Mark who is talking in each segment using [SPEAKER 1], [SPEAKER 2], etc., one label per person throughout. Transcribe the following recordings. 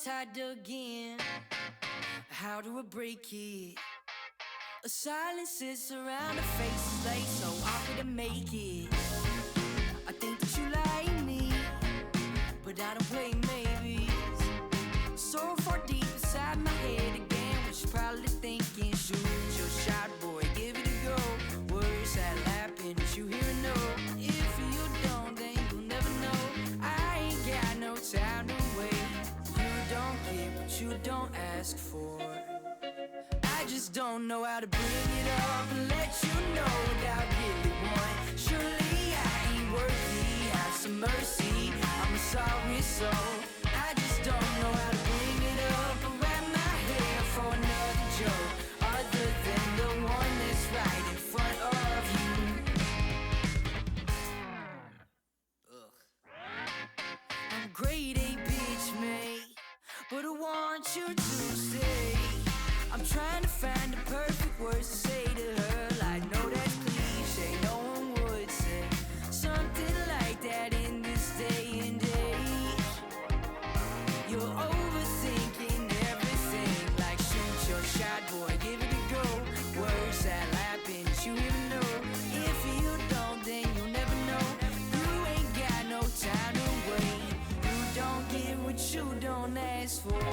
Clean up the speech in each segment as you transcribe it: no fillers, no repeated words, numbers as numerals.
[SPEAKER 1] tongue-tied again. How do I break it? A silence is around the faces like so awkward to make it. I think that you like me, but I don't play maybes. So far deep inside my head again, what you probably thinking? Shoot your shot, boy, give it a go. Words that happen, did you hear no? If you don't, then you'll never know. I ain't got no time to wait. You don't get what you don't ask for. I just don't know how to bring it up and let you know what I really want. Surely I ain't worthy, have some mercy, I'm a sorry soul. I just don't know how to bring it up or wrap my hair for another joke, other than the one that's right in front of you. Ugh. I'm grade A bitch, mate, but I want you to stay. I'm trying to find the perfect words to say to her. Like, no, that's cliche, no one would say something like that in this day and age. You're overthinking everything. Like, shoot your shot, boy, give it a go. Words that happen, you even know. If you don't, then you'll never know. You ain't got no time to wait. You don't get what you don't ask for.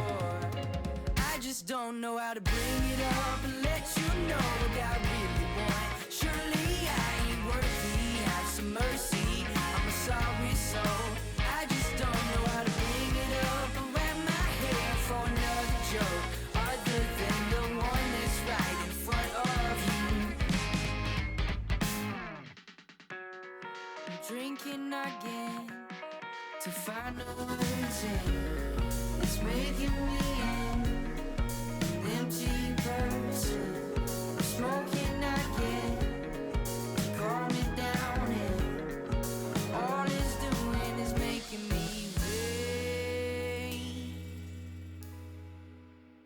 [SPEAKER 1] I just don't know how to bring it up and let you know what I really want. Surely I ain't worthy, have some mercy, I'm a sorry soul. I just don't know how to bring it up and wrap my hair for another joke, other than the one that's right in front of you. I'm drinking again to find the words in. It's making me empty person. I'm smoking again, calm me down, and all it's doing is making me wait.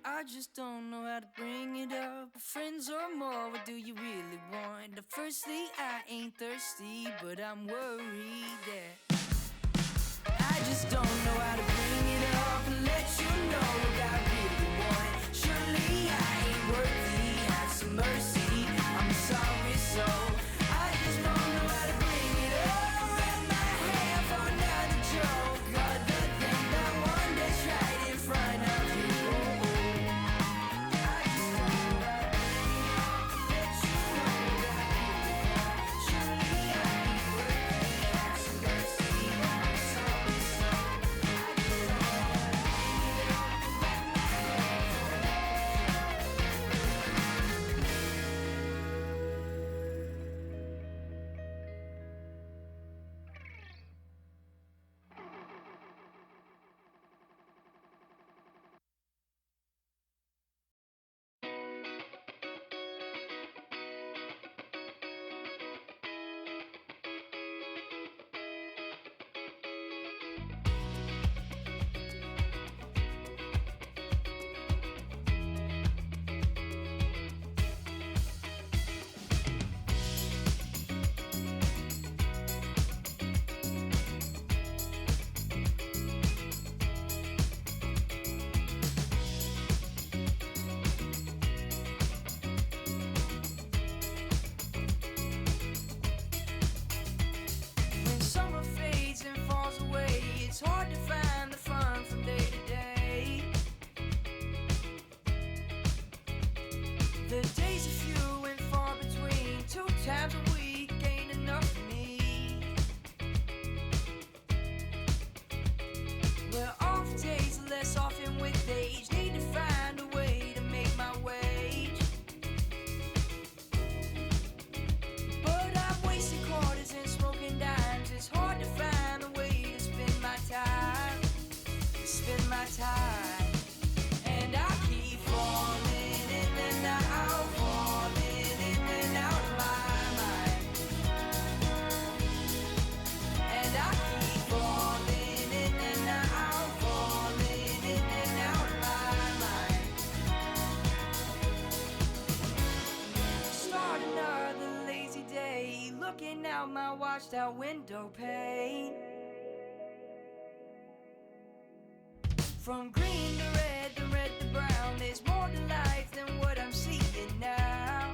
[SPEAKER 1] I just don't know how to bring it up. Friends or more, what do you really want? Firstly, I ain't thirsty, but I'm worried that I just don't know how to bring it up and let you know what I really want. Surely I ain't worthy, have some mercy, I'm sorry soul. I just don't know how to bring it up, wrap my hair for another joke, other than the one that's right in front of you. I just don't know how to bring it up and let you know what I really want. Surely I ain't worthy, have some mercy, I'm sorry soul. I just don't know how to bring it up and wrap my hair for when summer fades and falls away, it's hard to find the fun from day to day. The days are few and far between. 2 times a week ain't enough for me. We're off days less often with age. Need to find a way to make my wage. But I'm wasting quarters and smoking dimes. It's hard to find a way to spend my time. Spend my time. And I keep falling in and out, falling in and out of my mind. And I keep falling in and out, falling in and out of my mind. Start another lazy day, looking out my washed out window pane. From green to red, then red to brown, there's more to life than what I'm seeing now.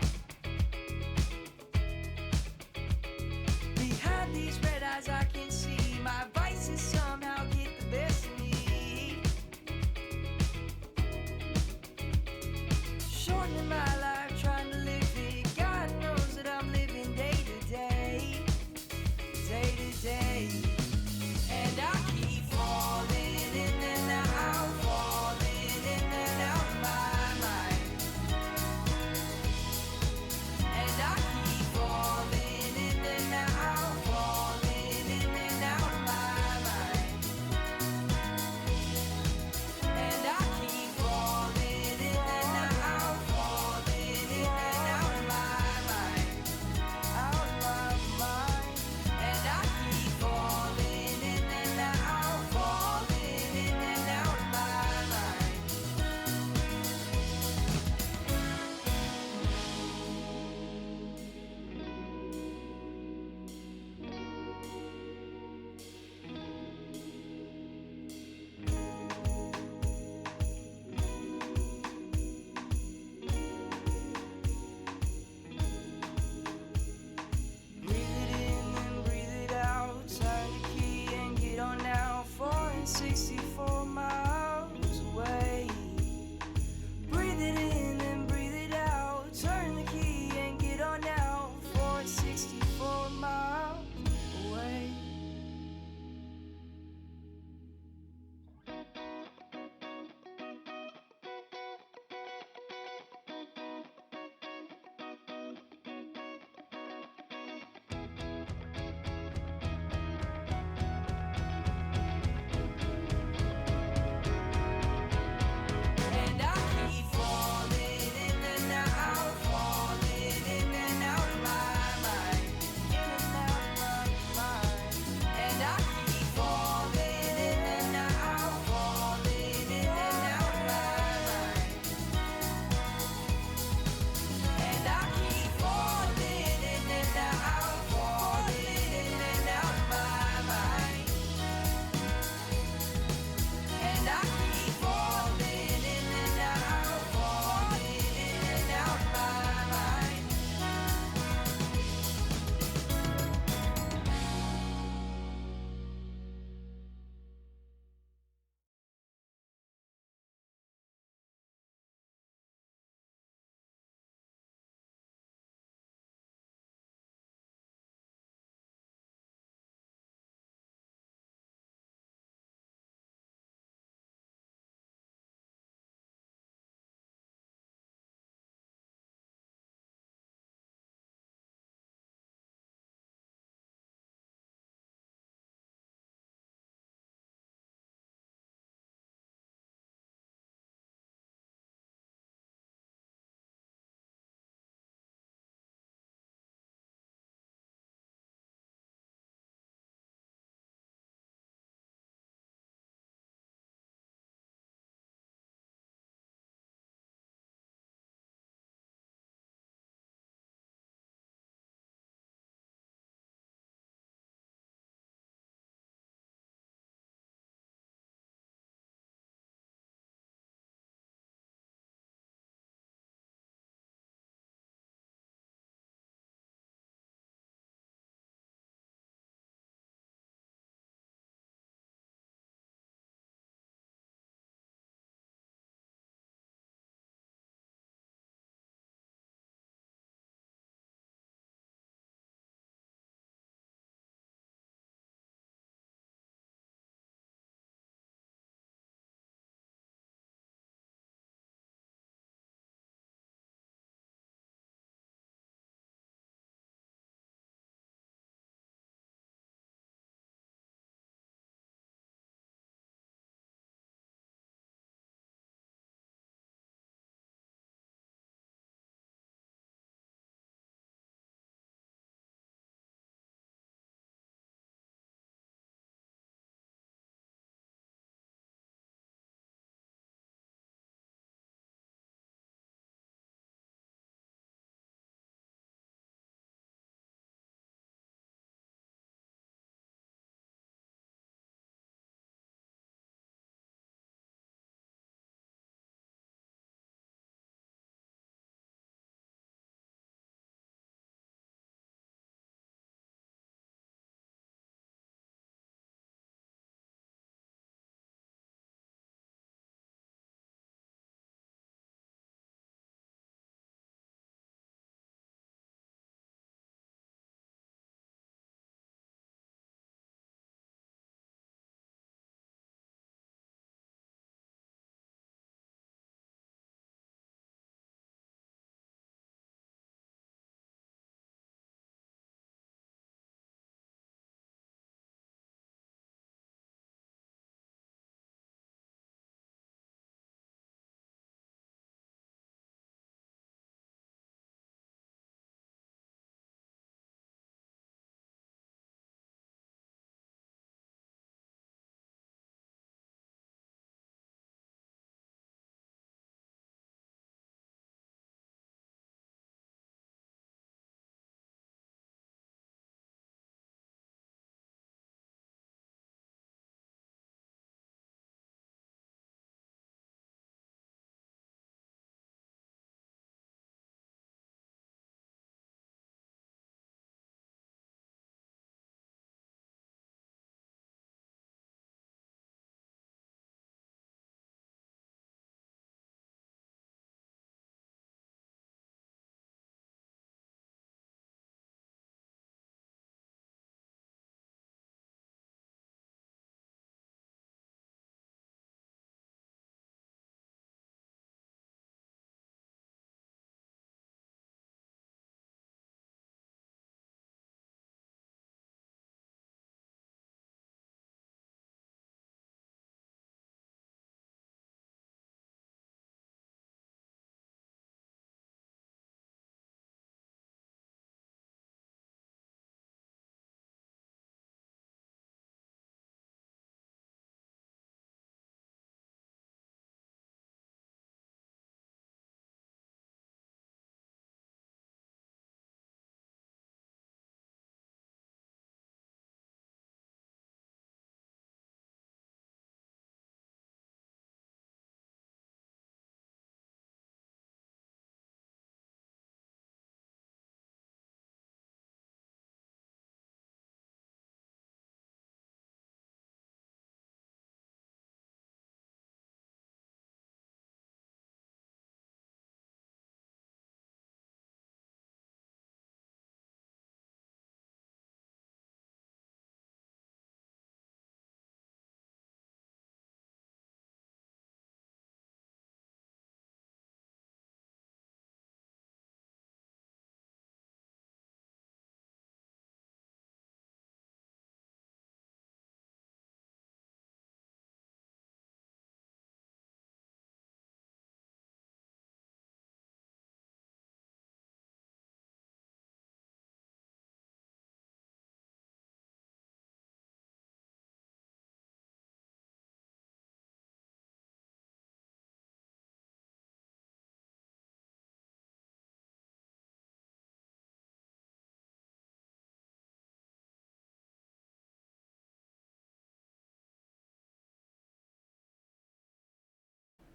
[SPEAKER 1] Behind these red eyes I can see my vices somehow get the best of me. Shortening my life, trying to live it. God knows that I'm living day to day, day to day. And I keep falling in and out, falling in and out of my mind.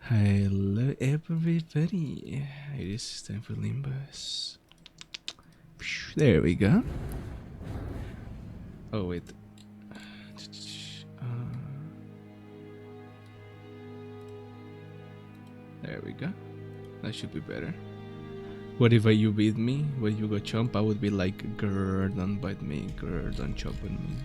[SPEAKER 2] Hello everybody, it is time for Limbus. There we go. Oh wait. There we go. That should be better. What if you beat me? When you go chomp, I would be like, grrr, don't bite me, grrr, don't chomp on me.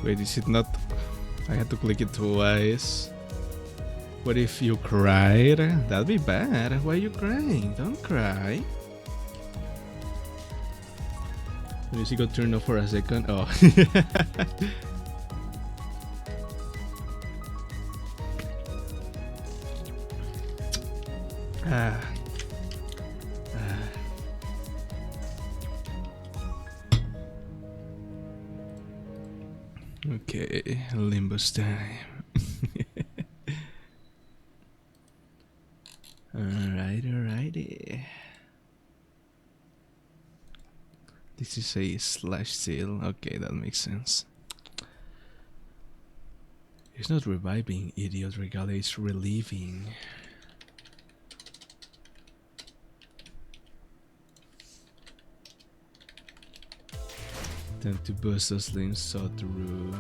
[SPEAKER 2] Wait, is it not? I had to click it twice. What if you cried? That'd be bad. Why are you crying? Don't cry. The music got turned off for a second. Oh. Okay, Limbus time. Alrighty. This is a slash seal. Okay, that makes sense. It's not reviving, idiot. Regala is relieving. Time to bust those limbs saw through.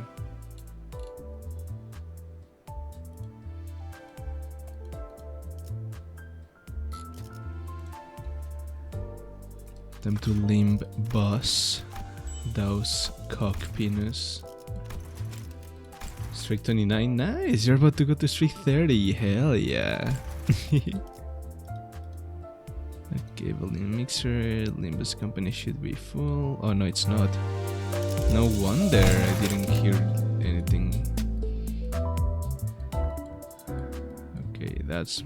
[SPEAKER 2] Time to limb boss those cock penis. Streak 29, nice! You're about to go to streak 30, hell yeah! Okay, volume mixer, Limbus company should be full. Oh no, it's not. No wonder I didn't hear anything. Okay, that's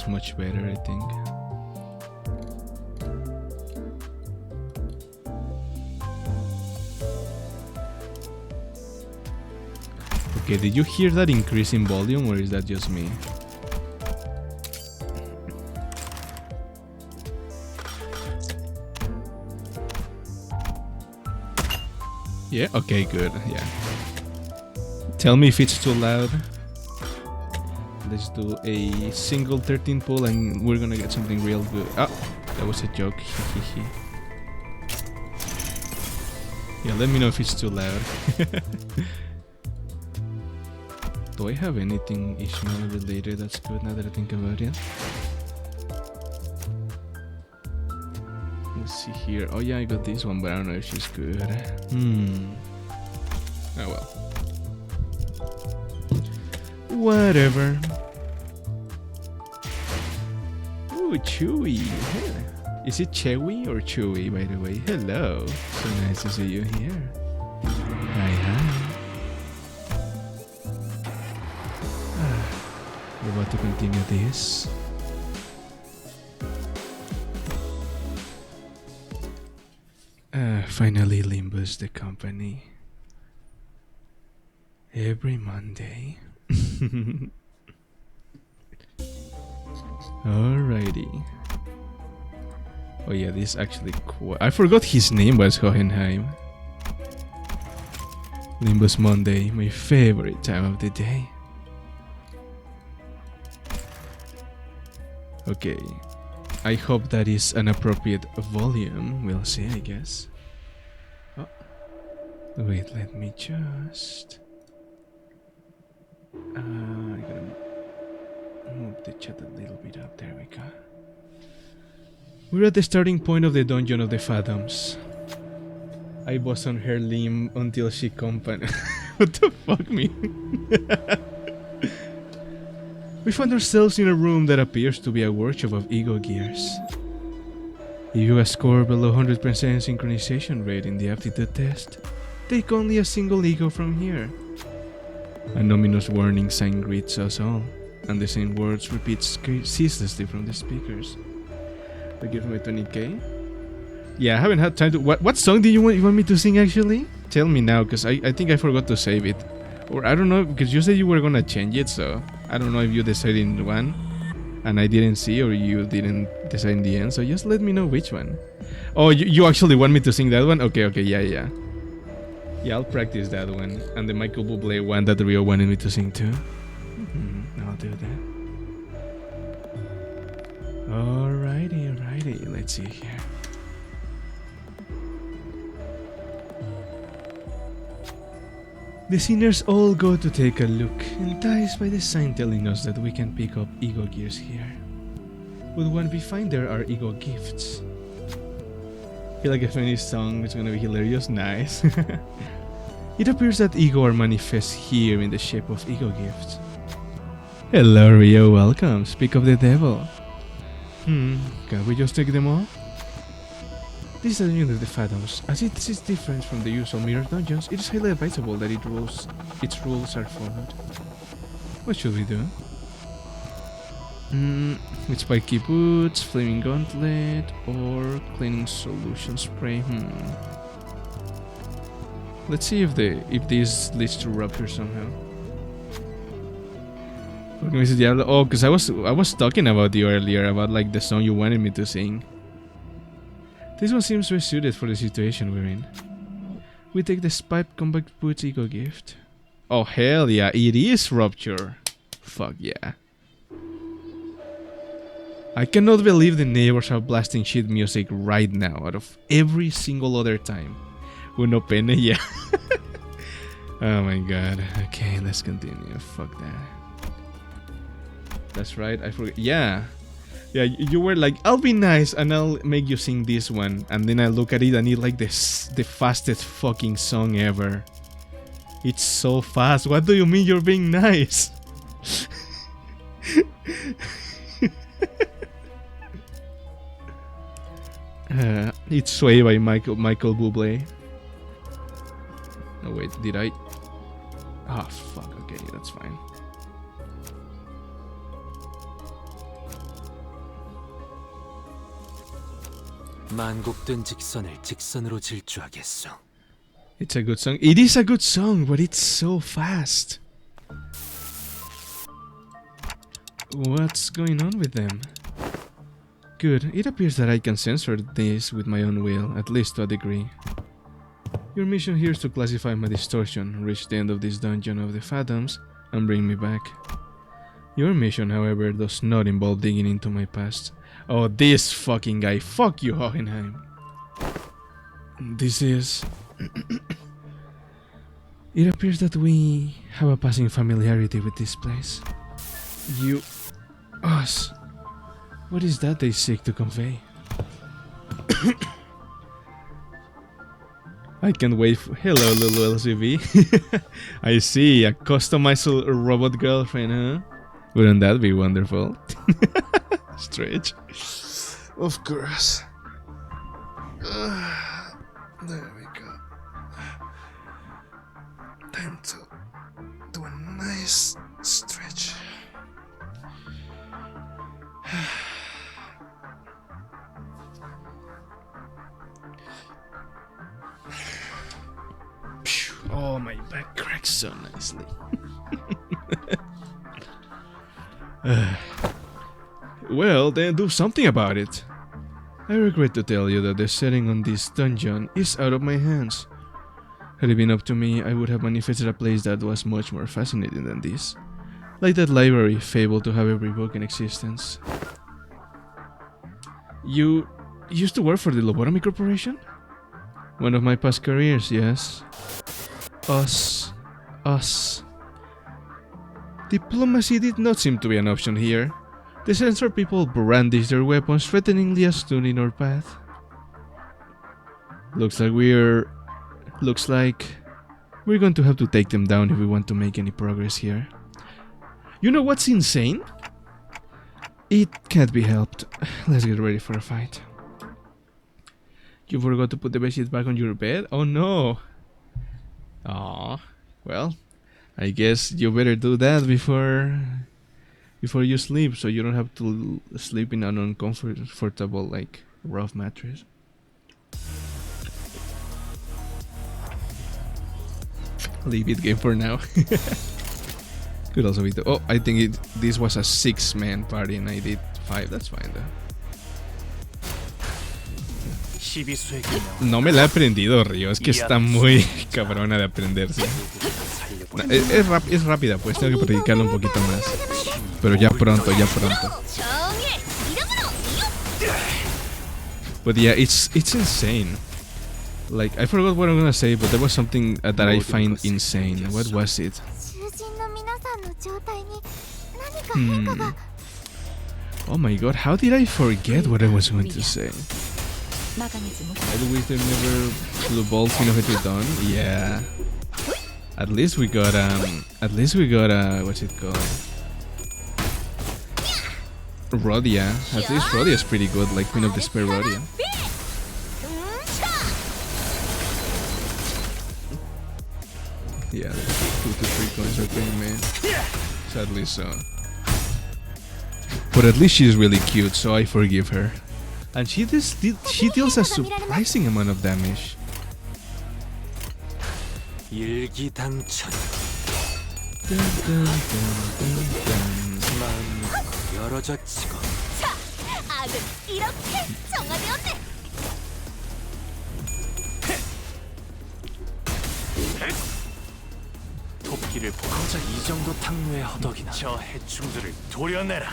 [SPEAKER 2] much better, I think. Okay, did you hear that increase in volume, or is that just me? Yeah, okay, good, yeah. Tell me if it's too loud. Let's do a single 13 pull and we're gonna get something real good. Ah, that was a joke. Yeah, let me know if it's too loud. Do I have anything Ishmael related that's good now that I think about it? Let's see here. Oh yeah, I got this one, but I don't know if she's good. Oh well. Whatever. Ooh, Chewy. Yeah. Is it Chewy or Chewy, by the way? Hello. So nice to see you here. Hi, hi. We're about to continue this. Finally, Limbus the company. Every Monday. Alrighty. Oh yeah, this actually I forgot his name was Hohenheim. Limbus Monday, my favorite time of the day. Okay. I hope that is an appropriate volume. We'll see, I guess. Oh. Wait, let me just... I gotta move the chat a little bit up. There we go. We're at the starting point of the Dungeon of the Phantoms. I was on her limb until she compan. What the fuck, me? We find ourselves in a room that appears to be a workshop of ego gears. If you score below 100% synchronization rate in the aptitude test, take only a single ego from here. An ominous warning sign greets us all, and the same words repeat ceaselessly from the speakers. They give me 20k. Yeah, I haven't had time to... What song do you want me to sing actually? Tell me now, because I think I forgot to save it. Or I don't know, because you said you were gonna change it, so... I don't know if you decided in one, and I didn't see, or you didn't decide in the end, so just let me know which one. Oh, you actually want me to sing that one? Okay, yeah. Yeah, I'll practice that one, and the Michael Bublé one that Rio wanted me to sing too. I'll do that. Alrighty, let's see here. The sinners all go to take a look, enticed by the sign telling us that we can pick up ego gears here. But when we find there are ego gifts. I feel like if any song is gonna be hilarious, nice. It appears that ego are manifest here in the shape of ego gifts. Hello Rio, welcome, speak of the devil. Can we just take them all? This is a dungeon of the Phantoms. As it is different from the usual mirror dungeons, it is highly advisable that its rules are followed. What should we do? With spiky boots, flaming gauntlet, or cleaning solution spray. Let's see if this leads to rupture somehow. Oh, because I was talking about you earlier about like the song you wanted me to sing. This one seems very suited for the situation we're in. We take the Spike Compact Boots Ego gift. Oh hell yeah, it is Rupture. Fuck yeah. I cannot believe the neighbors are blasting shit music right now out of every single other time. Uno pene, yeah. Oh my god. Okay, let's continue. Fuck that. That's right, I forgot. Yeah. Yeah, you were like, I'll be nice and I'll make you sing this one. And then I look at it and it's like the fastest fucking song ever. It's so fast. What do you mean you're being nice? It's Sway by Michael Bublé. Oh wait, did I? Ah, fuck, okay, that's fine.
[SPEAKER 3] 만곡된 직선을 직선으로 질주하겠소.
[SPEAKER 2] It's a good song. It is a good song, but it's so fast. What's going on with them? Good. It appears that I can censor this with my own will, at least to a degree. Your mission here is to classify my distortion, reach the end of this dungeon of the Phantoms, and bring me back. Your mission, however, does not involve digging into my past. Oh, this fucking guy. Fuck you, Hohenheim. This is... It appears that we have a passing familiarity with this place. You... Us. What is that they seek to convey? I can't wait for... Hello, little LCB. I see, a customized robot girlfriend, huh? Wouldn't that be wonderful? Stretch. Of course. There we go. Time to do a nice stretch. Oh, my back cracks so nicely. Well, then do something about it. I regret to tell you that the setting on this dungeon is out of my hands. Had it been up to me, I would have manifested a place that was much more fascinating than this. Like that library, fabled to have every book in existence. You used to work for the Lobotomy Corporation? One of my past careers, yes. Us. Diplomacy did not seem to be an option here. The censor people brandish their weapons threateningly as stood in our path. Looks like we're going to have to take them down if we want to make any progress here. You know what's insane? It can't be helped. Let's get ready for a fight. You forgot to put the bedsheet back on your bed? Oh no! Aw. Well, I guess you better do that before you sleep, so you don't have to sleep in an uncomfortable, like, rough mattress. Leave it game for now. Could also be oh, I think this was a 6-man party and I did 5. That's fine though. No me la he aprendido, Río. Es que está muy cabrona de aprenderse. No, es rápida, pues tengo que practicarla un poquito más. Pero ya pronto, ya pronto. But yeah, it's insane. Like, I forgot what I'm gonna say, but there was something that I find insane. What was it? Oh my god, how did I forget what I was going to say? By the way, they've never flew balls in Ohetu done? Yeah. At least we got what's it called? Rodia. At least Rodia's pretty good, like Queen of Despair Rodia. Yeah, 2 to 3 coins are paying me. Sadly so. But at least she's really cute, so I forgive her. And she deals a surprising amount of damage.
[SPEAKER 3] 일기당천. 열어젖히고.
[SPEAKER 4] 악은 이렇게 정화되었네.
[SPEAKER 3] 토끼를 고작 이 정도 탕로에 허덕이나. 저 해충들을 도려내라.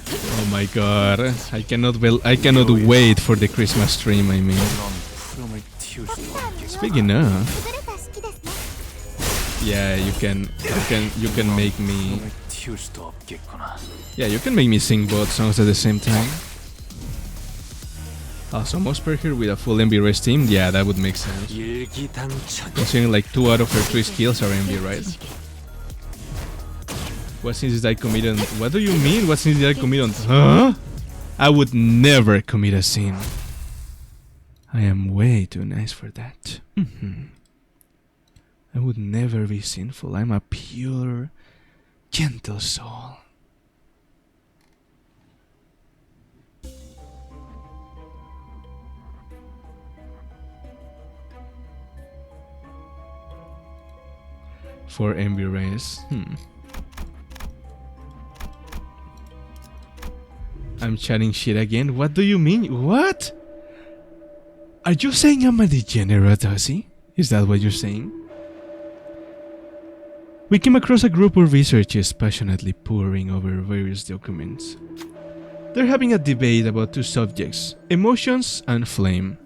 [SPEAKER 2] Oh my god, I cannot wait for the Christmas stream, I mean. Speaking of, yeah, you can make me. Yeah, you can make me sing both songs at the same time. So most per here with a full MB Race team, yeah, that would make sense. Considering like 2 out of her 3 skills are MB, right? What sins did I commit on? What do you mean? What sins did I commit on? Huh? I would never commit a sin. I am way too nice for that. I would never be sinful. I'm a pure, gentle soul. For MB Race. I'm chatting shit again. What do you mean? What? Are you saying I'm a degenerate, Ozzy? Is that what you're saying? We came across a group of researchers passionately poring over various documents. They're having a debate about 2 subjects, emotions and flame.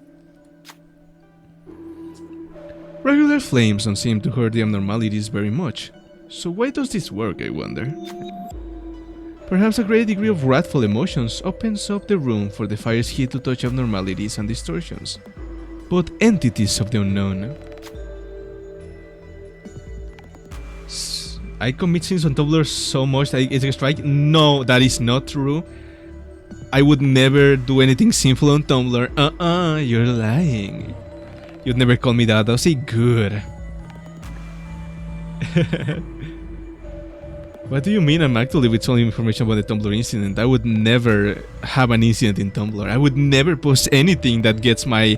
[SPEAKER 2] Regular flames don't seem to hurt the abnormalities very much, so why does this work, I wonder? Perhaps a great degree of wrathful emotions opens up the room for the fire's heat to touch abnormalities and distortions, but entities of the unknown. I commit sins on Tumblr so much that it's a strike? No, that is not true. I would never do anything sinful on Tumblr. You're lying. You'd never call me that, I'll say good. What do you mean I'm actually withholding information about the Tumblr incident? I would never have an incident in Tumblr. I would never post anything that gets my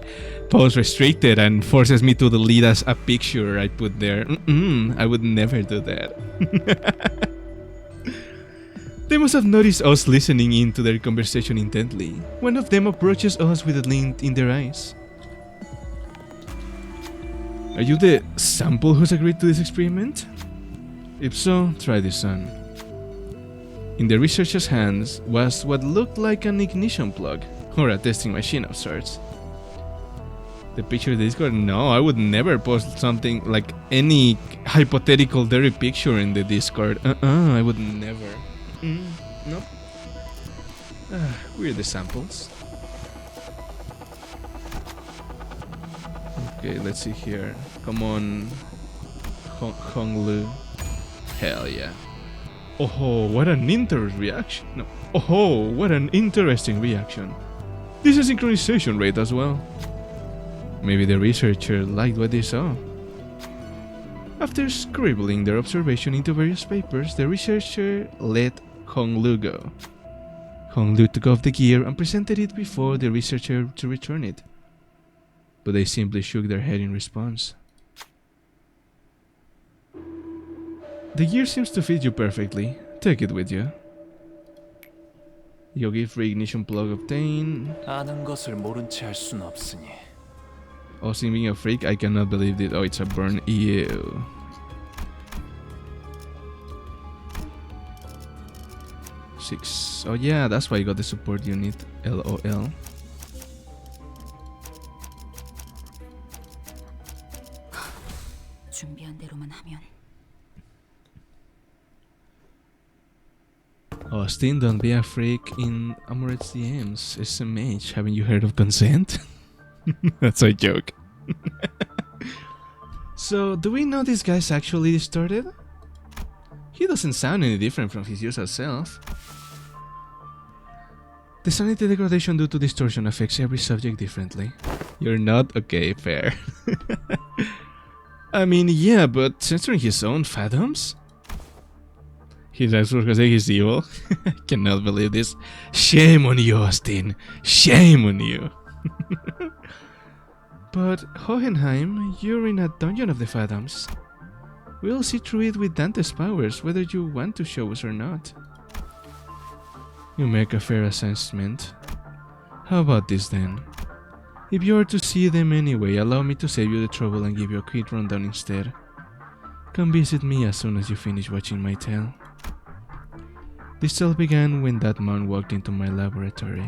[SPEAKER 2] post restricted and forces me to delete as a picture I put there. I would never do that. They must have noticed us listening in to their conversation intently. One of them approaches us with a glint in their eyes. Are you the sample who's agreed to this experiment? If so, try this on. In the researcher's hands was what looked like an ignition plug, or a testing machine of sorts. The picture in the Discord? No, I would never post something like any hypothetical dirty picture in the Discord. I would never. Nope. We're the samples. Okay, let's see here. Come on, Hong Lu. Hell yeah. Oh, what an interest reaction. No, Oh, what an interesting reaction. This is synchronization rate as well. Maybe the researcher liked what they saw. After scribbling their observation into various papers, the researcher let Honglu go. Honglu took off the gear and presented it before the researcher to return it. But they simply shook their head in response. The gear seems to fit you perfectly. Take it with you. Yogi free ignition plug obtained.
[SPEAKER 3] 아는 것을 모른 채 할 수는 없으니.
[SPEAKER 2] Austin being a freak, I cannot believe it. Oh, it's a burn. Ew. Six. Oh yeah, that's why I got the support unit. LOL.
[SPEAKER 4] 준비한 대로만 하면.
[SPEAKER 2] Austin, don't be a freak in Amoret's DMs. SMH, haven't you heard of consent? That's a joke. So, do we know this guy's actually distorted? He doesn't sound any different from his usual self. The sanity degradation due to distortion affects every subject differently. You're not? Okay, fair. I mean, yeah, but censoring his own phantoms? He's actually gonna say he's evil. I cannot believe this. Shame on you, Austin. Shame on you. But, Hohenheim, you're in a dungeon of the phantoms. We'll see through it with Dante's powers, whether you want to show us or not. You make a fair assessment. How about this then? If you are to see them anyway, allow me to save you the trouble and give you a quick rundown instead. Come visit me as soon as you finish watching my tale. This all began when that man walked into my laboratory.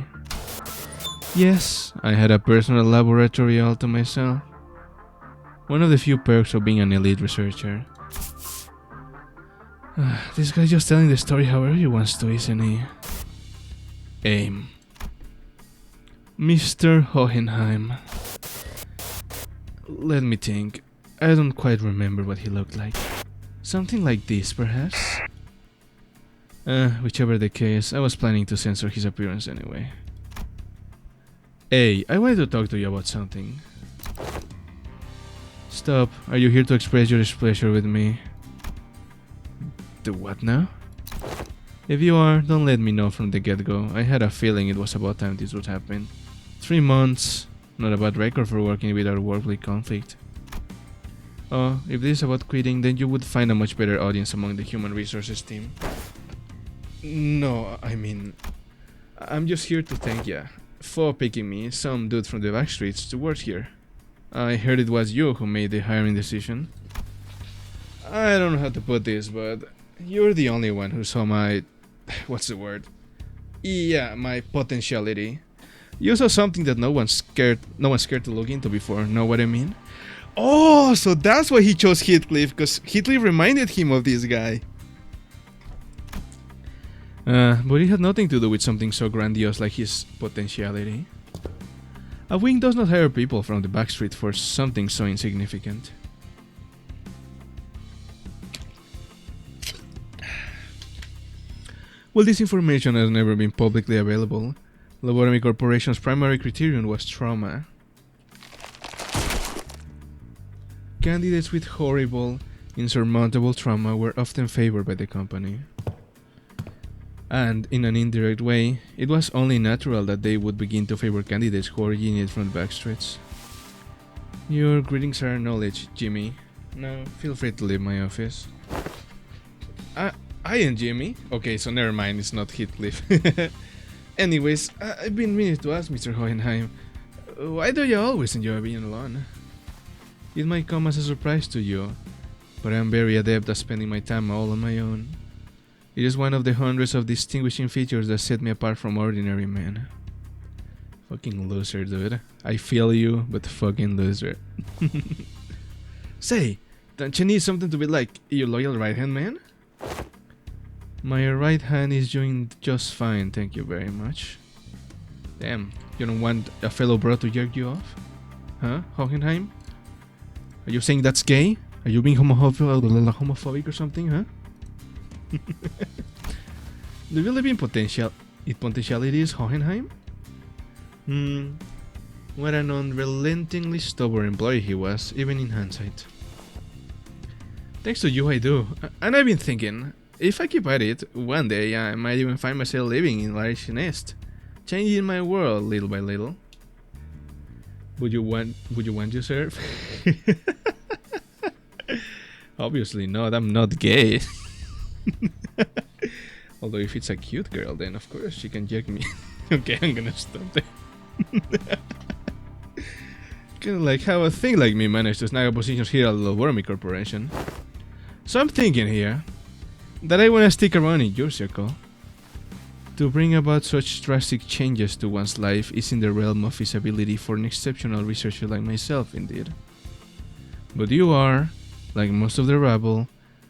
[SPEAKER 2] Yes, I had a personal laboratory all to myself. One of the few perks of being an elite researcher. This guy's just telling the story however he wants to, isn't he? Aim. Mr. Hohenheim. Let me think. I don't quite remember what he looked like. Something like this, perhaps? Whichever the case, I was planning to censor his appearance anyway. Hey, I wanted to talk to you about something. Stop. Are you here to express your displeasure with me? The what now? If you are, don't let me know from the get-go. I had a feeling it was about time this would happen. 3 months. Not a bad record for working without workplace conflict. Oh, if this is about quitting, then you would find a much better audience among the human resources team. No, I mean, I'm just here to thank ya for picking me, some dude from the backstreets, to work here. I heard it was you who made the hiring decision. I don't know how to put this, but you're the only one who saw my... what's the word? Yeah, my potentiality. You saw something that no one's scared to look into before, know what I mean? Oh, so that's why he chose Heathcliff, because Heathcliff reminded him of this guy. But it had nothing to do with something so grandiose like his potentiality. A wing does not hire people from the backstreet for something so insignificant. Well, this information has never been publicly available. Lobotomy Corporation's primary criterion was trauma. Candidates with horrible, insurmountable trauma were often favored by the company. And, in an indirect way, it was only natural that they would begin to favor candidates who originated from the backstreets. Your greetings are acknowledged, Jimmy. Now, feel free to leave my office. I am Jimmy? Okay, so never mind, it's not Heathcliff. Anyways, I've been meaning to ask Mr. Hohenheim, why do you always enjoy being alone? It might come as a surprise to you, but I'm very adept at spending my time all on my own. It is one of the hundreds of distinguishing features that set me apart from ordinary men. Fucking loser, dude. I feel you, but fucking loser. Say, don't you need something to be like your loyal right-hand man? My right hand is doing just fine, thank you very much. Damn, you don't want a fellow bro to jerk you off? Huh, Hohenheim? Are you saying that's gay? Are you being homophobic or something, huh? The really being It potentiality is Hohenheim? What an unrelentingly stubborn employee he was, even in hindsight. Thanks to you I do. And I've been thinking, if I keep at it, one day I might even find myself living in Large Nest, changing my world little by little. Would you want to serve? Obviously not, I'm not gay. Although if it's a cute girl, then of course she can jerk me. Okay, I'm gonna stop there. Kinda like how a thing like me managed to snag a position here at the Wormy Corporation. So I'm thinking here that I wanna stick around in your circle. To bring about such drastic changes to one's life is in the realm of feasibility for an exceptional researcher like myself, indeed. But you are, like most of the rabble,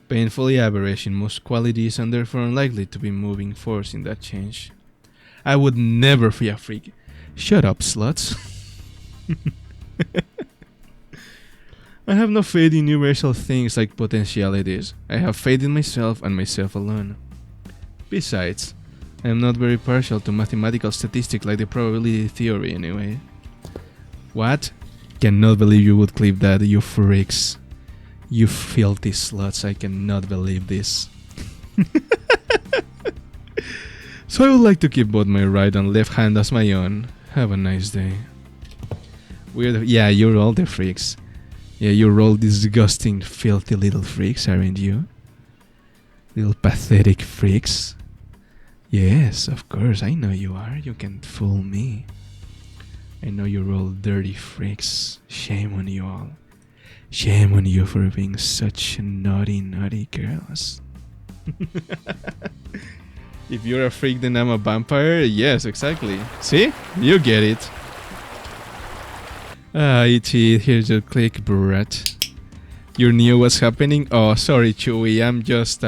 [SPEAKER 2] painfully average in most qualities and therefore unlikely to be moving force in that change. I would never be a freak. Shut up, sluts. I have no faith in universal things like potentialities. I have faith in myself and myself alone. Besides, I am not very partial to mathematical statistics like the probability theory anyway. What? Cannot believe you would clip that, you freaks. You filthy sluts, I cannot believe this. So I would like to keep both my right and left hand as my own. Have a nice day. Yeah, you're all the freaks. Yeah, you're all disgusting, filthy little freaks, aren't you? Little pathetic freaks. Yes, of course, I know you are. You can't fool me. I know you're all dirty freaks. Shame on you all. Shame on you for being such naughty, naughty girls. If you're a freak, then I'm a vampire? Yes, exactly. See? You get it. E.T., here's your click, brat. You knew what's happening? Oh, sorry, Chewie. I'm just,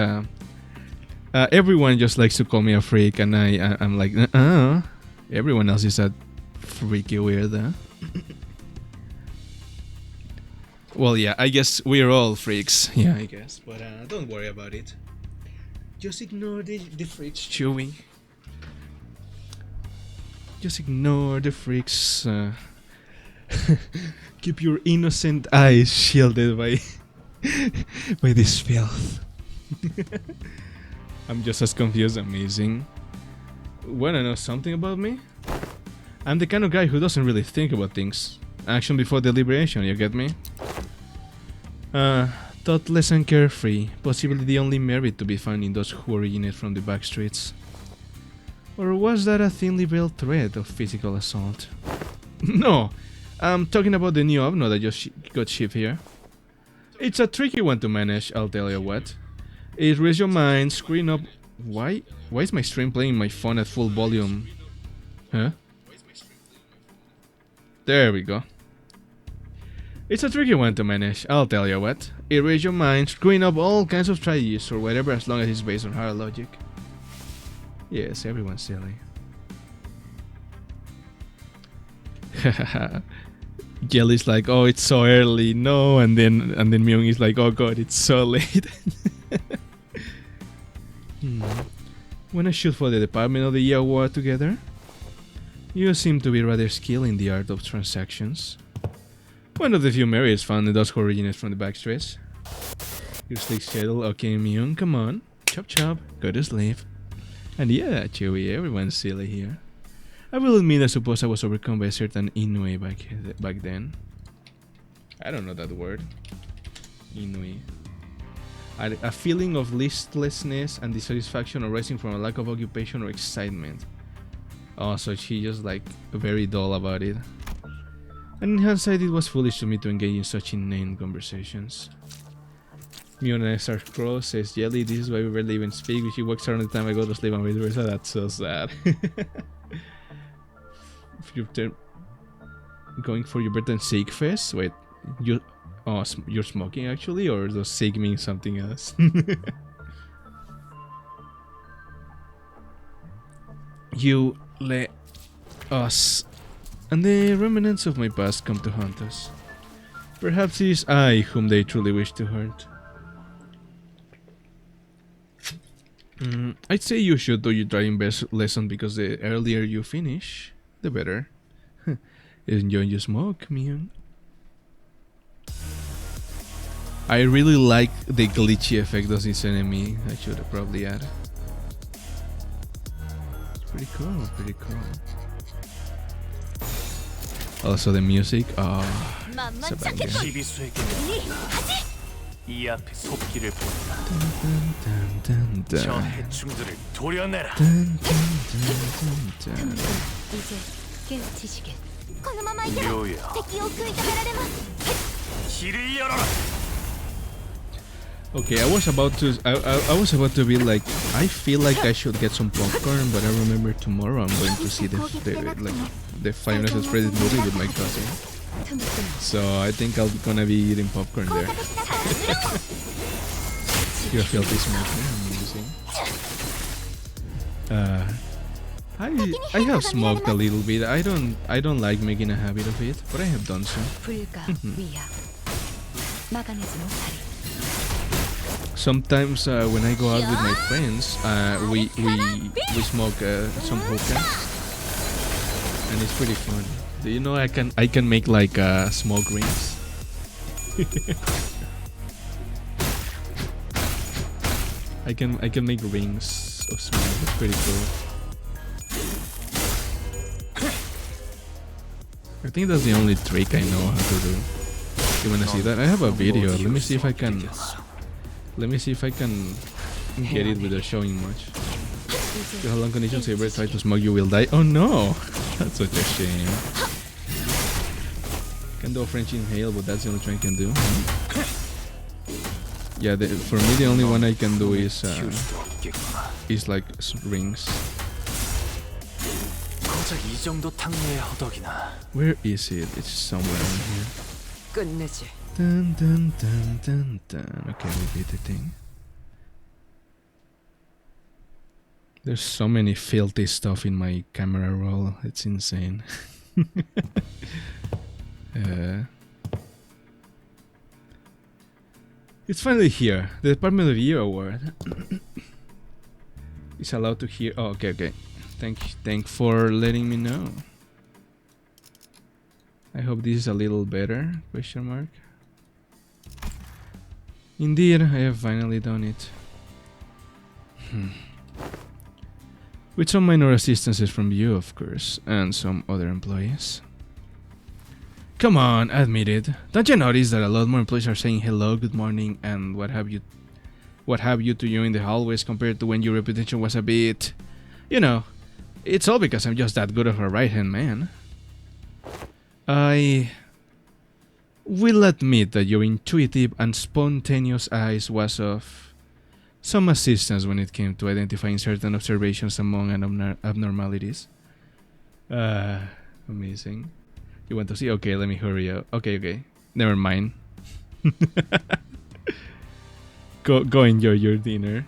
[SPEAKER 2] everyone just likes to call me a freak, and I'm like, everyone else is a freaky weirdo. Well, yeah, I guess we're all freaks. Yeah, I guess. But don't worry about it. Just ignore the freaks, Chewie. Just ignore the freaks. Keep your innocent eyes shielded by this filth. I'm just as confused. Amazing. Wanna know something about me? I'm the kind of guy who doesn't really think about things. Action before deliberation, you get me? Thoughtless and carefree, possibly the only merit to be found in those who originate from the back streets. Or was that a thinly veiled threat of physical assault? No, I'm talking about the new Ovno that just got shipped here. It's a tricky one to manage, I'll tell you what. It raises your mind, screen up... Why is my stream playing my phone at full volume? Huh? There we go. It's a tricky one to manage, I'll tell you what. It raises your mind, screwing up all kinds of strategies or whatever as long as it's based on hard logic. Yes, everyone's silly. Jelly's like, oh, it's so early, no, and then Myung is like, oh god, it's so late. Wanna shoot for the Department of the Year award together? You seem to be rather skilled in the art of transactions. One of the few merits found in those who originate from the backstreets. Your slick schedule, okay, Myung, come on. Chop chop, go to sleep. And yeah, Chewie, everyone's silly here. I will admit, I suppose I was overcome by a certain Inui back then. I don't know that word. Inui. A feeling of listlessness and dissatisfaction arising from a lack of occupation or excitement. Oh, so she just like very dull about it. And in hindsight, it was foolish to me to engage in such inane conversations. Miona SR Crow says, Jelly, this is why we rarely even speak. She works around the time I go to sleep and vice versa. That's so sad. If you're going for your birthday Sig Fest, wait, you're smoking actually, or does Sig mean something else? You let us, and the remnants of my past come to haunt us. Perhaps it is I whom they truly wish to hurt. I'd say you should do your driving lesson because the earlier you finish, the better. Enjoy your smoke, man. I really like the glitchy effect of this enemy. I should have probably add. Pretty cool, pretty cool. Also the music, it's a banger.
[SPEAKER 3] 시비수에게는 이 앞에 속기를 보낸다. 저 해충들을 도려내라.
[SPEAKER 4] 이제 깨우치시게. このままいけば
[SPEAKER 3] 묘야.
[SPEAKER 4] 敵を食い止められます。
[SPEAKER 3] 길을 열어라.
[SPEAKER 2] Okay, I was about to be like, I feel like I should get some popcorn, but I remember tomorrow I'm going to see the Five Nights at Freddy's movie with my cousin. So I think I'm gonna be eating popcorn there. You feel this amazing. I have smoked a little bit. I don't like making a habit of it, but I have done so. Sometimes when I go out with my friends, we smoke some hookah, and it's pretty fun. Do you know I can make like smoke rings? I can make rings of smoke. It's pretty cool. I think that's the only trick I know how to do. You wanna see that? I have a video. Let me see if I can get it without showing much. You have long conditions, if you ever try to smoke you will die. Oh no! That's such a shame. Can do a French inhale, but that's the only thing I can do. Yeah, for me the only one I can do is like rings. Where is it? It's somewhere in here. Dun, dun, dun, dun, dun. Okay, we beat the thing. There's so many filthy stuff in my camera roll. It's insane. It's finally here. The Department of the Year award. Is allowed to hear. Oh, okay. Thank for letting me know. I hope this is a little better. Question mark. Indeed, I have finally done it. With some minor assistances from you, of course, and some other employees. Come on, admit it. Don't you notice that a lot more employees are saying hello, good morning, and what have you to you in the hallways compared to when your reputation was a bit... You know, it's all because I'm just that good of a right-hand man. I will admit that your intuitive and spontaneous eyes was of some assistance when it came to identifying certain observations among abnormalities. Amazing. You want to see? Okay, let me hurry up. Okay. Never mind. Go enjoy your dinner.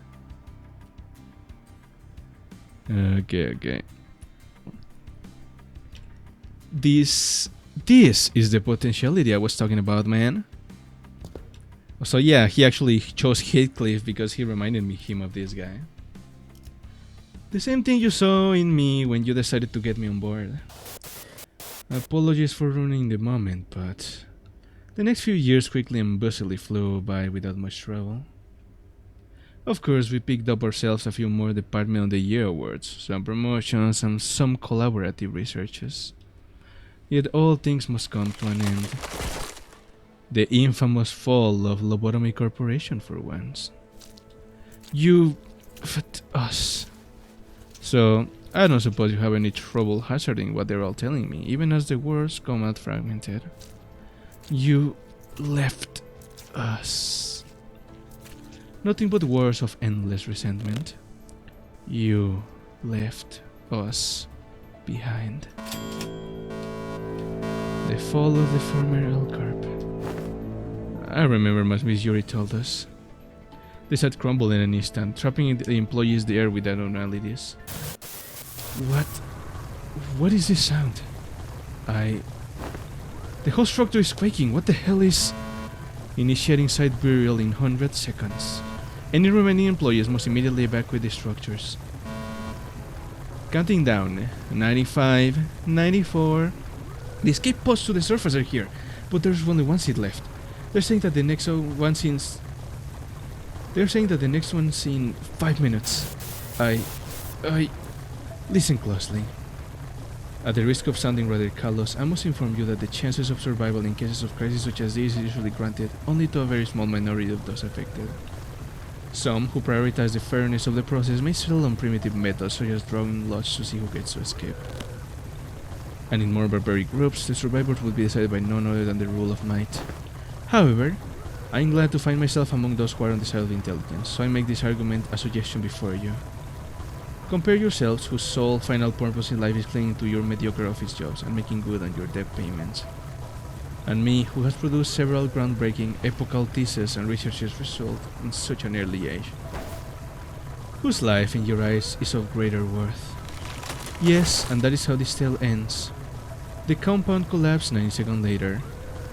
[SPEAKER 2] Okay. This is the potentiality I was talking about, man. So yeah, he actually chose Heathcliff because he reminded him of this guy. The same thing you saw in me when you decided to get me on board. Apologies for ruining the moment, but the next few years quickly and busily flew by without much trouble. Of course, we picked up ourselves a few more Department of the Year awards, some promotions, and some collaborative researches. Yet all things must come to an end. The infamous fall of Lobotomy Corporation for once. You... us. So, I don't suppose you have any trouble hazarding what they're all telling me, even as the words come out fragmented. You left us. Nothing but words of endless resentment. You left us behind. The fall of the former L-Corp. I remember what Miss Yuri told us. They had crumbled in an instant, trapping the employees there with abnormalities. What is this sound? The whole structure is quaking. What the hell is... Initiating site burial in 100 seconds. Any remaining employees must immediately evacuate the structures. Counting down. 95, 94. The escape pods to the surface are here, but there's only one seat left. They're saying that the next one's in 5 minutes. Listen closely. At the risk of sounding rather callous, I must inform you that the chances of survival in cases of crisis such as this is usually granted only to a very small minority of those affected. Some, who prioritize the fairness of the process, may settle on primitive methods such as drawing lots to see who gets to escape. And in more barbaric groups, the survivors will be decided by none other than the rule of might. However, I am glad to find myself among those who are on the side of intelligence, so I make this argument a suggestion before you. Compare yourselves, whose sole final purpose in life is clinging to your mediocre office jobs and making good on your debt payments, and me, who has produced several groundbreaking, epochal theses and research's result in such an early age, whose life in your eyes is of greater worth. Yes, and that is how this tale ends. The compound collapsed 90 seconds later.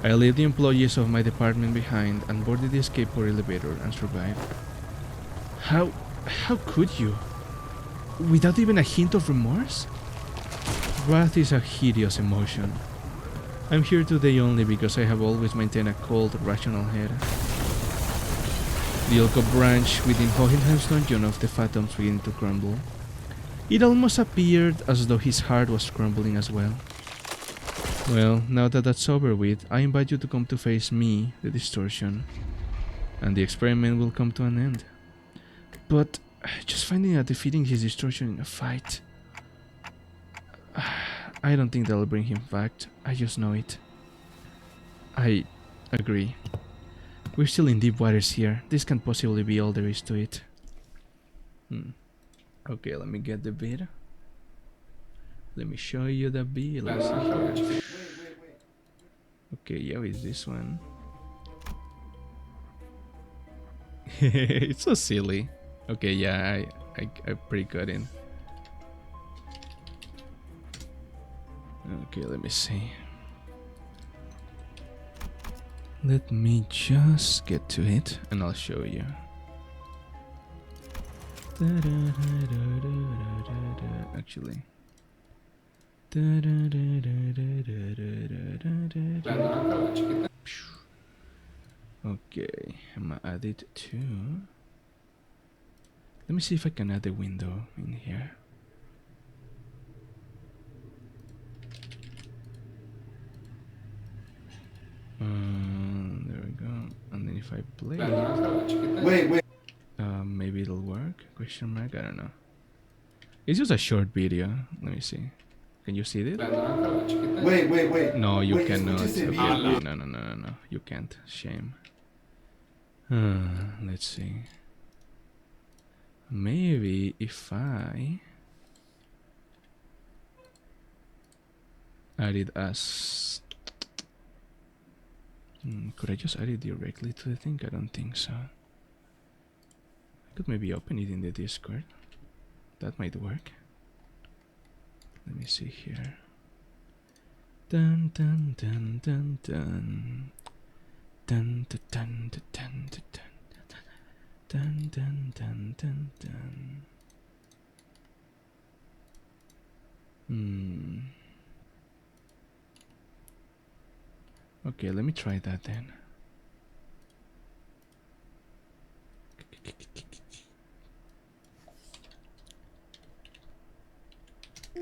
[SPEAKER 2] I left the employees of my department behind and boarded the escape pod elevator and survived. How could you? Without even a hint of remorse? Wrath is a hideous emotion. I'm here today only because I have always maintained a cold, rational head. The Elko branch within Hohenheim's dungeon of the Phantoms began to crumble. It almost appeared as though his heart was crumbling as well. Well, now that that's over with, I invite you to come to face me, the distortion, and the experiment will come to an end. But just finding out defeating his distortion in a fight, I don't think that'll bring him back. I just know it. I agree. We're still in deep waters here. This can't possibly be all there is to it. Okay, let me get the beat. Let me show you the beat. Let's see here. Okay, yeah, it's this one. It's so silly. Okay, yeah, I'm pretty good in. Okay, let me see. Let me just get to it and I'll show you. Actually. Okay, I'm gonna add it to. Let me see if I can add the window in here. There we go. And then if I play it,
[SPEAKER 5] Wait.
[SPEAKER 2] maybe it'll work? Question mark? I don't know. It's just a short video. Let me see. Can you see it?
[SPEAKER 5] Wait.
[SPEAKER 2] No, you
[SPEAKER 5] Wait,
[SPEAKER 2] cannot.
[SPEAKER 5] escúchese
[SPEAKER 2] Okay,
[SPEAKER 5] bien.
[SPEAKER 2] okay, no. You can't. Shame. Let's see. Maybe if I add it as... could I just add it directly to the thing? I don't think so. I could maybe open it in the Discord. That might work. Let me see here. Dun dun dun dun dun. Dun dun dun dun dun dun dun dun dun dun dun. Okay, let me try that then.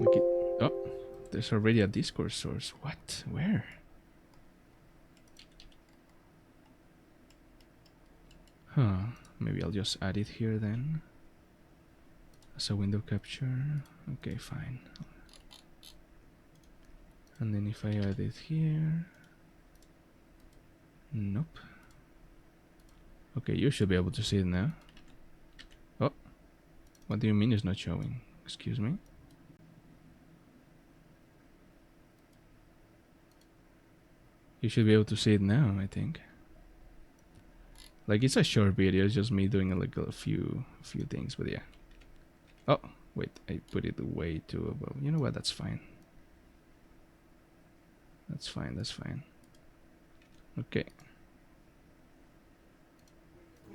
[SPEAKER 2] Okay. Oh, there's already a Discord source. What? Where? Huh. Maybe I'll just add it here then. As a window capture. Okay, fine. And then if I add it here. Nope. Okay, you should be able to see it now. Oh. What do you mean it's not showing? Excuse me? You should be able to see it now, I think. Like, it's a short video, it's just me doing like a few things, but yeah. Oh, wait, I put it way too above. You know what, that's fine. That's fine. Okay.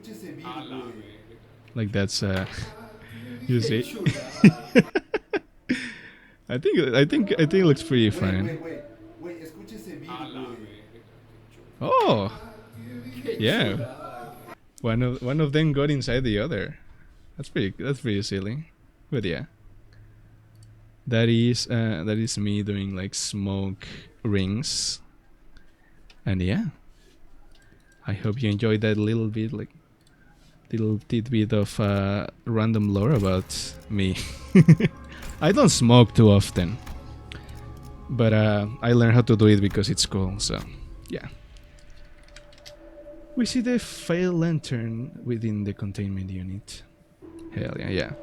[SPEAKER 5] Escúchese bien, güey.
[SPEAKER 2] Like that's you see. I think it looks pretty fine.
[SPEAKER 5] Wait, escucha ese beat, güey.
[SPEAKER 2] Oh, yeah. One of them got inside the other. That's pretty silly, but yeah. That is me doing like smoke rings, and yeah. I hope you enjoyed that little tidbit of random lore about me. I don't smoke too often, but I learned how to do it because it's cool. So yeah. We see the fail lantern within the containment unit. Hell yeah, yeah.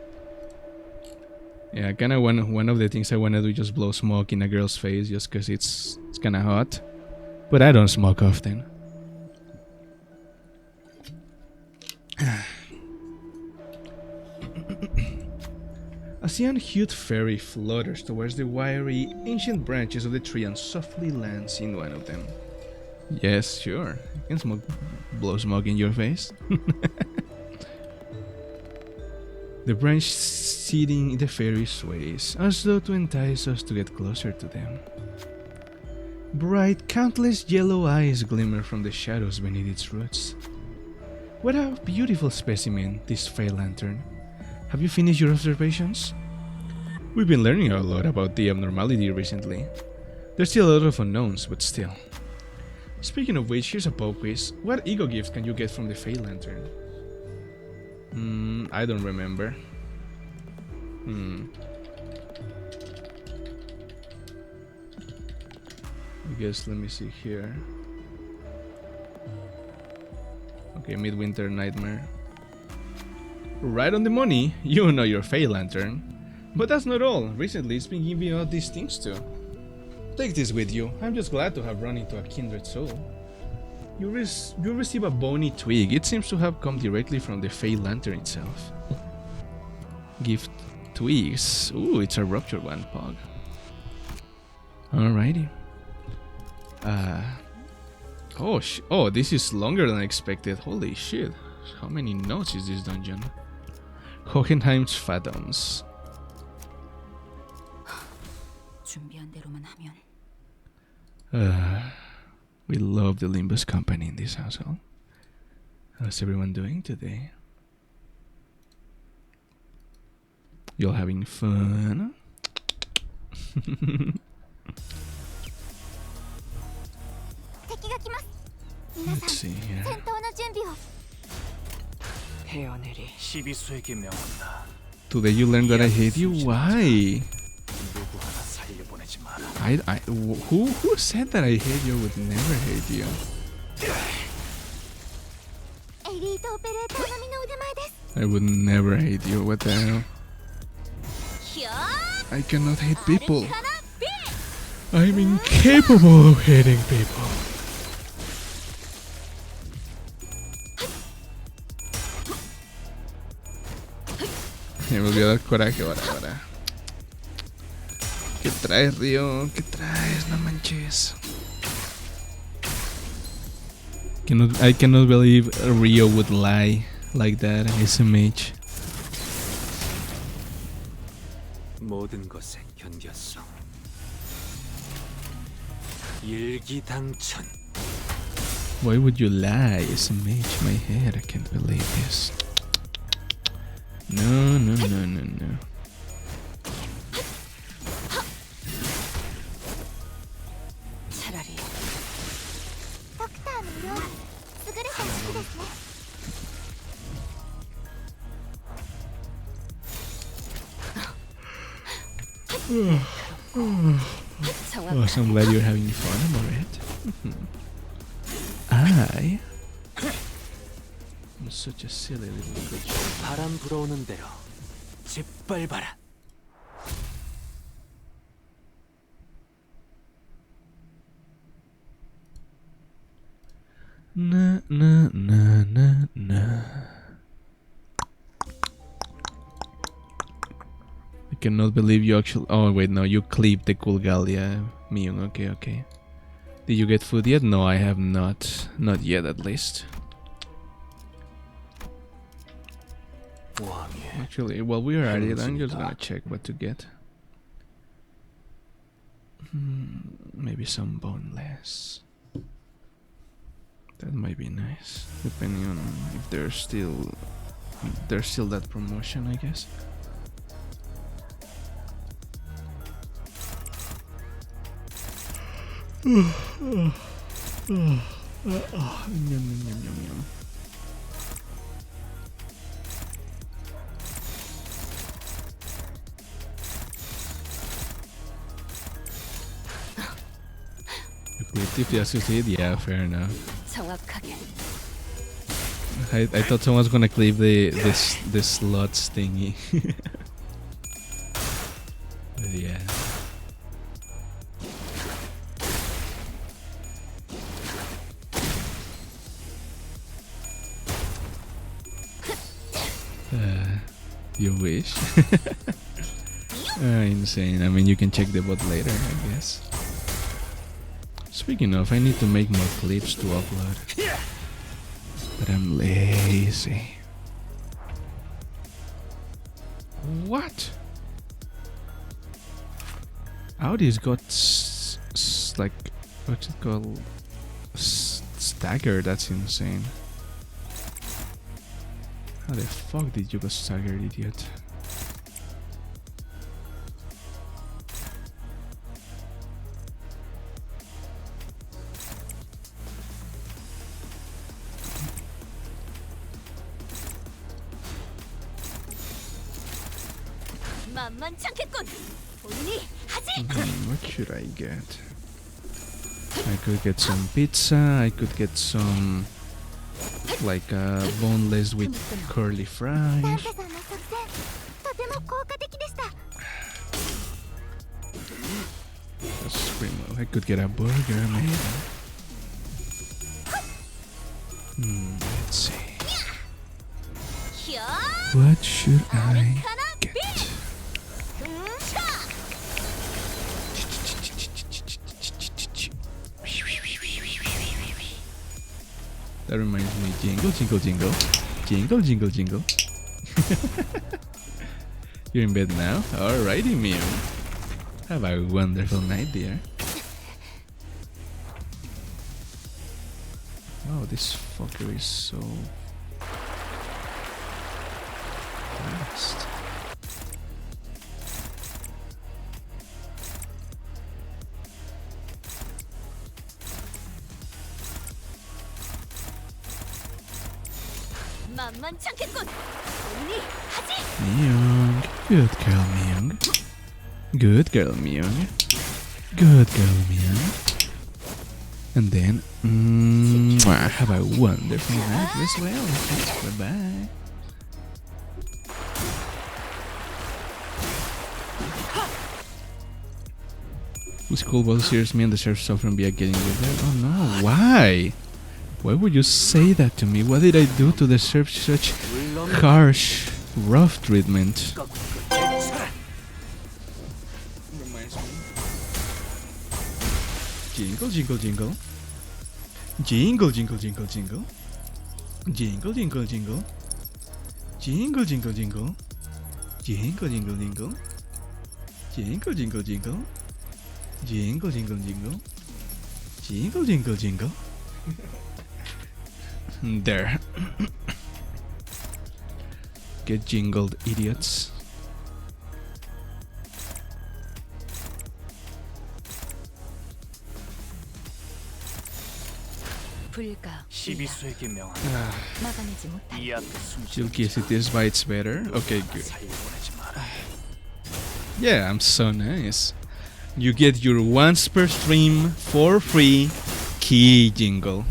[SPEAKER 2] Yeah, kind of one of the things I want to do is just blow smoke in a girl's face just because it's kind of hot. But I don't smoke often. A cyan-hued fairy flutters towards the wiry, ancient branches of the tree and softly lands in one of them. Yes, sure. You can blow smoke in your face. The branch sitting in the fairy sways, as though to entice us to get closer to them. Bright, countless yellow eyes glimmer from the shadows beneath its roots. What a beautiful specimen, this fail lantern. Have you finished your observations? We've been learning a lot about the abnormality recently. There's still a lot of unknowns, but still. Speaking of which, here's a pop quiz. What ego gift can you get from the fail lantern? I don't remember. I guess let me see here. Okay, Midwinter Nightmare. Right on the money, you know your fail lantern. But that's not all. Recently it's been giving out these things too. Take this with you. I'm just glad to have run into a kindred soul. You receive a bony twig. It seems to have come directly from the fail lantern itself. Gift twigs. Ooh, it's a ruptured one, Pog. Alrighty. Oh, this is longer than expected. Holy shit. How many notes is this dungeon? Hohenheim's Phantoms. We love the Limbus company in this household. How's everyone doing today? You all having fun? Let's see here. Today you learned that I hate you? Why? Who said that I hate you would never hate you? I would never hate you, what the hell? I cannot hate people. I'm incapable of hating people. Me volvió a dar coraje ahora. ¿Qué traes, Río? ¿Qué traes? No manches. I cannot believe Rio would lie like that. SMH.
[SPEAKER 3] 모든 것에 견뎠어. 일기당천.
[SPEAKER 2] Why would you lie? SMH, my head. I can't believe this. No. Oh, so I'm glad you're having fun, I'm such a silly little bitch.
[SPEAKER 3] 바람 불어오는 대로 짓밟아라.
[SPEAKER 2] Na. I cannot believe you actually. Oh wait, no, you clipped the cool gal, yeah, Myung. Okay. Did you get food yet? No, I have not. Not yet, at least.
[SPEAKER 3] 왕의
[SPEAKER 2] Actually, while we are at it, I'm just gonna check what to get. Maybe some boneless. That might be nice, depending on if there's still that promotion, I guess. Yum, yum, yum, yum, yum. If you associate, yeah, fair enough.
[SPEAKER 4] 정확하게.
[SPEAKER 2] I thought someone was gonna clip this slots thingy. But yeah. You wish. Insane. I mean, you can check the bot later, I guess. Speaking of, I need to make more clips to upload. But I'm lazy. What? Audi's got like, what's it called? Stagger, that's insane. How the fuck did you get staggered, idiot?
[SPEAKER 4] 만만찮겠군. 본인이 하지.
[SPEAKER 2] What should I get? I could get some pizza. I could get some like boneless with curly fries.
[SPEAKER 4] サンタさんの作戦とても効果的でした。
[SPEAKER 2] That's primo. I could get a burger, maybe. Let's see.
[SPEAKER 4] ひゃ
[SPEAKER 2] What should
[SPEAKER 4] ー。
[SPEAKER 2] I
[SPEAKER 4] るかな
[SPEAKER 2] get?
[SPEAKER 4] うんしゃ。
[SPEAKER 2] That reminds me, jingle, jingle, jingle, jingle, jingle, jingle. You're in bed now? Alrighty, Mew. Have a wonderful night, dear. Oh, this fucker is so fast.
[SPEAKER 4] 만만찮겠군. 본인이 하지.
[SPEAKER 2] Myung. Good girl, Myung. Good girl, Myung. Good girl, Myung. And then, have a wonderful night as well. Bye-bye. This cool boss hears me and deserves suffering via getting with it. Oh no, why? Why would you say that to me? What did I do to deserve such harsh, rough treatment? Jingle, jingle, jingle. Jingle, jingle, jingle, jingle. Jingle, jingle, jingle. Jingle, jingle, jingle. Jingle, jingle, jingle. Jingle, jingle, jingle. Jingle, jingle, jingle. Jingle, jingle, jingle. There. Get jingled, idiots.
[SPEAKER 4] 불가.
[SPEAKER 3] 시비수에게 명한
[SPEAKER 4] 막아내지 못할.
[SPEAKER 3] 이 앞에 숨지
[SPEAKER 2] Silky as it is, bites better. Okay, good.
[SPEAKER 3] 사이 보내지 마라.
[SPEAKER 2] Yeah, I'm so nice. You get your once per stream for free key jingle.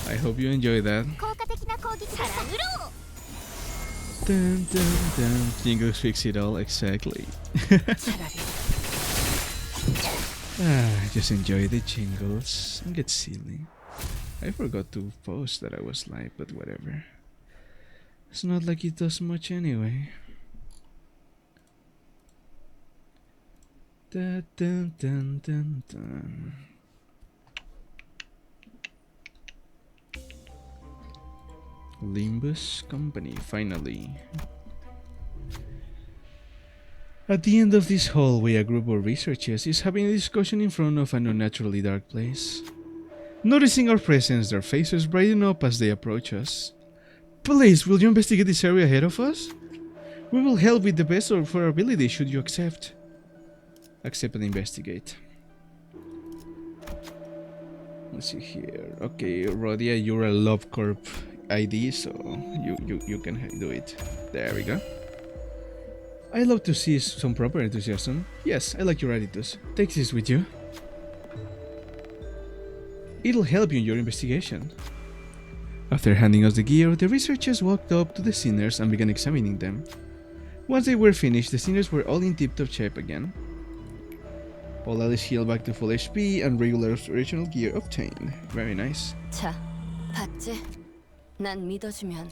[SPEAKER 2] I hope you enjoy that.
[SPEAKER 4] 効果的な攻撃。사랑으로.
[SPEAKER 2] Dun, dun, dun. Jingles fix it all, exactly.
[SPEAKER 4] 차라리.
[SPEAKER 2] Just enjoy the jingles and get silly. I forgot to post that I was live, but whatever. It's not like it does much anyway. Dun, dun, dun, dun, dun. Limbus Company, finally. At the end of this hallway, a group of researchers is having a discussion in front of an unnaturally dark place. Noticing our presence, their faces brighten up as they approach us. Please, will you investigate this area ahead of us? We will help with the best of our ability should you accept. Accept and investigate. Let's see here. Okay, Rodia, you're a Love Corp ID, so you can do it. There we go. I love to see some proper enthusiasm. Yes, I like your attitudes. Take this with you. It'll help you in your investigation. After handing us the gear, the researchers walked up to the sinners and began examining them. Once they were finished, the sinners were all in tip-top shape again. All Alice healed back to full HP and regular restorational gear obtained. Very nice.
[SPEAKER 4] 자, 봤지? 난 믿어주면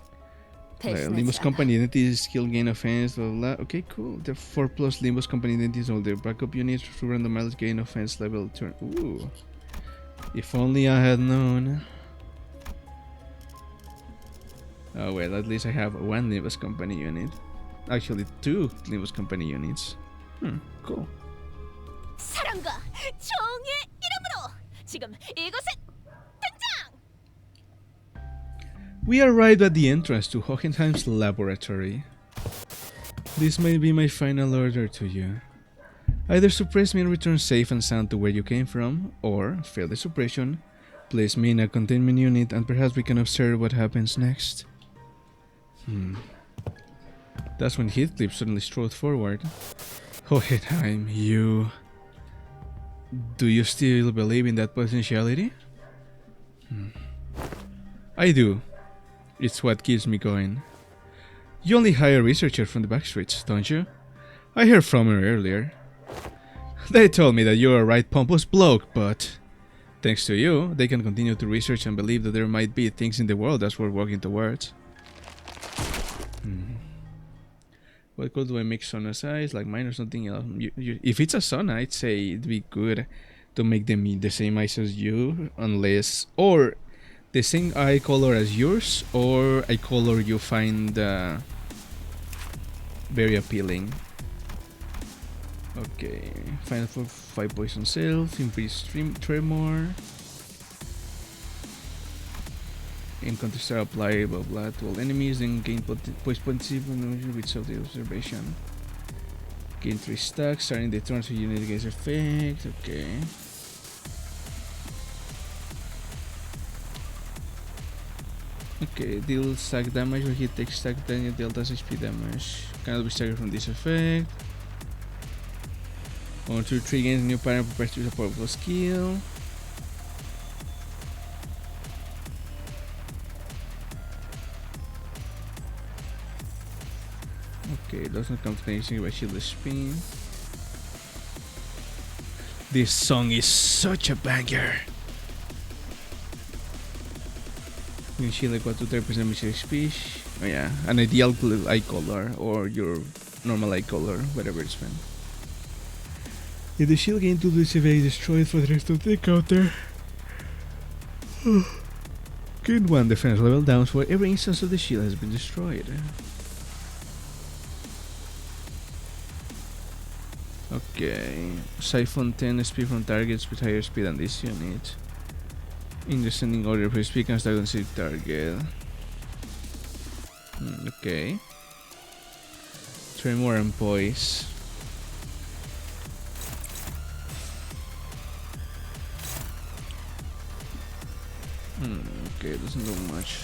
[SPEAKER 2] Limbus
[SPEAKER 4] 배신하지
[SPEAKER 2] Company
[SPEAKER 4] 않아.
[SPEAKER 2] identities, skill gain offense, blah blah blah. Okay, cool. The 4+ Limbus Company identities of their backup units through randomized gain offense level turn. Ooh. If only I had known. Oh well, at least I have one Limbus Company unit. Actually, 2 Limbus Company units. Cool.
[SPEAKER 4] 사랑과 정의 이름으로 지금 이곳에 등장!
[SPEAKER 2] We arrived at the entrance to Hohenheim's laboratory. This may be my final order to you. Either suppress me and return safe and sound to where you came from, or, fail the suppression, place me in a containment unit and perhaps we can observe what happens next. That's when Heathcliff suddenly strode forward. Hohenheim, you... Do you still believe in that potentiality? I do. It's what keeps me going. You only hire researchers from the backstreets, don't you? I heard from her earlier. They told me that you're a right pompous bloke, but... Thanks to you, they can continue to research and believe that there might be things in the world that's worth working towards. What color do I make sauna size? Like mine or something else? If it's a sauna, I'd say it'd be good to make them the same eyes as you, unless... Or the same eye color as yours, or a color you find very appealing. Okay, final for 5 poison cells, increase tremor. Encounter star apply blah blah to all enemies, then gain poison positive with self observation. Gain 3 stacks, starting the turn so you need against effect. Okay. Okay, deal stack damage when he takes stack then deal does HP damage. Cannot be staggered from this effect. 1 2 3 gains a new pattern prepared to use a powerful skill. Okay, does not come to anything by shieldless spin. This song is such a banger. You shield like 1 to 30% HP. Oh yeah, an ideal eye color or your normal eye color, whatever it's been. If the shield gain to this effect is destroyed for the rest of the encounter. Gain 1 defense level down for every instance of the shield has been destroyed. Okay, siphon 10 speed from targets with higher speed than this unit. In descending order for speed can start on the target. Okay. Tremor and poise. Okay, doesn't do much.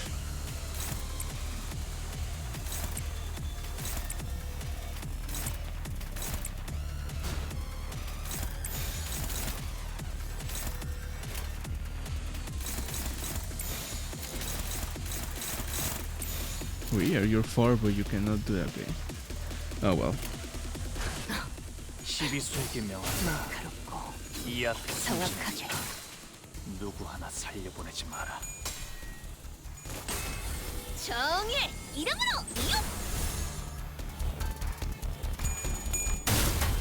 [SPEAKER 2] Weird, you're 4 but you cannot do that. Okay. Oh well.
[SPEAKER 3] 시비수에게 명한다.
[SPEAKER 4] 날카롭고
[SPEAKER 3] 이 앞에
[SPEAKER 4] 정확하게
[SPEAKER 3] 누구 하나 살려보내지 마라.
[SPEAKER 4] 정의 이름으로 이웃!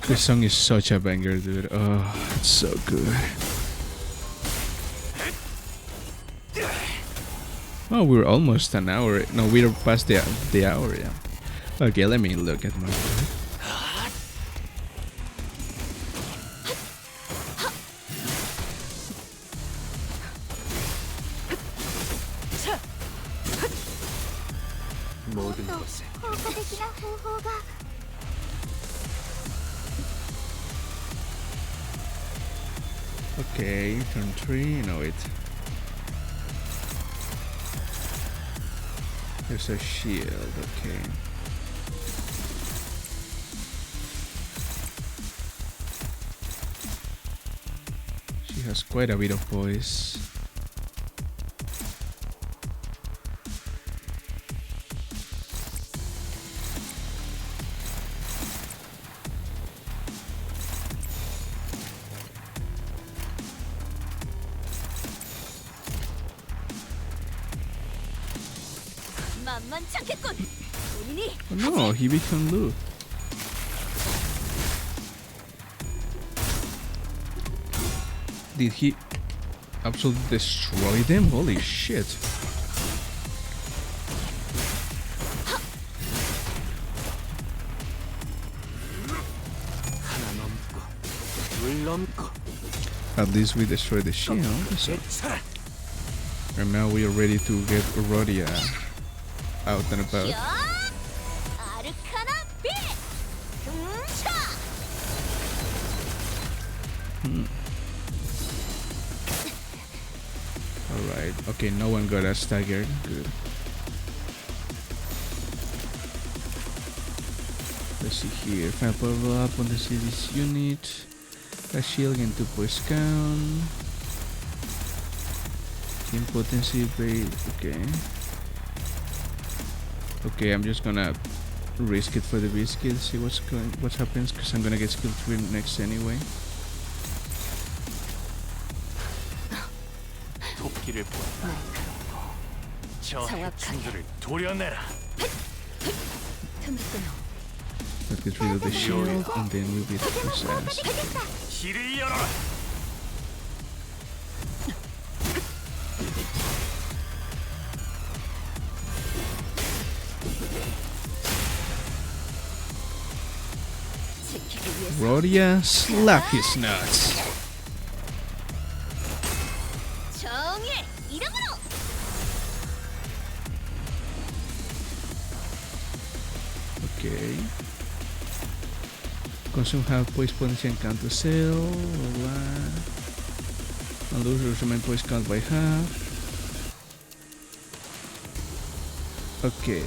[SPEAKER 2] This song is such a banger, dude. Oh, it's so good. Oh, we're almost an hour. No, we're past the hour, yeah. Okay, let me look at my...
[SPEAKER 3] 모든 것에
[SPEAKER 4] 効果的な方法が
[SPEAKER 2] Okay, turn 3, no it. There's a shield, okay. She has quite a bit of voice.
[SPEAKER 4] 만만치 않겠군. 본인이
[SPEAKER 2] Oh no, he became Lu. Did he absolutely destroy them? Holy shit.
[SPEAKER 3] 하나 넘고 둘 넘고
[SPEAKER 2] At least we destroyed the shield. So.
[SPEAKER 3] 괜찮아.
[SPEAKER 2] And now we are ready to get Rodia out and about.
[SPEAKER 4] 야! 아르카나 빛! 차!
[SPEAKER 2] Alright, okay, no one got us staggered. Good. Let's see here. If I level up on the city's unit, a shield gain 2 points count. Team potency rate, okay. Okay, I'm just gonna risk it for the biscuit, see what happens, because I'm gonna get skill 3 next anyway.
[SPEAKER 3] 도끼를 보았다. 저 해충들을 도려내라.
[SPEAKER 4] 틈을 끊어.
[SPEAKER 2] Let's get rid of the shield and then we'll beat his ass.
[SPEAKER 3] 길을 열어라.
[SPEAKER 4] 지키기 위해서
[SPEAKER 2] Rodia, slap his nuts.
[SPEAKER 4] 정의 이름으로.
[SPEAKER 2] Okay. Consume half points potency and count the cell. And lose your remain points count by half. Okay,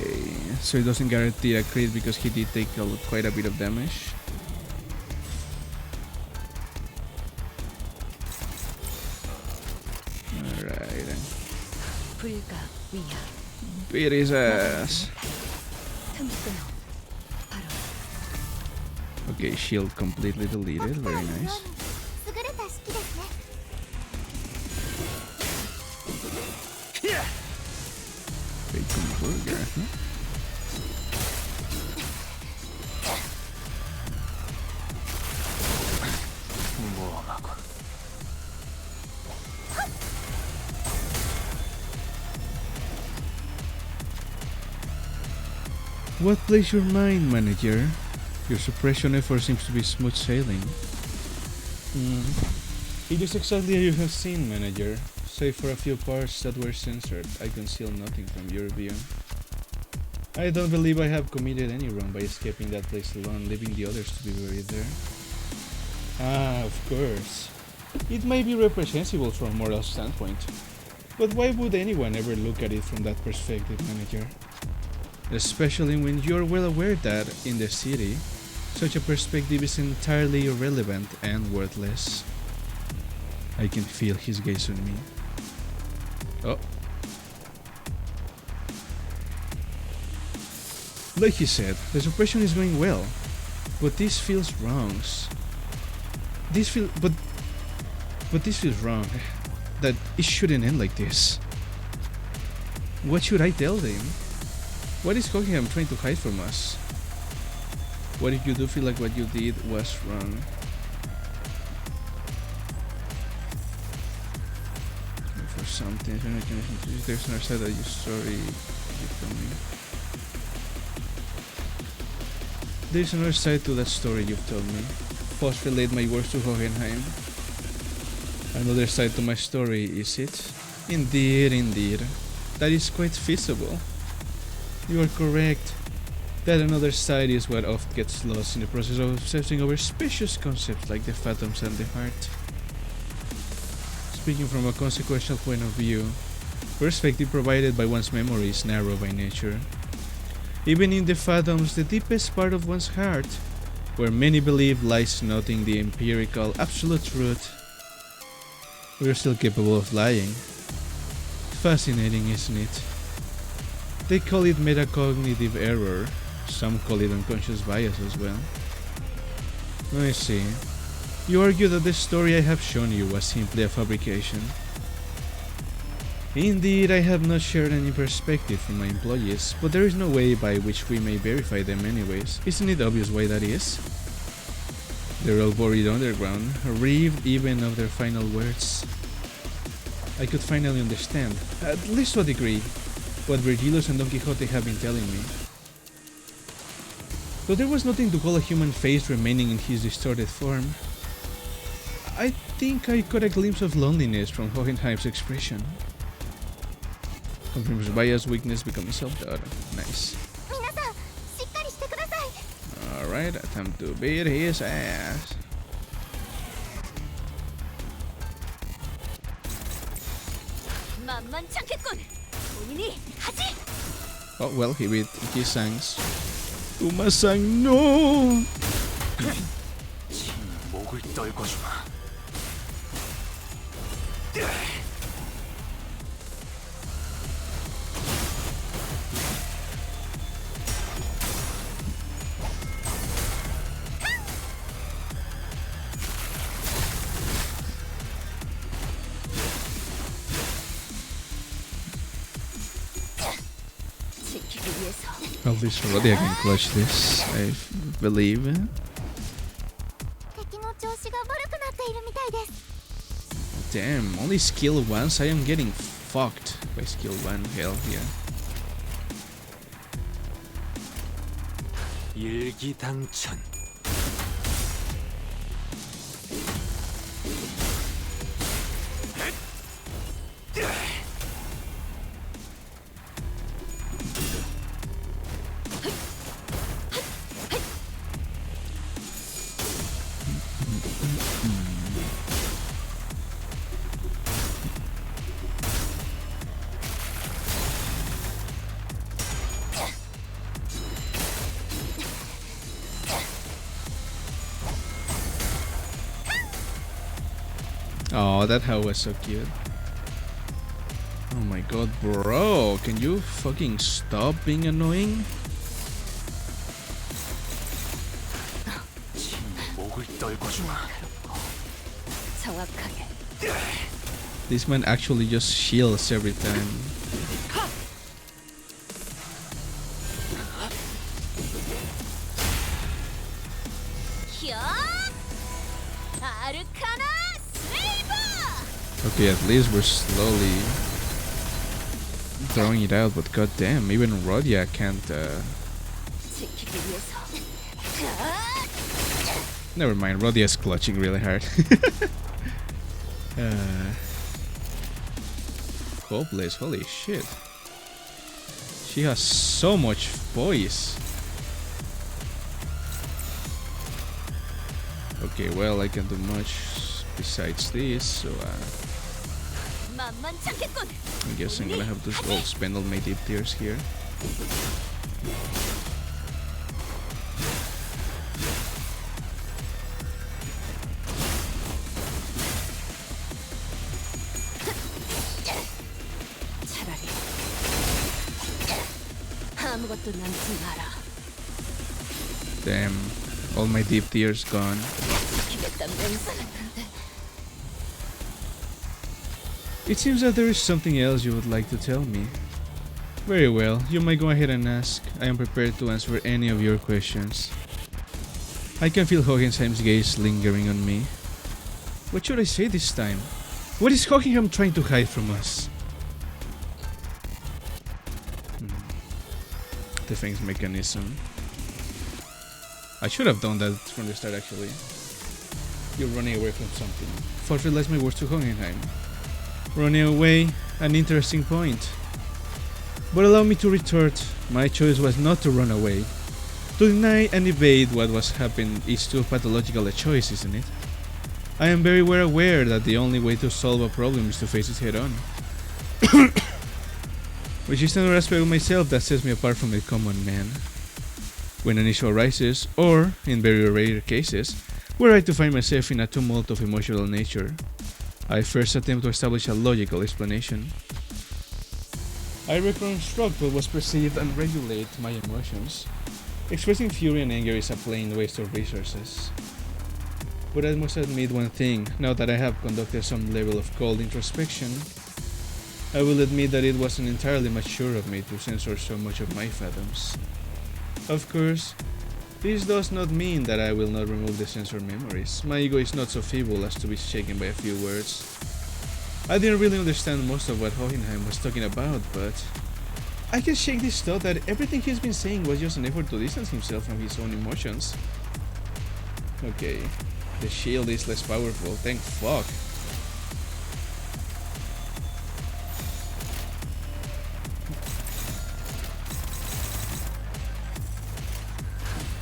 [SPEAKER 2] so it doesn't guarantee a crit because he did take quite a bit of damage. Alright.
[SPEAKER 4] 불가 위야.
[SPEAKER 2] Beat his ass.
[SPEAKER 4] 틈을 끊어. 바로.
[SPEAKER 2] Okay, shield completely deleted. Very nice.
[SPEAKER 4] 優れた式ですね.
[SPEAKER 2] Bacon burger, huh?
[SPEAKER 3] 무모하군.
[SPEAKER 2] What plays your mind, manager? Your suppression effort seems to be smooth sailing. It is exactly as you have seen, manager. Save for a few parts that were censored, I conceal nothing from your view. I don't believe I have committed any wrong by escaping that place alone, leaving the others to be buried there. Ah, of course. It may be reprehensible from a moral standpoint, but why would anyone ever look at it from that perspective, manager? Especially when you're well aware that, in the city, such a perspective is entirely irrelevant and worthless. I can feel his gaze on me. Oh. Like he said, the suppression is going well, but this feels wrong. This feels wrong. That it shouldn't end like this. What should I tell them? What is Cogeham trying to hide from us? What if you do feel like what you did was wrong? For something, there's another side that you story you told me. There's another side to that story you've told me. Post-relate my works to Hohenheim. Another side to my story, is it? Indeed, indeed. That is quite feasible. You are correct. That another side is what often gets lost in the process of obsessing over specious concepts like the phantoms and the heart. Speaking from a consequential point of view, perspective provided by one's memory is narrow by nature. Even in the phantoms, the deepest part of one's heart, where many believe lies not in the empirical absolute truth, we are still capable of lying. Fascinating, isn't it? They call it metacognitive error. Some call it unconscious bias as well. I see. You argue that the story I have shown you was simply a fabrication. Indeed, I have not shared any perspective from my employees, but there is no way by which we may verify them anyways. Isn't it obvious why that is? They're all buried underground, relieved even of their final words. I could finally understand, at least to a degree, what Virgilius and Don Quixote have been telling me. Though there was nothing to call a human face remaining in his distorted form, I think I caught a glimpse of loneliness from Hohenheim's expression. Confirms bias, weakness, becoming self-doubt. Nice. Alright, time to beat his ass. Oh well, he beat Kisang's. Uma-sang, no!
[SPEAKER 3] 목을 떨궈주마.
[SPEAKER 2] At least already I can clutch this, I believe. Damn, only skill 1, so I am getting fucked by skill 1, hell yeah.
[SPEAKER 3] 일기당천.
[SPEAKER 2] Oh, that hoe was so cute. Oh my god, bro, can you fucking stop being annoying?
[SPEAKER 3] 목을 떨궈주마.
[SPEAKER 2] This man actually just shields every time. Okay, at least we're slowly throwing it out, but goddamn, even Rodia can't. Never mind, Rodia's clutching really hard. Hopeless, holy shit. She has so much voice. Okay, well, I can't do much besides this, so I guess I'm gonna have to spend all my deep tears here. Damn, all my deep tears gone. It seems that there is something else you would like to tell me. Very well, you might go ahead and ask. I am prepared to answer any of your questions. I can feel Hohenheim's gaze lingering on me. What should I say this time? What is Hohenheim trying to hide from us? Defense mechanism. I should have done that from the start actually. You're running away from something. Force realized my words to Hohenheim. Running away, an interesting point. But allow me to retort, my choice was not to run away. To deny and evade what was happening is too pathological a choice, isn't it? I am very well aware that the only way to solve a problem is to face it head on. Which is another aspect of myself that sets me apart from the common man. When an issue arises, or, in very rare cases, were I to find myself in a tumult of emotional nature, I first attempt to establish a logical explanation. I reconstruct what was perceived and regulate my emotions. Expressing fury and anger is a plain waste of resources. But I must admit one thing, now that I have conducted some level of cold introspection, I will admit that it wasn't entirely mature of me to censor so much of my phantoms. Of course, this does not mean that I will not remove the censored memories. My ego is not so feeble as to be shaken by a few words. I didn't really understand most of what Hohenheim was talking about, but I can shake this thought that everything he's been saying was just an effort to distance himself from his own emotions. Okay, the shield is less powerful, thank fuck.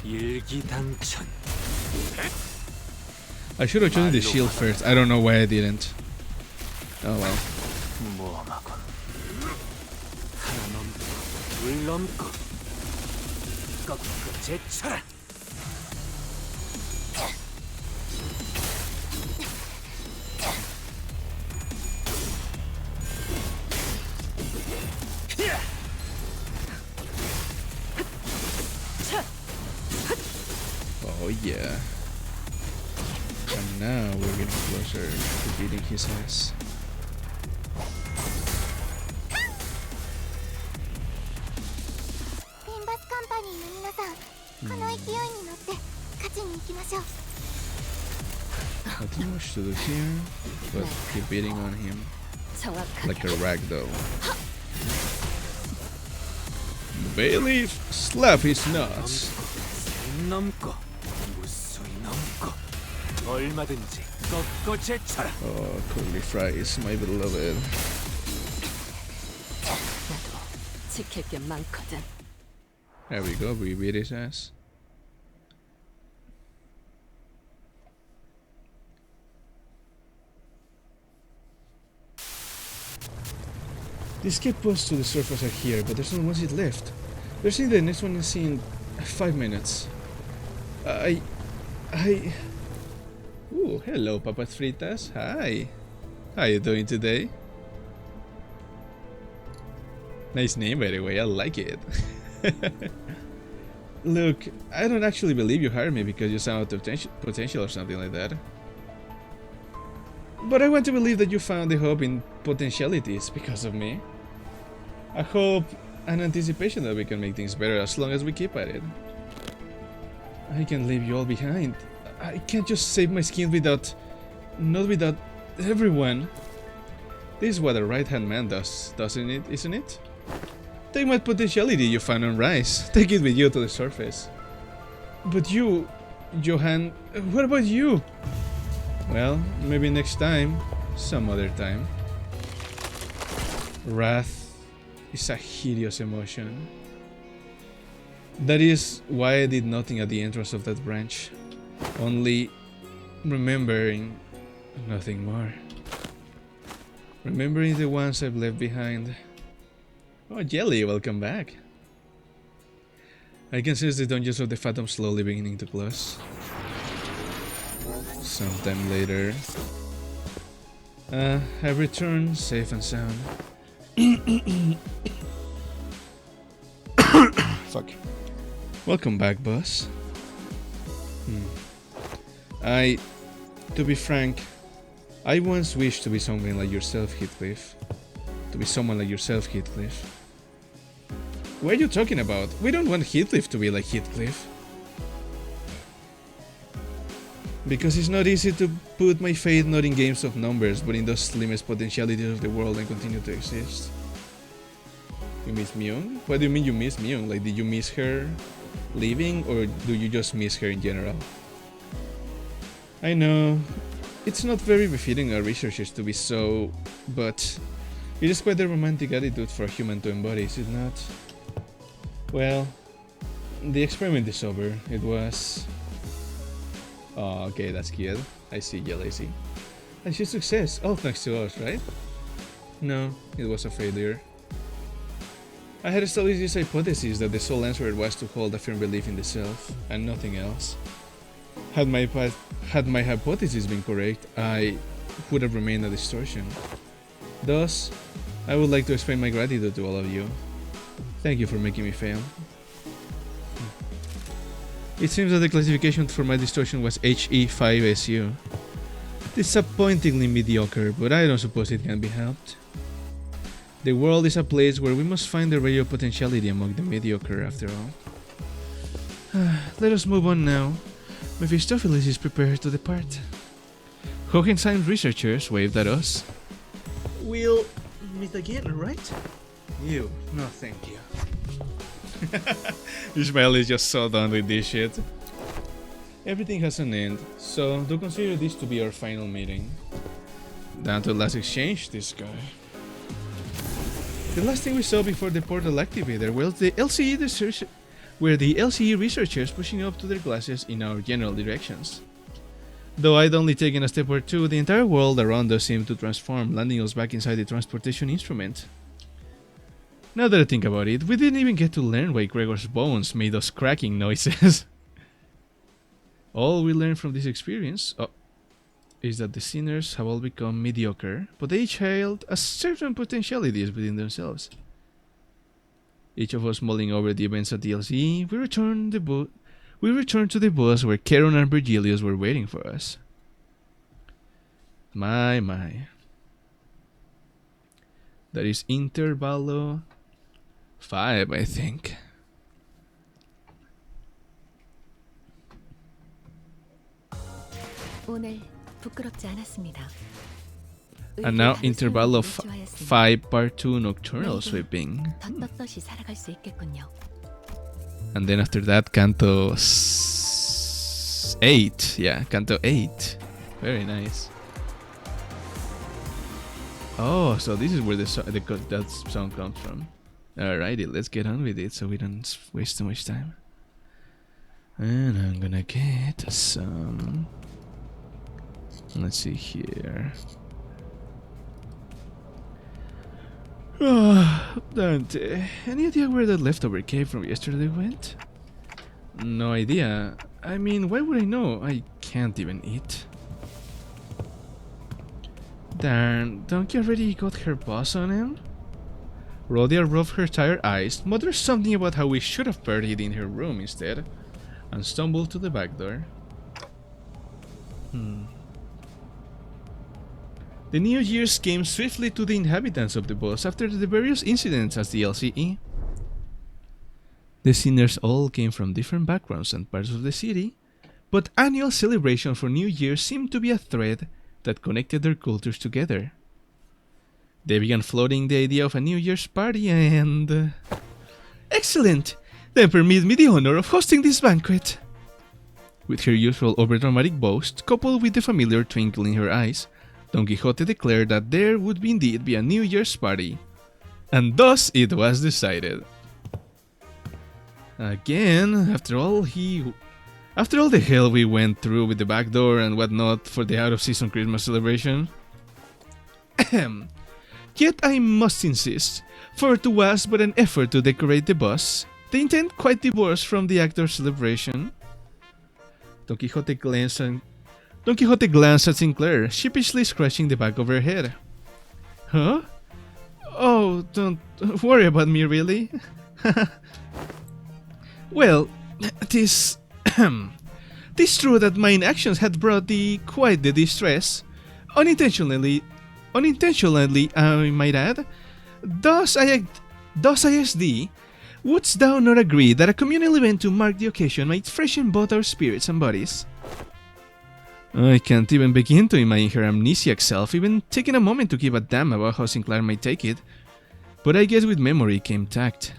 [SPEAKER 3] 일기당천.
[SPEAKER 2] I should have chosen the shield first, I don't know why I didn't. Oh well.
[SPEAKER 3] 모험하군. 하나 넘고 둘 넘고 꺾고 제쳐라.
[SPEAKER 2] Oh yeah. And now we're getting closer to beating his ass.
[SPEAKER 4] Limbus Company の皆さん、この勢いに乗って勝ちに行きましょう。
[SPEAKER 2] Nothing much to do here, but keep beating on him like a ragdoll. Bailiff, slap his nuts.
[SPEAKER 3] 넘고 무수히 넘고 얼마든지 꺾고 제쳐라.
[SPEAKER 2] Oh, curly fries, my beloved.
[SPEAKER 4] 지킬 게 많거든.
[SPEAKER 2] There we go, we beat his ass. The escape posts to the surface are here, but there's only one seat left. They're saying the next one is in 5 minutes. Ooh, hello, Papas Fritas. Hi. How you doing today? Nice name, by the way. I like it. Look, I don't actually believe you hired me because you saw out of potential or something like that. But I want to believe that you found the hope in potentialities because of me. A hope and anticipation that we can make things better as long as we keep at it. I can't leave you all behind. I can't just save my skin not without everyone. This is what a right-hand man does, isn't it? Take my potentiality you found on Rise. Take it with you to the surface. But you, Johan, what about you? Well, maybe next time, some other time. Wrath is a hideous emotion. That is why I did nothing at the entrance of that branch. Only remembering nothing more. Remembering the ones I've left behind. Oh, Jelly, welcome back. I can sense the dungeons of the Phantom slowly beginning to close. Sometime later. I've returned safe and sound. Fuck. Welcome back, boss. To be frank, I once wished to be someone like yourself, Heathcliff. To be someone like yourself, Heathcliff. What are you talking about? We don't want Heathcliff to be like Heathcliff. Because it's not easy to put my faith not in games of numbers, but in those slimmest potentialities of the world and continue to exist. You miss Myung? What do you mean you miss Myung? Like, did you miss her leaving, or do you just miss her in general? I know, it's not very befitting our researchers to be so, but it is quite a romantic attitude for a human to embody, is it not? Well, the experiment is over. It was... Oh, okay, that's cute. I see, yeah, I see. A huge success, all thanks to us, right? No, it was a failure. I had established this hypothesis that the sole answer was to hold a firm belief in the self, and nothing else. Had my hypothesis been correct, I would have remained a distortion. Thus, I would like to explain my gratitude to all of you. Thank you for making me fail. It seems that the classification for my distortion was HE5SU. Disappointingly mediocre, but I don't suppose it can be helped. The world is a place where we must find the radio potentiality among the mediocre, after all. Let us move on now. Mephistopheles is prepared to depart. Hohenheim researchers waved at us. We'll meet again, right? You? No, thank you. Ishmael is just so done with this shit. Everything has an end, so do consider this to be our final meeting. Down to the last exchange, this guy. The last thing we saw before the portal activator was the LCE researchers pushing up to their glasses in our general directions. Though I'd only taken a step or two, the entire world around us seemed to transform, landing us back inside the transportation instrument. Now that I think about it, we didn't even get to learn why Gregor's bones made those cracking noises. All we learned from this experience is that the sinners have all become mediocre, but they each held a certain potentialities within themselves. Each of us mulling over the events at the LCE, we returned to the bus where Charon and Virgilius were waiting for us. My. That is Intervallo 5, I think.
[SPEAKER 6] 오늘 부끄럽지 않았습니다.
[SPEAKER 2] And now Intervallo 5 Part 2 Nocturnal Sweeping.
[SPEAKER 6] 덧떳떳이 살아갈 수 있겠군요.
[SPEAKER 2] And then after that, Canto 8. Yeah, Canto 8. Very nice. Oh, so this is where that song comes from. Alrighty, let's get on with it so we don't waste too much time. And I'm gonna get some... Let's see here. Dante, any idea where that leftover cave from yesterday went? No idea. I mean, why would I know? I can't even eat. Darn, Donkey already got her boss on him? Rhodia rubbed her tired eyes, muttered something about how we should have partied in her room instead, and stumbled to the back door. The New Year's came swiftly to the inhabitants of the bus after the various incidents at the LCE. The sinners all came from different backgrounds and parts of the city, but annual celebration for New Year seemed to be a thread that connected their cultures together. They began floating the idea of a New Year's party and... Excellent! Then permit me the honor of hosting this banquet! With her usual overdramatic boast, coupled with the familiar twinkle in her eyes, Don Quixote declared that there would indeed be a New Year's party. And thus it was decided. Again, after all the hell we went through with the back door and whatnot for the out-of-season Christmas celebration. Yet I must insist, for it was but an effort to decorate the bus, the intent quite divorced from the act of celebration. Don Quixote glanced at Sinclair, sheepishly scratching the back of her head. Huh? Oh, don't worry about me, really. Well, tis true that my inactions had brought thee quite the distress. Unintentionally, I might add. Thus I ask thee, wouldst thou not agree that a communal event to mark the occasion might freshen both our spirits and bodies? I can't even begin to imagine her amnesiac self even taking a moment to give a damn about how Sinclair might take it. But I guess with memory came tact.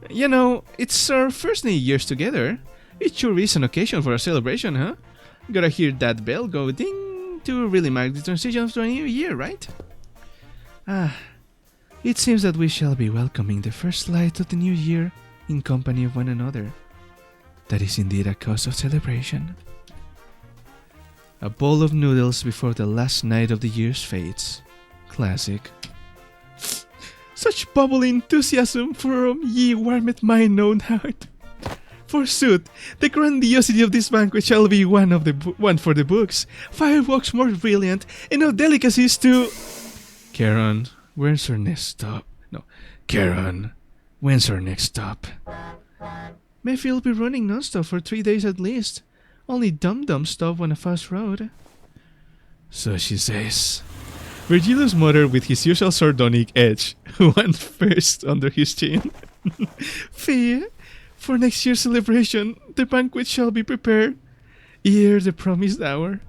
[SPEAKER 2] You know, it's our first New Year's together. It sure is an occasion for a celebration, huh? Gotta hear that bell go ding to really mark the transition to a new year, right? It seems that we shall be welcoming the first light of the new year in company of one another. That is indeed a cause of celebration. A bowl of noodles before the last night of the year's fades. Classic. Such bubbly enthusiasm from ye warmeth my own heart. Forsooth, the grandiosity of this banquet shall be one for the books, fireworks more brilliant, and of delicacies to... Charon, when's our next stop? No, Charon, when's our next stop? Maybe will be running non-stop for 3 days at least. Only dum-dum stop on a fast road. So she says. Virgilius muttered with his usual sardonic edge, one first under his chin. Fee, for next year's celebration, the banquet shall be prepared ere the promised hour.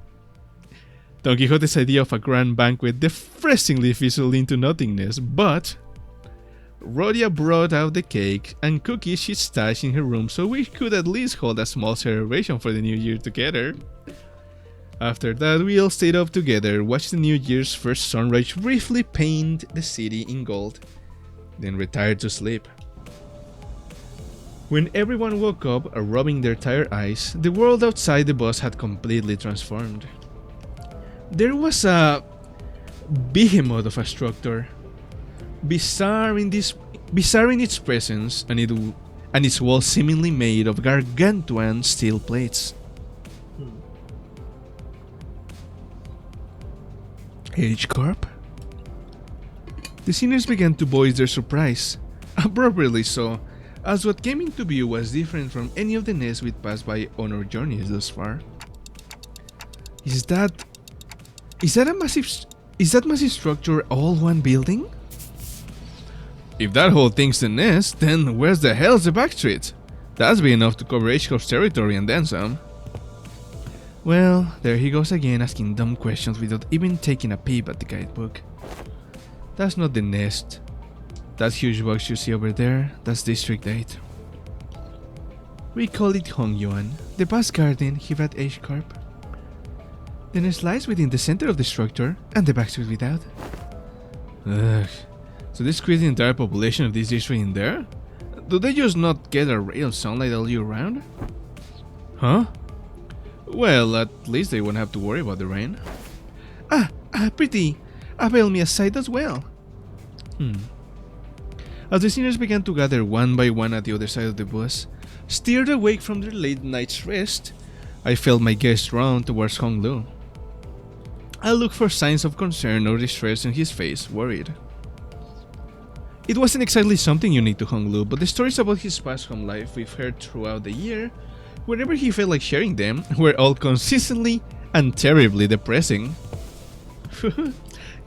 [SPEAKER 2] Don Quixote's idea of a grand banquet depressingly fizzled into nothingness, but Rhodia brought out the cake and cookies she stashed in her room so we could at least hold a small celebration for the new year together. After that, we all stayed up together, watched the New Year's first sunrise briefly paint the city in gold, then retired to sleep. When everyone woke up, rubbing their tired eyes, the world outside the bus had completely transformed. There was a behemoth of a structure, bizarre in its presence, and its walls seemingly made of gargantuan steel plates. H-Corp? The seniors began to voice their surprise, appropriately so, as what came into view was different from any of the nests we'd passed by on our journeys thus far. Is that massive structure all one building? If that whole thing's the nest, then where's the hell's the back street? That's big enough to cover H-Corp's territory and then some. Well, there he goes again asking dumb questions without even taking a peep at the guidebook. That's not the nest. That huge box you see over there, that's District 8. We call it Hongyuan, the vast garden here at H-Corp. The nest lies within the center of the structure, and the back street without. Ugh. So this creates the entire population of this district in there? Do they just not get a ray of sunlight all year round? Huh? Well, at least they won't have to worry about the rain. Pretty. Avail me a sight as well. As the seniors began to gather one by one at the other side of the bus, steered awake from their late night's rest, I felt my gaze drawn towards Hong Lu. I looked for signs of concern or distress in his face, worried. It wasn't exactly something unique to Hong Lu, but the stories about his past home life we've heard throughout the year, whenever he felt like sharing them, were all consistently and terribly depressing.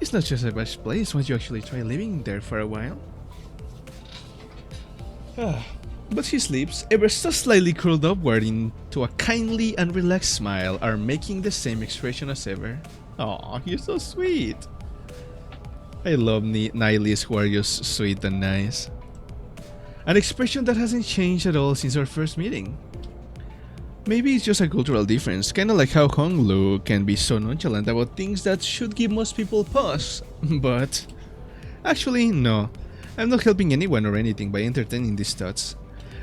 [SPEAKER 2] It's not just a bad place once you actually try living there for a while. But his lips, ever so slightly curled upward into a kindly and relaxed smile, are making the same expression as ever. Aw, you're so sweet. I love nihilists who are just sweet and nice. An expression that hasn't changed at all since our first meeting. Maybe it's just a cultural difference, kinda like how Hong Lu can be so nonchalant about things that should give most people pause, but... Actually, no. I'm not helping anyone or anything by entertaining these thoughts.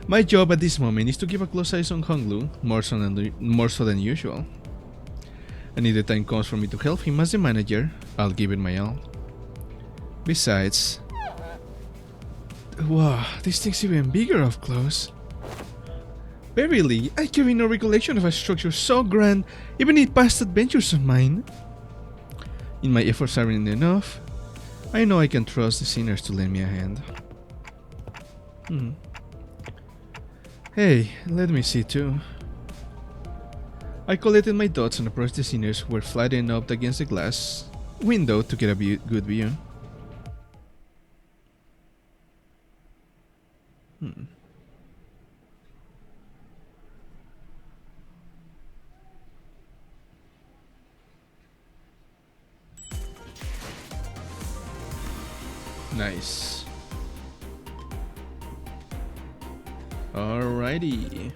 [SPEAKER 2] My job at this moment is to keep a close eye on Hong Lu, more so than usual. And if the time comes for me to help him as the manager, I'll give it my all. Besides... Wow, this thing's even bigger up close. Verily, I carry no recollection of a structure so grand, even in past adventures of mine. In my efforts aren't enough, I know I can trust the sinners to lend me a hand. Hey, let me see too. I collected my thoughts and approached the sinners who were flattened up against the glass window to get a good view. Nice. Alrighty.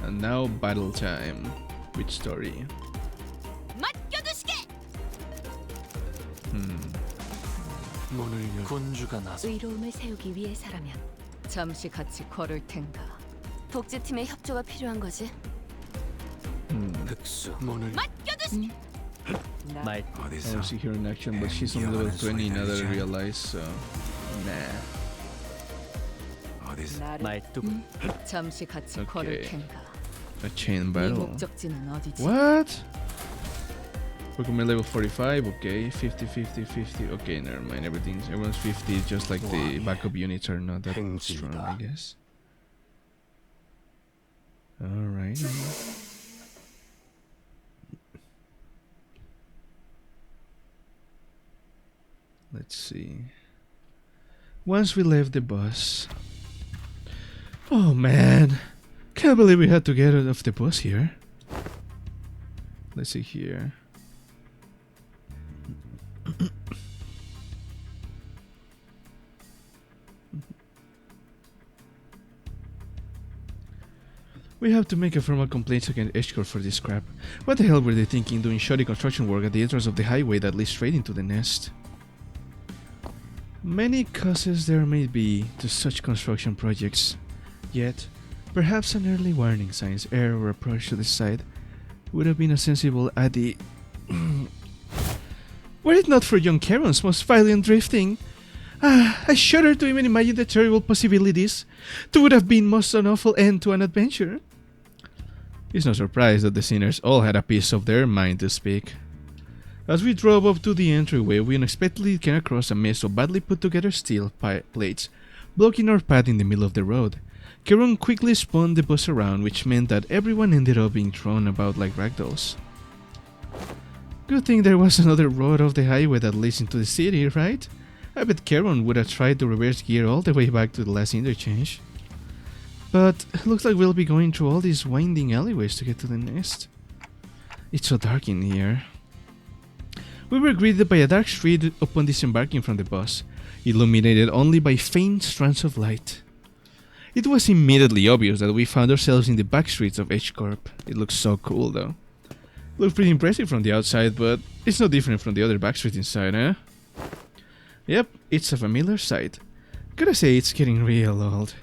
[SPEAKER 2] And now battle time. Which story?
[SPEAKER 3] 문을 열. 군주가 나서
[SPEAKER 6] 의로움을 세우기 위해서라면 잠시 같이 걸을 텐가.
[SPEAKER 7] 복지팀의 협조가 필요한 거지.
[SPEAKER 3] 흑수. 문을
[SPEAKER 6] 말
[SPEAKER 2] I don't see her in action, but she's on level 20 now that I realize, so... Nah.
[SPEAKER 3] 말뚝.
[SPEAKER 6] 잠시 같이
[SPEAKER 2] 오케이.
[SPEAKER 6] 걸을 텐가.
[SPEAKER 2] A chain
[SPEAKER 6] 네
[SPEAKER 2] battle.
[SPEAKER 6] 목적지는 어디지?
[SPEAKER 2] What? Pokemon level 45, okay. 50, 50, 50. Okay, never mind. Everyone's 50, just like the backup units are not that strong, I guess. Alright. Let's see. Once we left the bus. Oh man. Can't believe we had to get out of the bus here. Let's see here. We have to make a formal complaint against Edgecore for this crap. What the hell were they thinking doing shoddy construction work at the entrance of the highway that leads straight into the nest? Many causes there may be to such construction projects, yet perhaps an early warning signs error or approach to the site would have been a sensible idea. Were it not for young Charon's most violent drifting, I shudder to even imagine the terrible possibilities. It would have been most an awful end to an adventure. It's no surprise that the sinners all had a piece of their mind to speak. As we drove up to the entryway, we unexpectedly came across a mess of badly put together steel plates, blocking our path in the middle of the road. Charon quickly spun the bus around, which meant that everyone ended up being thrown about like ragdolls. Good thing there was another road off the highway that leads into the city, right? I bet Charon would have tried to reverse gear all the way back to the last interchange. But looks like we'll be going through all these winding alleyways to get to the nest. It's so dark in here. We were greeted by a dark street upon disembarking from the bus, illuminated only by faint strands of light. It was immediately obvious that we found ourselves in the back streets of H-Corp. It looks so cool though. Looks pretty impressive from the outside, but it's no different from the other back streets inside, eh? Yep, it's a familiar sight. Gotta say, it's getting real old.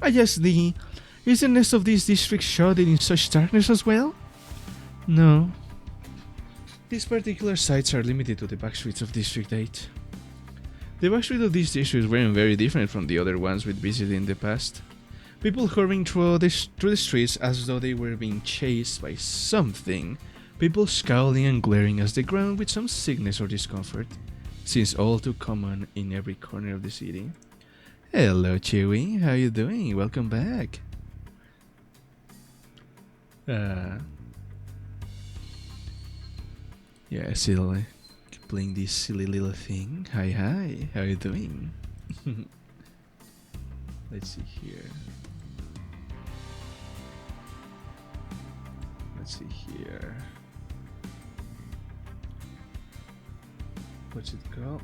[SPEAKER 2] I guess is the nest of this district shrouded in such darkness as well? No. These particular sites are limited to the backstreets of District 8. The backstreets of these districts weren't very different from the other ones we'd visited in the past. People hurrying through the streets as though they were being chased by something. People scowling and glaring as they ground with some sickness or discomfort. Seems all too common in every corner of the city. Hello, Chewie. How you doing? Welcome back. Yeah, still playing this silly little thing. Hi, hi. How you doing? Let's see here. Let's see here. What's it called?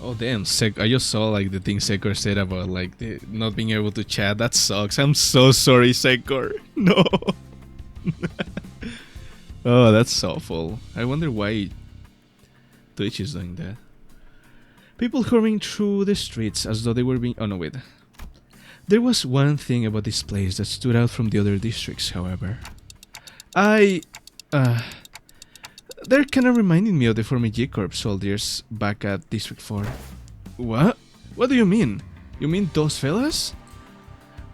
[SPEAKER 2] Oh damn, I just saw like the thing Sekor said about like not being able to chat. That sucks. I'm so sorry, Sekor. No. Oh, that's awful. I wonder why Twitch is doing that. People hurrying through the streets as though they were being... Oh no, wait. There was one thing about this place that stood out from the other districts, however. They're kinda reminding me of the former G-Corp soldiers back at District 4. What? What do you mean? You mean those fellas?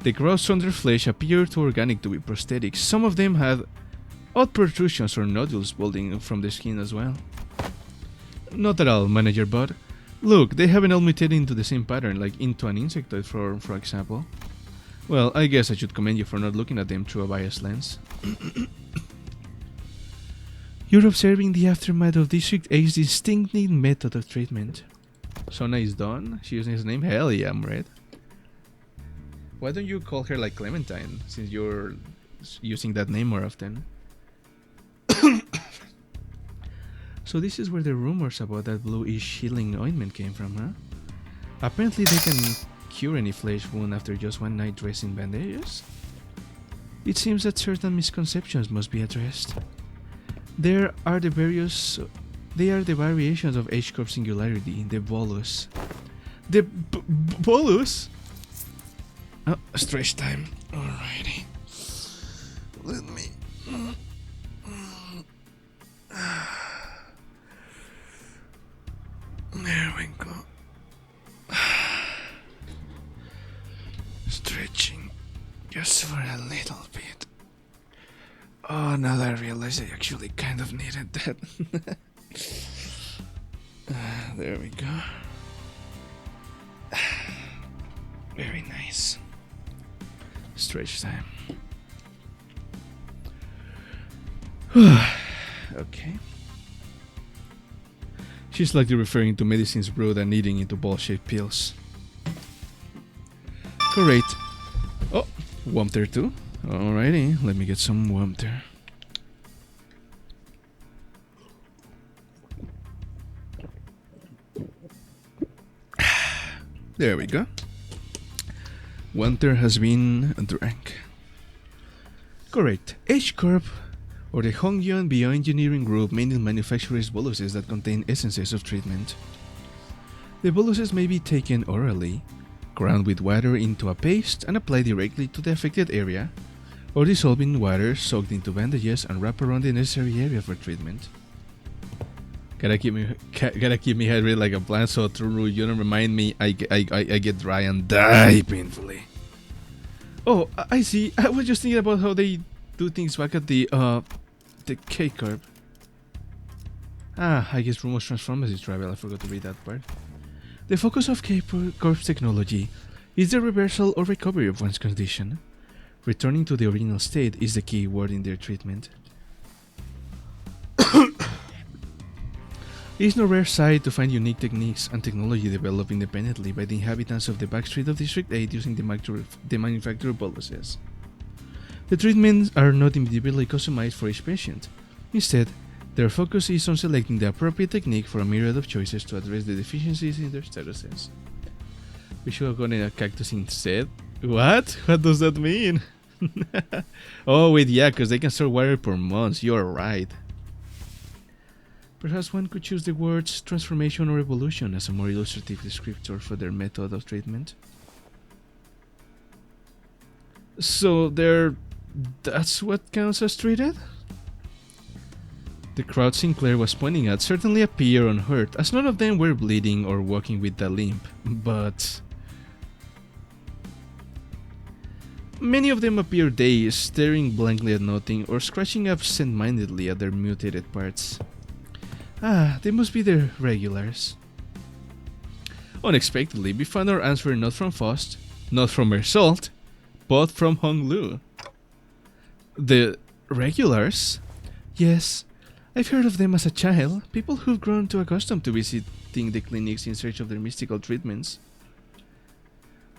[SPEAKER 2] The growths on their flesh appeared too organic to be prosthetics. Some of them had odd protrusions or nodules bulging from the skin as well. Not at all, Manager Bud. Look, they haven't all mutated into the same pattern, like into an insectoid form, for example. Well, I guess I should commend you for not looking at them through a biased lens. You're observing the aftermath of District 8's distinctive method of treatment. Sona is done? She's using his name? Hell yeah, I'm right. Why don't you call her like Clementine, since you're using that name more often? So this is where the rumors about that bluish healing ointment came from, huh? Apparently they can cure any flesh wound after just one night dressing bandages? It seems that certain misconceptions must be addressed. They are the variations of H-Corp singularity, the bolus. The bolus? Oh, stretch time. Alrighty. Let me... There we go. Stretching just for a little bit. Oh, now that I realize I actually kind of needed that. There we go. Very nice. Stretch time. Okay. She's likely referring to medicines brewed and eating into ball-shaped pills. Great. Oh, Wumter too. Alrighty, let me get some Wumter. There we go. Wumter has been drank. Correct. H-Corp, or the Hongyun Bioengineering Group, mainly manufactures boluses that contain essences of treatment. The boluses may be taken orally, ground with water into a paste and applied directly to the affected area, or dissolved in water, soaked into bandages and wrapped around the necessary area for treatment. Gotta keep me hydrated like a plant, so through you don't remind me I get dry and die painfully. Oh, I see. I was just thinking about how they do things back at the K-Corp. I guess rumors transform as travel. I forgot to read that part. The focus of K-Corp's technology is the reversal or recovery of one's condition. Returning to the original state is the key word in their treatment. It is no rare sight to find unique techniques and technology developed independently by the inhabitants of the backstreet of District 8 using the manufactured boluses. The treatments are not individually customized for each patient. Instead, their focus is on selecting the appropriate technique for a myriad of choices to address the deficiencies in their statuses. We should have gone in a cactus instead. What? What does that mean? Oh wait, yeah, because they can store water for months. You're right. Perhaps one could choose the words transformation or evolution as a more illustrative descriptor for their method of treatment. So that's what counts as treated? The crowd Sinclair was pointing at certainly appeared unhurt, as none of them were bleeding or walking with a limp, but many of them appeared dazed, staring blankly at nothing or scratching absent-mindedly at their mutilated parts. They must be the regulars. Unexpectedly, we found our answer not from Faust, not from Ersault, but from Hong Lu. The regulars? Yes, I've heard of them as a child, people who've grown too accustomed to visiting the clinics in search of their mystical treatments.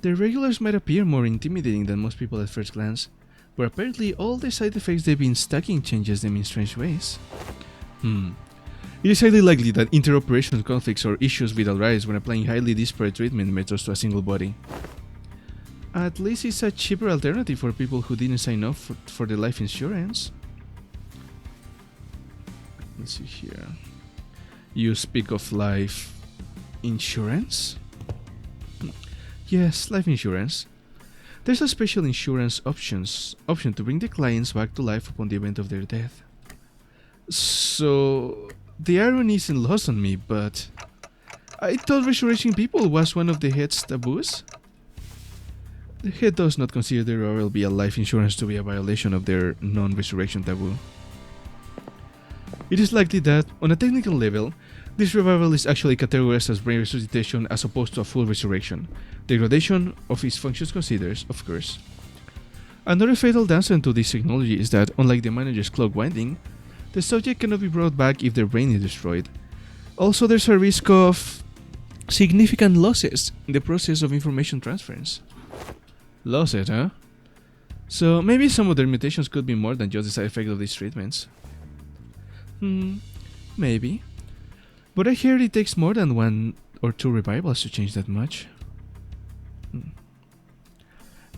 [SPEAKER 2] The regulars might appear more intimidating than most people at first glance, but apparently all the side effects they've been stacking changes them in strange ways. It is highly likely that interoperation conflicts or issues will arise when applying highly disparate treatment methods to a single body. At least it's a cheaper alternative for people who didn't sign up for the life insurance. Let's see here. You speak of life insurance? Yes, life insurance. There's a special insurance option to bring the clients back to life upon the event of their death. So the irony isn't lost on me, but I thought resurrecting people was one of the head's taboos. The head does not consider there will be a life insurance to be a violation of their non-resurrection taboo. It is likely that, on a technical level, this revival is actually categorized as brain resuscitation as opposed to a full resurrection, degradation of its functions considered, of course. Another fatal downside to this technology is that, unlike the manager's clock winding, the subject cannot be brought back if their brain is destroyed. Also, there's a risk of significant losses in the process of information transference. Losses, huh? So maybe some of their mutations could be more than just the side effect of these treatments. Maybe. But I hear it takes more than 1 or 2 revivals to change that much.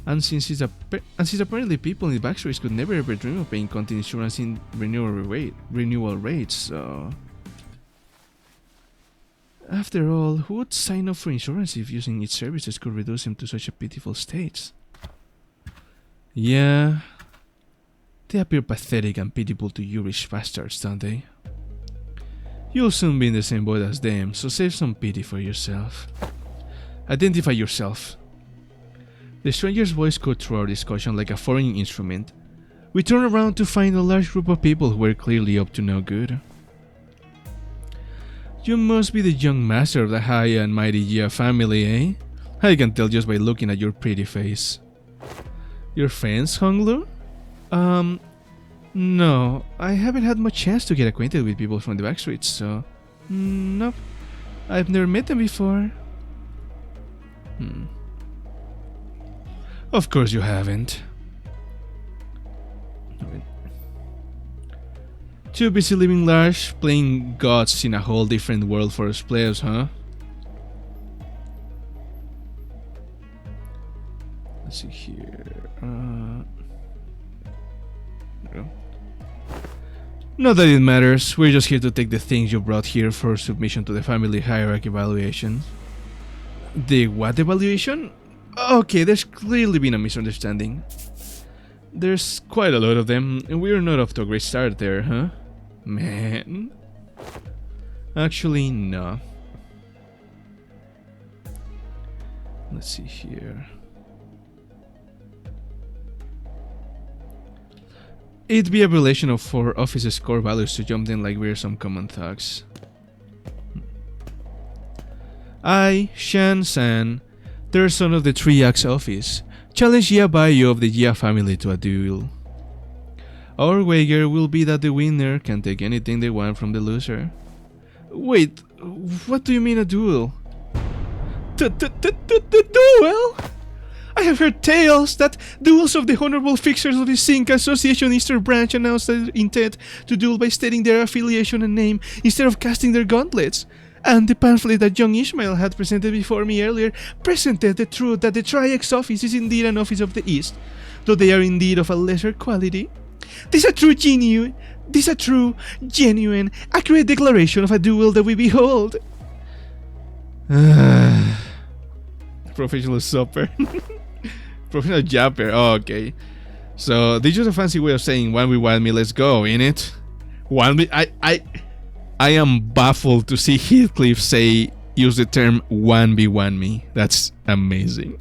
[SPEAKER 2] And since apparently people in the backstories could never ever dream of paying content insurance in renewal rates, so... After all, who would sign up for insurance if using its services could reduce him to such a pitiful state? Yeah... They appear pathetic and pitiable to you rich bastards, don't they? You'll soon be in the same boat as them, so save some pity for yourself. Identify yourself. The stranger's voice cut through our discussion like a foreign instrument. We turned around to find a large group of people who were clearly up to no good. You must be the young master of the high and mighty Jia family, eh? I can tell just by looking at your pretty face. Your friends, Honglu? No, I haven't had much chance to get acquainted with people from the backstreets, so... Nope, I've never met them before. Of course you haven't. Too busy living large, playing gods in a whole different world for us players, huh? Let's see here... Not that it matters, we're just here to take the things you brought here for submission to the family hierarchy evaluation. The what evaluation? Okay, there's clearly been a misunderstanding. There's quite a lot of them, and we're not off to a great start there, huh? Man. Actually, no. Let's see here. It'd be a violation of 4 office's core values to jump in like we're some common thugs. I, Shan-san, third son of the 3X office, challenge Jia Baiyo of the Jia family to a duel. Our wager will be that the winner can take anything they want from the loser. Wait, what do you mean a duel? The duel? I have heard tales that duels of the honorable fixers of the Zinc Association Eastern Branch announced their intent to duel by stating their affiliation and name instead of casting their gauntlets. And the pamphlet that young Ishmael had presented before me earlier presented the truth that the Tri-X office is indeed an office of the East, though they are indeed of a lesser quality. This a true, genuine, accurate declaration of a duel that we behold. Professional supper. Professional japper. Oh, okay. So this is a fancy way of saying 1v1 me, let's go, innit? 1v... I am baffled to see Heathcliff use the term 1v1 me. That's amazing.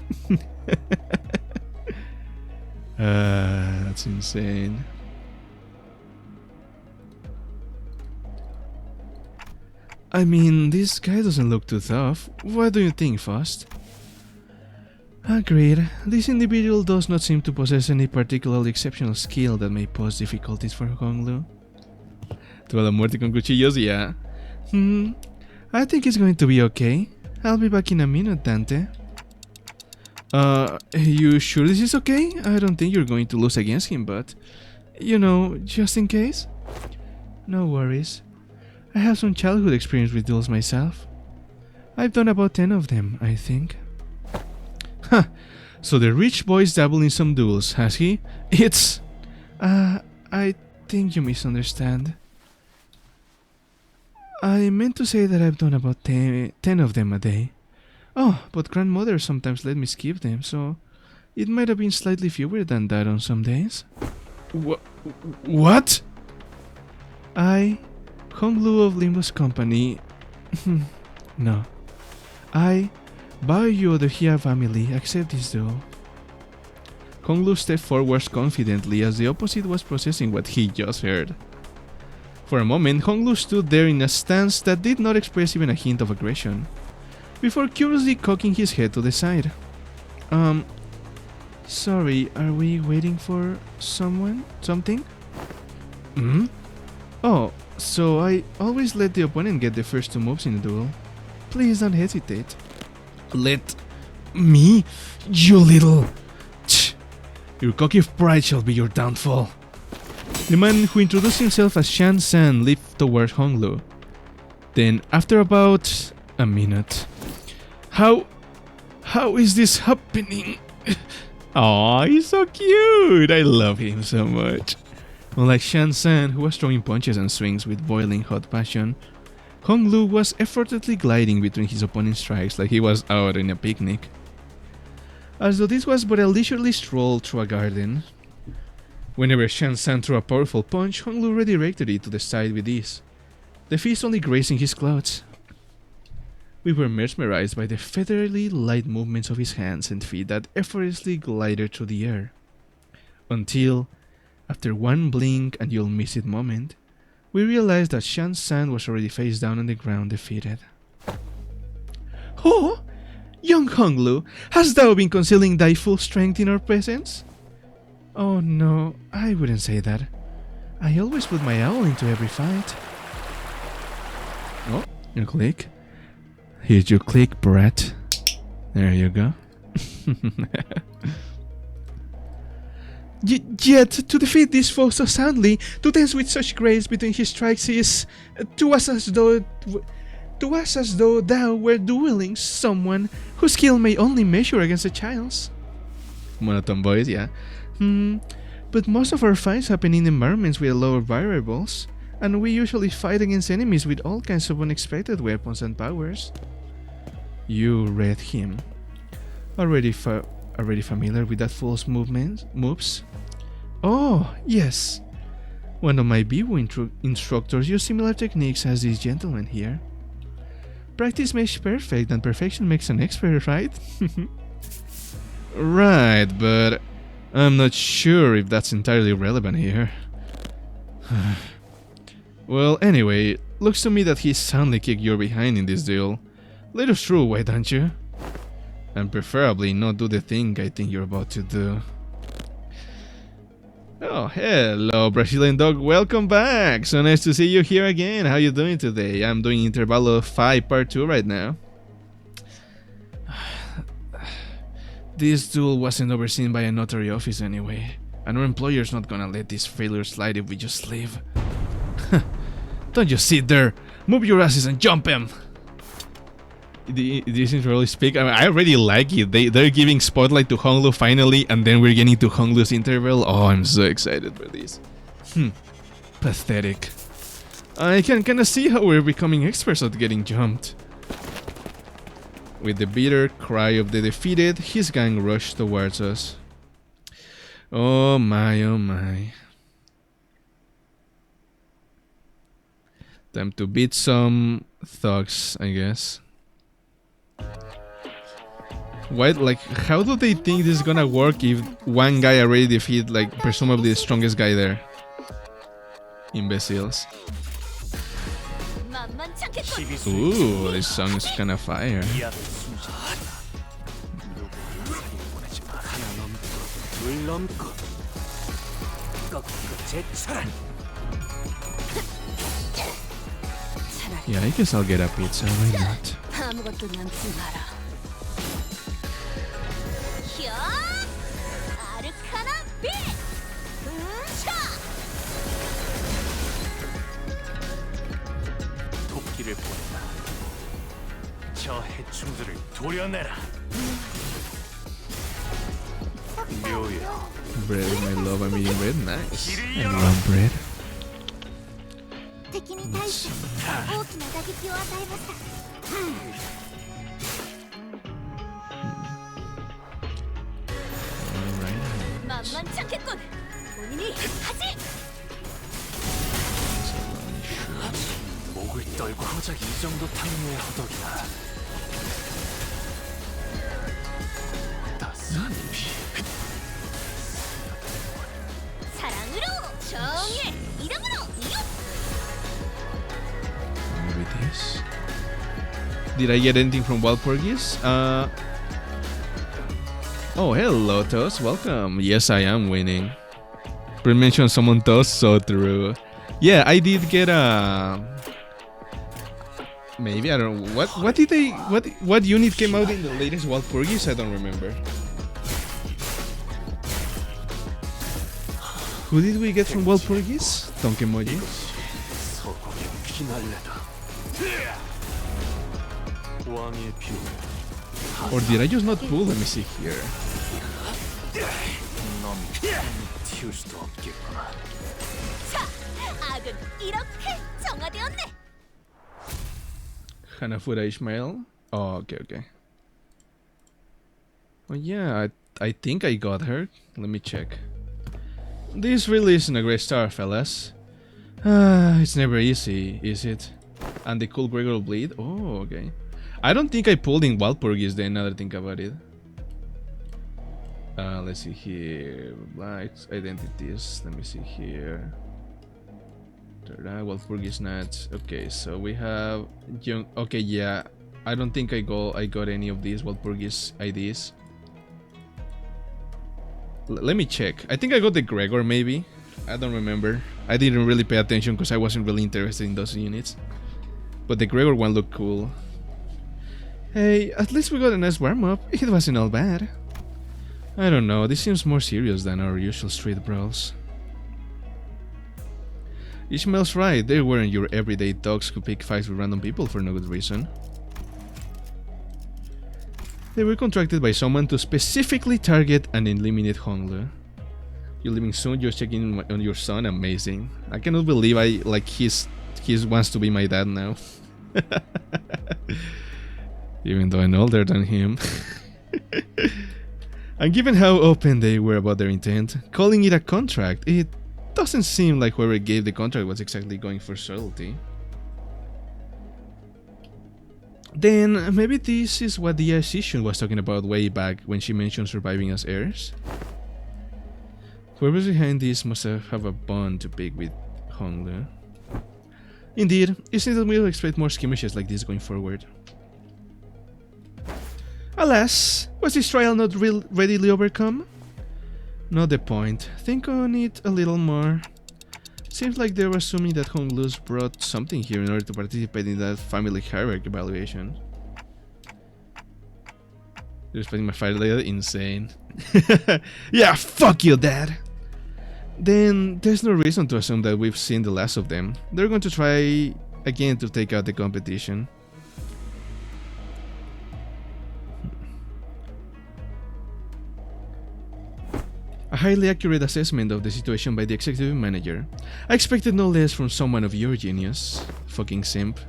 [SPEAKER 2] That's insane. I mean, this guy doesn't look too tough. What do you think, Faust? Agreed. This individual does not seem to possess any particularly exceptional skill that may pose difficulties for Honglu. Toda la muerte con cuchillos, yeah. I think it's going to be okay. I'll be back in a minute, Dante. You sure this is okay? I don't think you're going to lose against him, but... You know, just in case? No worries. I have some childhood experience with duels myself. I've done about 10 of them, I think. Huh, so the rich boy's dabbled in some duels, has he? It's... I think you misunderstand. I meant to say that I've done about 10 of them a day. Oh, but grandmother sometimes let me skip them, so... It might have been slightly fewer than that on some days. What? I... Honglu of Limbus Company... No. I... Baiyo of the Jia family, accept this duel. Honglu stepped forward confidently as the opposite was processing what he just heard. For a moment, Honglu stood there in a stance that did not express even a hint of aggression, before curiously cocking his head to the side. Sorry, are we waiting for someone? Something? Oh, so I always let the opponent get the first 2 moves in a duel. Please don't hesitate. Let me? You little... Tch. Your cocky pride shall be your downfall. The man who introduced himself as Shan-san leaped towards Honglu. Then, after about a minute, how is this happening? Aw, he's so cute! I love him so much. Unlike Shan-san, who was throwing punches and swings with boiling hot passion, Hong-Lu was effortlessly gliding between his opponent's strikes like he was out in a picnic. As though this was but a leisurely stroll through a garden. Whenever Shan-san threw a powerful punch, Hong-Lu redirected it to the side with ease, the fist only grazing his clothes. We were mesmerized by the feathery light movements of his hands and feet that effortlessly glided through the air. Until, after one blink and you'll miss it moment, we realized that Shan-san was already face down on the ground defeated. Oh! Young Hong-Lu, hast thou been concealing thy full strength in our presence? Oh no, I wouldn't say that. I always put my all into every fight. Oh, you click. Here's your click, brat. There you go. Yet, to defeat this foe so soundly, to dance with such grace between his strikes is, to us as though thou were dueling someone whose skill may only measure against a child's. Monotone voice, yeah. But most of our fights happen in environments with lower variables, and we usually fight against enemies with all kinds of unexpected weapons and powers. You read him. Already familiar with that fool's moves? Oh, yes. One of my Biwu instructors used similar techniques as this gentleman here. Practice makes perfect, and perfection makes an expert, right? Right, but I'm not sure if that's entirely relevant here. Well, anyway, looks to me that he soundly kicked your behind in this duel. Let us through, why don't you? And preferably not do the thing I think you're about to do. Oh, hello, Brazilian dog. Welcome back. So nice to see you here again. How you doing today? I'm doing Intervallo 5 Part 2 right now. This duel wasn't overseen by a notary office anyway, and our employer's not gonna let this failure slide if we just leave. Don't just sit there. Move your asses and jump him. This is really speak. I mean, I already like it. They're giving spotlight to Hong-Lu finally, and then we're getting to Hong-Lu's interval. Oh, I'm so excited for this. Pathetic. I can kinda see how we're becoming experts at getting jumped. With the bitter cry of the defeated, his gang rushed towards us. Oh my, oh my. Time to beat some thugs, I guess. Why, like, how do they think this is gonna work if one guy already defeated, like, presumably the strongest guy there? Imbeciles. Ooh, this song is kinda fire. Yeah, I guess I'll get a pizza, why not? Bread is my love, I'm eating bread, nice. I love bread. Let's see. Maybe this. Did I get anything from Wild Porgies? Oh, hello, Toast. Welcome. Yes, I am winning. Pre-mentioned someone Toast, so true. Yeah, I did get a. Maybe I don't know. What did they? What unit came out in the latest Wild Porgies? I don't remember. Who did we get from Wild Porgies? Tonkemoji.
[SPEAKER 3] 왕의 뷰.
[SPEAKER 2] Or did I just not pull? Let me see here.
[SPEAKER 3] 넌 튀울 수도 없겠구나.
[SPEAKER 7] 자, 악은 이렇게 정화되었네.
[SPEAKER 2] Hanafuda Ishmael. Oh, okay. Oh yeah, I think I got her. Let me check. This really isn't a great start, fellas. It's never easy, is it? And the cool Gregor bleed? Oh, okay. I don't think I pulled in Walpurgis then, now that I think about it. Let's see here. Black identities. Let me see here. Walpurgis nuts. Okay, so we have young. Okay, yeah. I don't think I got any of these Walpurgis IDs. Let me check. I think I got the Gregor, maybe. I don't remember. I didn't really pay attention because I wasn't really interested in those units. But the Gregor one looked cool. Hey, at least we got a nice warm-up. It wasn't all bad. I don't know, this seems more serious than our usual street brawls. Ishmael's right, they weren't your everyday dogs who pick fights with random people for no good reason. They were contracted by someone to specifically target and eliminate Honglu. You're leaving soon, you're checking on your son, amazing. I cannot believe he wants to be my dad now. Even though I'm older than him. And given how open they were about their intent, calling it a contract, it doesn't seem like whoever gave the contract was exactly going for subtlety. Then, maybe this is what the Ascension was talking about way back when she mentioned surviving as heirs? Whoever's behind this must have a bone to pick with Honglu. Indeed, it seems that we'll expect more skirmishes like this going forward. Alas, was this trial not readily overcome? Not the point. Think on it a little more. Seems like they were assuming that Honglu's brought something here in order to participate in that family hierarchy evaluation. You're expecting my fight later? Insane. Yeah, fuck you, Dad! Then there's no reason to assume that we've seen the last of them. They're going to try again to take out the competition. A highly accurate assessment of the situation by the executive manager. I expected no less from someone of your genius. Fucking simp.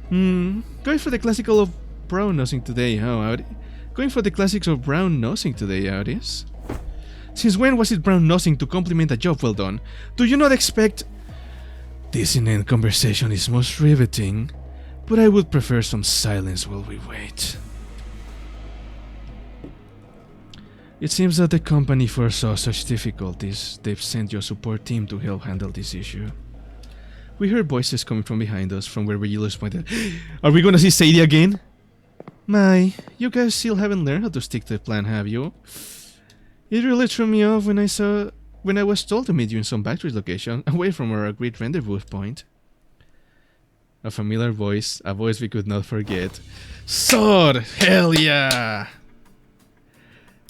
[SPEAKER 2] Going for the classical of brown nosing today, huh? Going for the classics of brown nosing today, Audis. Since when was it brown nosing to compliment a job well done? Do you not expect... This inane conversation is most riveting, but I would prefer some silence while we wait. It seems that the company foresaw such difficulties, they've sent your support team to help handle this issue. We heard voices coming from behind us, from where Regulus pointed. Are we gonna see Sadie again? My, you guys still haven't learned how to stick to the plan, have you? It really threw me off when I was told to meet you in some backstreet location, away from our agreed rendezvous point. A familiar voice, a voice we could not forget. Sword! Hell yeah!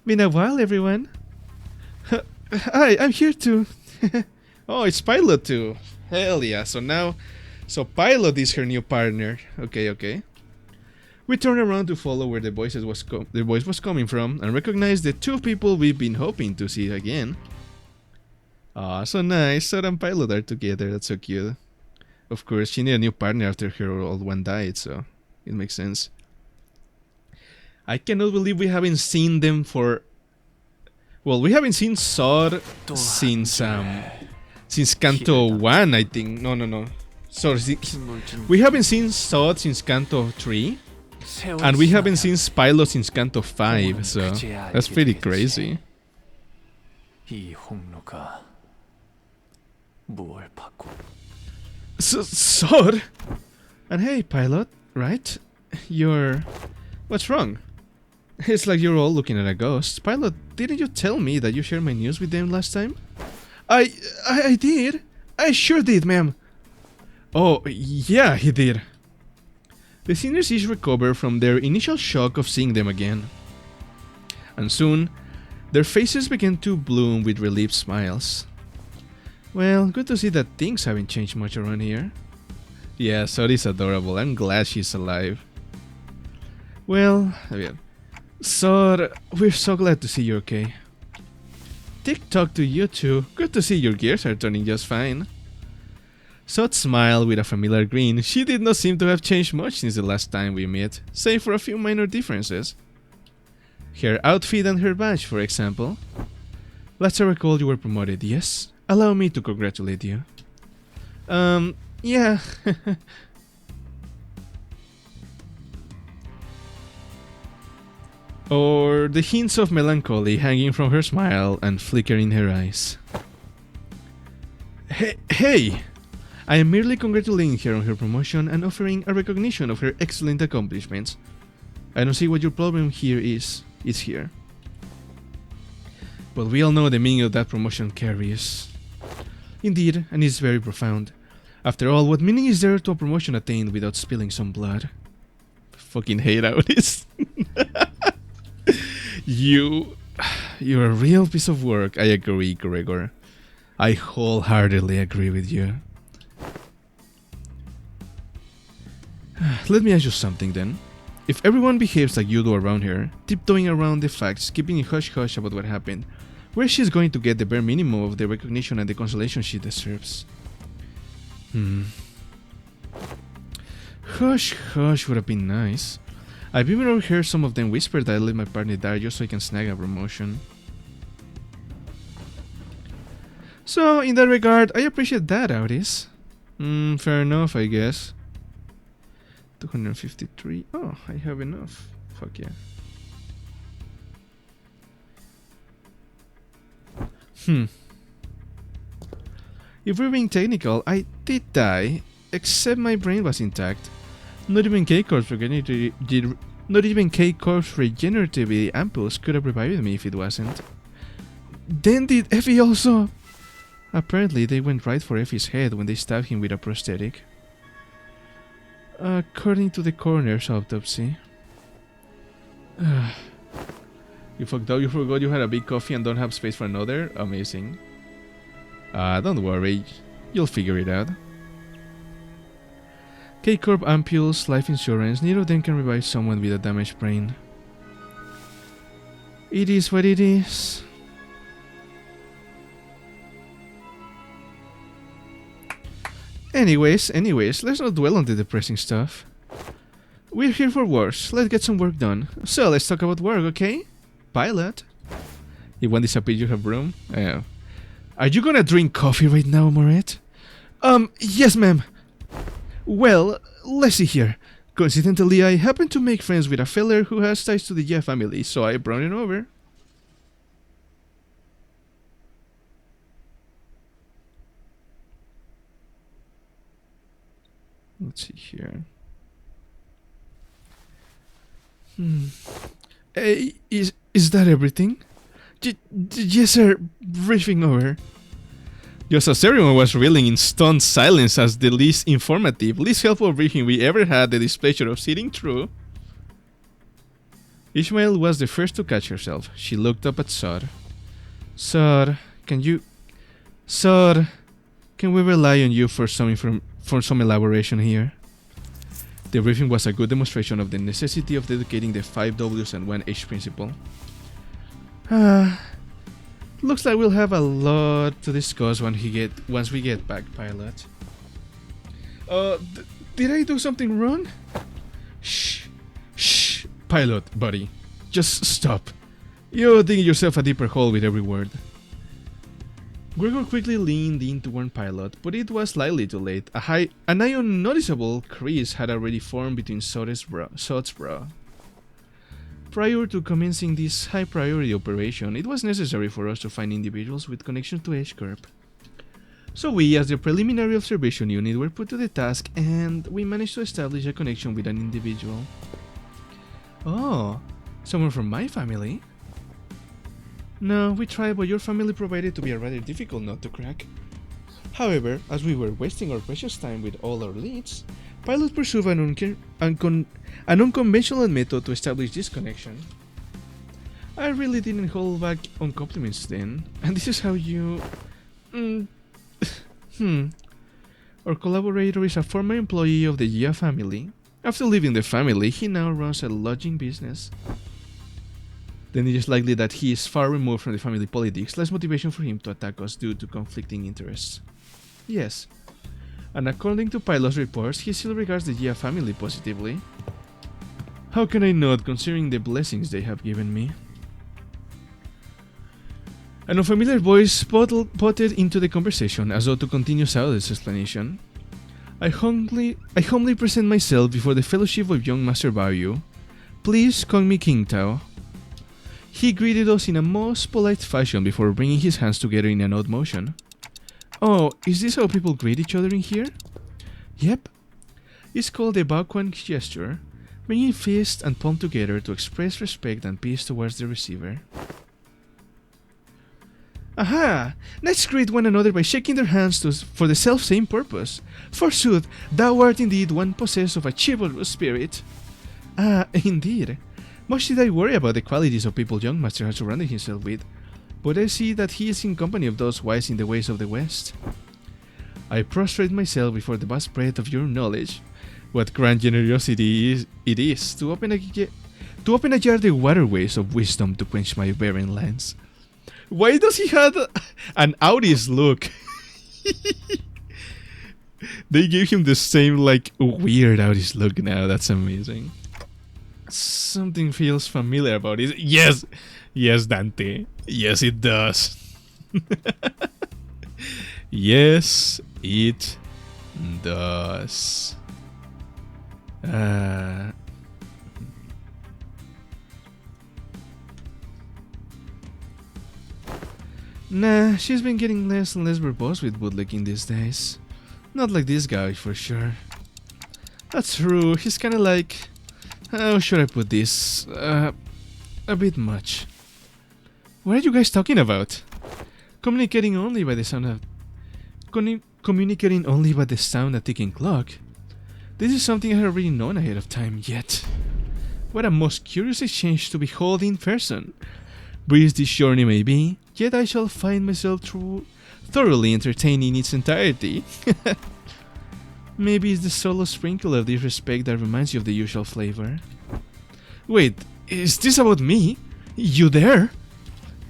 [SPEAKER 2] Been a while, everyone. Hi, I'm here too. Oh, it's Pilot too. Hell yeah. So Pilot is her new partner. Okay. We turned around to follow where the voice was coming from and recognized the two people we've been hoping to see again. Ah, so nice. Sora and Pilot are together. That's so cute. Of course, she needed a new partner after her old one died, so it makes sense. I cannot believe we haven't seen them for... Well, we haven't seen Sor since Canto 1, I think. No. Sorry, we haven't seen Sod since Canto 3. And we haven't seen Spylo since Canto 5, so that's pretty crazy. Sod? And hey, Pilot, right? What's wrong? It's like you're all looking at a ghost. Pilot, didn't you tell me that you shared my news with them last time? I did. I sure did, ma'am. Oh, yeah, he did. The seniors each recovered from their initial shock of seeing them again. And soon, their faces began to bloom with relieved smiles. Well, good to see that things haven't changed much around here. Yeah, Sori's adorable. I'm glad she's alive. Well, Sor, we're so glad to see you okay. TikTok to you too. Good to see your gears are turning just fine. Sod smiled with a familiar grin. She did not seem to have changed much since the last time we met, save for a few minor differences. Her outfit and her badge, for example. Last I recall you were promoted, yes? Allow me to congratulate you. Yeah. Or the hints of melancholy hanging from her smile and flicker in her eyes. Hey! I am merely congratulating her on her promotion and offering a recognition of her excellent accomplishments. I don't see what your problem here is. It's here. But we all know the meaning of that promotion carries. Indeed, and it's very profound. After all, what meaning is there to a promotion attained without spilling some blood? Fucking hate how it is. You're a real piece of work. I agree, Gregor. I wholeheartedly agree with you. Let me ask you something then. If everyone behaves like you do around here, tiptoeing around the facts, keeping a hush-hush about what happened, where she's going to get the bare minimum of the recognition and the consolation she deserves? Hush-hush would have been nice. I've even overheard some of them whisper that I let my partner die just so I can snag a promotion. So, in that regard, I appreciate that, Auris. Fair enough, I guess. 253. Oh, I have enough. Fuck yeah. If we're being technical, I did die, except my brain was intact. Not even K-Corp's regenerativity ampoules could have revived me if it wasn't. Then did Effie also? Apparently they went right for Effie's head when they stabbed him with a prosthetic. According to the coroner's autopsy. You fucked up, you forgot you had a big coffee and don't have space for another? Amazing. Don't worry, you'll figure it out. K-Corp ampoules, life insurance, neither of them can revive someone with a damaged brain. It is what it is. Anyways, let's not dwell on the depressing stuff. We're here for worse, let's get some work done. So, let's talk about work, okay? Pilot. If one disappears, you have room? Are you gonna drink coffee right now, Moret? Yes, ma'am. Well, let's see here. Coincidentally, I happen to make friends with a feller who has ties to the Jia family, so I brought it over. Let's see here. Hey, is that everything? Yes, sir. Briefing over. Just as everyone was reeling in stunned silence as the least informative, least helpful briefing we ever had the displeasure of sitting through. Ishmael was the first to catch herself. She looked up at Sod. Sod, can we rely on you for some elaboration here? The briefing was a good demonstration of the necessity of dedicating the 5 Ws and 1 H principle. Looks like we'll have a lot to discuss once we get back, Pilot. Did I do something wrong? Shh, Pilot, buddy. Just stop. You're digging yourself a deeper hole with every word. Gregor quickly leaned in to warn Pilot, but it was slightly too late. An unnoticeable crease had already formed between Sod's brow. Prior to commencing this high-priority operation, it was necessary for us to find individuals with connection to H-Corp. So we, as the preliminary observation unit, were put to the task, and we managed to establish a connection with an individual. Oh, someone from my family? No, we tried, but your family proved to be a rather difficult nut to crack. However, as we were wasting our precious time with all our leads, Pilot pursued an unconventional method to establish this connection. I really didn't hold back on compliments then, and this is how you... Our collaborator is a former employee of the Gia family. After leaving the family, he now runs a lodging business. Then it is likely that he is far removed from the family politics, less motivation for him to attack us due to conflicting interests. Yes, and according to Pilot's reports, he still regards the Gia family positively. How can I not, considering the blessings they have given me? An unfamiliar voice potted into the conversation as though to continue Saude's explanation. I humbly present myself before the fellowship of young Master Baryu. Please call me King Tao. He greeted us in a most polite fashion before bringing his hands together in an odd motion. Oh, is this how people greet each other in here? Yep. It's called the Baoquan gesture, bringing fist and palm together to express respect and peace towards the receiver. Aha! Let's greet one another by shaking their hands for the self-same purpose. Forsooth, thou art indeed one possessed of a chivalrous spirit. Ah, indeed. Much did I worry about the qualities of people young Master has surrounded himself with, but I see that he is in company of those wise in the ways of the West. I prostrate myself before the vast breadth of your knowledge. What grand generosity it is to open ajar the waterways of wisdom to quench my barren lands. Why does he have an autist look? They gave him the same, like, weird autist look now. That's amazing. Something feels familiar about it. Yes! Yes, Dante. Yes, it does. Yes, it does. Nah, she's been getting less and less verbose with bootlicking these days. Not like this guy, for sure. That's true, he's kinda like... How should I put this? A bit much. What are you guys talking about? Communicating only by the sound of... Communicating only by the sound of a ticking clock? This is something I had already known ahead of time, yet... What a most curious exchange to behold in person. Brief this journey may be, yet I shall find myself thoroughly entertained in its entirety. Maybe it's the solo sprinkle of disrespect that reminds you of the usual flavor. Wait, is this about me? You there?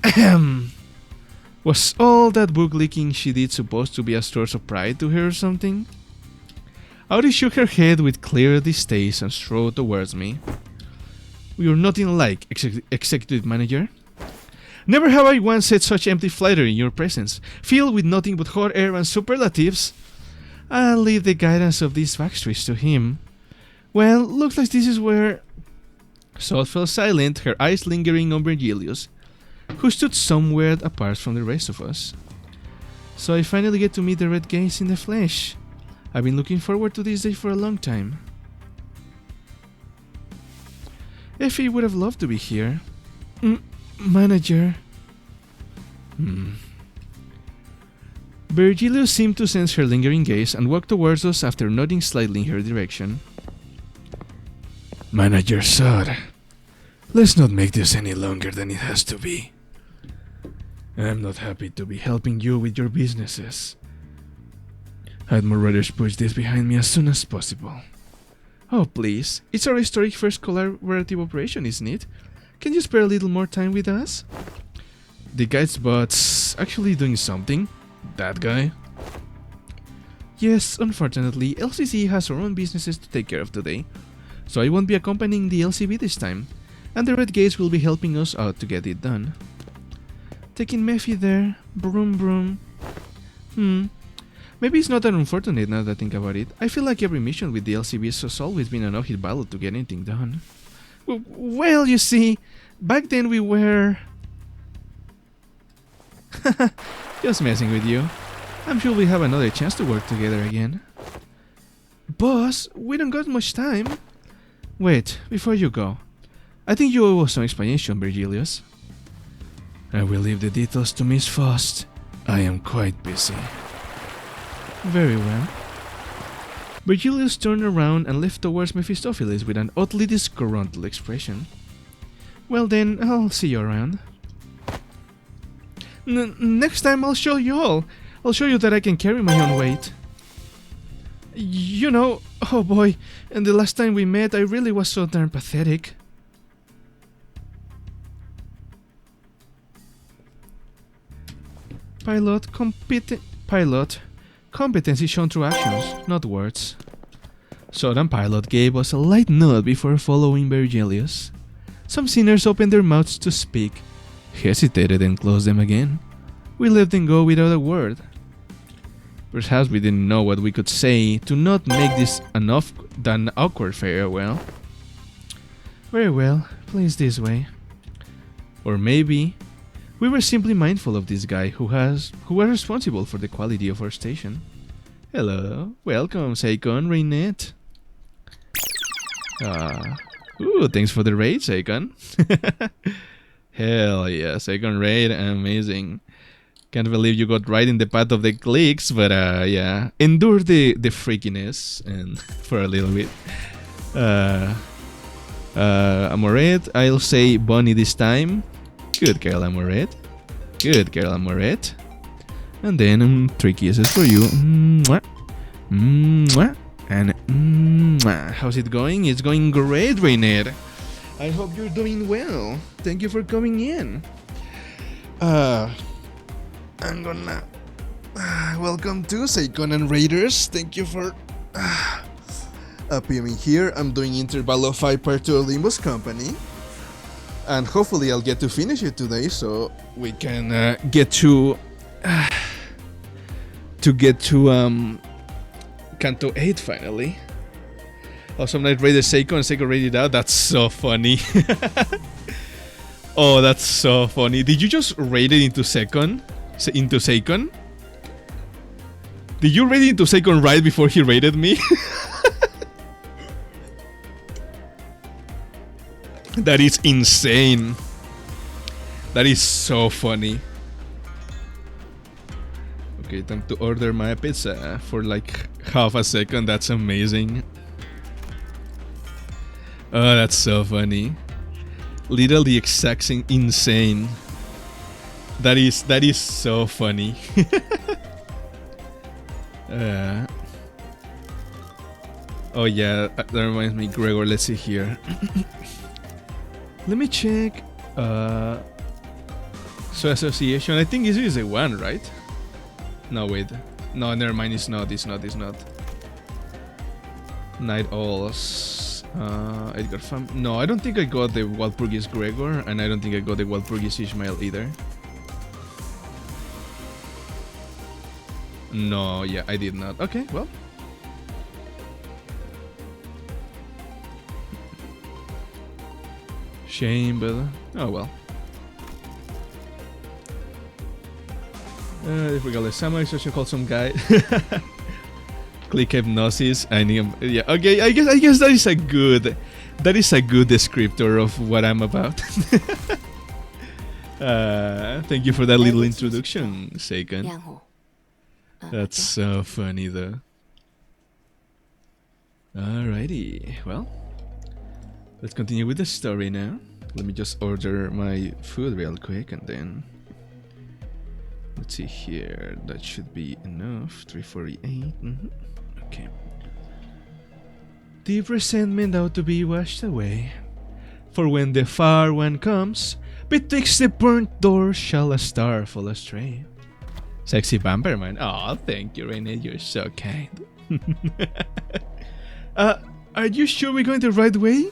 [SPEAKER 2] Ahem. Was all that book leaking she did supposed to be a source of pride to her or something? Audi shook her head with clear distaste and strode towards me. We are nothing alike, executive manager. Never have I once said such empty flattery in your presence, filled with nothing but hot air and superlatives. I'll leave the guidance of these backstreets to him. Well, looks like this is where... Saul fell silent, her eyes lingering on Virgilius, who stood somewhere apart from the rest of us. So I finally get to meet the Red Gaze in the flesh. I've been looking forward to this day for a long time. Effie would have loved to be here. Manager. Virgilius seemed to sense her lingering gaze and walked towards us after nodding slightly in her direction. Manager Sir, let's not make this any longer than it has to be. I'm not happy to be helping you with your businesses. I'd more rather push this behind me as soon as possible. Oh please, it's our historic first collaborative operation, isn't it? Can you spare a little more time with us? The guy's butt's actually doing something. That guy? Yes, unfortunately, LCC has her own businesses to take care of today, so I won't be accompanying the LCB this time, and the Red Gaze will be helping us out to get it done. Taking Mephi there, broom broom. Maybe it's not that unfortunate now that I think about it. I feel like every mission with the LCB has always been an uphill battle to get anything done. Well, you see, back then we were... Just messing with you. I'm sure we have another chance to work together again. Boss, we don't got much time. Wait, before you go, I think you owe us some explanation, Virgilius. I will leave the details to Miss Faust. I am quite busy. Very well. Virgilius turned around and left towards Mephistopheles with an oddly disgruntled expression. Well then, I'll see you around. Next time I'll show you all. I'll show you that I can carry my own weight. You know, oh boy, and the last time we met, I really was so darn pathetic. Pilot, competency shown through actions, not words. Southern Pilot gave us a light nod before following Virgilius. Some sinners opened their mouths to speak, hesitated and closed them again. We let them go without a word. Perhaps we didn't know what we could say to not make this an awkward farewell. Very well, please this way. Or maybe we were simply mindful of this guy who was responsible for the quality of our station. Hello, welcome, Seikon, Rainette. Ooh, thanks for the raid, Seikon. Hell yeah, Seikon raid, amazing. Can't believe you got right in the path of the clicks, but yeah, endure the freakiness and for a little bit. Amoret, I'll say Bonnie this time. Good girl, Amoret. Good girl, Amoret. And then 3 kisses for you. Mwah. Mwah. And mwah. How's it going? It's going great, Rainer. I hope you're doing well. Thank you for coming in. I'm gonna welcome to Seikon and Raiders. Thank you for appearing here. I'm doing Intervallo 5 Part 2 of Limbus Company, and hopefully I'll get to finish it today, so we can get to Canto 8 finally. Awesome Night Raider Seikon and Seikon raided out. That's so funny. Oh, that's so funny. Did you just raid it into Seikon? Into Seikon? Did you raid into Seikon right before he raided me? That is insane. That is so funny. Okay, time to order my pizza for like half a second. That's amazing. Oh, that's so funny. Literally exact insane. That is so funny. Oh yeah, that reminds me, Gregor. Let's see here. Let me check. So association. I think this is a 1, right? No, wait. No, never mind. It's not. It's not. It's not. Night Owls. Edgar Fam. No, I don't think I got the Walpurgis Gregor, and I don't think I got the Walpurgis Ishmael either. No, yeah, I did not. Okay, well. Shame, but oh well. Regardless, Samurai Social called some guy. Click hypnosis. I need. Yeah. Okay. I guess that is a good descriptor of what I'm about. Thank you for that little introduction, Seikon. That's so funny though. Alrighty, well, let's continue with the story now. Let me just order my food real quick and then let's see here. That should be enough. 348. Okay. Deep resentment ought to be washed away. For when the far one comes, betwixt the burnt door shall a star fall astray. Sexy vampire man. Oh, thank you, Rene. You're so kind. Are you sure we're going the right way?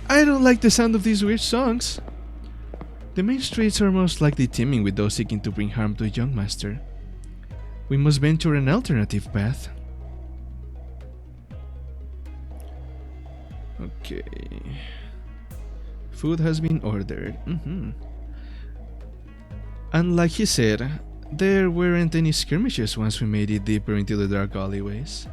[SPEAKER 2] I don't like the sound of these weird songs. The main streets are most likely teeming with those seeking to bring harm to a young master. We must venture an alternative path. Okay. Food has been ordered. And like he said, there weren't any skirmishes once we made it deeper into the dark alleyways.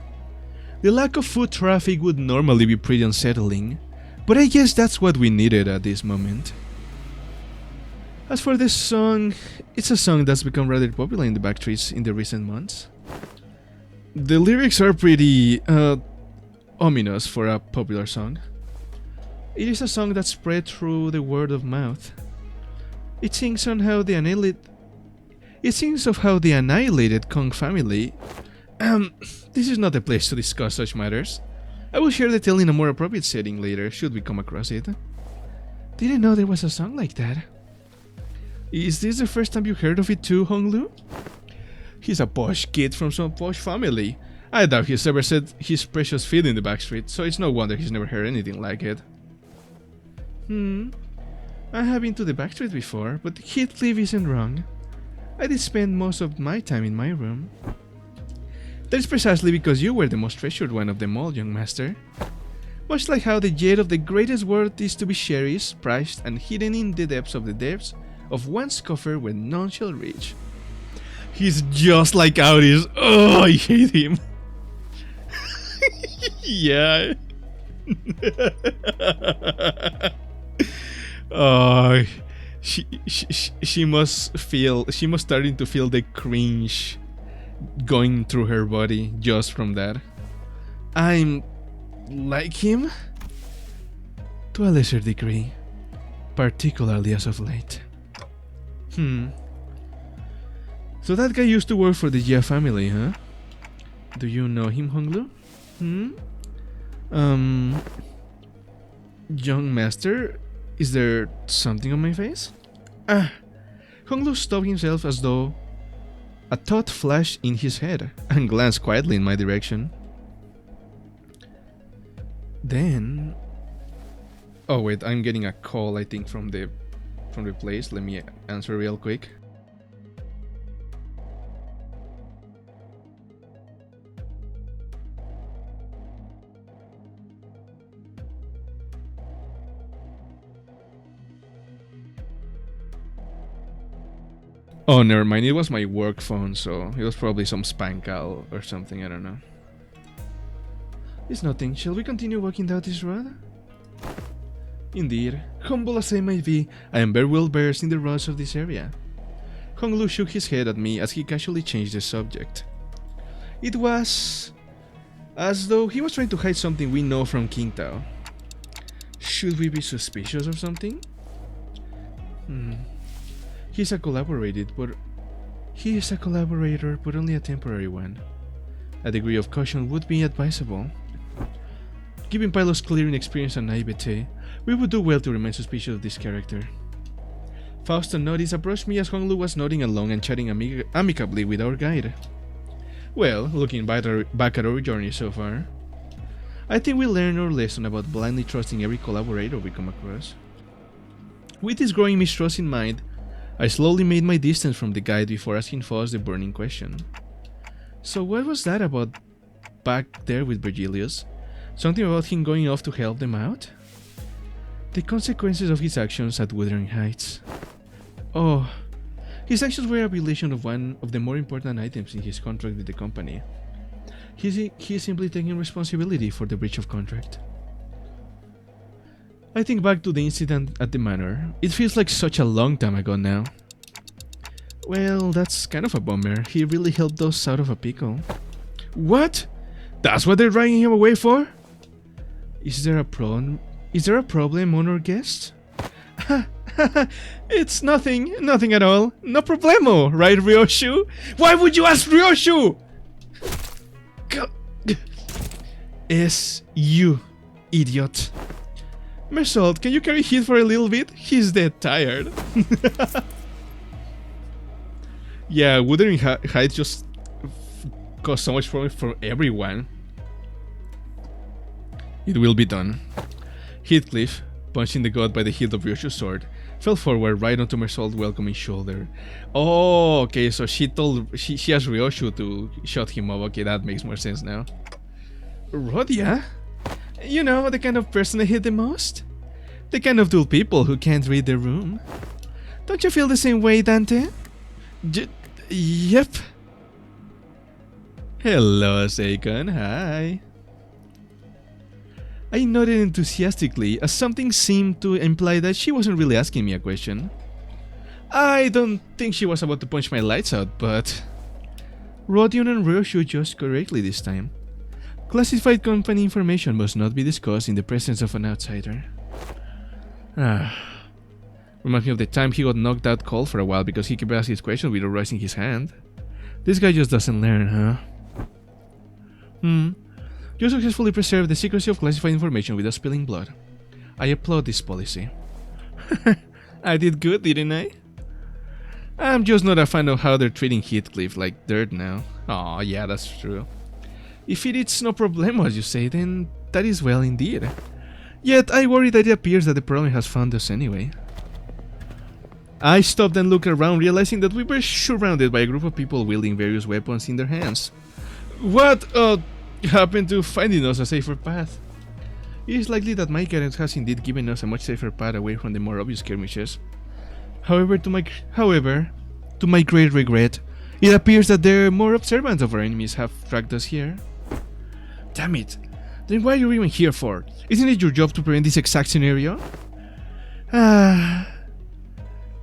[SPEAKER 2] The lack of foot traffic would normally be pretty unsettling, but I guess that's what we needed at this moment. As for this song, it's a song that's become rather popular in the backstreets in the recent months. The lyrics are pretty ominous for a popular song. It is a song that spread through the word of mouth. It sings of how the annihilated Kong family This is not the place to discuss such matters. I will share the tale in a more appropriate setting later, should we come across it. Didn't know there was a song like that. Is this the first time you heard of it too, Honglu? He's a posh kid from some posh family. I doubt he's ever set his precious feet in the backstreet, so it's no wonder he's never heard anything like it. I have been to the backstreet before, but Heathcliff isn't wrong. I did spend most of my time in my room. That is precisely because you were the most treasured one of them all, young master. Much like how the jade of the greatest worth is to be cherished, prized, and hidden in the depths of one's coffer where none shall reach. He's just like Auris. Oh, I hate him. Yeah. Oh, she must starting to feel the cringe going through her body just from that. I'm like him to a lesser degree, particularly as of late. So that guy used to work for the Jia family, huh? Do you know him, Honglu? Young master, is there something on my face? Honglu stopped himself as though a thought flashed in his head and glanced quietly in my direction. Then... Oh wait, I'm getting a call, I think, from the place. Let me answer real quick. Oh, never mind. It was my work phone, so it was probably some spam call or something. I don't know. It's nothing. Shall we continue walking down this road? Indeed, humble as I might be, I am very well versed in the roads of this area. Honglu shook his head at me as he casually changed the subject. It was as though he was trying to hide something we know from Qingtao. Should we be suspicious of something? He is a collaborator, but only a temporary one. A degree of caution would be advisable. Given Pilo's clear inexperience and naivete, we would do well to remain suspicious of this character. Fausto noticed approached me as Honglu was nodding along and chatting amicably with our guide. Well, looking back at our journey so far, I think we learned our lesson about blindly trusting every collaborator we come across. With this growing mistrust in mind, I slowly made my distance from the guide before asking Faust the burning question. So what was that about back there with Virgilius? Something about him going off to help them out? The consequences of his actions at Wuthering Heights. Oh, his actions were a violation of one of the more important items in his contract with the company. He is simply taking responsibility for the breach of contract. I think back to the incident at the manor. It feels like such a long time ago now. Well, that's kind of a bummer. He really helped us out of a pickle. What? That's what they're dragging him away for? Is there a problem? Is there a problem, honored guest? It's nothing at all. No problemo, right, Ryoshu? Why would you ask Ryoshu? It's you, idiot. Mersault, can you carry Heath for a little bit? He's dead tired. Yeah, Wuthering Heights just caused so much problem for everyone. It will be done. Heathcliff, punched in the gut by the hilt of Ryoshu's sword, fell forward right onto Mersault's welcoming shoulder. Oh, okay, so she asked Ryoshu to shut him up. Okay, that makes more sense now. Rhodia? You know, the kind of person I hate the most? The kind of dull people who can't read their room. Don't you feel the same way, Dante? Yep. Hello, Seikon. Hi. I nodded enthusiastically as something seemed to imply that she wasn't really asking me a question. I don't think she was about to punch my lights out, but... Rodion and Ryoshu judged correctly this time. Classified company information must not be discussed in the presence of an outsider. Reminds me of the time he got knocked out cold for a while because he kept asking his questions without raising his hand. This guy just doesn't learn, huh? You successfully preserved the secrecy of classified information without spilling blood. I applaud this policy. I did good, didn't I? I'm just not a fan of how they're treating Heathcliff like dirt now. Aw, yeah, that's true. If it's no problemo, as you say, then that is well indeed. Yet, I worry that it appears that the problem has found us anyway. I stopped and looked around, realizing that we were surrounded by a group of people wielding various weapons in their hands. What happened to finding us a safer path? It is likely that my guidance has indeed given us a much safer path away from the more obvious skirmishes. However, to my great regret, it appears that the more observant of our enemies have tracked us here. Damn it! Then why are you even here for? Isn't it your job to prevent this exact scenario?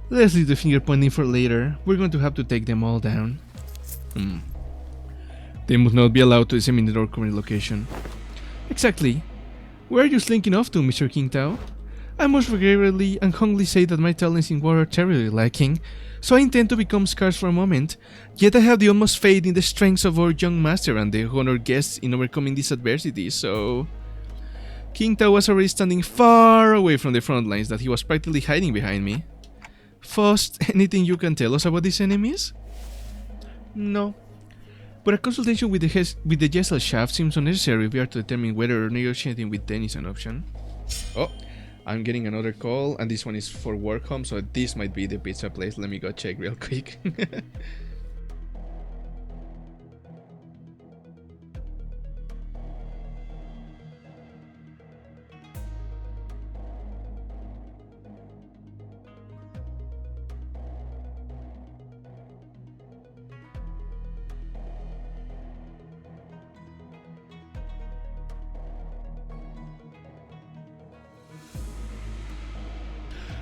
[SPEAKER 2] Let's leave the finger pointing for later. We're going to have to take them all down. They must not be allowed to disseminate our current location. Exactly. Where are you slinking off to, Mr. Qingtao? I must regretfully and humbly say that my talents in war are terribly lacking, so I intend to become scarce for a moment, yet I have the utmost faith in the strengths of our young master and the honored guests in overcoming this adversity, so... Qingtao was already standing far away from the front lines that he was practically hiding behind me. Faust, anything you can tell us about these enemies? No. But a consultation with the Gesellschaft seems unnecessary if we are to determine whether negotiating with them is an option. Oh, I'm getting another call, and this one is for work home, so this might be the pizza place. Let me go check real quick.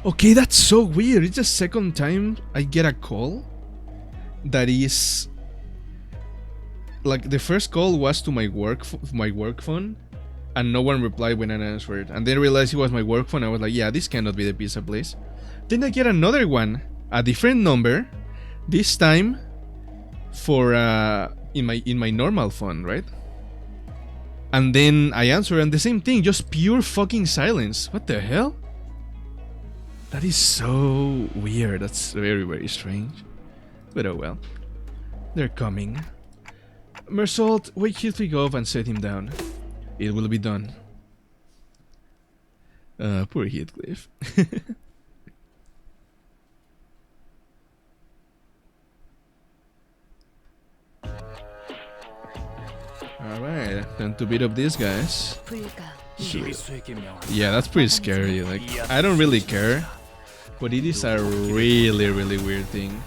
[SPEAKER 2] Okay, that's so weird. It's the second time I get a call that is like the first call was to my work phone, and no one replied when I answered. And then I realized it was my work phone. I was like, yeah, this cannot be the pizza place. Then I get another one, a different number, this time for in my normal phone, right? And then I answer, and the same thing, just pure fucking silence. What the hell? That is so weird. That's very, very strange. But oh well. They're coming. Mersault, wake Heathcliff up and set him down. It will be done. Poor Heathcliff. Alright, time to beat up these guys. Yeah, that's pretty scary. Like, I don't really care, but it is a really, really weird thing.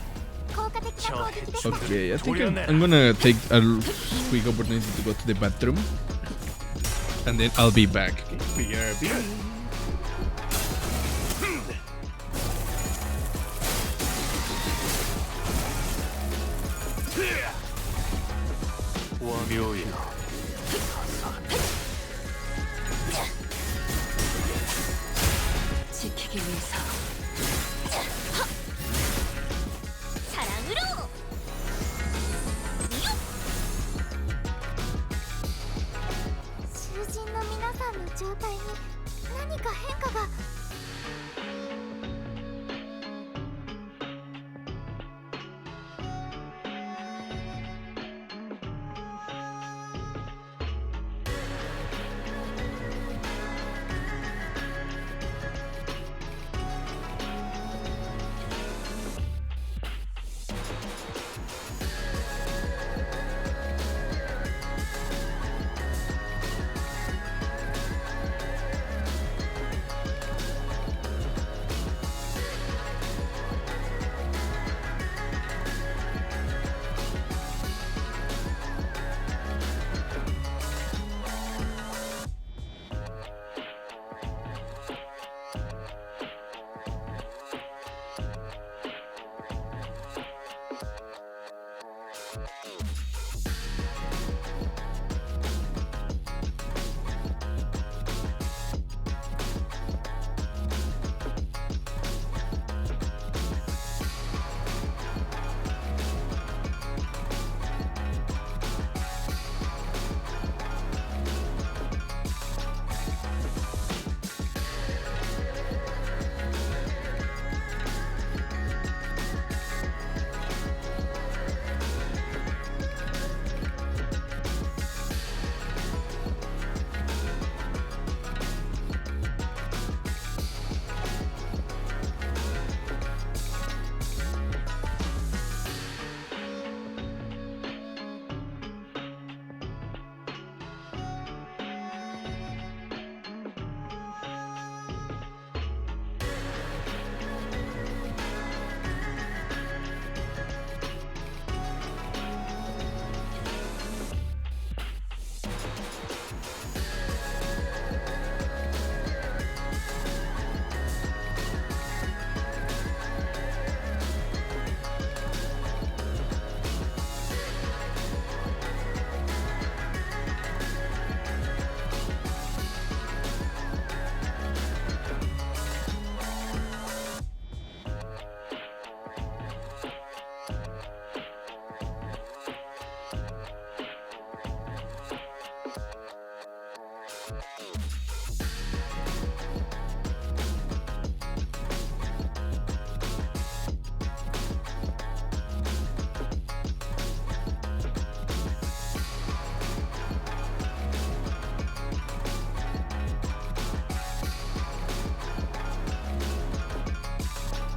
[SPEAKER 2] Okay, I think I'm gonna take a quick opportunity to go to the bathroom, and then I'll be back. BRB.
[SPEAKER 6] 지키기 위해서.
[SPEAKER 7] 사랑으로.
[SPEAKER 4] 囚人の皆さんの状態に何か変化が。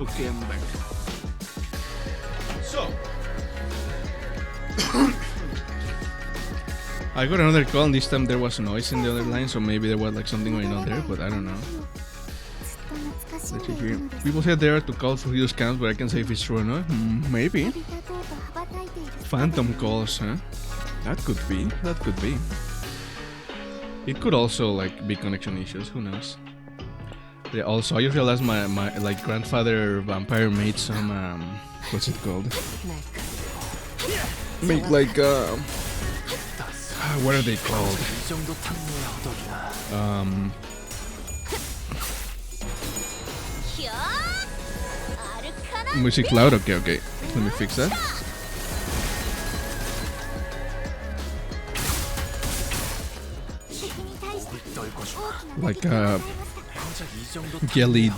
[SPEAKER 2] Okay, I'm back. So, I got another call, and this time there was noise in the other line, so maybe there was like something going on there, but I don't know. Let's see here. People said there are to call for these scams, but I can say if it's true or not. Maybe. Phantom calls, huh? That could be. That could be. It could also like be connection issues. Who knows? Yeah, also, I just realized my like grandfather vampire made some what's it called? Make like what are they called? Music loud. Okay, okay. Let me fix that. Like jelly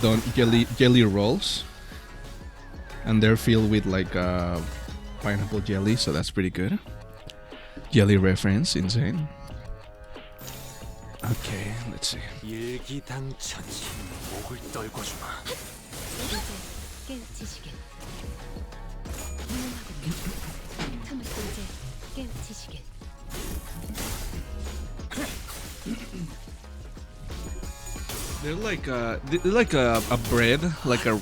[SPEAKER 2] rolls, and they're filled with like pineapple jelly, so that's pretty good. Jelly reference, insane. Okay, let's see. They're like a bread, like a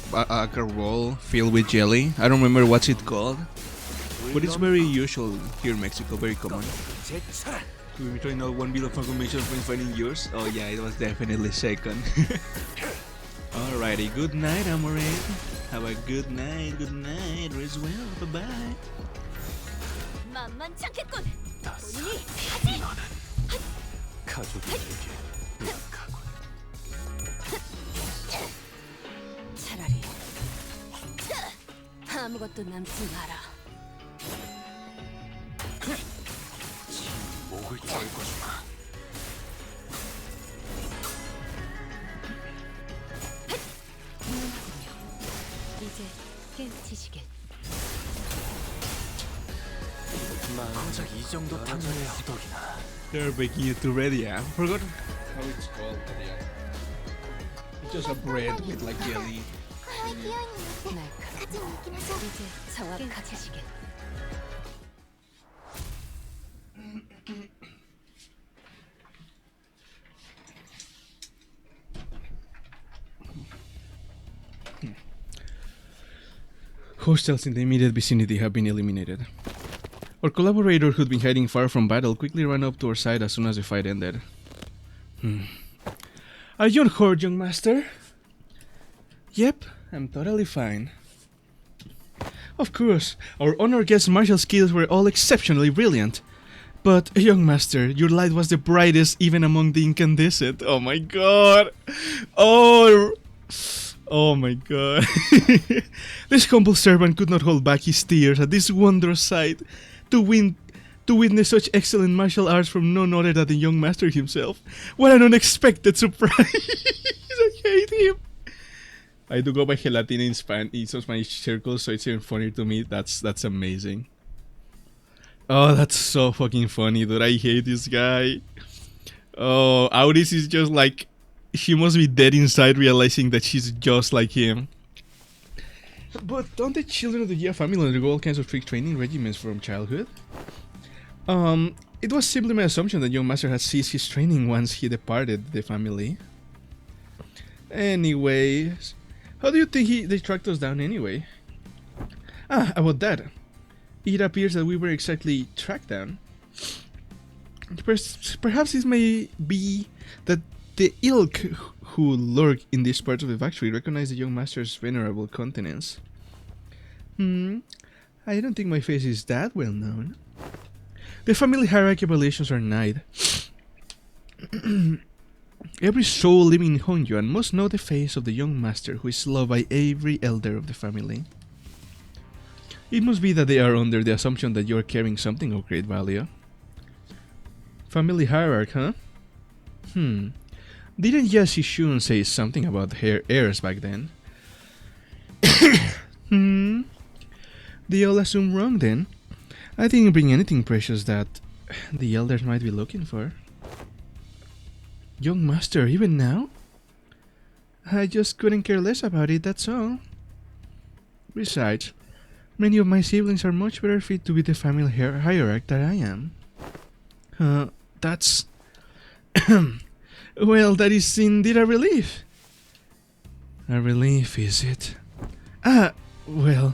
[SPEAKER 2] roll filled with jelly. I don't remember what's it called, but it's very usual here in Mexico, very common. We're trying out 1 billion confirmation for finding yours. Oh yeah, it was definitely second. Alrighty, good night, Amoret. Have a good night, rest well, bye bye.
[SPEAKER 7] 차라리 아무것도 남지 마라.
[SPEAKER 3] 목을 떨궈주마.
[SPEAKER 6] 이제 깨우치시게.
[SPEAKER 3] 고작 이 정도 탕후루에 허덕이나.
[SPEAKER 2] They're making it too ready. I forgot how it's called, but yeah. It's just a bread with like jelly.
[SPEAKER 6] 날카로워. 이제 정확하시게.
[SPEAKER 2] Hostels in the immediate vicinity have been eliminated. Our collaborator, who'd been hiding far from battle, quickly ran up to our side as soon as the fight ended. Are you unhurt, young master? Yep, I'm totally fine. Of course, our honored guest's martial skills were all exceptionally brilliant. But, young master, your light was the brightest even among the incandescent. Oh my god! Oh my god. This humble servant could not hold back his tears at this wondrous sight. To witness such excellent martial arts from none other than the young master himself. What an unexpected surprise! I hate him. I do go by gelatina in Spanish circles, so it's even funnier to me. That's amazing. Oh, that's so fucking funny, dude. I hate this guy. Oh, Auris is just like... She must be dead inside realizing that she's just like him. But don't the children of the Gia family undergo all kinds of strict training regimens from childhood? It was simply my assumption that young master had ceased his training once he departed the family. Anyways, how do you think they tracked us down anyway? Ah, about that. It appears that we were exactly tracked down. Perhaps this may be that the ilk who lurk in these parts of the factory recognize the young master's venerable countenance. I don't think my face is that well known. The family hierarchy relations are nice. Every soul living in Hongyuan must know the face of the young master who is loved by every elder of the family. It must be that they are under the assumption that you are carrying something of great value. Family hierarchy, huh? Didn't Yashi Shun say something about her heirs back then? They all assume wrong then. I didn't bring anything precious that the elders might be looking for. Young master, even now? I just couldn't care less about it, that's all. Besides, many of my siblings are much better fit to be the family hierarch than I am. That's... Well, that is indeed a relief. A relief, is it? Well...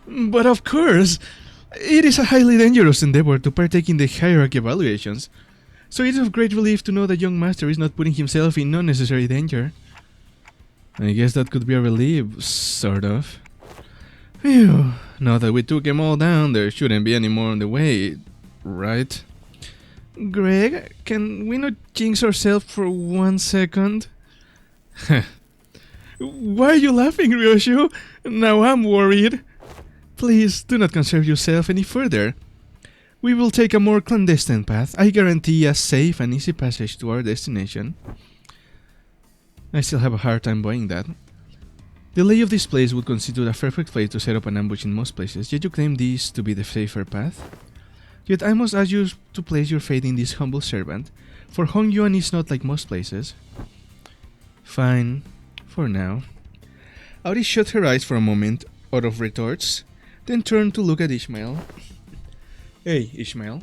[SPEAKER 2] But of course! It is a highly dangerous endeavor to partake in the hierarchy evaluations, so it is of great relief to know the young master is not putting himself in unnecessary danger. I guess that could be a relief, sort of. Phew, now that we took them all down, there shouldn't be any more on the way, right? Greg, can we not jinx ourselves for 1 second? Why are you laughing, Ryoshu? Now I'm worried. Please, do not concern yourself any further. We will take a more clandestine path. I guarantee a safe and easy passage to our destination. I still have a hard time buying that. The lay of this place would constitute a perfect place to set up an ambush in most places, yet you claim this to be the safer path? Yet I must ask you to place your faith in this humble servant, for Hongyuan is not like most places. Fine, for now. Auri shut her eyes for a moment, out of retorts, then turned to look at Ishmael. Hey, Ishmael.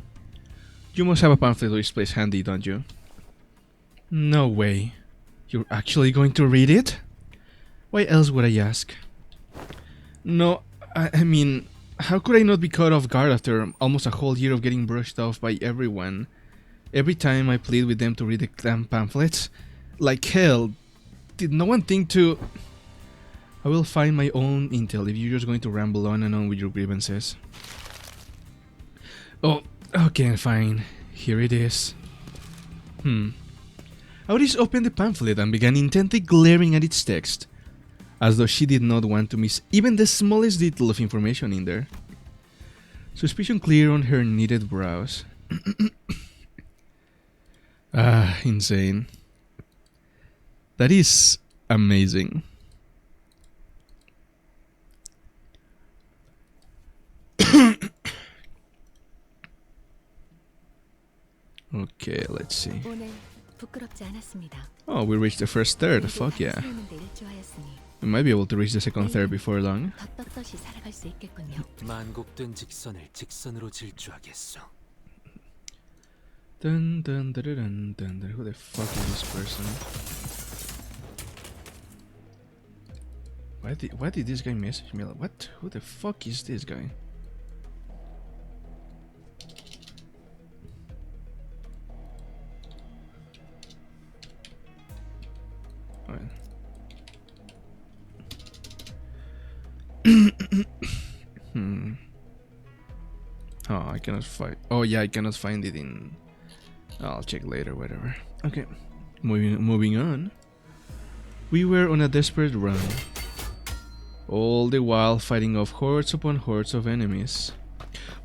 [SPEAKER 2] You must have a pamphlet of this place handy, don't you? No way. You're actually going to read it? Why else would I ask? No, I mean, how could I not be caught off guard after almost a whole year of getting brushed off by everyone? Every time I plead with them to read the damn pamphlets? Like hell, did no one think to... I will find my own intel if you're just going to ramble on and on with your grievances. Oh, okay, fine. Here it is. Auris opened the pamphlet and began intently glaring at its text, as though she did not want to miss even the smallest detail of information in there. Suspicion clear on her knitted brows. Insane. That is amazing. Okay, let's see. Oh, we reached the first third. Fuck yeah. We might be able to reach the second third before long.
[SPEAKER 3] 만곡된 직선을 직선으로 질주하겠소.
[SPEAKER 2] Dun dun dun dun dun dun. Who the fuck is this person? Why did this guy message me? What? Who the fuck is this guy? Oh, I cannot find. Oh yeah, I cannot find it in. I'll check later, whatever. Okay, moving on. We were on a desperate run, all the while fighting off hordes upon hordes of enemies.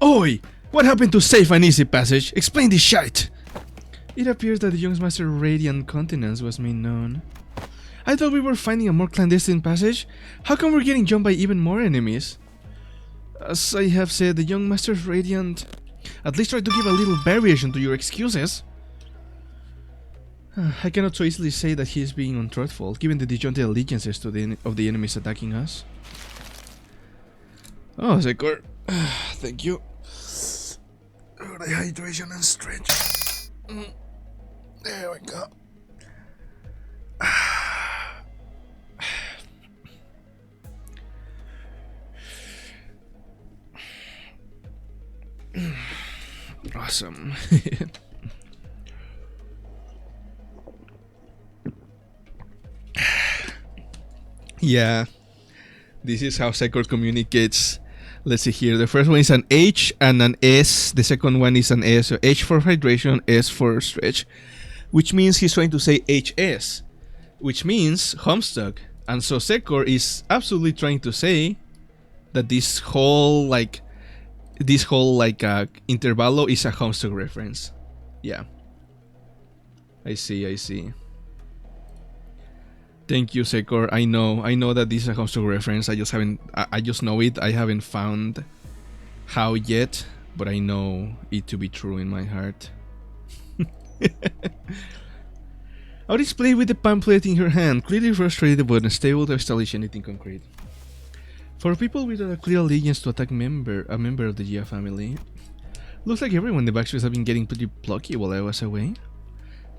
[SPEAKER 2] Oi! What happened to safe and easy passage? Explain this shite! It appears that the young master Radiant Continence was made known. I thought we were finding a more clandestine passage. How come we're getting jumped by even more enemies? As I have said, the young master's Radiant... At least try to give a little variation to your excuses. I cannot so easily say that he is being untruthful, given the disjointed allegiances to of the enemies attacking us. Oh, Sekor. Thank you for the hydration and stretch. There we go. Awesome. Yeah, this is how Sekor communicates. Let's see here. The first one is an H and an S. The second one is an S. So H for hydration, S for stretch, which means he's trying to say HS, which means Homestuck. And so Sekor is absolutely trying to say that this whole Intervallo is a Homestuck reference. Yeah. I see. Thank you, Sekor. I know that this is a Homestuck reference. I just know it. I haven't found how yet, but I know it to be true in my heart. Auris played with the pamphlet in her hand, clearly frustrated but unstable to establish anything concrete. For people with a clear allegiance to attack a member of the Gia family, looks like everyone in the backstreets have been getting pretty plucky while I was away.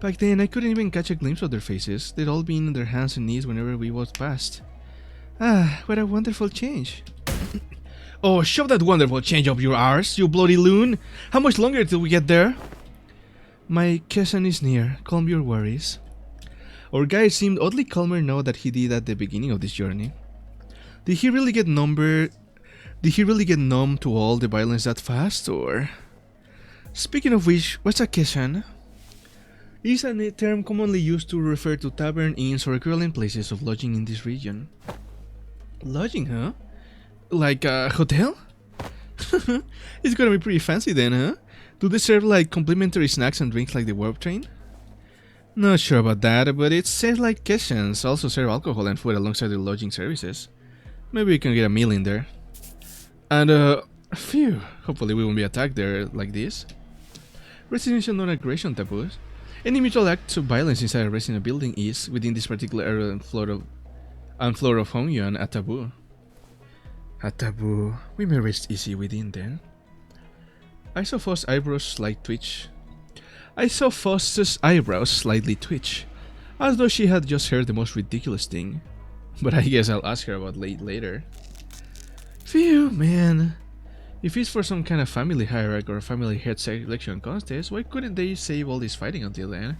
[SPEAKER 2] Back then, I couldn't even catch a glimpse of their faces. They'd all been on their hands and knees whenever we walked past. Ah, what a wonderful change. Oh, shove that wonderful change up your arse, you bloody loon! How much longer till we get there? My cousin is near. Calm your worries. Our guide seemed oddly calmer now that he did at the beginning of this journey. Did he really get numb to all the violence that fast, or? Speaking of which, what's a cousin? It is a term commonly used to refer to tavern, inns, or equivalent places of lodging in this region. Lodging, huh? Like a hotel? It's gonna be pretty fancy then, huh? Do they serve like complimentary snacks and drinks like the warp train? Not sure about that, but it says like kitchens also serve alcohol and food alongside the lodging services. Maybe we can get a meal in there. And phew, hopefully we won't be attacked there like this. Residential non-aggression taboos. Any mutual acts of violence inside a resident building is, within this particular area and floor of Hongyuan, a taboo. A taboo. We may rest easy within then. I saw Foss's eyebrows slightly twitch, as though she had just heard the most ridiculous thing. But I guess I'll ask her about later. Phew, man. If it's for some kind of family hierarchy or a family head selection contest, why couldn't they save all this fighting until then?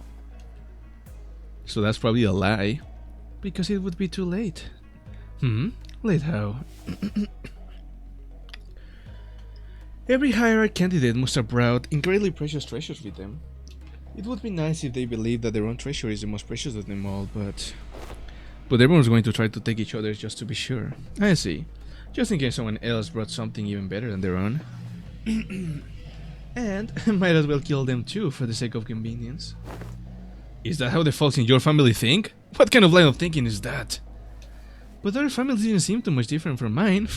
[SPEAKER 2] So that's probably a lie. Because it would be too late. Late how? Every hierarchy candidate must have brought incredibly precious treasures with them. It would be nice if they believed that their own treasure is the most precious of them all, but everyone's going to try to take each other's just to be sure. I see. Just in case someone else brought something even better than their own. And might as well kill them too for the sake of convenience. Is that how the folks in your family think? What kind of line of thinking is that? But other families didn't seem too much different from mine.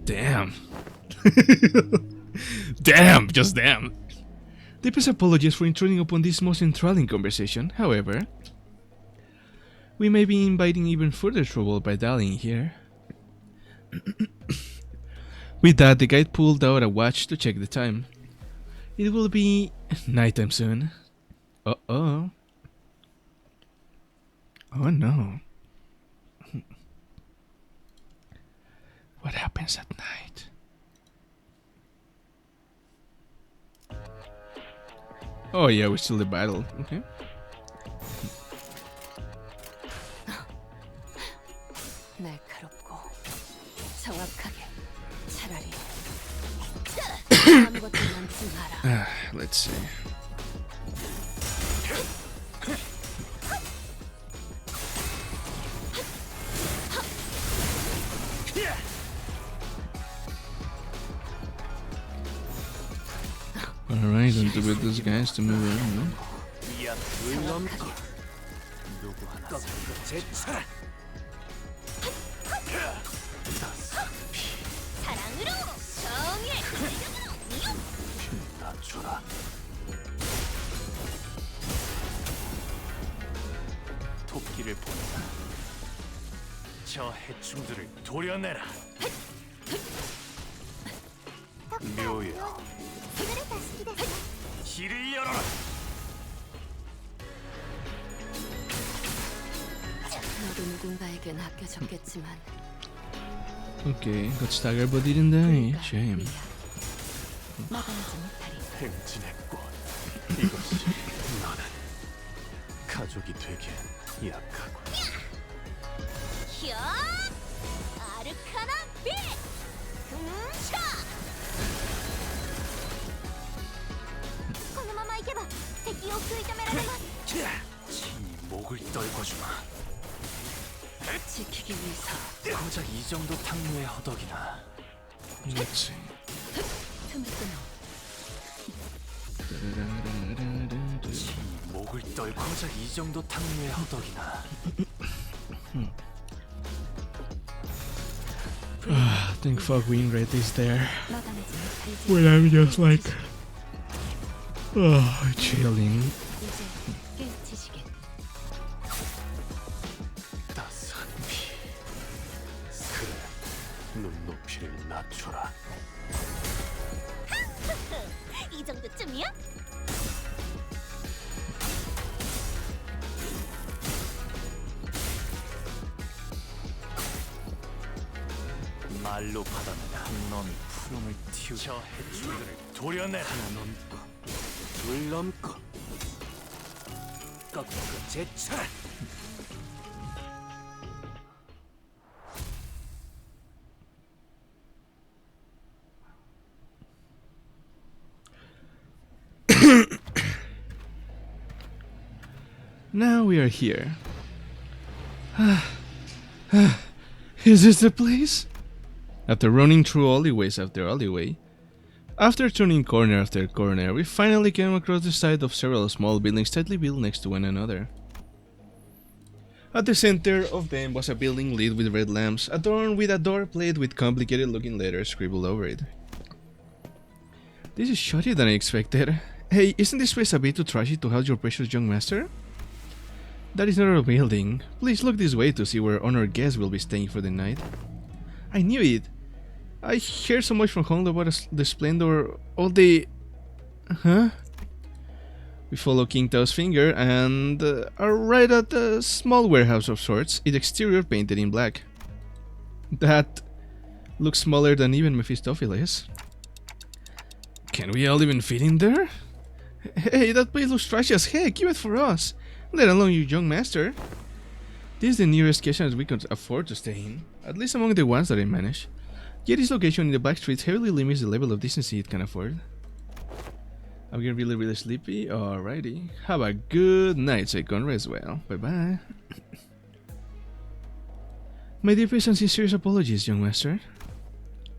[SPEAKER 2] Damn. Damn, just damn. Deepest apologies for intruding upon this most enthralling conversation. However, we may be inviting even further trouble by dallying here. With that, the guide pulled out a watch to check the time. It will be nighttime soon. Uh-oh. Oh no. What happens at night? Oh yeah, we're still in battle. Okay.
[SPEAKER 7] 날카롭고 정확하게 차라리 아무것도 남지 마라.
[SPEAKER 2] Let's see. Alright, don't do with those guys to move around.
[SPEAKER 3] 토끼를 보내라. 저 해충들을 도려내라. 묘여, 길을 열어라.
[SPEAKER 7] 너도 누군가에겐 아껴졌겠지만
[SPEAKER 2] Okay, got staggered but didn't die. Shame.
[SPEAKER 7] 막아내지 못하리.
[SPEAKER 3] 행진했고 이것이 너는 가족이 되기엔 약하고.
[SPEAKER 4] 히야! 아르카나 빛! 차! このまま行けば敵を食い止められます。
[SPEAKER 3] 친히 목을 떨궈주마.
[SPEAKER 7] 지키기 위해서
[SPEAKER 3] 고작 이 정도 탕류의 허덕이나.
[SPEAKER 2] Let's see.
[SPEAKER 7] 틈을 끊어.
[SPEAKER 3] 친히 목을 떨고 고작 이 정도 탕류의 허덕이나.
[SPEAKER 2] Thank fuck Win Red is there.
[SPEAKER 7] 막아내지 못하리.
[SPEAKER 2] When I'm just like chilling.
[SPEAKER 7] 이제 깨우치시게.
[SPEAKER 3] 따스한 피. 그래.
[SPEAKER 4] 아니야?
[SPEAKER 3] 말로 받아내라. 한 놈이 푸름을 틔우. 저 해충들을 도려내라. 하나 넘고 둘 넘고 꺾고 제철.
[SPEAKER 2] Now we are here. Is this the place? After running through alleyways after alleyway, after turning corner after corner, we finally came across the side of several small buildings tightly built next to one another. At the center of them was a building lit with red lamps, adorned with a door plate with complicated looking letters scribbled over it. This is shorter than I expected. Hey, isn't this place a bit too trashy to house your precious young master? That is not a building. Please look this way to see where honored guests will be staying for the night. I knew it. I heard so much from home about the splendor of the... Huh? We follow King Tao's finger and are right at a small warehouse of sorts, its exterior painted in black. That looks smaller than even Mephistopheles. Can we all even fit in there? Hey, that place looks trashy as heck. Give it for us. Let alone your young master. This is the nearest kitchen we could afford to stay in, at least among the ones that I manage. Yet its location in the back streets heavily limits the level of decency it can afford. I'm getting really sleepy. Alrighty. Have a good night so you can rest well. Bye bye. My deepest and sincerest apologies, young master.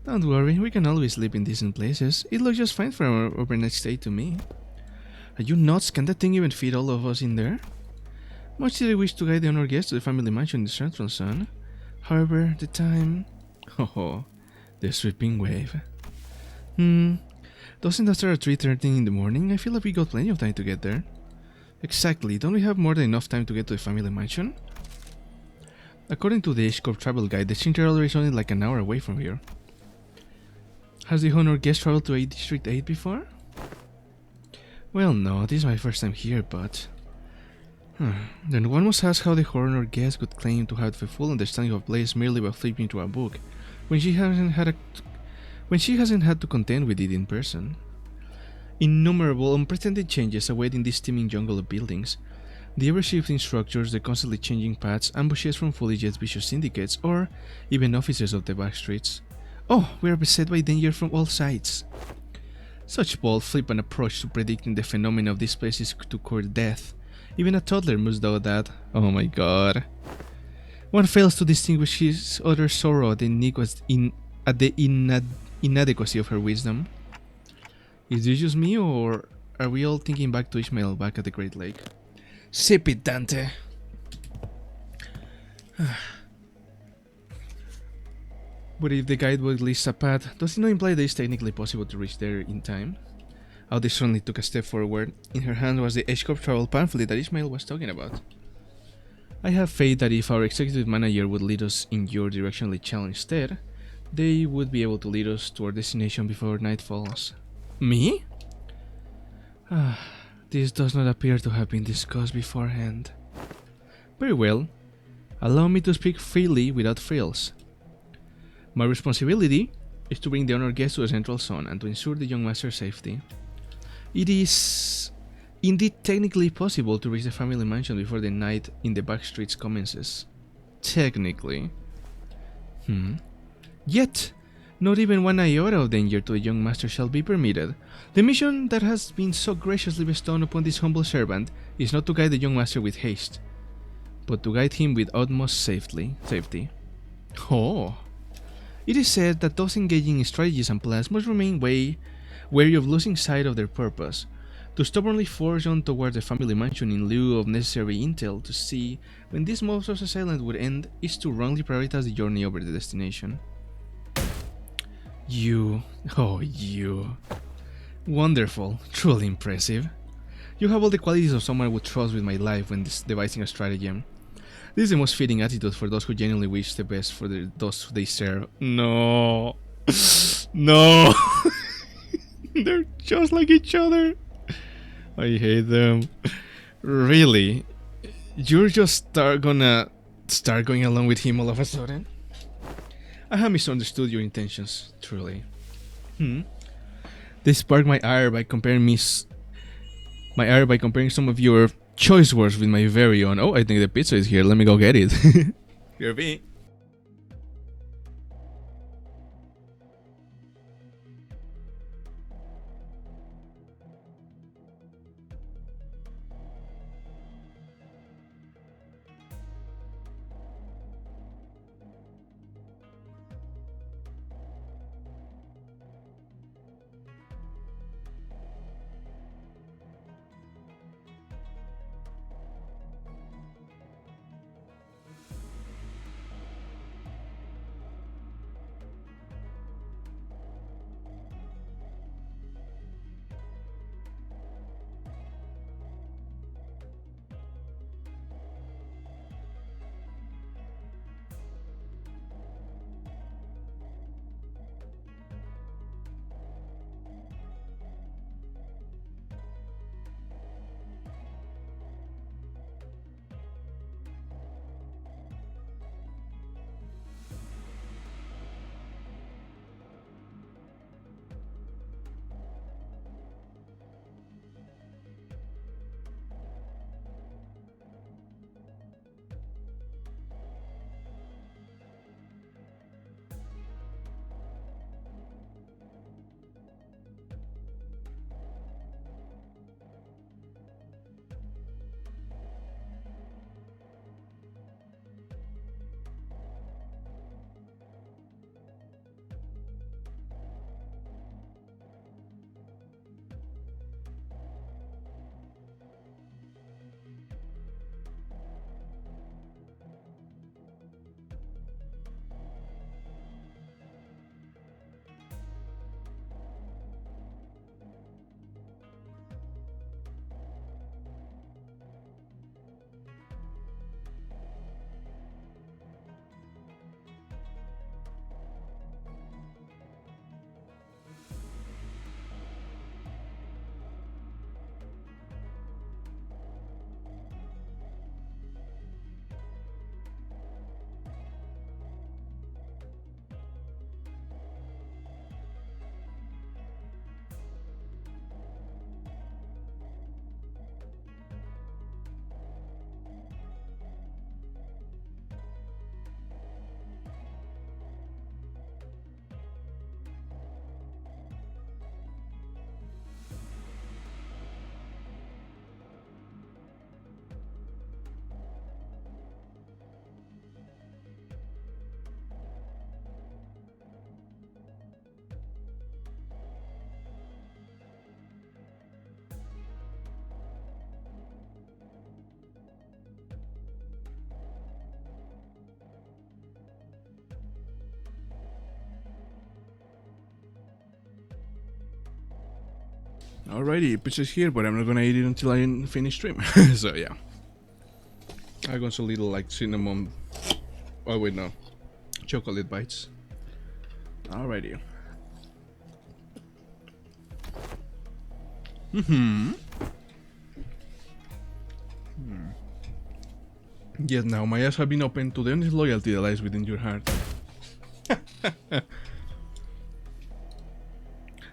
[SPEAKER 2] Don't worry, we can always sleep in decent places. It looks just fine for our overnight stay to me. Are you nuts? Can that thing even fit all of us in there? Much did I wish to guide the honored guests to the family mansion in the central sun. However, the time... Oh, the sweeping wave. Doesn't that start at 3:30 in the morning? I feel like we got plenty of time to get there. Exactly, don't we have more than enough time to get to the family mansion? According to the H-Corp travel guide, the Intervallo is only like an hour away from here. Has the honored guest traveled to District 8 before? Well, no, this is my first time here, but... Then one must ask how the honored guest could claim to have a full understanding of a place merely by flipping through a book, when she hasn't had to contend with it in person. Innumerable, unprecedented changes awaiting this teeming jungle of buildings. The ever-shifting structures, the constantly changing paths, ambushes from fully jet vicious syndicates, or even officers of the back streets. Oh, we are beset by danger from all sides. Such bold, flippant approach to predicting the phenomena of this place is to court death. Even a toddler must know that. Oh my god. One fails to distinguish his utter sorrow at the inadequacy of her wisdom. Is this just me, or are we all thinking back to Ishmael back at the Great Lake? Sip it, Dante. But if the guidebook lists a path, does it not imply that it's technically possible to reach there in time? Audi suddenly took a step forward. In her hand was the H-Corp travel pamphlet that Ishmael was talking about. I have faith that if our executive manager would lead us in your directionally challenged stead, they would be able to lead us to our destination before night falls. Me? This does not appear to have been discussed beforehand. Very well. Allow me to speak freely without frills. My responsibility is to bring the honored guest to the central zone and to ensure the young master's safety. It is indeed technically possible to reach the family mansion before the night in the back streets commences. Technically. Yet, not even one iota of danger to the young master shall be permitted. The mission that has been so graciously bestowed upon this humble servant is not to guide the young master with haste, but to guide him with utmost safety. Oh. It is said that those engaging in strategies and plans must remain wary of losing sight of their purpose. To stubbornly forge on towards the family mansion in lieu of necessary intel to see when this monstrous assailant would end is to wrongly prioritize the journey over the destination. You. Wonderful. Truly impressive. You have all the qualities of someone I would trust with my life when devising a stratagem. This is the most fitting attitude for those who genuinely wish the best for those who they serve. No. No. They're just like each other. I hate them. Really? You're just gonna start going along with him all of a sudden? I have misunderstood your intentions, truly. They sparked my ire by comparing some of your choice words with my very own. Oh, I think the pizza is here. Let me go get it. Here be. Alrighty, pizza's here, but I'm not gonna eat it until I finish stream. So yeah, I got some little like cinnamon. Oh wait, no, chocolate bites. Alrighty. Yes, now my eyes have been opened to the honest loyalty that lies within your heart.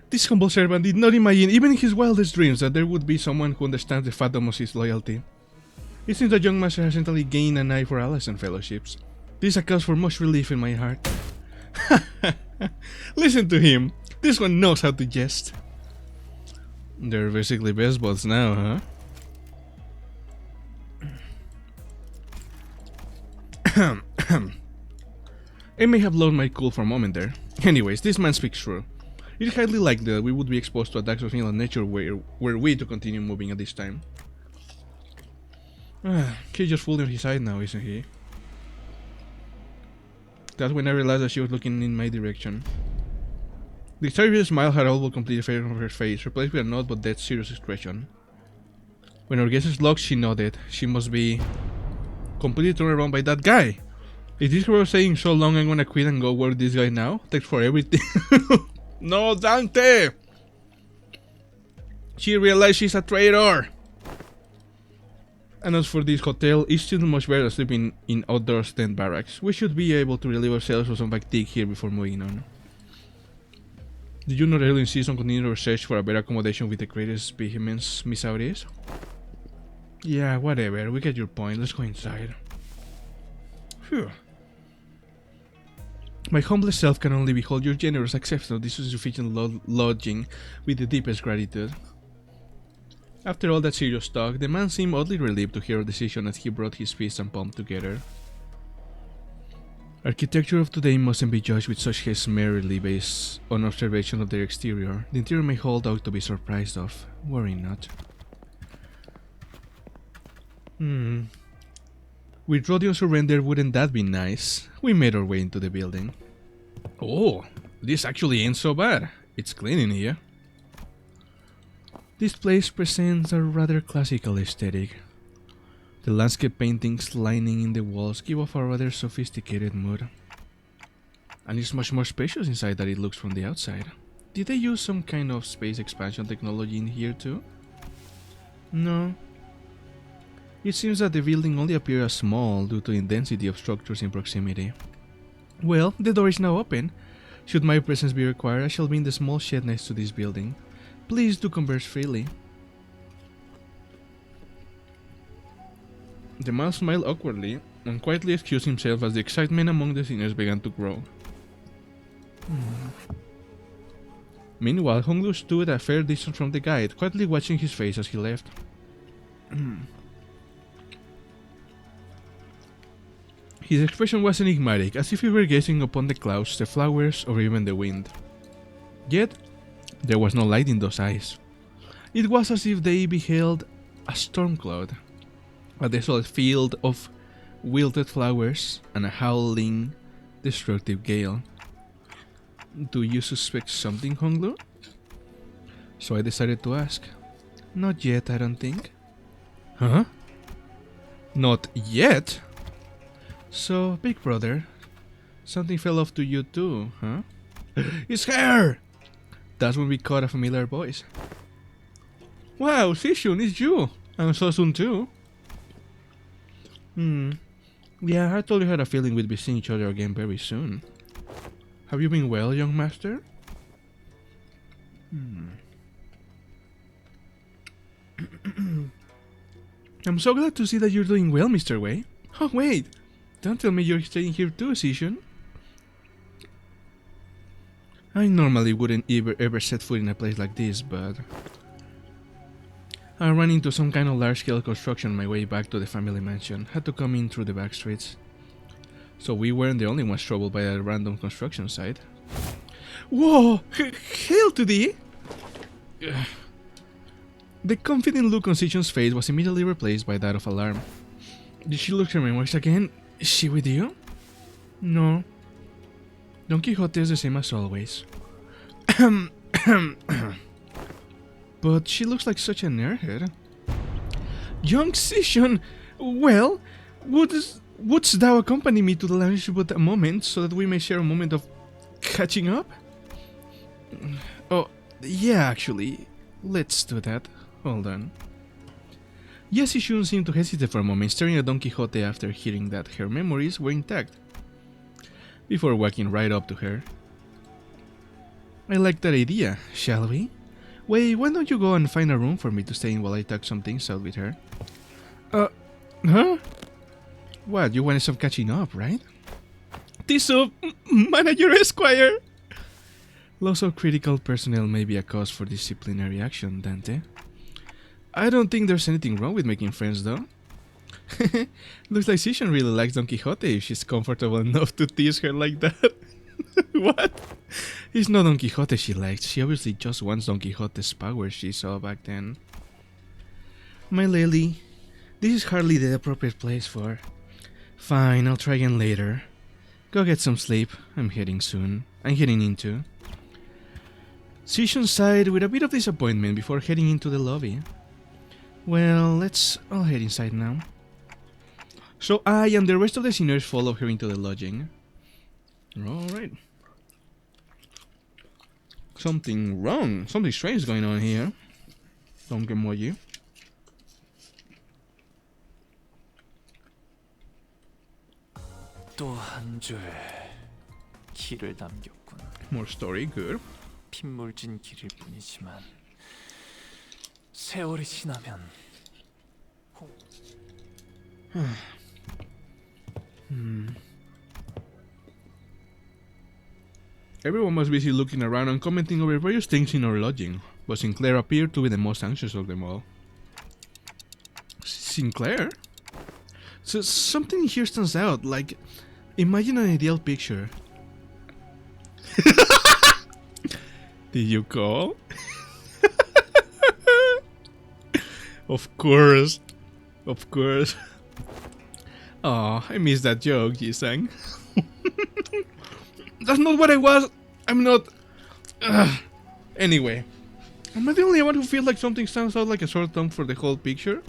[SPEAKER 2] This humble servant did not imagine, even in his wildest dreams, that there would be someone who understands the fathom of his loyalty. It seems that young master has certainly gained an eye for allies and fellowships. This accounts for much relief in my heart. Listen to him. This one knows how to jest. They're basically best buds now, huh? I may have lost my cool for a moment there. Anyways, this man speaks true. It is highly likely that we would be exposed to attacks of alien nature were we to continue moving at this time. He's just fully on his side now, isn't he? That's when I realized that she was looking in my direction. The exterior smile had all but completely faded from her face, replaced with a nod but dead serious expression. When our guesses locked, she nodded. She must be completely turned around by that guy. Is this girl saying so long I'm gonna quit and go work this guy now? Thanks for everything. No, Dante! She realized she's a traitor! And as for this hotel, it's still much better than sleeping in outdoor tent barracks. We should be able to relieve ourselves of some fatigue here before moving on. Did you not really insist on continuing our search for a better accommodation with the greatest vehemence, Miss Auris? Yeah, whatever, we get your point, let's go inside. Phew. My humble self can only behold your generous acceptance of this insufficient lodging with the deepest gratitude. After all that serious talk, the man seemed oddly relieved to hear our decision as he brought his fist and palm together. Architecture of today mustn't be judged with such haste merely based on observation of their exterior. The interior may hold out to be surprised of. Worry not. With Rodion surrendered, wouldn't that be nice? We made our way into the building. Oh, this actually ain't so bad. It's clean in here. This place presents a rather classical aesthetic. The landscape paintings lining in the walls give off a rather sophisticated mood. And it's much more spacious inside than it looks from the outside. Did they use some kind of space expansion technology in here too? No. It seems that the building only appears small due to the density of structures in proximity. Well, the door is now open. Should my presence be required, I shall be in the small shed next to this building. Please do converse freely. The man smiled awkwardly and quietly excused himself as the excitement among the seniors began to grow. Meanwhile, Honglu stood a fair distance from the guide, quietly watching his face as he left. His expression was enigmatic, as if he were gazing upon the clouds, the flowers, or even the wind. Yet, there was no light in those eyes. It was as if they beheld a storm cloud, a desolate field of wilted flowers, and a howling, destructive gale. Do you suspect something, Honglu? So I decided to ask. Not yet, I don't think. Huh? Not yet? So, big brother, something fell off to you too, huh? It's her! That's when we caught a familiar voice. Wow, Sishun, it's you! And so soon too. Yeah, I totally had a feeling we'd be seeing each other again very soon. Have you been well, young master? I'm so glad to see that you're doing well, Mr. Wei. Oh, wait! Don't tell me you're staying here too, Sishun. I normally wouldn't ever set foot in a place like this, but I ran into some kind of large-scale construction on my way back to the family mansion. Had to come in through the back streets. So we weren't the only ones troubled by a random construction site. Whoa! Hail to thee! The confident look on Sishun's face was immediately replaced by that of alarm. Did she look her memories again? Is she with you? No. Don Quixote is the same as always. But she looks like such an airhead. Young Sishun, well, wouldst thou accompany me to the lounge but a moment, so that we may share a moment of catching up? Oh, yeah, actually, let's do that. Hold on. Yes, Sishun seemed to hesitate for a moment, staring at Don Quixote after hearing that her memories were intact, before walking right up to her. I like that idea, shall we? Wait, why don't you go and find a room for me to stay in while I talk some things out with her? Huh? What, you wanted some catching up, right? Tiso, Manager Esquire! Loss of critical personnel may be a cause for disciplinary action, Dante. I don't think there's anything wrong with making friends, though. Looks like Sishun really likes Don Quixote if she's comfortable enough to tease her like that. What? It's not Don Quixote she likes. She obviously just wants Don Quixote's power she saw back then. My lily, this is hardly the appropriate place for... Fine, I'll try again later. Go get some sleep. I'm heading into. Sishun sighed with a bit of disappointment before heading into the lobby. Well, let's all head inside now. So I and the rest of the seniors followed her into the lodging. Alright. Something wrong. Something strange is going on here. Donkey emoji.
[SPEAKER 3] 또 한 줄 길을 남겼군.
[SPEAKER 2] More story, good.
[SPEAKER 3] 핏물진 길일 뿐이지만 세월이 지나면
[SPEAKER 2] Everyone was busy looking around and commenting over various things in our lodging, but Sinclair appeared to be the most anxious of them all. Sinclair? So something here stands out, like, imagine an ideal picture. Did you call? Of course. Of course. Oh, I missed that joke, Jisang. That's not what I was. I'm not. Anyway, am I the only one who feels like something stands out like a sore thumb for the whole picture?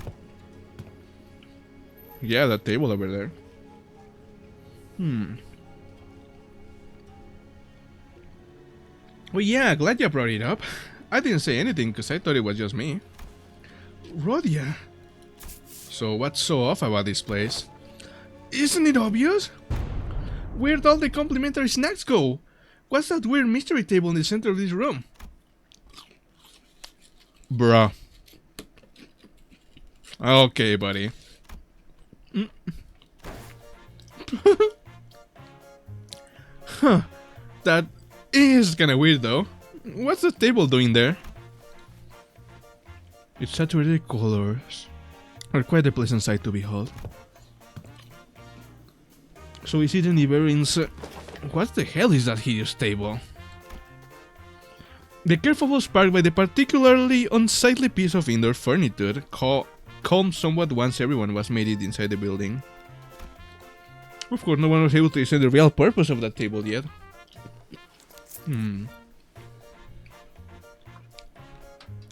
[SPEAKER 2] Yeah, that table over there. Well, yeah, glad you brought it up. I didn't say anything because I thought it was just me. Rhodia. So what's so off about this place? Isn't it obvious? Where'd all the complimentary snacks go? What's that weird mystery table in the center of this room? Bruh. Okay, buddy. Huh. That is kinda weird though. What's the table doing there? Its saturated colors are quite a pleasant sight to behold. So is it in the very what the hell is that hideous table? The kerfuffle was sparked by the particularly unsightly piece of indoor furniture, calmed somewhat once everyone was made it inside the building. Of course, no one was able to discern the real purpose of that table yet.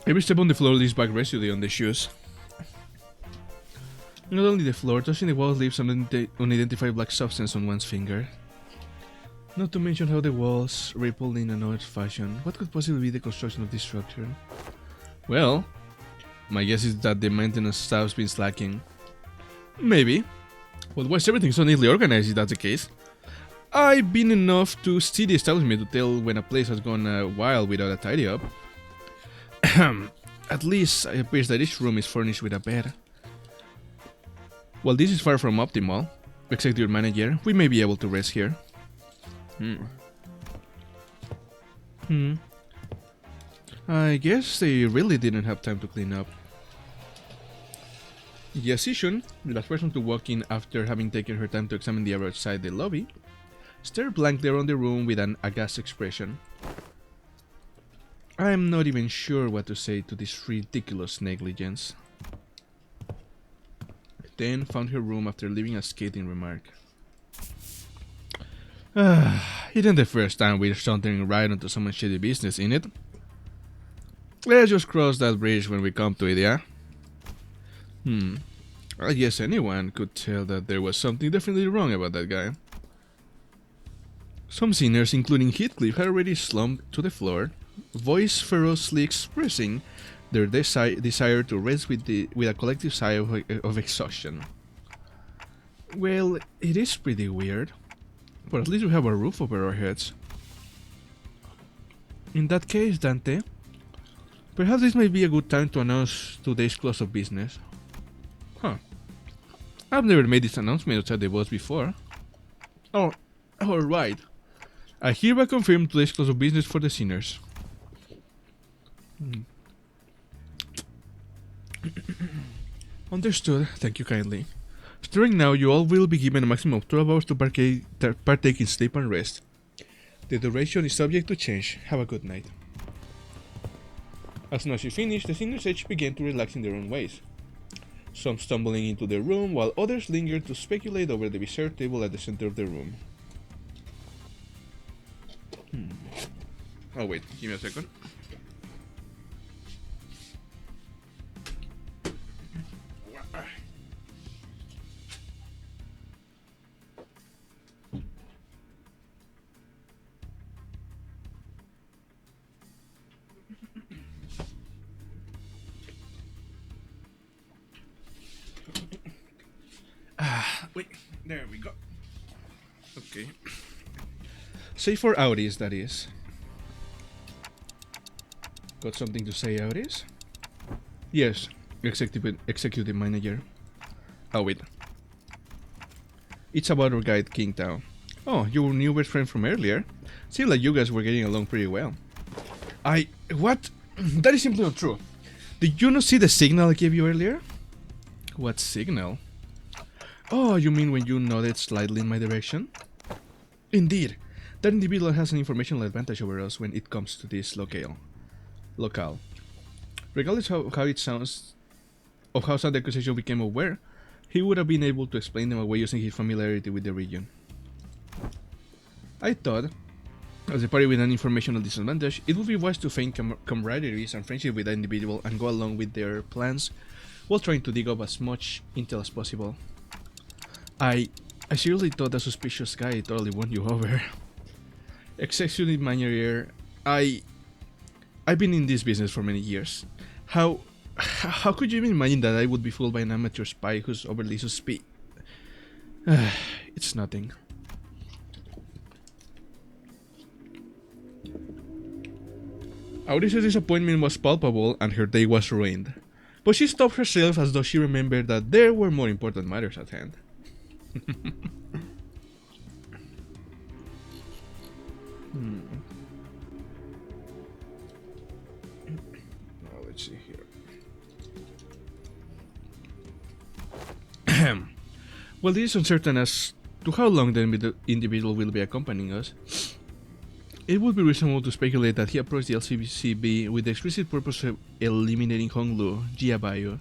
[SPEAKER 2] Every step on the floor leaves back residue on the shoes. Not only the floor, touching the walls leaves an unidentified black substance on one's finger. Not to mention how the walls rippled in an odd fashion. What could possibly be the construction of this structure? Well, my guess is that the maintenance staff's been slacking. Maybe. But why is everything so neatly organized if that's the case? I've been enough to see the establishment to tell when a place has gone a while without a tidy up. At least it appears that each room is furnished with a bed. While this is far from optimal, Executive Manager, we may be able to rest here. I guess they really didn't have time to clean up. Yasishun, the last person to walk in after having taken her time to examine the area outside the lobby, stared blankly around the room with an aghast expression. I'm not even sure what to say to this ridiculous negligence. Then found her room after leaving a scathing remark. It ain't the first time we're sauntering right onto someone's shady business, innit? Let's just cross that bridge when we come to it, yeah? I guess anyone could tell that there was something definitely wrong about that guy. Some sinners, including Heathcliff, had already slumped to the floor, voice ferociously expressing their desire to rest with a collective sigh of exhaustion. Well, it is pretty weird, but at least we have a roof over our heads. In that case, Dante, perhaps this might be a good time to announce today's close of business. I've never made this announcement outside the boss before. Oh, alright. I hereby confirm today's close of business for the sinners. Understood, thank you kindly. Starting now, you all will be given a maximum of 12 hours to partake in sleep and rest. The duration is subject to change. Have a good night. As soon as you finish, the sinners each began to relax in their own ways. Some stumbling into the room, while others lingered to speculate over the bizarre table at the center of the room. Oh wait, give me a second. Wait, there we go. Okay. Say for Auris, that is. Got something to say, Auris? Yes, executive manager. Oh, wait. It's about our guide, King Tao. Oh, your new best friend from earlier? Seemed like you guys were getting along pretty well. What? That is simply not true. Did you not see the signal I gave you earlier? What signal? Oh, you mean when you nodded slightly in my direction? Indeed. That individual has an informational advantage over us when it comes to this locale. Regardless of how it sounds, of how sound the accusation became aware, he would have been able to explain them away using his familiarity with the region. I thought, as a party with an informational disadvantage, it would be wise to feign camaraderie and friendship with that individual and go along with their plans while trying to dig up as much intel as possible. I seriously thought that suspicious guy totally won you over. Executive manager, I've been in this business for many years. How could you even imagine that I would be fooled by an amateur spy who's overly suspicious? It's nothing. Auris's disappointment was palpable and her day was ruined. But she stopped herself as though she remembered that there were more important matters at hand. Now let's see here. Well, it is uncertain as to how long the individual will be accompanying us. It would be reasonable to speculate that he approached the LCB with the explicit purpose of eliminating Honglu, Jiabayo.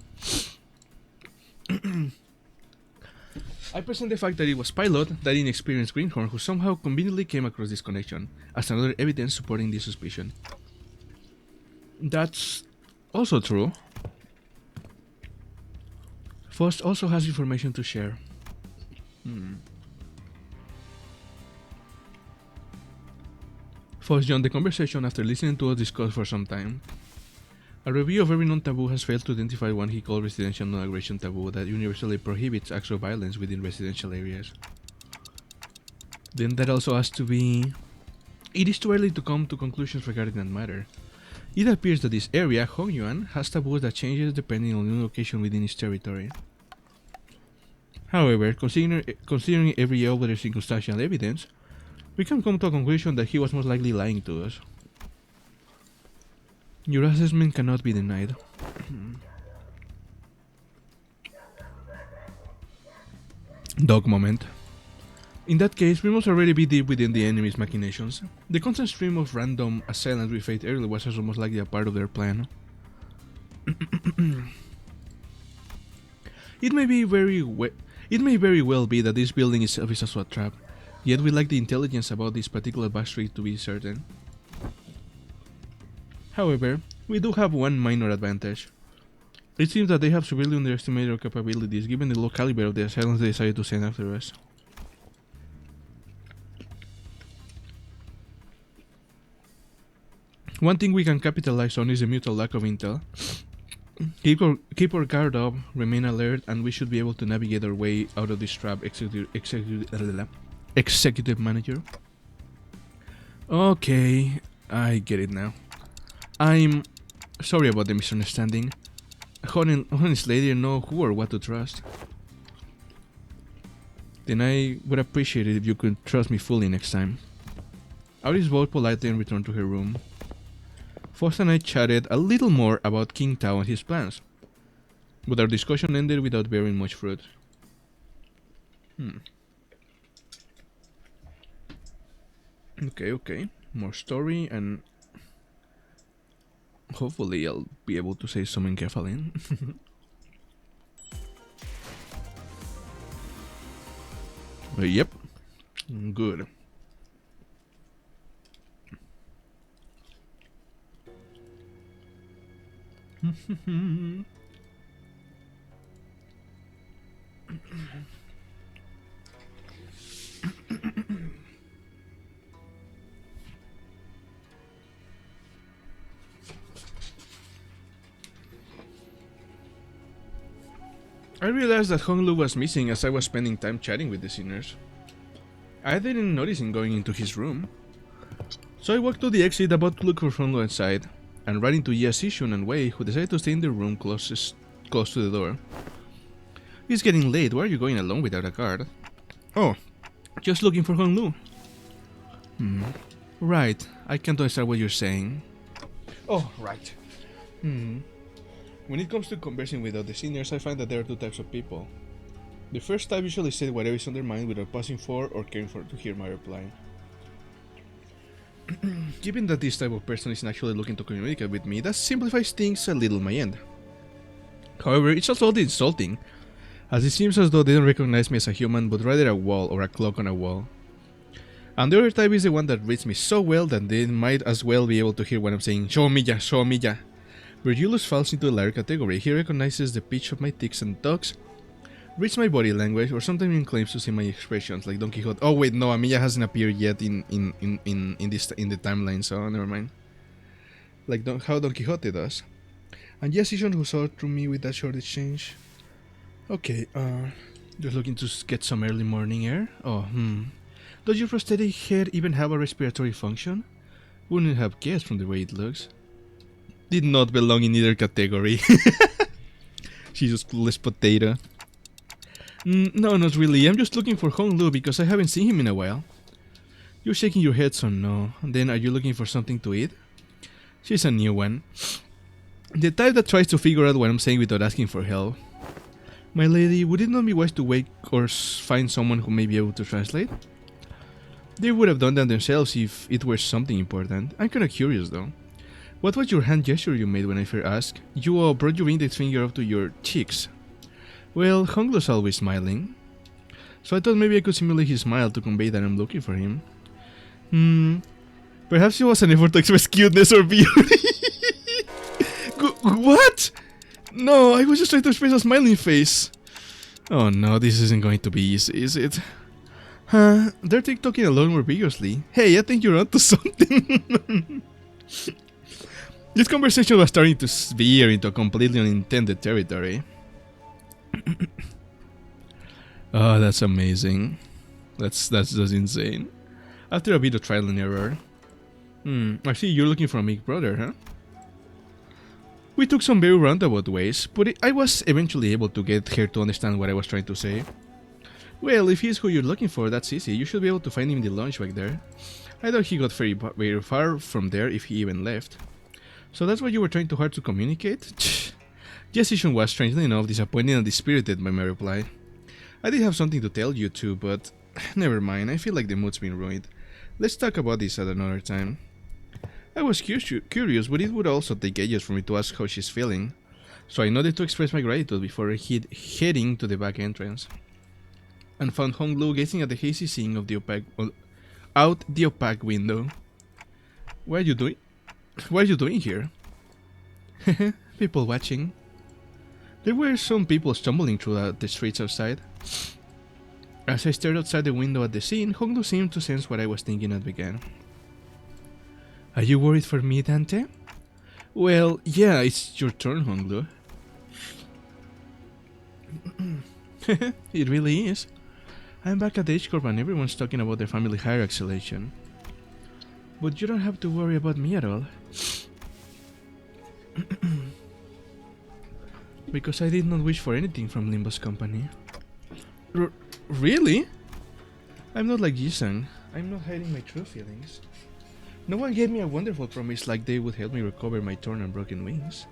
[SPEAKER 2] I present the fact that it was Pilot, that inexperienced greenhorn, who somehow conveniently came across this connection, as another evidence supporting this suspicion. That's also true. Faust also has information to share. Faust joined the conversation after listening to us discuss for some time. A review of every non-taboo has failed to identify one he called residential non-aggression taboo that universally prohibits acts of violence within residential areas. Then that also has to be... It is too early to come to conclusions regarding that matter. It appears that this area, Hongyuan, has taboos that changes depending on the location within its territory. However, considering every other circumstantial evidence, we can come to a conclusion that he was most likely lying to us. Your assessment cannot be denied. Dog moment. In that case, we must already be deep within the enemy's machinations. The constant stream of random assailants we faced earlier was also most likely a part of their plan. It may very well be that this building itself is a SWAT trap, yet we lack the intelligence about this particular backstreet to be certain. However, we do have one minor advantage. It seems that they have severely underestimated our capabilities given the low caliber of the assailants they decided to send after us. One thing we can capitalize on is the mutual lack of intel. Keep our guard up, remain alert, and we should be able to navigate our way out of this trap, executive manager. Okay, I get it now. I'm sorry about the misunderstanding. Honestly, I didn't know who or what to trust. Then I would appreciate it if you could trust me fully next time. Auris bowed politely and returned to her room. Faust and I chatted a little more about King Tao and his plans, but our discussion ended without bearing much fruit. Okay. More story, and hopefully I'll be able to say some enkephalin. Yep. Good. I realized that Honglu was missing as I was spending time chatting with the sinners. I didn't notice him going into his room. So I walked to the exit about to look for Honglu inside, and ran into Yasishun and Wei, who decided to stay in the room close to the door. It's getting late, why are you going alone without a guard? Oh, just looking for Honglu. Right, I can't understand what you're saying. Oh, right. When it comes to conversing with other seniors, I find that there are two types of people. The first type usually says whatever is on their mind without pausing for or caring for to hear my reply. Given that this type of person isn't actually looking to communicate with me, that simplifies things a little on my end. However, it's also insulting, as it seems as though they don't recognize me as a human but rather a wall or a clock on a wall. And the other type is the one that reads me so well that they might as well be able to hear what I'm saying. Show me ya, show me ya. Virgilius falls into the latter category. He recognizes the pitch of my ticks and tucks, reads my body language, or sometimes even claims to see my expressions, like Don Quixote. Oh wait, no, Amiya hasn't appeared yet in the timeline, so never mind. Like how Don Quixote does. And yes, Ishon who saw through me with that short exchange. Okay, just looking to get some early morning air. Oh, Does your prosthetic head even have a respiratory function? Wouldn't have guessed from the way it looks. Did not belong in either category. She's just clueless potato. No, not really. I'm just looking for Honglu because I haven't seen him in a while. You're shaking your head, so no. Then are you looking for something to eat? She's a new one. The type that tries to figure out what I'm saying without asking for help. My lady, would it not be wise to wait or find someone who may be able to translate? They would have done that themselves if it were something important. I'm kinda curious though. What was your hand gesture you made when I first asked? You brought your index finger up to your cheeks. Well, Honglu's always smiling. So I thought maybe I could simulate his smile to convey that I'm looking for him. Perhaps it was an effort to express cuteness or beauty. What? No, I was just trying to express a smiling face. Oh no, this isn't going to be easy, is it? Huh? They're TikToking a lot more vigorously. Hey, I think you're onto something. This conversation was starting to veer into a completely unintended territory. Oh, that's amazing. That's just insane. After a bit of trial and error. I see you're looking for a big brother, huh? We took some very roundabout ways, but I was eventually able to get her to understand what I was trying to say. Well, if he's who you're looking for, that's easy. You should be able to find him in the lounge back there. I doubt he got very far from there if he even left. So that's what you were trying too hard to communicate? Jessishun was, strangely enough, disappointed and dispirited by my reply. I did have something to tell you too, but never mind, I feel like the mood's been ruined. Let's talk about this at another time. I was curious, but it would also take ages for me to ask how she's feeling, so I nodded to express my gratitude before heading to the back entrance, and found Honglu gazing at the hazy scene of the opaque window. What are you doing? What are you doing here? People watching. There were some people stumbling through the streets outside. As I stared outside the window at the scene, Honglu seemed to sense what I was thinking and began. Are you worried for me, Dante? Well, yeah, it's your turn, Honglu. It really is. I'm back at the H-Corp and everyone's talking about their family hire acceleration. But you don't have to worry about me at all. Because I did not wish for anything from Limbus company. Really? I'm not like Jisung. I'm not hiding my true feelings. No one gave me a wonderful promise like they would help me recover my torn and broken wings.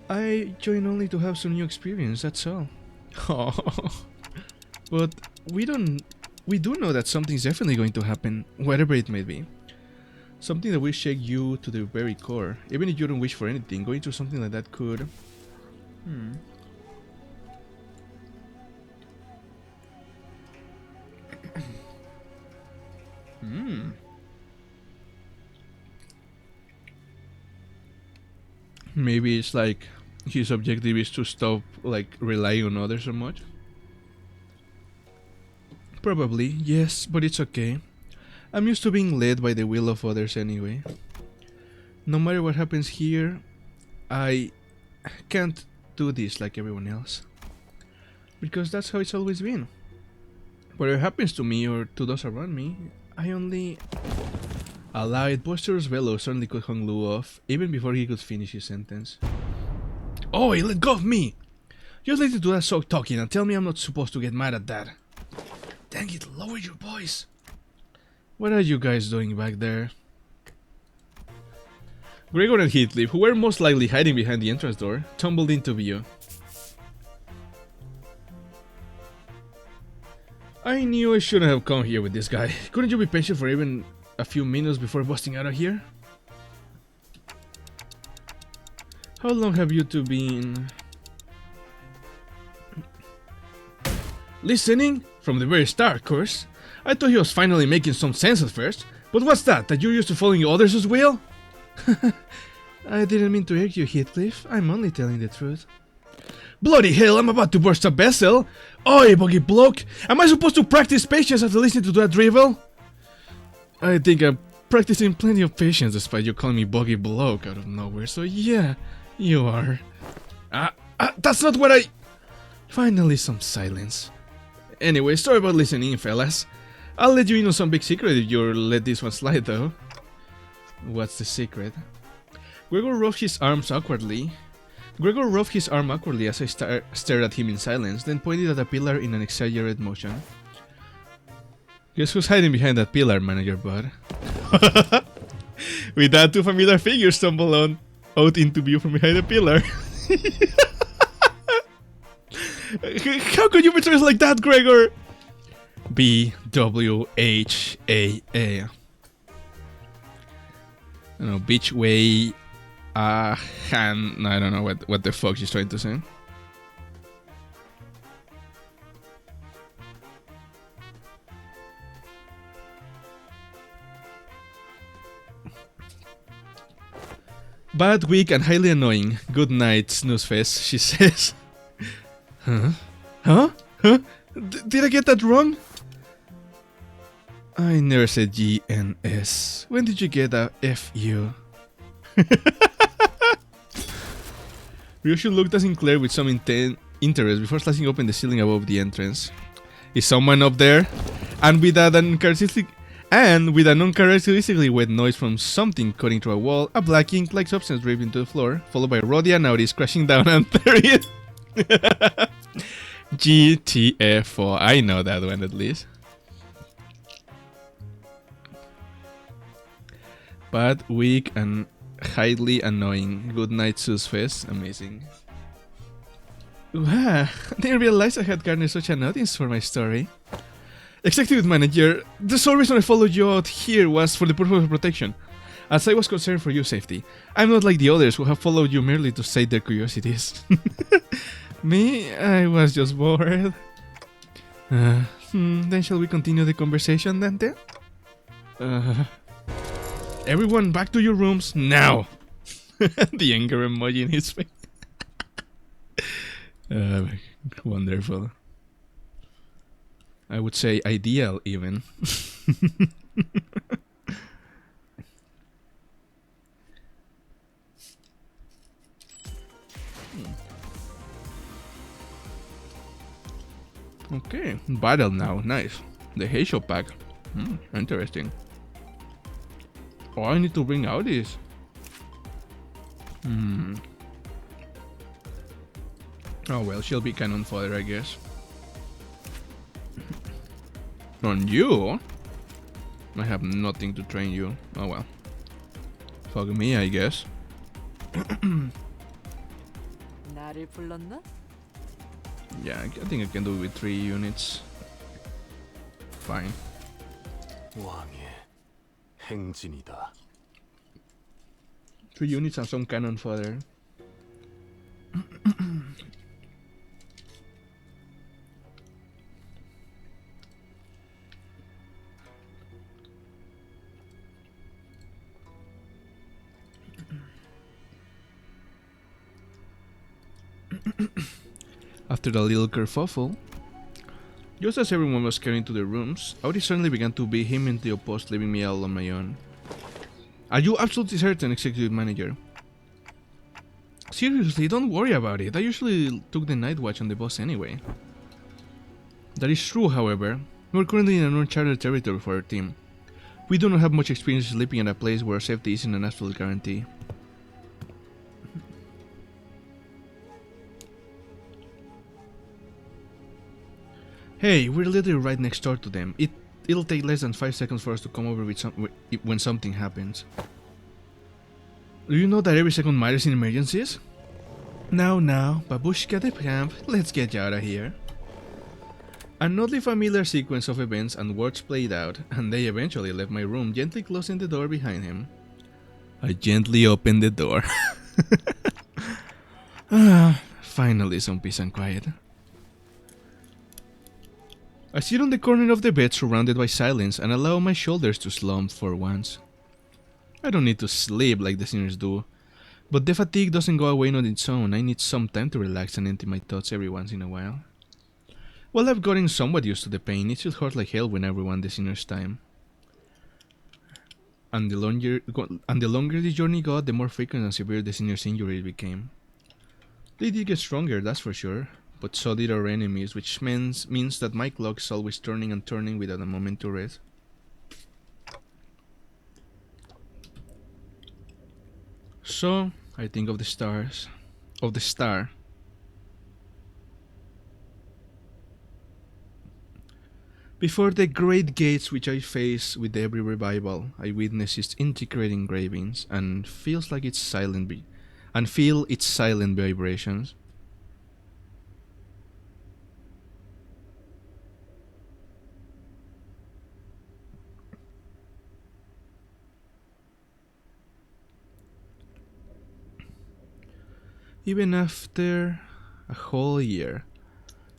[SPEAKER 2] I joined only to have some new experience, that's all. But we do know that something's definitely going to happen, whatever it may be. Something that will shake you to the very core. Even if you don't wish for anything, going through something like that could... Maybe it's like his objective is to stop like relying on others so much. Probably, yes, but it's okay. I'm used to being led by the will of others anyway. No matter what happens here, I can't do this like everyone else. Because that's how it's always been. Whatever happens to me or to those around me, I only allow it. Boisterous bellow suddenly cut Hong Lu off, even before he could finish his sentence. Oh, he let go of me! Just let it do that soft talking and tell me I'm not supposed to get mad at that. Dang it, lower your voice. What are you guys doing back there? Gregor and Heathcliff, who were most likely hiding behind the entrance door, tumbled into view. I knew I shouldn't have come here with this guy. Couldn't you be patient for even a few minutes before busting out of here? How long have you two been... listening? From the very start, of course. I thought he was finally making some sense at first. But what's that? That you're used to following others as well? I didn't mean to irk you, Heathcliff. I'm only telling the truth. Bloody hell, I'm about to burst a vessel! Oi, buggy bloke! Am I supposed to practice patience after listening to that drivel? I think I'm practicing plenty of patience despite you calling me buggy bloke out of nowhere, so yeah, you are. That's not what I... Finally, some silence. Anyway, sorry about listening, fellas. I'll let you in on some big secret if you let this one slide, though. What's the secret? Gregor rubbed his arm awkwardly as I stared at him in silence, then pointed at a pillar in an exaggerated motion. Guess who's hiding behind that pillar, Manager Bud? With that, two familiar figures stumble out into view from behind the pillar. How could you betray us like that, Gregor? B-W-H-A-A. I don't know, beach way... I don't know what the fuck she's trying to say. Bad, weak, and highly annoying. Good night, Snoozefest, she says. Huh? Huh? Huh? Did I get that wrong? I never said G-N-S. When did you get a F-U? Ryoshu looked at Sinclair with some interest before slashing open the ceiling above the entrance. Is someone up there? And with an uncharacteristically wet noise from something cutting through a wall, a black ink-like substance dripped into the floor, followed by Roddy and Naughty crashing down and buried. GTFO. I know that one at least. Bad, weak, and highly annoying. Good night, Snoozefest. Amazing. Wow, I didn't realize I had garnered such an audience for my story. Executive Manager, the sole reason I followed you out here was for the purpose of protection, as I was concerned for your safety. I'm not like the others who have followed you merely to sate their curiosities. Me? I was just bored. Then shall we continue the conversation, Dante? Everyone back to your rooms now! The anger emoji in his face. Wonderful. I would say ideal, even. Okay, battle now. Nice. The Heisho pack. Interesting. Oh, I need to bring out this. Oh well, she'll be cannon fodder, I guess. On you? I have nothing to train you. Oh well. Fuck me, I guess. Yeah, I think I can do it with 3 units. Fine.
[SPEAKER 3] 왕의 행진이다.
[SPEAKER 2] 3 units and some cannon fodder. After the little kerfuffle, just as everyone was carrying to their rooms, Audi suddenly began to vehemently oppose, leaving me all on my own. Are you absolutely certain, Executive Manager? Seriously, don't worry about it. I usually took the night watch on the boss anyway. That is true, however. We're currently in an uncharted territory for our team. We do not have much experience sleeping at a place where safety isn't an absolute guarantee. Hey, we're literally right next door to them. It'll take less than 5 seconds for us to come over with when something happens. Do you know that every second matters in emergencies? Now, Babushka the Camp, let's get you out of here. An oddly familiar sequence of events and words played out, and they eventually left my room, gently closing the door behind him. I gently opened the door. Finally some peace and quiet. I sit on the corner of the bed surrounded by silence and allow my shoulders to slump for once. I don't need to sleep like the sinners do, but the fatigue doesn't go away on its own. I need some time to relax and empty my thoughts every once in a while. While I've gotten somewhat used to the pain, it still hurts like hell when I rewind the sinner's time. And the longer the journey got, the more frequent and severe the sinner's injuries became. They did get stronger, that's for sure, but so did our enemies, which means that my clock is always turning and turning without a moment to rest. So, I think of the star. Before the great gates which I face with every revival, I witness its intricate engravings and feel its silent vibrations. Even after a whole year,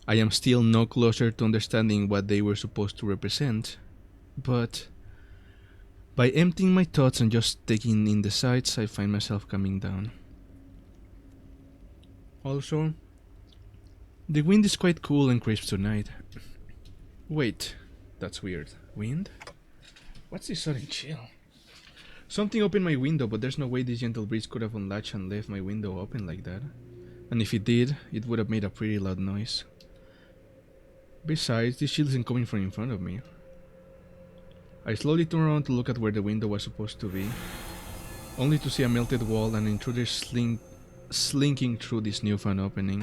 [SPEAKER 2] I am still no closer to understanding what they were supposed to represent, but by emptying my thoughts and just taking in the sights, I find myself coming down. Also, the wind is quite cool and crisp tonight. Wait, that's weird. Wind? What's this sudden chill? Something opened my window, but there's no way this gentle breeze could have unlatched and left my window open like that. And if it did, it would have made a pretty loud noise. Besides, this chill isn't coming from in front of me. I slowly turn around to look at where the window was supposed to be, only to see a melted wall and intruder slinking through this newfound opening.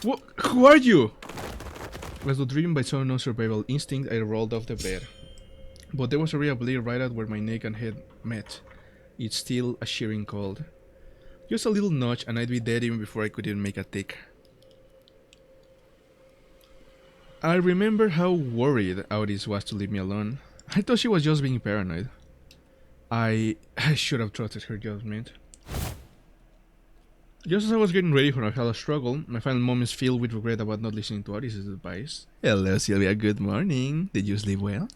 [SPEAKER 2] What? Who are you? As though driven by some unknown survival instinct, I rolled off the bed. But there was already a blade right at where my neck and head met. It's still a shearing cold. Just a little notch and I'd be dead even before I could even make a tick. I remember how worried Auris was to leave me alone. I thought she was just being paranoid. I should have trusted her judgment. Just as I was getting ready for my final struggle, my final moments filled with regret about not listening to Auris' advice. Hello Sylvia, good morning. Did you sleep well?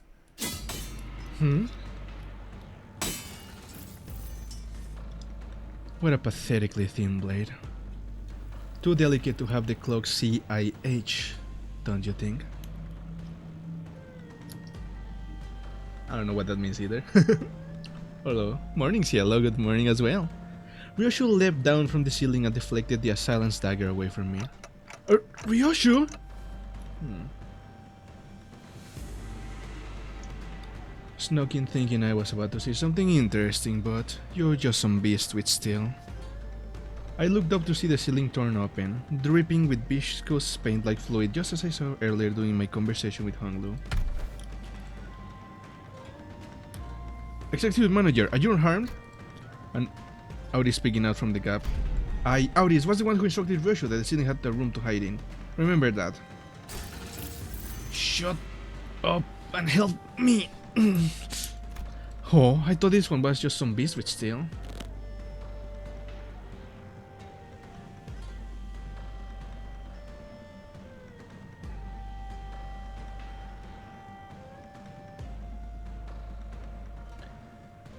[SPEAKER 2] What a pathetically thin blade. Too delicate to have the clock CIH, don't you think? I don't know what that means either. Hello. Morning Cielo, good morning as well. Ryoshu leapt down from the ceiling and deflected the assailant dagger away from me. Ryoshu? Snuck in thinking I was about to say something interesting, but you're just some beast with steel. I looked up to see the ceiling torn open, dripping with viscous paint-like fluid, just as I saw earlier during my conversation with Honglu. Executive Manager, are you unharmed? And Auris speaking out from the gap. Auris was the one who instructed Ryoshu that the ceiling had the room to hide in. Remember that. Shut up and help me. Oh, I thought this one was just some beast with steel.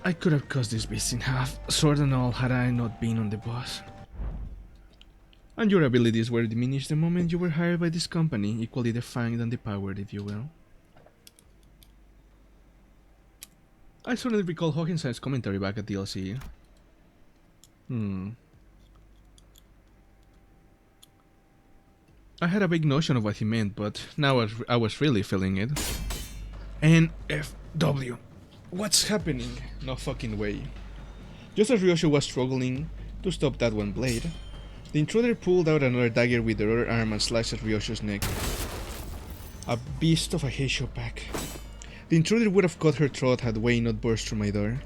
[SPEAKER 2] I could have cut this beast in half, sword and all, had I not been on the boss. And your abilities were diminished the moment you were hired by this company, equally defanged and depowered, if you will. I certainly recall Hawkinson's commentary back at the LCB. I had a big notion of what he meant, but now I was really feeling it. NFW. What's happening? No fucking way. Just as Ryosho was struggling to stop that one blade, the intruder pulled out another dagger with the other arm and sliced at Ryosho's neck. A beast of a Heisho pack. The intruder would have cut her throat had Wei not burst through my door.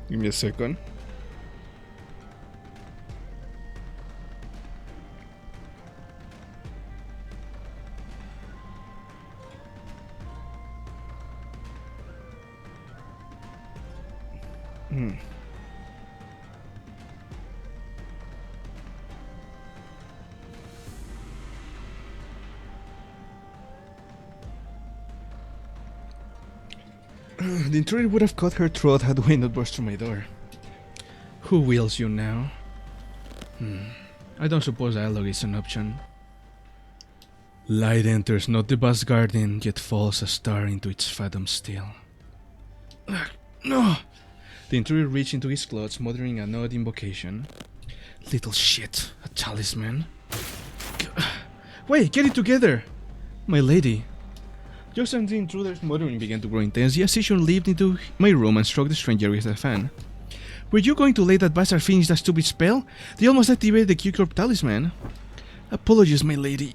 [SPEAKER 2] Give me a second. The intruder would have cut her throat had Wayne not burst through my door. Who wills you now? I don't suppose dialogue is an option. Light enters not the vast garden, yet falls a star into its fathom still. No! The intruder reached into his clothes, muttering an odd invocation. Little shit, a talisman. Wait, get it together! My lady. Just as the intruder's muttering began to grow intense, the assassin leaped into my room and struck the stranger with a fan. Were you going to let that bastard finish that stupid spell? They almost activated the Q-Corp talisman. Apologies, my lady.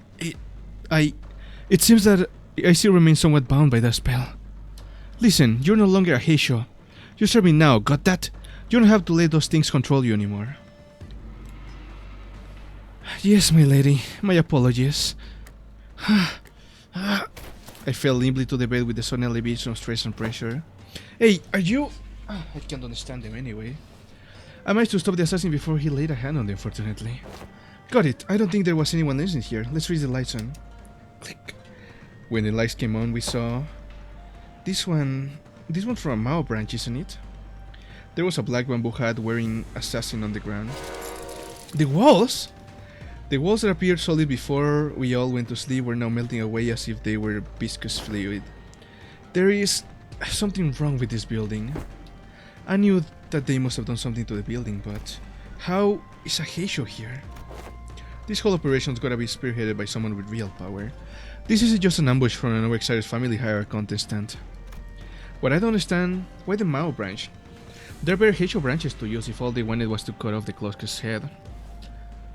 [SPEAKER 2] It seems that I still remain somewhat bound by that spell. Listen, you're no longer a Heisho. You serve me now, got that? You don't have to let those things control you anymore. Yes, my lady. My apologies. I fell limply to the bed with the sudden elevation of stress and pressure. Hey, are you... I can't understand them anyway. I managed to stop the assassin before he laid a hand on them, fortunately. Got it. I don't think there was anyone else in here. Let's read the lights on. Click. When the lights came on, we saw... This one from a Mao branch, isn't it? There was a black bamboo hat wearing assassin on the ground. The walls? The walls that appeared solid before we all went to sleep were now melting away as if they were viscous fluid. There is something wrong with this building. I knew that they must have done something to the building, but how is a Heisho here? This whole operation's gotta be spearheaded by someone with real power. This isn't just an ambush from an overexcited family hire contestant. What I don't understand, why the Mao branch? There are better Heisho branches to use if all they wanted was to cut off the closest head.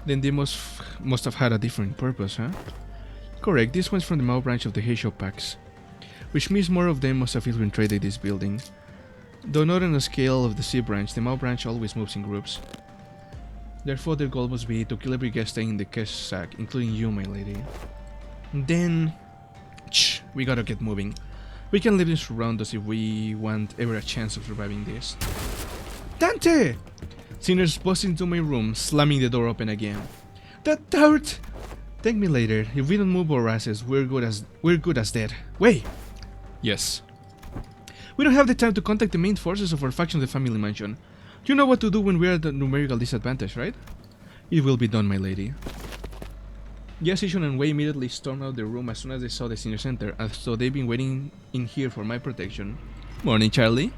[SPEAKER 2] Then they must have had a different purpose, huh? Correct, this one's from the Mao branch of the Heisho packs, which means more of them must have infiltrated this building. Though not on the scale of the C branch, the Mao branch always moves in groups. Therefore their goal must be to kill every guest staying in the cash sack, including you, my lady. Then... we gotta get moving. We can't leave this around us if we want ever a chance of surviving this. Dante! Sinners bust into my room, slamming the door open again. That turret! Thank me later. If we don't move our asses, we're good as dead. Wait! Yes. We don't have the time to contact the main forces of our faction, the family mansion. You know what to do when we're at a numerical disadvantage, right? It will be done, my lady. Yasishun and Wei immediately stormed out the room as soon as they saw the senior center, and so they've been waiting in here for my protection. Morning, Charlie.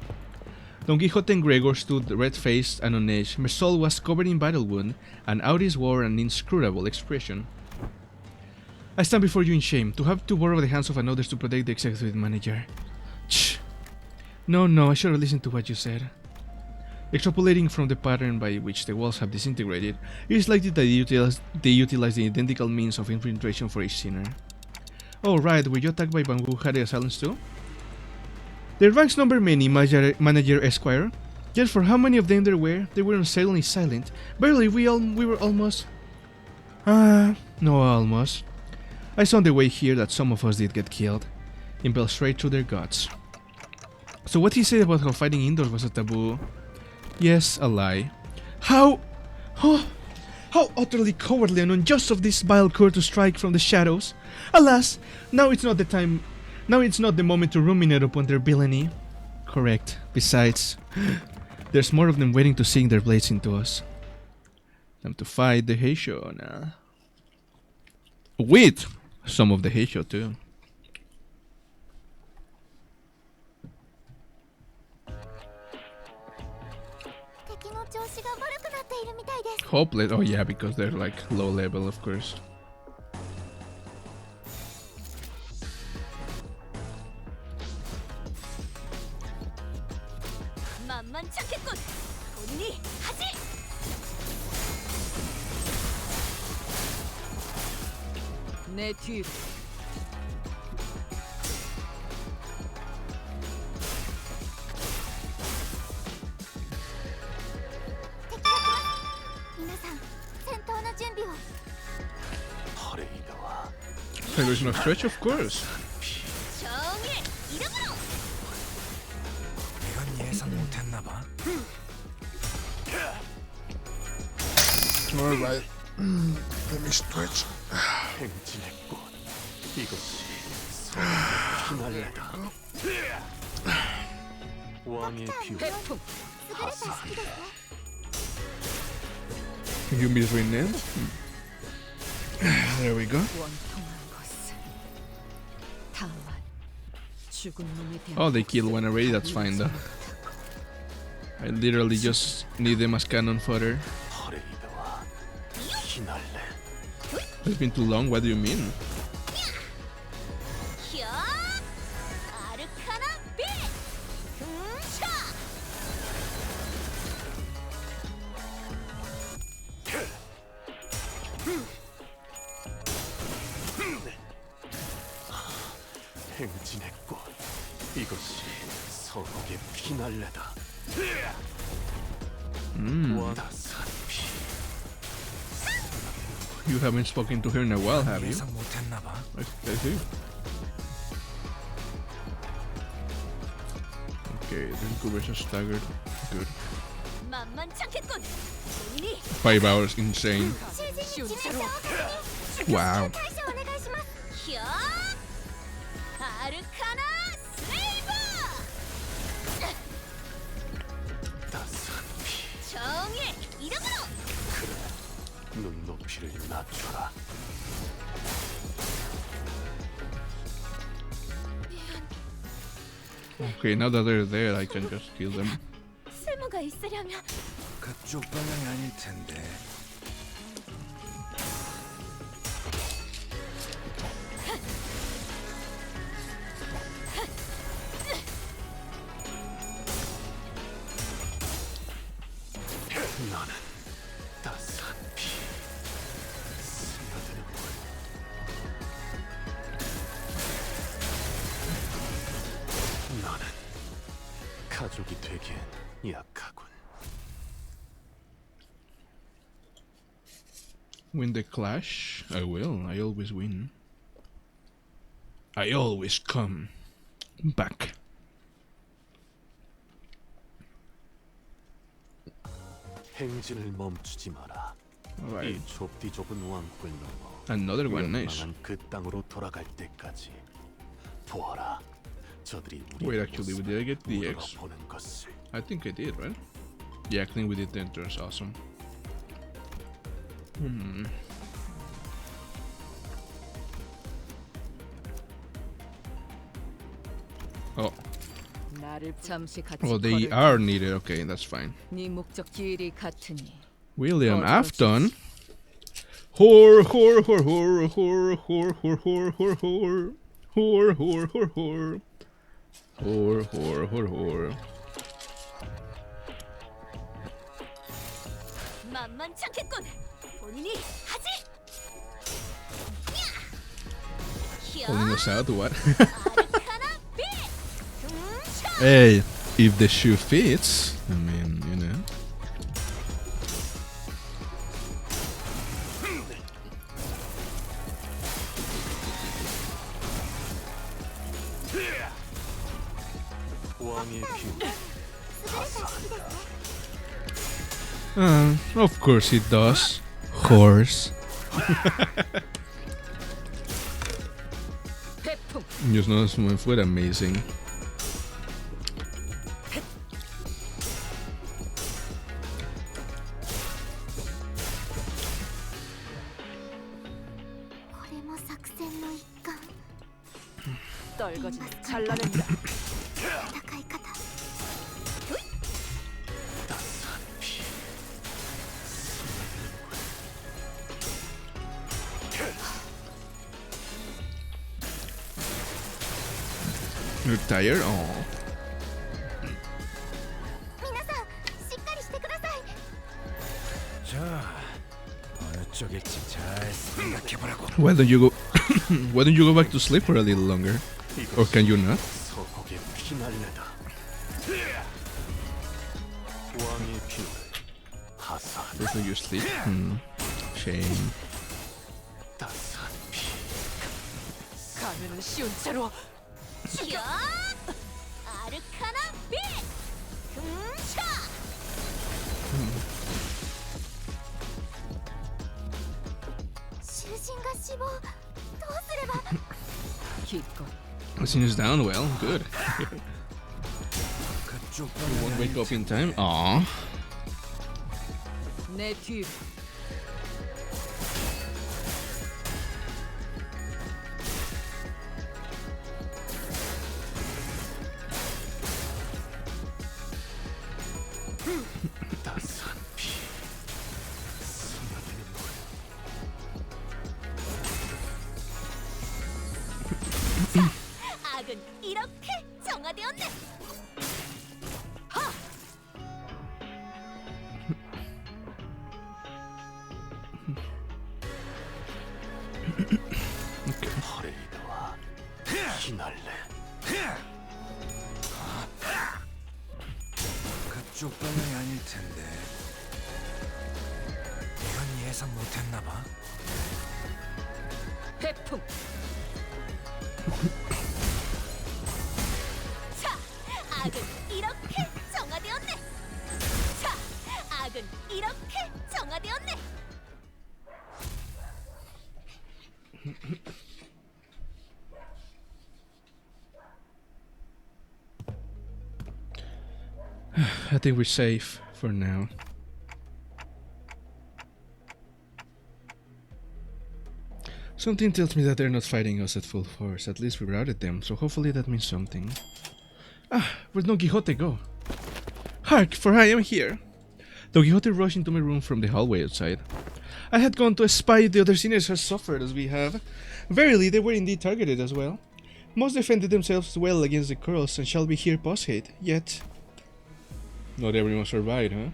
[SPEAKER 2] Don Quixote and Gregor stood red-faced and on edge. Mersol was covered in battle wound, and Auris wore an inscrutable expression. I stand before you in shame, to have to borrow the hands of another to protect the executive manager. Shh. No, I should have listened to what you said. Extrapolating from the pattern by which the walls have disintegrated, it is likely that they utilize the identical means of infiltration for each sinner. Oh right, were you attacked by bamboo-headed assailants too? Their ranks number many, Manager Esquire. Yet for how many of them there were, they were unsettling silent. Barely, we were almost... no, almost. I saw on the way here that some of us did get killed, impaled straight through their guts. So what he said about how fighting indoors was a taboo... Yes, a lie. How utterly cowardly and unjust of this vile court to strike from the shadows. Alas, now it's not the time Now it's not the moment to ruminate upon their villainy. Correct. Besides, there's more of them waiting to sink their blades into us. Time to fight the Heisho now. With some of the Heisho too.
[SPEAKER 4] 敵の調子が悪くなっているみたいです。
[SPEAKER 2] Hopeless. Oh yeah, because they're like low level, of course.
[SPEAKER 7] まんまんちゃ結構鳥に恥。
[SPEAKER 6] 내 뒤로.
[SPEAKER 4] 皆さん、戦闘の準備を。
[SPEAKER 3] パレイドは
[SPEAKER 2] There is no stretch, of course.
[SPEAKER 7] 正面イルブロ
[SPEAKER 3] 내가 예상 못했나 봐.
[SPEAKER 2] Alright. Let me stretch.
[SPEAKER 3] 행진의 꽃. 이것이 피날레다. 왕의 뷰.
[SPEAKER 6] 태풍.
[SPEAKER 2] You misread name? There we go.
[SPEAKER 6] 원통한 것을. 다만 죽은 놈에 대한
[SPEAKER 2] Oh, they kill one already. That's fine though. I literally just need them as cannon fodder.
[SPEAKER 3] 파레이드와 피날레.
[SPEAKER 2] It's been too long. What do you mean?
[SPEAKER 7] 혀 아르카나 빛 차
[SPEAKER 3] 행진의 꽃. 이것이 서곡의 피날레다. 와다산 피.
[SPEAKER 2] You haven't spoken to her in a while, have you?
[SPEAKER 3] 예상 못했나 봐.
[SPEAKER 2] I see. Okay, the incubation staggered. Good.
[SPEAKER 7] 만만찮겠군 본인이
[SPEAKER 2] 5 hours, insane.
[SPEAKER 4] 囚人に致命傷を確認。
[SPEAKER 2] Wow.
[SPEAKER 4] 対処お願いします。
[SPEAKER 7] 혀 아르카나 슬레이브
[SPEAKER 3] 다산 피.
[SPEAKER 7] 정의 이름으로
[SPEAKER 3] 그래. 눈높이를 낮춰라.
[SPEAKER 2] Okay, now that they're there, I can just kill them.
[SPEAKER 7] 쓸모가 있으려면
[SPEAKER 3] 그쪽 방향이 아닐 텐데. 나는 따스한 피. 스며드는군. 나는 가족이 되기엔 약하군.
[SPEAKER 2] Win the clash? I will. I always win. I always come back.
[SPEAKER 3] 행진을 멈추지 마라.
[SPEAKER 2] Alright.
[SPEAKER 3] 이 좁디 좁은 왕국을 넘어
[SPEAKER 2] Another one, nice.
[SPEAKER 3] 멸망한 그 땅으로 돌아갈 때까지 보아라. 저들이 우리
[SPEAKER 2] Wait, actually, we did get the X.
[SPEAKER 3] 보는 것을.
[SPEAKER 2] I think I did, right? Yeah, I think we did the entrance. Awesome. Hmm. Oh,
[SPEAKER 6] 나를 잠시 같이
[SPEAKER 2] well, they
[SPEAKER 6] 걸을
[SPEAKER 2] are needed. Okay, that's fine.
[SPEAKER 6] 네 목적 길이 같으니
[SPEAKER 2] William Afton. Whore, whore, whore, whore, whore, whore, whore, whore, whore, whore. Whore, whore, whore, whore. Whore, whore, whore, whore.
[SPEAKER 7] 만만찮겠군 본인이 하지 혀
[SPEAKER 2] Pulling us out, what?
[SPEAKER 7] 아르카나 빛 차
[SPEAKER 2] Hey, if the shoe fits, I mean, you know.
[SPEAKER 3] 왕의 뷰.
[SPEAKER 2] Of course it does. Horse.
[SPEAKER 6] 태풍.
[SPEAKER 2] Just no someone fue amazing.
[SPEAKER 6] 떨거지는 잘라낸다.
[SPEAKER 4] 戦い方
[SPEAKER 2] You're tired? Oh.
[SPEAKER 4] 皆さんしっかりしてください
[SPEAKER 3] 자, 어느 쪽일지 잘 생각해보라고.
[SPEAKER 2] Why don't you go? Why don't you go back to sleep for a little longer? Or can you not?
[SPEAKER 3] 소복의 피날레다. 왕의 피 하산
[SPEAKER 2] Why don't you sleep? Shame.
[SPEAKER 3] 따스한 피
[SPEAKER 6] 가면은 쉬운 채로.
[SPEAKER 7] 야! 아르카나 빛! 금차!
[SPEAKER 6] 기껏
[SPEAKER 2] Since down well, good.
[SPEAKER 3] 그쪽
[SPEAKER 2] You won't wake up in time. Aww.
[SPEAKER 6] 내 뒤로.
[SPEAKER 3] 따스한 피 스며드는 물
[SPEAKER 7] 악은 이렇게 정화되었네.
[SPEAKER 3] 퍼레이드와 피날레 그쪽 방향이 아닐 텐데 이건 예상 못했나 봐.
[SPEAKER 6] 태풍.
[SPEAKER 7] 자, 악은 이렇게 정화되었네. 자, 악은 이렇게 정화되었네.
[SPEAKER 2] I think we're safe for now. Something tells me that they're not fighting us at full force. At least we routed them, so hopefully that means something. Ah, where'd Don Quixote go? Hark, for I am here. Don Quixote rushed into my room from the hallway outside. I had gone to spy if the other sinners had suffered as we have. Verily, they were indeed targeted as well. Most defended themselves well against the curls and shall be here post-hate, yet... Not everyone survived, huh?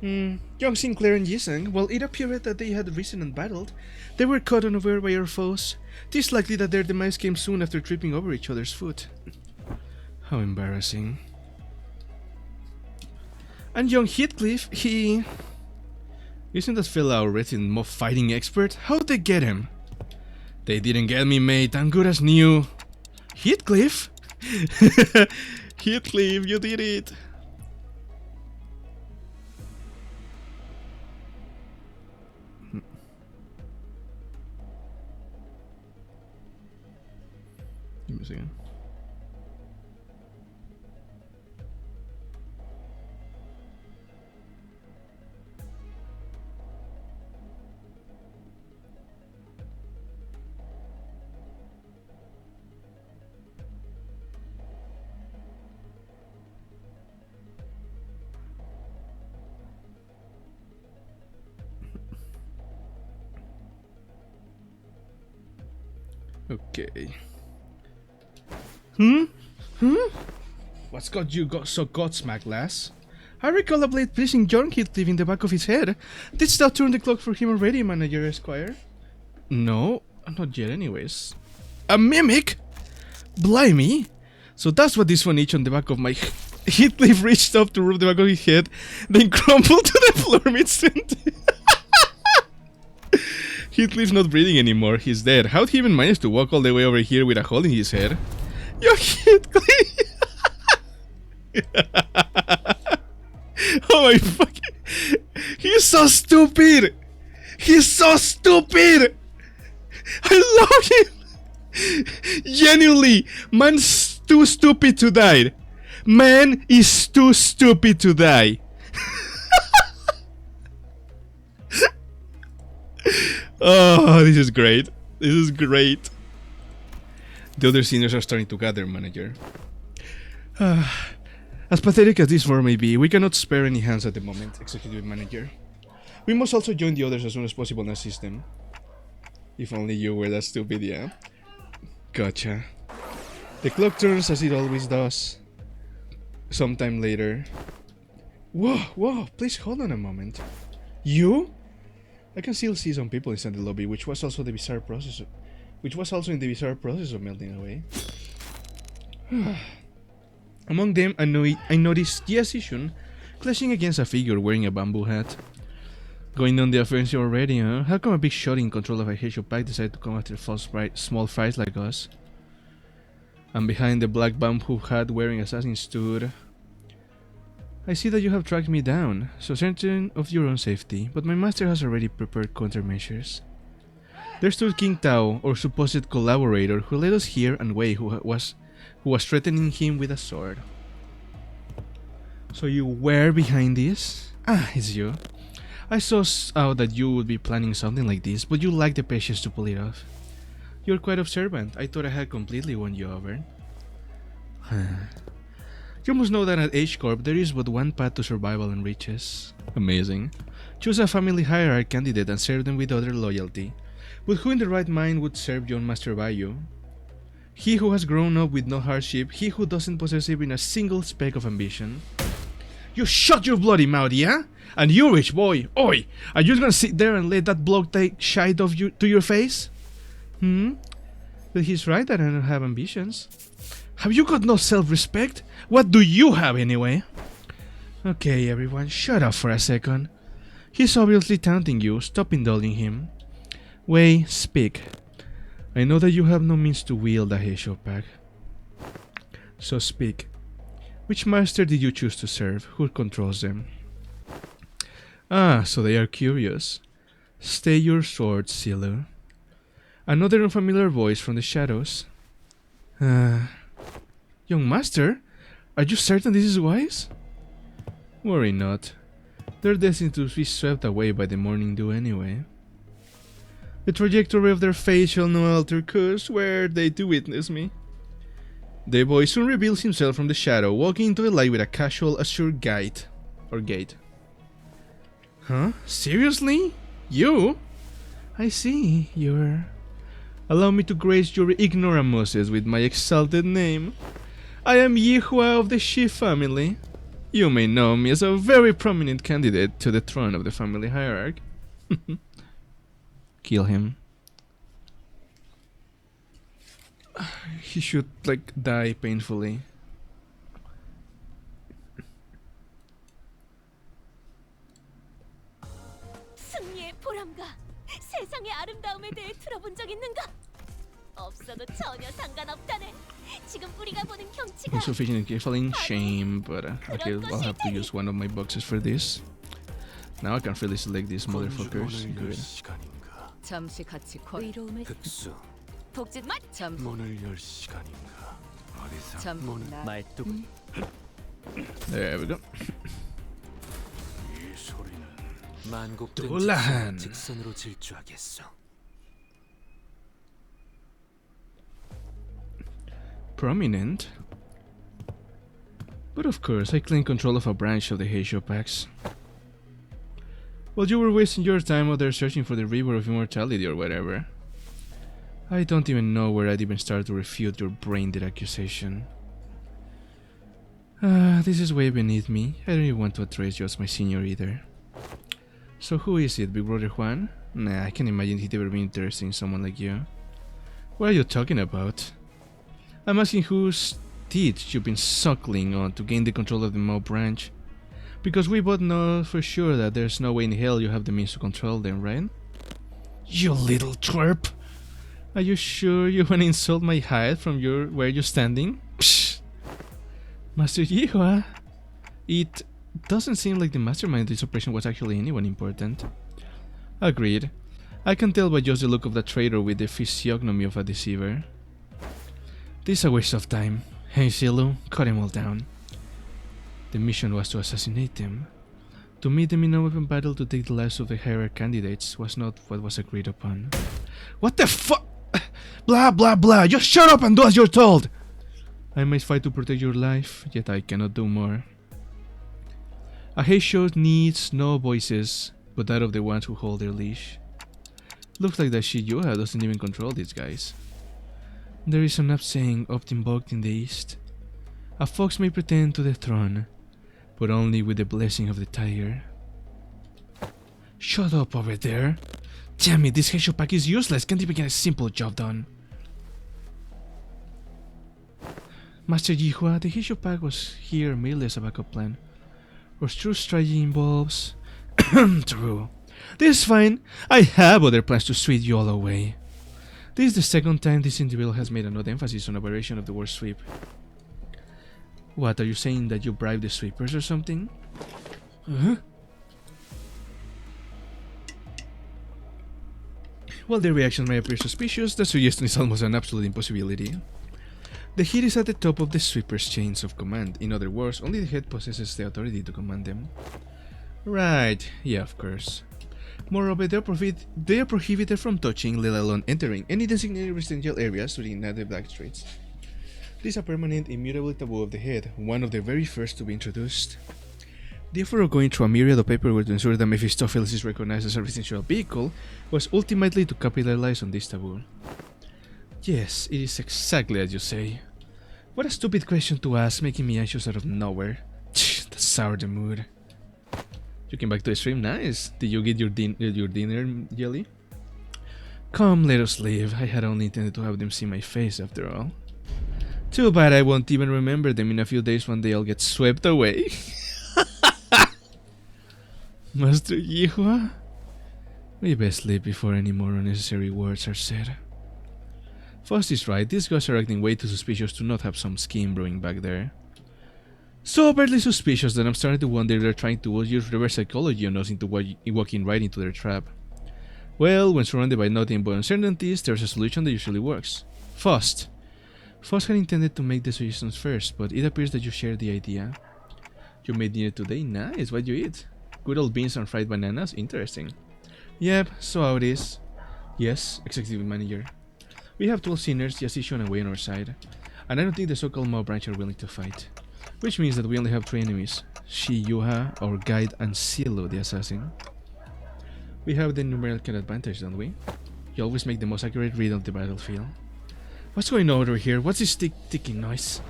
[SPEAKER 2] Young Sinclair and Yisang, while it appeared that they had risen and battled, they were caught unaware by our foes. 'Tis likely that their demise came soon after tripping over each other's foot. How embarrassing. And young Heathcliff, he... Isn't that fellow already a mob fighting expert? How'd they get him? They didn't get me, mate. I'm good as new. Heathcliff? Heathcliff, you did it. Give me a second. Okay. What's got you so godsmacked, lass? I recall a blade piercing John Heathcliff in the back of his head. Didst thou turn the clock for him already, Manager Esquire? No, not yet anyways. A mimic? Blimey! So that's what this one itched on the back of my Heathcliff reached up to rub the back of his head, then crumpled to the floor mid-sentence. Heathcliff's not breathing anymore, he's dead. How'd he even manage to walk all the way over here with a hole in his head? Yo, Heathcliff! Oh my fucking... He's so stupid! He's so stupid! I love him! Genuinely, man's too stupid to die. Man is too stupid to die. Oh, this is great. This is great. The other seniors are starting to gather, manager. As pathetic as this war may be, we cannot spare any hands at the moment, executive manager. We must also join the others as soon as possible and assist them. If only you were that stupid, yeah? Gotcha. The clock turns as it always does. Sometime later. Whoa, please hold on a moment. You? I can still see some people inside the lobby, which was also in the bizarre process of melting away. Among them, I noticed Yasishun clashing against a figure wearing a bamboo hat. Going on the offensive already, huh? How come a big shot in control of a Heisho pack decided to come after small fries like us? And behind the black bamboo hat wearing assassin stood... I see that you have tracked me down, so certain of your own safety, but my master has already prepared countermeasures. There stood King Tao, our supposed collaborator, who led us here, and Wei, who was threatening him with a sword. So you were behind this? Ah, it's you. I saw out that you would be planning something like this, but you lack the patience to pull it off. You're quite observant. I thought I had completely won you over. You must know that at H-Corp there is but one path to survival and riches. Amazing. Choose a family hierarchy candidate and serve them with utter loyalty. But who in the right mind would serve John Master Bayu? He who has grown up with no hardship, he who doesn't possess even a single speck of ambition. You shut your bloody mouth, yeah? And you, rich boy, oi! Are you gonna sit there and let that bloke take shite of you to your face? But he's right that I don't have ambitions. Have you got no self-respect? What do you have anyway? Okay, everyone, shut up for a second. He's obviously taunting you. Stop indulging him. Wei, speak. I know that you have no means to wield a Heisho pack. So speak. Which master did you choose to serve? Who controls them? Ah, so they are curious. Stay your sword, Silu. Another unfamiliar voice from the shadows. Young master? Are you certain this is wise? Worry not. They're destined to be swept away by the morning dew anyway. The trajectory of their fate shall no alter course where they do witness me. The boy soon reveals himself from the shadow, walking into the light with a casual, assured gait. Huh? Seriously? You? I see, you're... Allow me to grace your ignoramuses with my exalted name. I am Yihua of the Shi family. You may know me as a very prominent candidate to the throne of the family hierarchy. Kill him. He should, like, die painfully.
[SPEAKER 7] 승리의 보람과 세상의 아름다움에 대해 들어본 적 있는가? 없어도 전혀 상관없다네. 지금 우리가 보는 경치가
[SPEAKER 2] Insufficient in feeling shame, but okay, I'll have to use one of my boxes for this. Now I can really select these motherfuckers. Good.
[SPEAKER 6] 잠시 같이
[SPEAKER 7] 의로움을
[SPEAKER 3] 흑수
[SPEAKER 7] 복짓 맛
[SPEAKER 3] 문을 열 시간인가 어디서
[SPEAKER 7] 말뚝
[SPEAKER 2] There we go.
[SPEAKER 3] 이 소리는 만국된
[SPEAKER 2] 도란.
[SPEAKER 3] 직선으로 질주하겠어.
[SPEAKER 2] Prominent? But of course, I claim control of a branch of the Heisho packs. While you were wasting your time out there searching for the river of immortality or whatever. I don't even know where I'd even start to refute your brain-dead accusation. This is way beneath me. I don't even want to address you as my senior either. So who is it, Big Brother Juan? Nah, I can't imagine he'd ever be interested in someone like you. What are you talking about? I'm asking whose teeth you've been suckling on to gain the control of the Mao branch. Because we both know for sure that there's no way in hell you have the means to control them, right? You little twerp! Are you sure you want to insult my height from where you're standing? Psh! Master Yihua! It doesn't seem like the mastermind of this operation was actually anyone important. Agreed. I can tell by just the look of that traitor with the physiognomy of a deceiver. This is a waste of time. Hey Zillow, cut them all down. The mission was to assassinate them. To meet them in an open battle to take the lives of the higher candidates was not what was agreed upon. What the fuck? Blah blah blah, just shut up and do as you're told! I might fight to protect your life, yet I cannot do more. A hate show needs no voices, but that of the ones who hold their leash. Looks like that Shiyuha doesn't even control these guys. There is an apt saying oft invoked in the East. A fox may pretend to the throne, but only with the blessing of the tiger. Shut up over there! Damn it, this Heisho pack is useless, can't even get a simple job done. Master Yihua, the Heisho pack was here merely as a backup plan. Our true strategy involves... True. This is fine, I have other plans to sweep you all away. This is the second time this Intervallo has made an odd emphasis on a variation of the word sweep. What, are you saying that you bribed the sweepers or something? Huh? While their reactions may appear suspicious, the suggestion is almost an absolute impossibility. The head is at the top of the sweepers' chains of command. In other words, only the head possesses the authority to command them. Right, yeah, of course. Moreover, they are prohibited from touching, let alone entering, any designated residential areas within the Black Straits. This is a permanent, immutable taboo of the head, one of the very first to be introduced. The effort of going through a myriad of paperwork to ensure that Mephistopheles is recognized as a residential vehicle was ultimately to capitalize on this taboo. Yes, it is exactly as you say. What a stupid question to ask, making me anxious out of nowhere. That soured the mood. You came back to the stream, nice. Did you get your dinner, Jelly? Come, let us leave. I had only intended to have them see my face after all. Too bad I won't even remember them in a few days when they all get swept away. Master Yihua? We best leave before any more unnecessary words are said. Faust is right, these guys are acting way too suspicious to not have some scheme brewing back there. So overtly suspicious that I'm starting to wonder if they're trying to use reverse psychology on us into walking right into their trap. Well, when surrounded by nothing but uncertainties, there's a solution that usually works. Faust. Faust had intended to make the suggestions first, but it appears that you share the idea. You made dinner today? Nice, what you eat? Good old beans and fried bananas? Interesting. Yep, so how it is. Yes, executive manager. We have 12 sinners, Yasisho and Away on our side. And I don't think the so-called Mao branch are willing to fight. Which means that we only have 3 enemies. Shiyuha, our guide, and Silo, the assassin. We have the numerical advantage, don't we? You always make the most accurate read of the battlefield. What's going on over here? What's this ticking noise?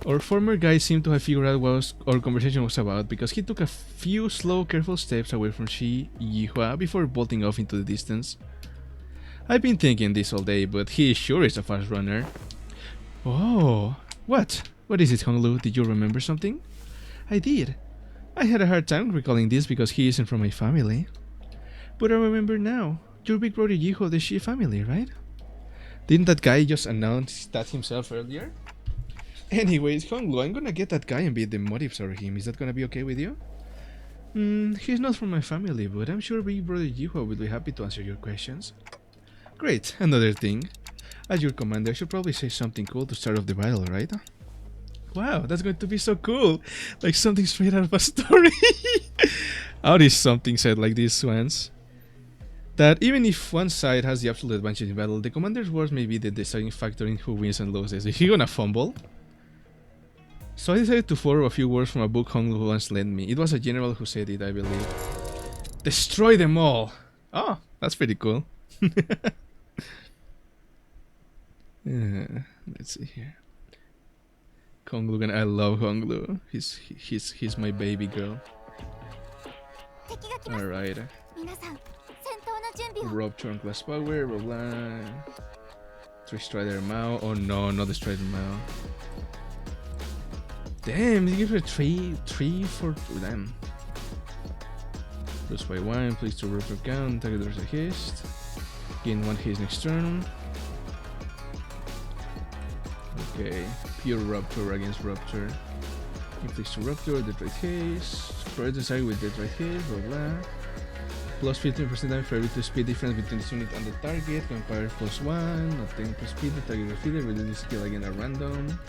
[SPEAKER 2] Our former guy seemed to have figured out what our conversation was about, because he took a few slow, careful steps away from Yihua before bolting off into the distance. I've been thinking this all day, but he sure is a fast runner. Oh, what? What is it, Honglu? Did you remember something? I did. I had a hard time recalling this because he isn't from my family. But I remember now. Your big brother Yiho of the Shi family, right? Didn't that guy just announce that himself earlier? Anyways, Honglu, I'm gonna get that guy and beat the motives over him. Is that gonna be okay with you? He's not from my family, but I'm sure big brother Yiho will be happy to answer your questions. Great, another thing. As your commander, I should probably say something cool to start off the battle, right? Wow, that's going to be so cool! Like something straight out of a story! How is something said like this once? That even if one side has the absolute advantage in battle, the commander's words may be the deciding factor in who wins and loses. Is he gonna fumble? So I decided to borrow a few words from a book Honglu once lent me. It was a general who said it, I believe. Destroy them all! Oh, that's pretty cool. Let's see here. Honglu, I love Honglu. He's my baby girl. Alright. Rupture on class power, blah blah. 3 Strider Mao. Oh no, not the Strider Mao. Damn, they give her 3 for them. Plus by 1, please to Rupture count, target there's a haste. Gain 1 haste next turn. Okay, pure Rupture against Rupture. Inflicts to Rupture, Dead Right Haste. Spread the side with Dead Right Haste, blah blah. Plus 15% damage for every 2 speed difference between this unit and the target. Vampire plus 1. Obtain plus speed. The target defeated. Release this skill again at random.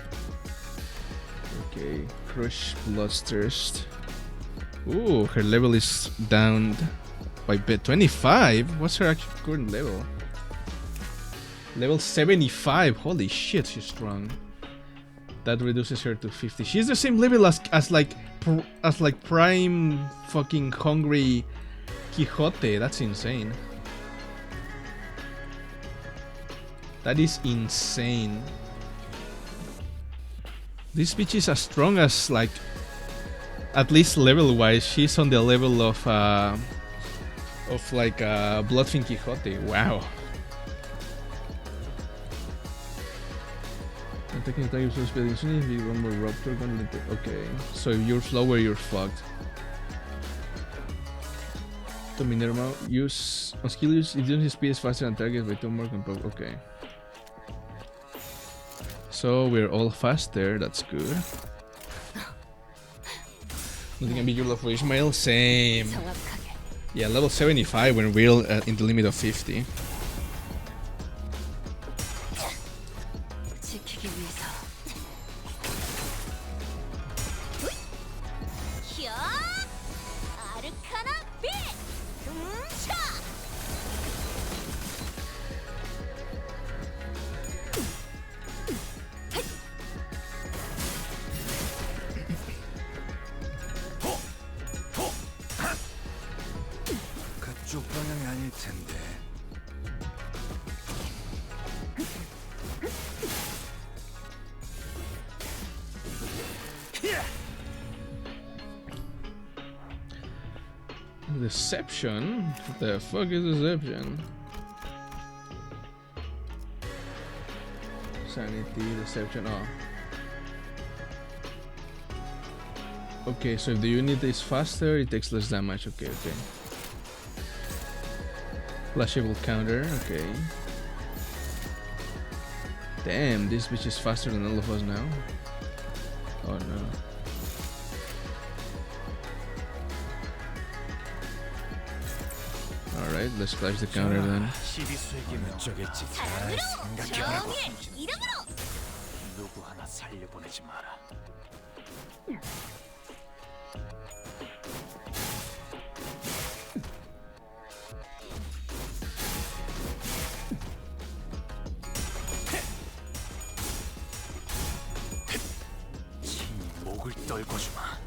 [SPEAKER 2] Okay. Crush Bloodthirst. Ooh, her level is down by 25. What's her actual current level? Level 75. Holy shit, she's strong. That reduces her to 50. She's the same level as like prime fucking hungry Quixote. That's insane. That is insane. This bitch is as strong as, like, at least level wise, she's on the level of Bloodfin Quixote. Wow. Attacking attack is so speed instantly. If you one more Raptor, okay. So if you're slower, you're fucked. To Minerva, use on skill use. If using speed is faster than target by 2 more compo. Okay. So we're all faster. That's good. Nothing can be your love for Ishmael. Same. Yeah, level 75 when we're in the limit of 50.
[SPEAKER 3] 그쪽 방향이 아닐 텐데.
[SPEAKER 2] Deception? What the fuck is deception? Sanity, deception. Oh. Okay, so if the unit is faster, it takes less damage. Okay, okay. Flashable counter. Okay. Damn, this bitch is faster than all of us now. Oh no. Alright, let's flash the counter then.
[SPEAKER 3] 어쩌겠지. 잘 생각해보라고. 누구 하나 살려보내지 마라. 친히 목을 떨궈주마.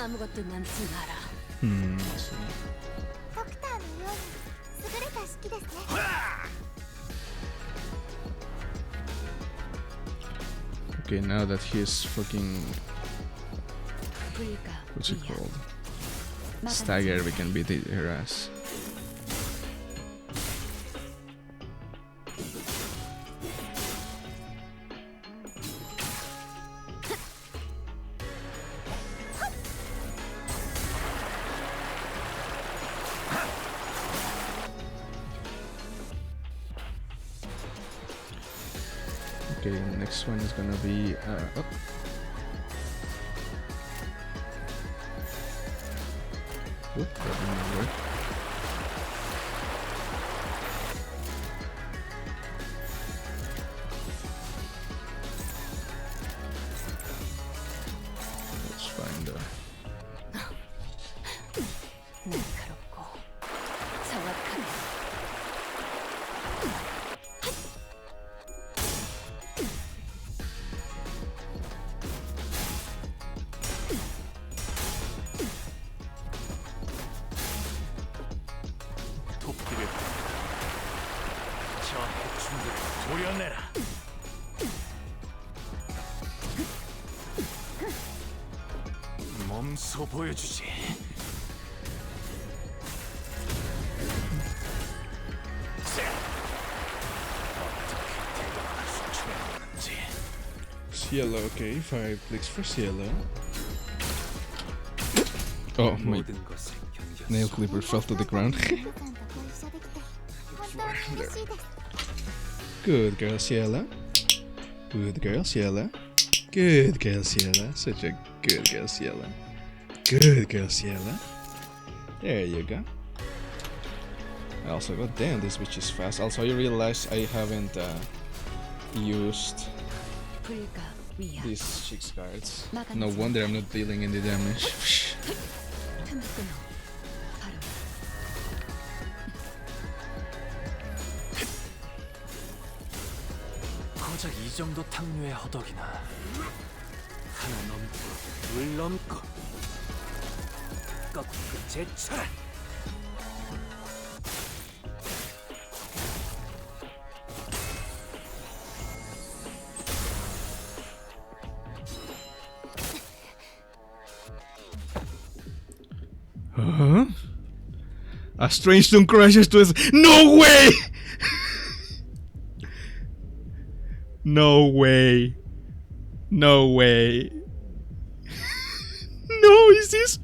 [SPEAKER 7] 아무것도 남지 마라.
[SPEAKER 4] ドクターのように優れた式ですね。
[SPEAKER 2] Okay, now that he's fucking... What's it called? Stagger, we can beat her ass. Okay, next one is gonna be oh. Whoop, that didn't work. That's fine though.
[SPEAKER 7] 날카롭고 정확하네.
[SPEAKER 3] 토끼를 저 해충들을 도려내라. 몸소 보여주지. 어떻게 대화할 수 있는지.
[SPEAKER 2] Cielo, okay, 5 clicks for Cielo. Oh, my.
[SPEAKER 3] 모든 것을
[SPEAKER 2] Nail clipper fell to the ground.
[SPEAKER 4] リンブさんとご一緒できて本当に嬉しいです
[SPEAKER 2] Good girl, Ciela. Good girl, Ciela. Good girl, Ciela. Such a good girl, Ciela. Good girl, Ciela. There you go. I also got damn, this bitch is fast. Also, I realized I haven't used
[SPEAKER 6] 불가 위야.
[SPEAKER 2] these chick's cards. No wonder I'm not dealing any damage.
[SPEAKER 6] 틈 끊어. 바로.
[SPEAKER 3] 고작 이 정도 탕류의 허덕이나 하나 넘고 둘 넘고 꺾고 제쳐라.
[SPEAKER 2] Huh? A strange stone crashes to us. No way! No way. No way. No, is this?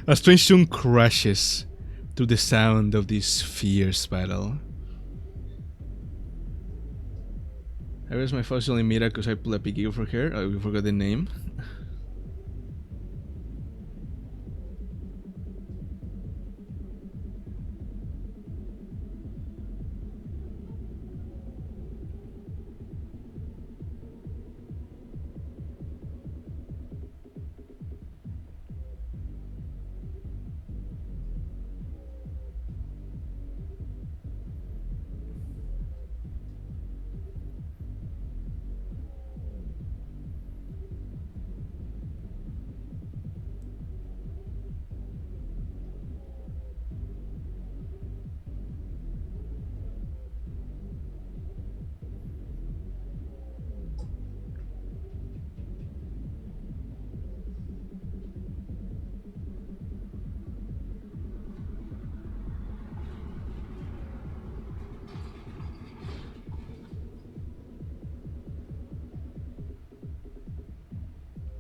[SPEAKER 2] A strange tune crashes to the sound of this fierce battle. I was my fossil in Mira because I pulled a piggy for her. I forgot the name.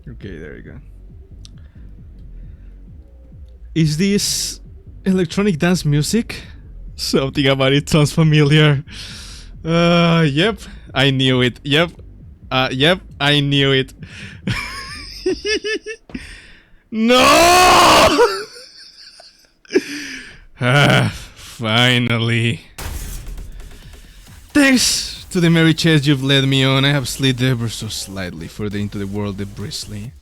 [SPEAKER 2] Okay, there you go. Is this electronic dance music? Something about it sounds familiar. Yep, I knew it. Yep, I knew it. No! Finally. Thanks to the merry chase you've led me on, I have slid ever so slightly further into the world of Bristly.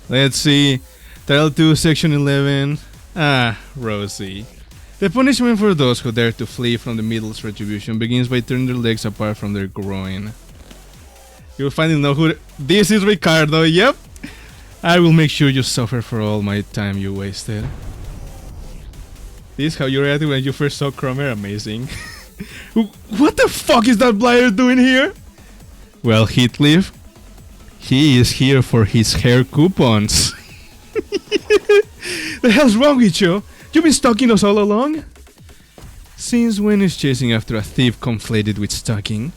[SPEAKER 2] Let's see. Title 2, Section 11. Ah, Rosie. The punishment for those who dare to flee from the Middle's retribution begins by turning their legs apart from their groin. You'll finally know who... This is Ricardo, yep! I will make sure you suffer for all my time you wasted. This is how you reacted when you first saw Cromer? Amazing. What the fuck is that blighter doing here? Well, Heathcliff, he is here for his hair coupons. The hell's wrong with you? You've been stalking us all along? Since when is chasing after a thief conflated with stalking?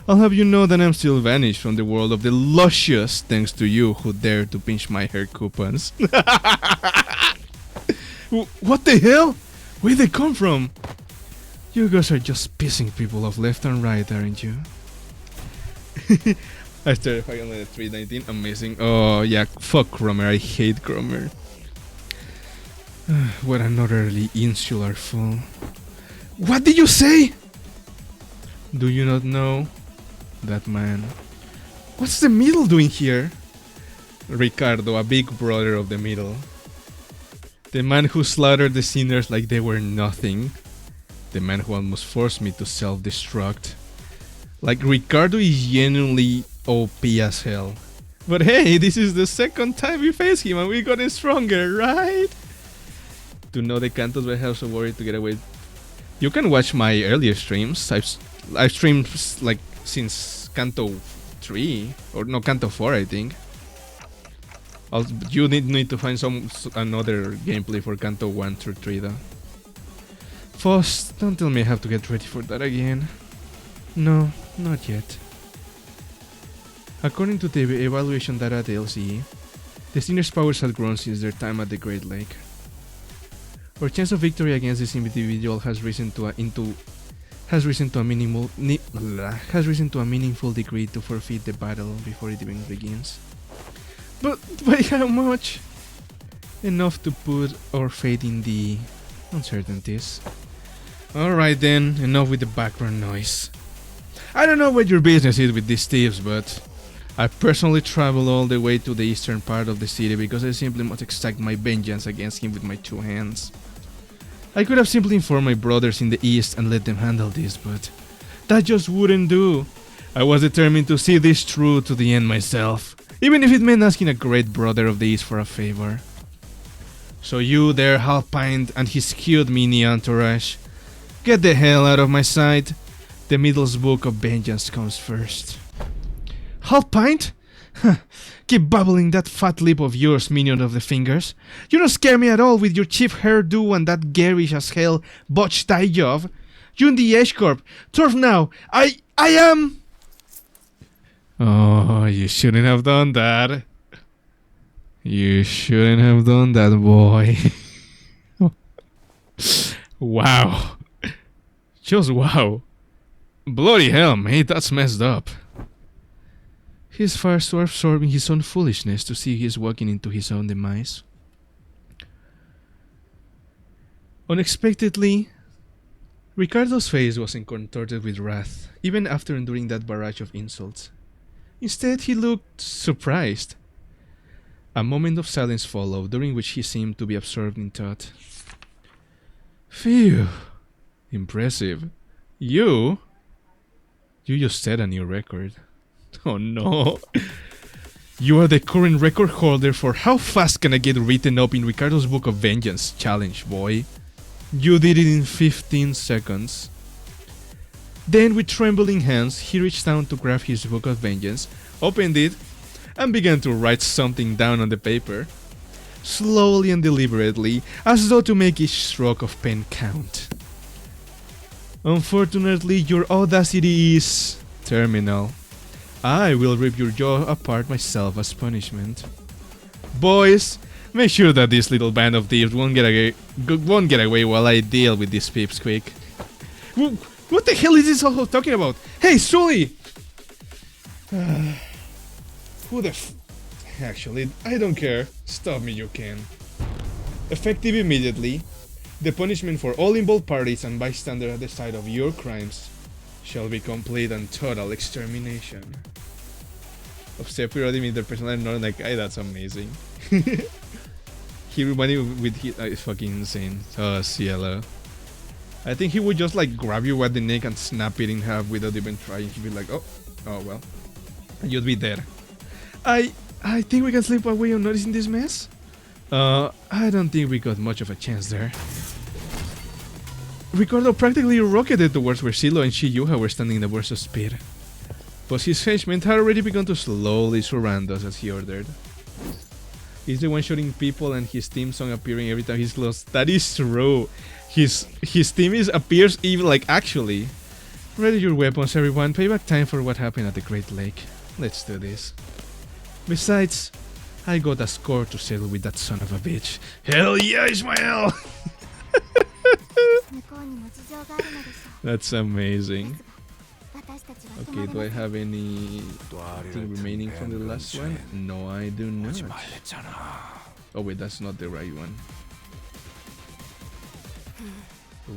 [SPEAKER 2] I'll have you know that I'm still vanished from the world of the luscious thanks to you who dared to pinch my hair coupons. What the hell? Where'd they come from? You guys are just pissing people off left and right, aren't you? I started fighting on the 319. Amazing. Oh, yeah. Fuck Cromer. I hate Cromer. What an utterly insular fool. What did you say? Do you not know? That man. What's the Middle doing here? Ricardo, a big brother of the Middle. The man who slaughtered the sinners like they were nothing. The man who almost forced me to self-destruct. Like, Ricardo is genuinely OP as hell. But hey, this is the second time we face him and we got stronger, right? To know the Cantos, but I have so worried to get away. You can watch my earlier streams. I've streamed like since Canto 3 or no, Canto 4, I think. You need to find another gameplay for Canto 1 through 3 though. Foss, don't tell me I have to get ready for that again. No, not yet. According to the evaluation data at the LCE, the Sinner's powers had grown since their time at the Great Lake. Our chance of victory against this individual has risen to a meaningful degree to forfeit the battle before it even begins. But by how much? Enough to put our faith in the uncertainties. Alright then, enough with the background noise. I don't know what your business is with these thieves, but I personally traveled all the way to the eastern part of the city because I simply must exact my vengeance against him with my 2 hands. I could have simply informed my brothers in the east and let them handle this, but that just wouldn't do. I was determined to see this through to the end myself, even if it meant asking a great brother of the east for a favor. So you there, Half-Pint and his cute mini entourage, get the hell out of my sight. The Middle's Book of Vengeance comes first. Half-Pint? Keep babbling that fat lip of yours, minion of the fingers. You don't scare me at all with your cheap hairdo and that garish as hell botch tie job. You and the H-Corp. Turf now. I am... Oh, you shouldn't have done that. You shouldn't have done that, boy. Wow. Just wow. Bloody hell, mate, that's messed up. He's far too absorbed in his own foolishness to see he's walking into his own demise. Unexpectedly, Ricardo's face wasn't contorted with wrath, even after enduring that barrage of insults. Instead, he looked surprised. A moment of silence followed, during which he seemed to be absorbed in thought. Phew. Impressive. You just set a new record. Oh no. You are the current record holder for how fast can I get written up in Ricardo's Book of Vengeance challenge, boy. You did it in 15 seconds. Then with trembling hands, he reached down to grab his Book of Vengeance, opened it, and began to write something down on the paper. Slowly and deliberately, as though to make each stroke of pen count. Unfortunately, your audacity is terminal. I will rip your jaw apart myself as punishment. Boys, make sure that this little band of thieves won't get away while I deal with these peeps quick. What the hell is this all talking about? Hey, Sully! Who the Actually, I don't care. Stop me, you can. Effective immediately, the punishment for all involved parties and bystanders at the site of your crimes shall be complete and total extermination. Of Sephiroth in their personal not like, hey, that's amazing. He reminded me with his, it's fucking insane. Oh, Cielo. I think he would just like grab you by the neck and snap it in half without even trying. He'd be like, oh well. And you'd be dead. I think we can slip away on noticing this mess? I don't think we got much of a chance there. Ricardo practically rocketed towards where Silo and Shiyuha were standing in a burst of speed. But his henchmen had already begun to slowly surround us as he ordered. He's the one shooting people and his theme song appearing every time he's close. That is true. His theme appears even like actually. Ready your weapons, everyone. Payback time for what happened at the Great Lake. Let's do this. Besides, I got a score to settle with that son of a bitch. Hell yeah, Ismael! That's amazing. Okay, do I have anything remaining from the last one? No, I do not. Oh wait, that's not the right one.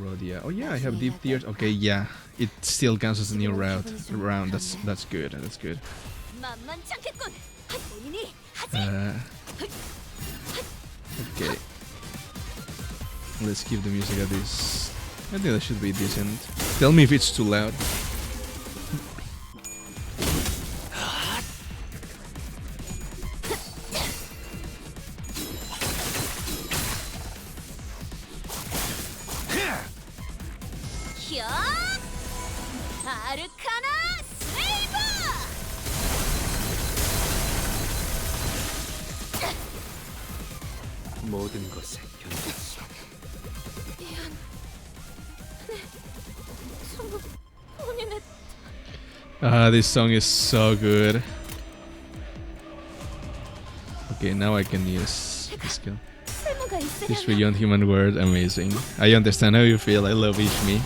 [SPEAKER 2] Rodia. Oh yeah, I have Deep Tears. Okay, yeah, it still counts as a new round. That's good. That's good. Okay. Let's keep the music at this. I think that should be decent. Tell me if it's too loud. This song is so good. Okay, now I can use this skill.
[SPEAKER 7] 쓸모가
[SPEAKER 2] This
[SPEAKER 7] 있으려면
[SPEAKER 2] beyond human word, amazing. I understand how you feel. I love Ishmi.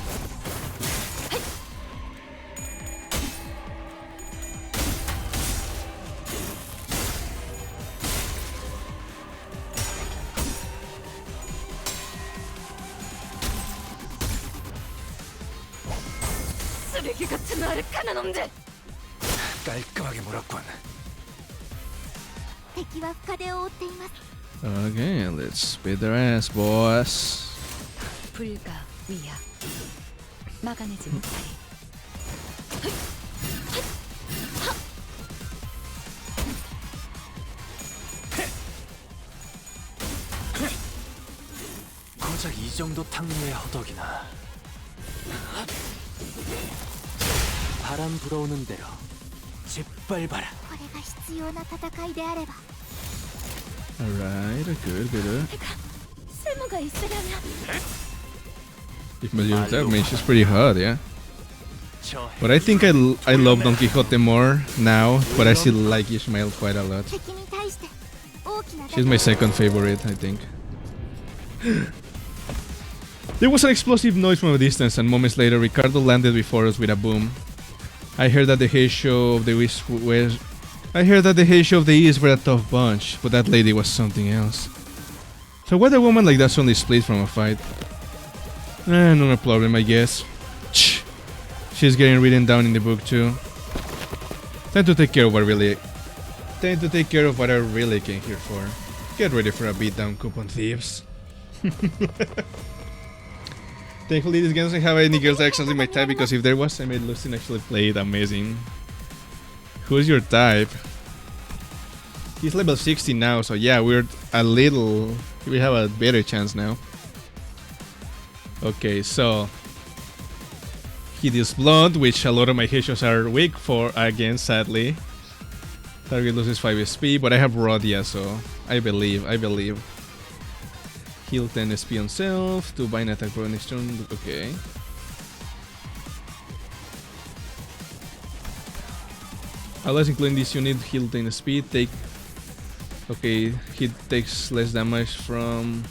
[SPEAKER 7] 쓰레기 같은 아르카나 놈들.
[SPEAKER 3] 깔끔하게 몰았군.
[SPEAKER 4] 敵は深手を負っています。
[SPEAKER 2] Okay, let's beat their ass, boss.
[SPEAKER 6] 불가 위야 막아내지 못하리.
[SPEAKER 3] 고작 이 정도 탕류의 허덕이나. 바람 불어오는 대로 짓밟아라.
[SPEAKER 4] これが必要な戦いであれば。
[SPEAKER 2] Alright, good, good.
[SPEAKER 7] 쓸모가 있으려면
[SPEAKER 2] If Meliodas that means she's pretty hot, yeah.
[SPEAKER 3] 저
[SPEAKER 2] But I think I love Don Quixote more now, but I still like Ishmael quite a lot.
[SPEAKER 4] 敵に対して大きな打
[SPEAKER 2] She's
[SPEAKER 4] 撃
[SPEAKER 2] my second favorite, I think. There was an explosive noise from a distance, and moments later, Ricardo landed before us with a boom. I heard that the Hay Show of the East were a tough bunch, but that lady was something else. So why a woman like that suddenly split from a fight? Not a problem, I guess. She's getting written down in the book too. Time to take care of what I really came here for. Get ready for a beatdown, coupon thieves. Thankfully, this game doesn't have any girls that actually my type, because if there was, I made Lucien actually play it amazing. Who's your type? He's level 60 now, so yeah, we have a better chance now. Okay, so he deals blood, which a lot of my Heishos are weak for against, sadly. Target loses 5 SP, but I have Rodia, so I believe. Heal 10 SP on self, to bind attack for next turn, okay. Allies including this unit heal 10 SP, okay, he takes less damage from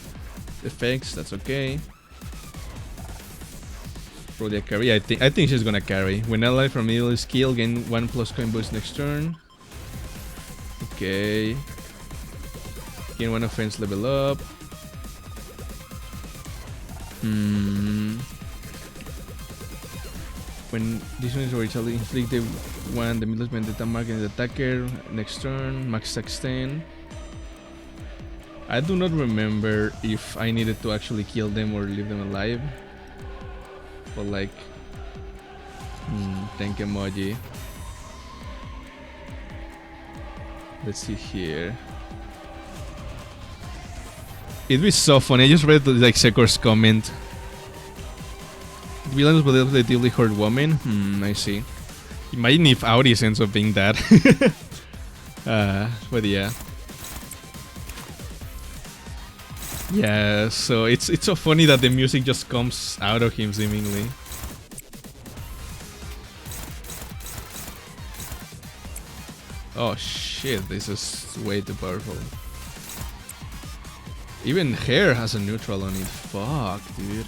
[SPEAKER 2] effects, that's okay. Rodia carry, I think she's gonna carry. When ally from middle skill, gain 1+ coin boost next turn. Okay. Gain 1 offense level up. When this one is originally inflicted, the middle vendetta mark and the attacker next turn, max extend. I do not remember if I needed to actually kill them or leave them alive. But like, thank emoji. Let's see here. It'd be so funny. I just read like Sekor's comment. The villain was a relatively hurt woman. I see. Imagine if Audis ends up being that. But yeah. Yeah, so it's so funny that the music just comes out of him seemingly. Oh shit, this is way too powerful. Even Hair has a neutral on it. Fuck, dude.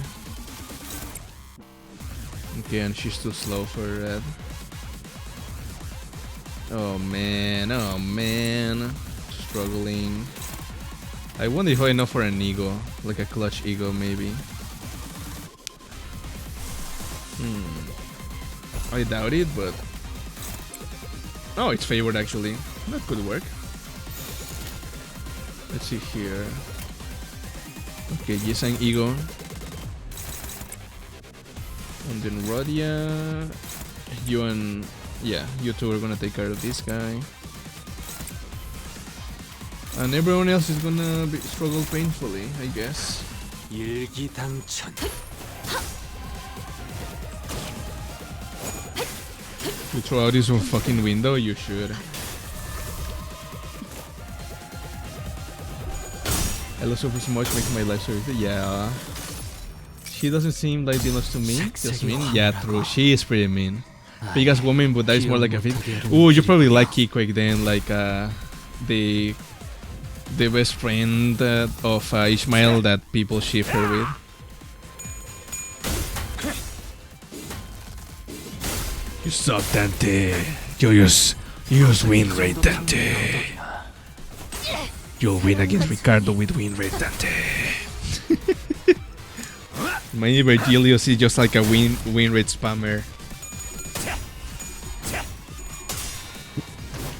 [SPEAKER 2] Okay, and she's too slow for red. Oh man. Struggling. I wonder if I know for an ego. Like a clutch ego, maybe. I doubt it, but... Oh, it's favored actually. That could work. Let's see here. Okay, Yesang Ego. And then Rodia. You and... Yeah, you two are gonna take care of this guy. And everyone else is gonna struggle painfully, I guess.
[SPEAKER 3] 일기당천.
[SPEAKER 2] You throw out this fucking window, you should. I love her so much, making my life so easy. Yeah. She doesn't seem like Dinos to me. Just mean? Yeah, true. She is pretty mean. Biggest woman, but that is more like a fit. Ooh, you probably like Keyquake then, like the the best friend of Ishmael that people ship her with. You suck, Dante. You use win rate, Dante. You'll win against Ricardo with win rate, Dante. Maybe Virgilius is just like a win rate spammer.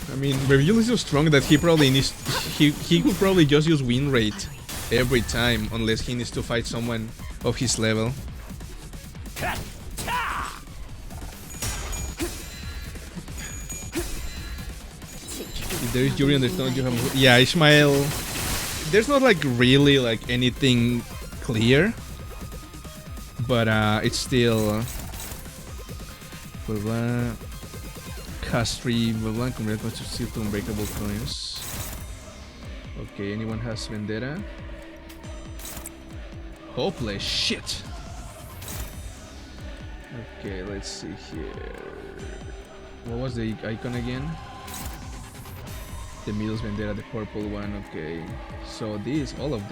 [SPEAKER 2] I mean, Virgilius is so strong that he probably needs he could probably just use win rate every time unless he needs to fight someone of his level. If there is Yuri on the stone, you have yeah, Ishmael. There's not like really like anything clear, but it's still blah blah. Castry, blah blah. Convert to unbreakable coins. Okay, anyone has Vendetta? Hopeless shit. Okay, let's see here. What was the icon again? The Mills Vendetta, the purple one. Okay, so these all of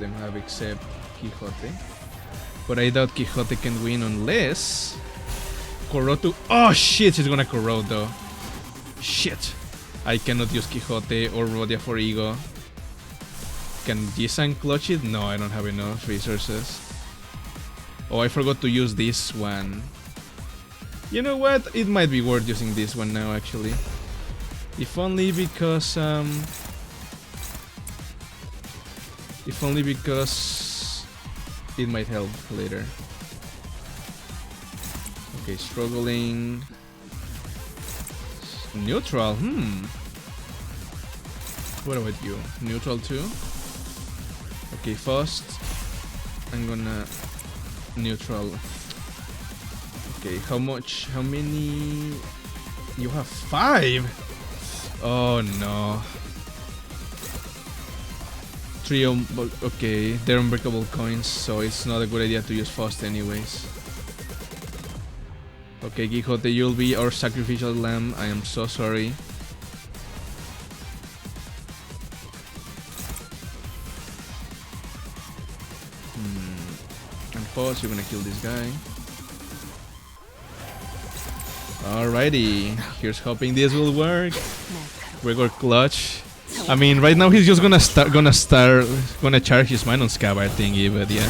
[SPEAKER 2] them have except Quixote. But I doubt Quixote can win unless Corrode. Oh shit, he's gonna corrode though. Shit, I cannot use Quixote or Rodia for Ego. Can Jisan clutch it? No, I don't have enough resources. Oh, I forgot to use this one. You know what? It might be worth using this one now, actually. If only because it might help later. Okay, struggling. Neutral. What about you? Neutral too? Okay, first I'm gonna neutral. Okay, how many? You have 5. Oh no. 3 okay, they're unbreakable coins, so it's not a good idea to use Faust anyways. Okay, Quixote, you'll be our sacrificial lamb. I am so sorry. And Faust, you're gonna kill this guy. Alrighty, here's hoping this will work. We're gonna clutch. I mean, right now he's just gonna charge his mind on Scabbard thingy, but yeah.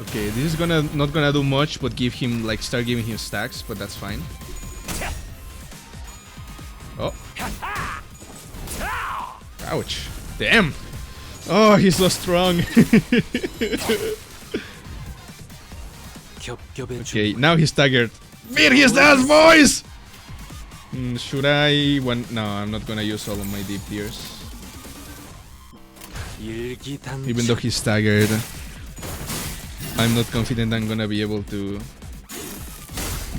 [SPEAKER 2] Okay, this is not gonna do much, but start giving him stacks, but that's fine. Oh. Ouch. Damn. Oh, he's so strong. Okay, now he's staggered. Beat his ass, boys! Should I? No, I'm not gonna use all of my deep tears. Even though he's staggered, I'm not confident I'm gonna be able to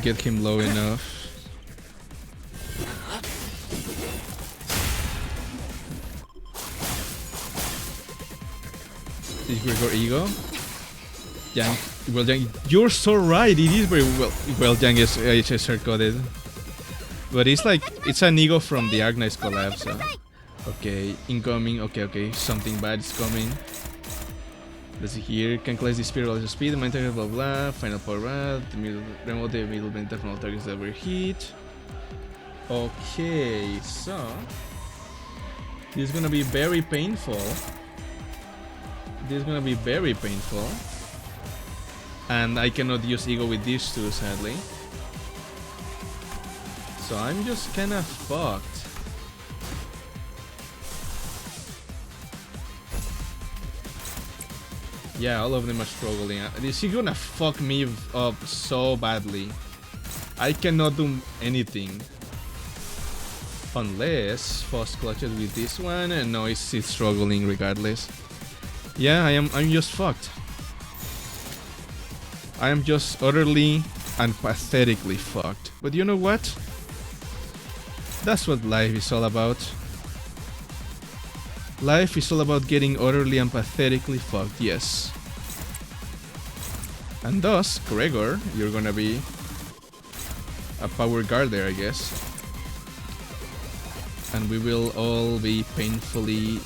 [SPEAKER 2] get him low enough. Is Gregor Ego? Yang, well, Yang, you're so right. It is very well. Well, Yang is HSR coded, but it's an Ego from the Agnice collab. So, okay, incoming. Okay, something bad is coming. Let's see here. Can class the spirit of speed, maintain blah blah. Final power rad. Remote the middle benefit from all targets that were hit. Okay, so this is gonna be very painful. And I cannot use Ego with these two, sadly. So I'm just kinda fucked. Yeah, all of them are struggling. Is he gonna fuck me up so badly? I cannot do anything. Unless Faust clutches with this one, and no, it's struggling regardless. Yeah, I'm just fucked. I am just utterly and pathetically fucked. But you know what? That's what life is all about. Life is all about getting utterly and pathetically fucked, yes. And thus, Gregor, you're gonna be a power guard there, I guess. And we will all be painfully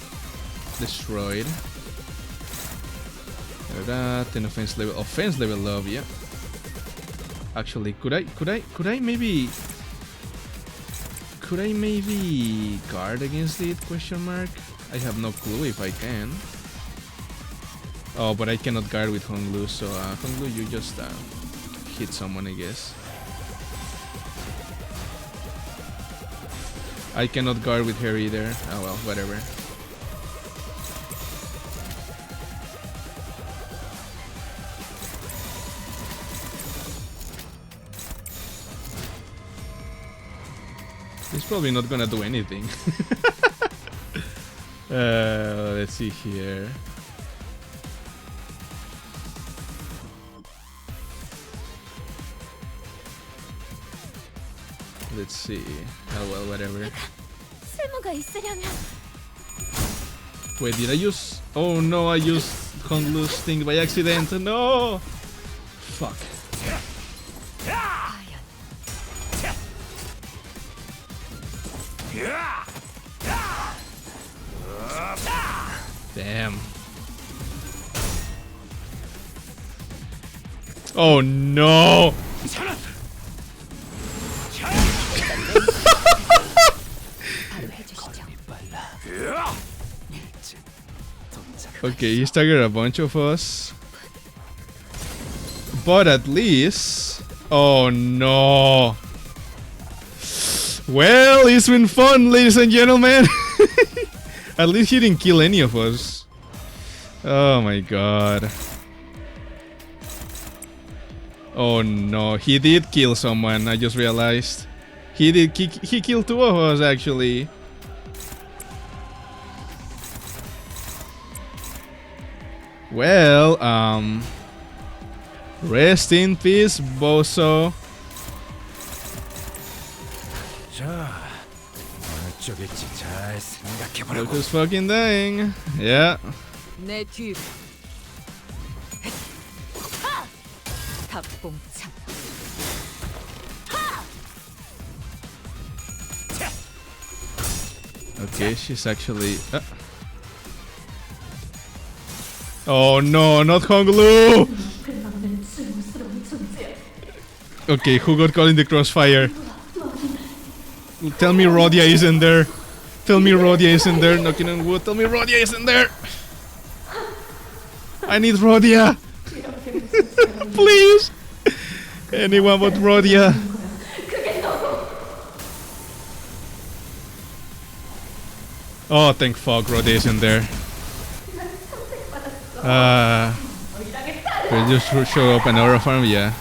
[SPEAKER 2] destroyed. That and offense level love, yeah. Actually, could I maybe guard against it? Question mark. I have no clue if I can. Oh, but I cannot guard with Honglu, so Honglu, you just hit someone, I guess. I cannot guard with her either. Oh well, whatever. He's probably not gonna do anything. Let's see here. Let's see. Oh well, whatever.
[SPEAKER 7] 쓸모가 있으려면
[SPEAKER 2] Wait, did I use... Oh no, I used Honglu's thing by accident. No! Fuck. Damn. Oh no! Okay, he staggered a bunch of us. But at least... Oh no! Well, it's been fun, ladies and gentlemen! At least he didn't kill any of us. Oh my god. Oh no, he did kill someone, I just realized. He killed two of us actually. Well, rest in peace, Boso. Look who's fucking dying. Yeah.
[SPEAKER 6] 내 뒤. 탑봉창.
[SPEAKER 2] Okay, she's actually... Oh no, not Honglu! Okay, who got caught in the crossfire? Tell me Rodia isn't there. Tell me Rodia isn't there. Knocking on wood. Tell me Rodia isn't there. I need Rodia. Please. Anyone but Rodia. Oh, thank fuck Rodia isn't there. Could you just show up an aura farm? Yeah.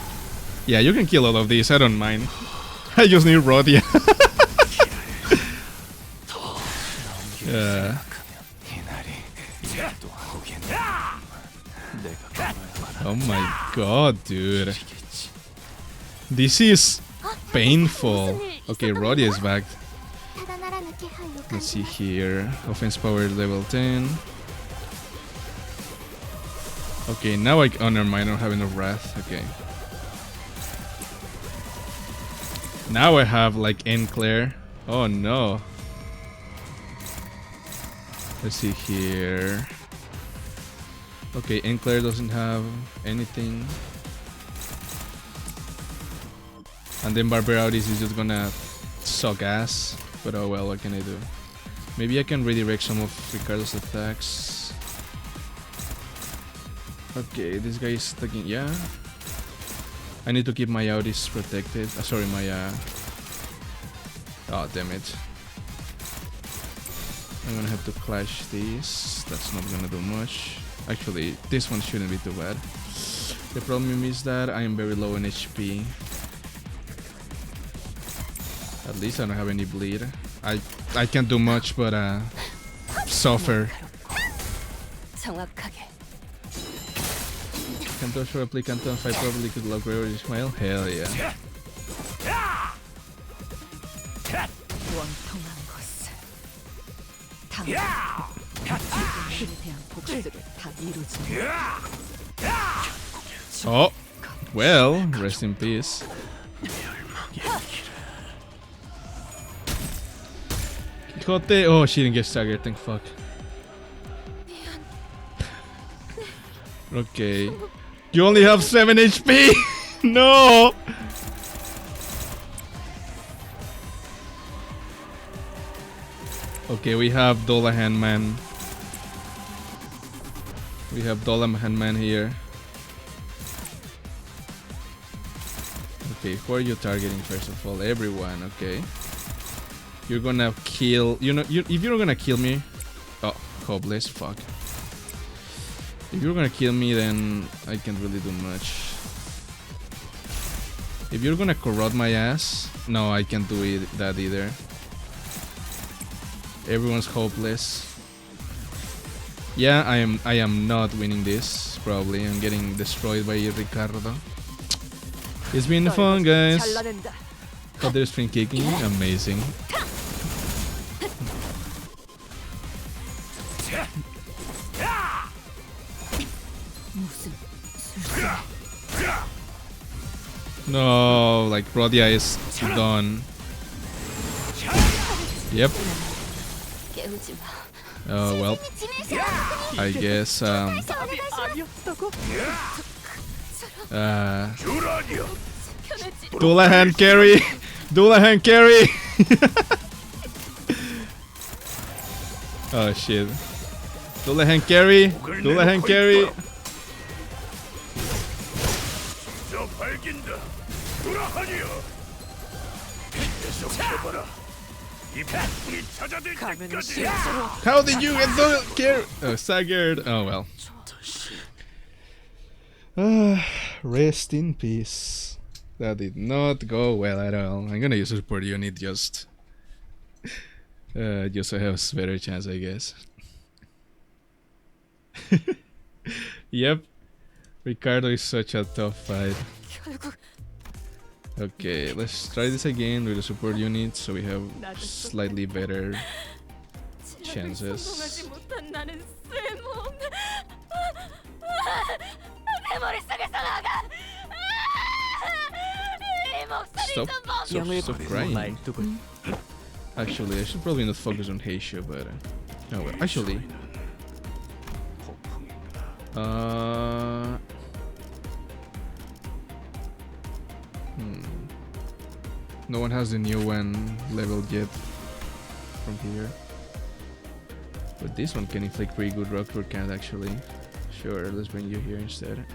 [SPEAKER 2] Yeah, you can kill all of these. I don't mind. I just need Rodia. Oh my god, dude. This is painful. Okay, Rodia is back. Let's see here. Offense power level 10. Okay, now I... Oh, never mind. I don't have enough wrath. Okay. Now I have, like, Enclair. Oh, no. Let's see here. Okay, Enclair doesn't have anything. And then Barbarities is just gonna suck ass. But oh well, what can I do? Maybe I can redirect some of Ricardo's attacks. Okay, this guy is taking... Yeah. I need to keep my Audis protected. Sorry, my... Oh, damn it. I'm gonna have to clash these. That's not gonna do much. Actually, this one shouldn't be too bad. The problem is that I am very low in HP. At least I don't have any bleed. I can't do much but suffer. Canton sharply, Canton 5 probably could lock Gregor Ismail. Hell yeah.
[SPEAKER 6] 당신에 대한 복수를 다 이루지.
[SPEAKER 2] Oh, well, rest in peace. Quixote. Oh, she didn't get staggered. Thank fuck. Okay. You only have 7 HP. No. Okay, we have Dolahan Man. We have Dolahan Man here. Okay, who are you targeting first of all? Everyone, okay. You're gonna kill. If you're gonna kill me. Oh, hopeless, fuck. If you're gonna kill me, then I can't really do much. If you're gonna corrupt my ass, no, I can't do that either. Everyone's hopeless. Yeah, I am not winning this. Probably I'm getting destroyed by Ricardo. It's been fun, guys. Other spring kicking, amazing. No, like Rodia is done. Yep. Oh well. I guess Dolahan carry. Dolahan carry. Oh shit. Dolahan carry. Dolahan carry. How did you get the carry? Oh, staggered. Oh well. Rest in peace. That did not go well at all. I'm gonna use a support unit just so I have a better chance, I guess. Yep. Ricardo is such a tough fight. Okay, let's try this again with the support unit so we have slightly better chances. Stop crying. Actually, I should probably not focus on Heisha, but oh well. Actually, no one has the new one leveled yet from here, but this one can inflict pretty good rock can't actually. Sure, let's bring you here instead.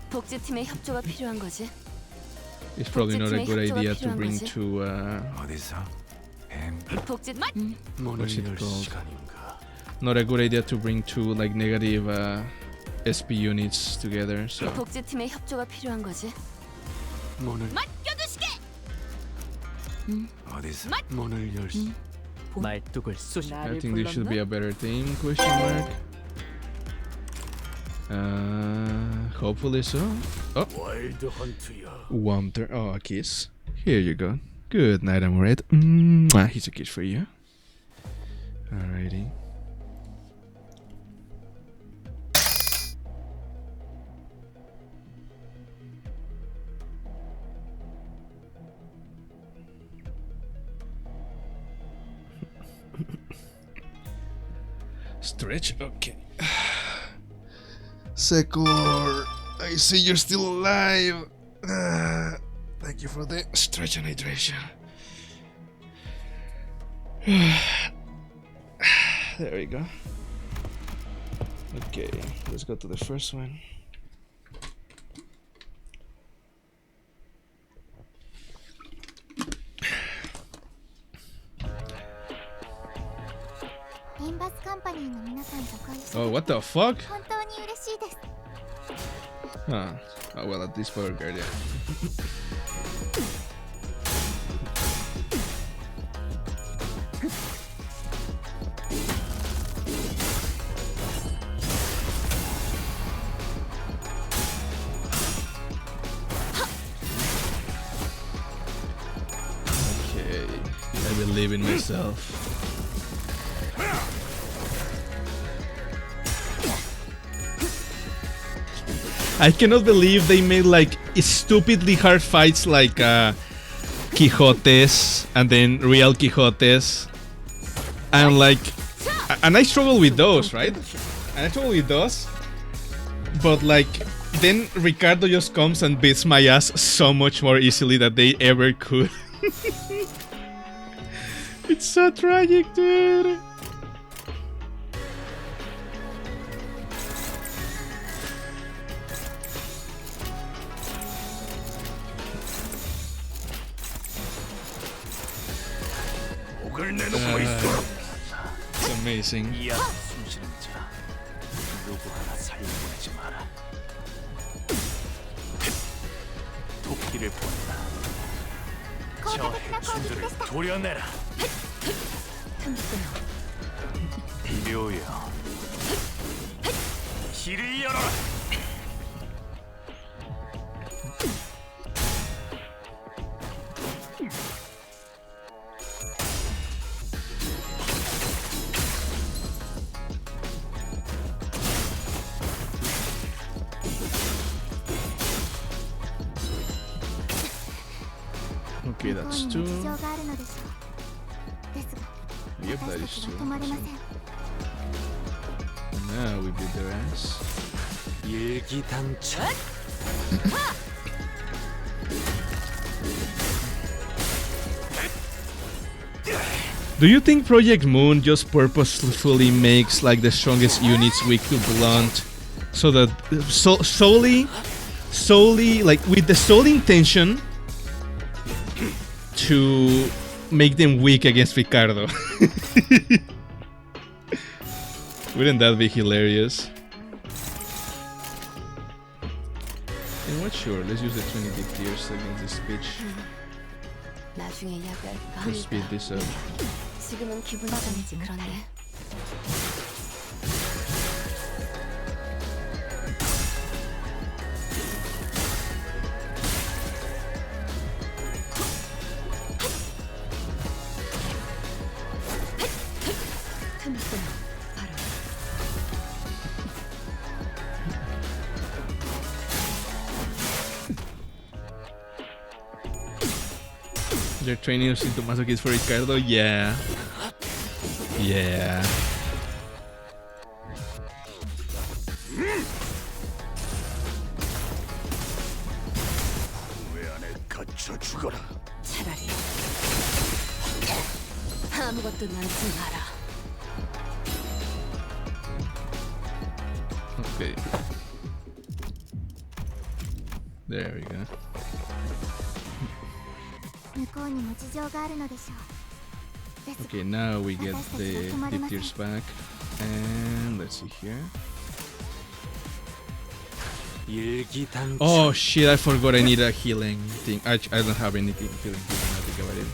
[SPEAKER 7] 복지팀의 협조가 필요한 거지.
[SPEAKER 2] It's probably not a good idea to bring two
[SPEAKER 7] 복지
[SPEAKER 2] what's it called? Not a good idea to bring two like negative SP units together. So
[SPEAKER 7] 복지팀의 협조가 필요한 거지. 맡겨두시게.
[SPEAKER 2] I think this should be a better team? Question mark. Hopefully so. Oh, one turn. Oh, a kiss. Here you go. Good night, Amoret. Here's a kiss for you. Alrighty. Stretch. Okay. Secor, I see you're still alive. Thank you for the stretch and hydration. There we go. Okay, let's go to the first one. Oh, what the fuck? Huh. Oh well, at least Power Guardian. believe in myself. I cannot believe they made like stupidly hard fights like Quixotes and then real Quixotes. And like, and I struggle with those, right? And I struggle with those. But like, then Ricardo just comes and beats my ass so much more easily than they ever could. It's so tragic, dude. It's amazing.
[SPEAKER 3] 이야 숨쉬는 자 누구 하나 살려보내지 마라. 도끼를 보내라. 저 해충들을 도려내라. 묘여 길을 열어라.
[SPEAKER 2] Okay, that's
[SPEAKER 4] 向こう
[SPEAKER 2] two.
[SPEAKER 4] にも事情があるのでしょう。ですが
[SPEAKER 2] Yep, that
[SPEAKER 4] 私
[SPEAKER 2] is
[SPEAKER 4] たち
[SPEAKER 2] two.
[SPEAKER 4] は止まれません。
[SPEAKER 2] Now we beat their ass.
[SPEAKER 3] 일기단체.
[SPEAKER 2] Do you think Project Moon just purposefully makes like the strongest units weak to blunt, so that solely like with the sole intention to make them weak against Ricardo? Wouldn't that be hilarious? And what? Sure, let's use the 20 tears against this bitch.
[SPEAKER 6] 나중에 이야기할까?
[SPEAKER 2] Let's speed this up.
[SPEAKER 6] 지금은 기분 나쁘지 그러네. 틈새나 바로.
[SPEAKER 2] They're training us into masochists for Ricardo? Yeah. Yeah.
[SPEAKER 3] 왜 안에 갇혀 죽어라.
[SPEAKER 6] 차라리 아무것도 남지 마라.
[SPEAKER 2] Okay. There we go.
[SPEAKER 4] 向こうにも事情があるのでしょう。ですが
[SPEAKER 2] Okay, now we get the tears back. And let's see here.
[SPEAKER 3] 일기단체.
[SPEAKER 2] Oh shit, I forgot I need a healing thing. I don't have any healing thing. I think about it.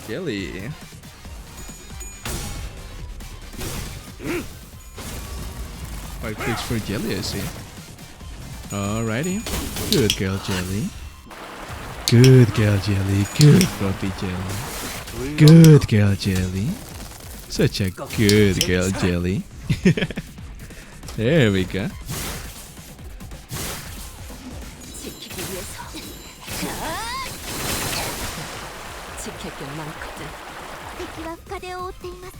[SPEAKER 2] Jelly. Five clicks for Jelly, I see. Alrighty. Good girl, Jelly. Good girl, Jelly. Good puppy, Jelly. Good girl, Jelly. Such a good girl, Jelly. There we go.
[SPEAKER 6] 지키기 위해서. 지킬 게 많거든.
[SPEAKER 4] 敵は深手を負っています。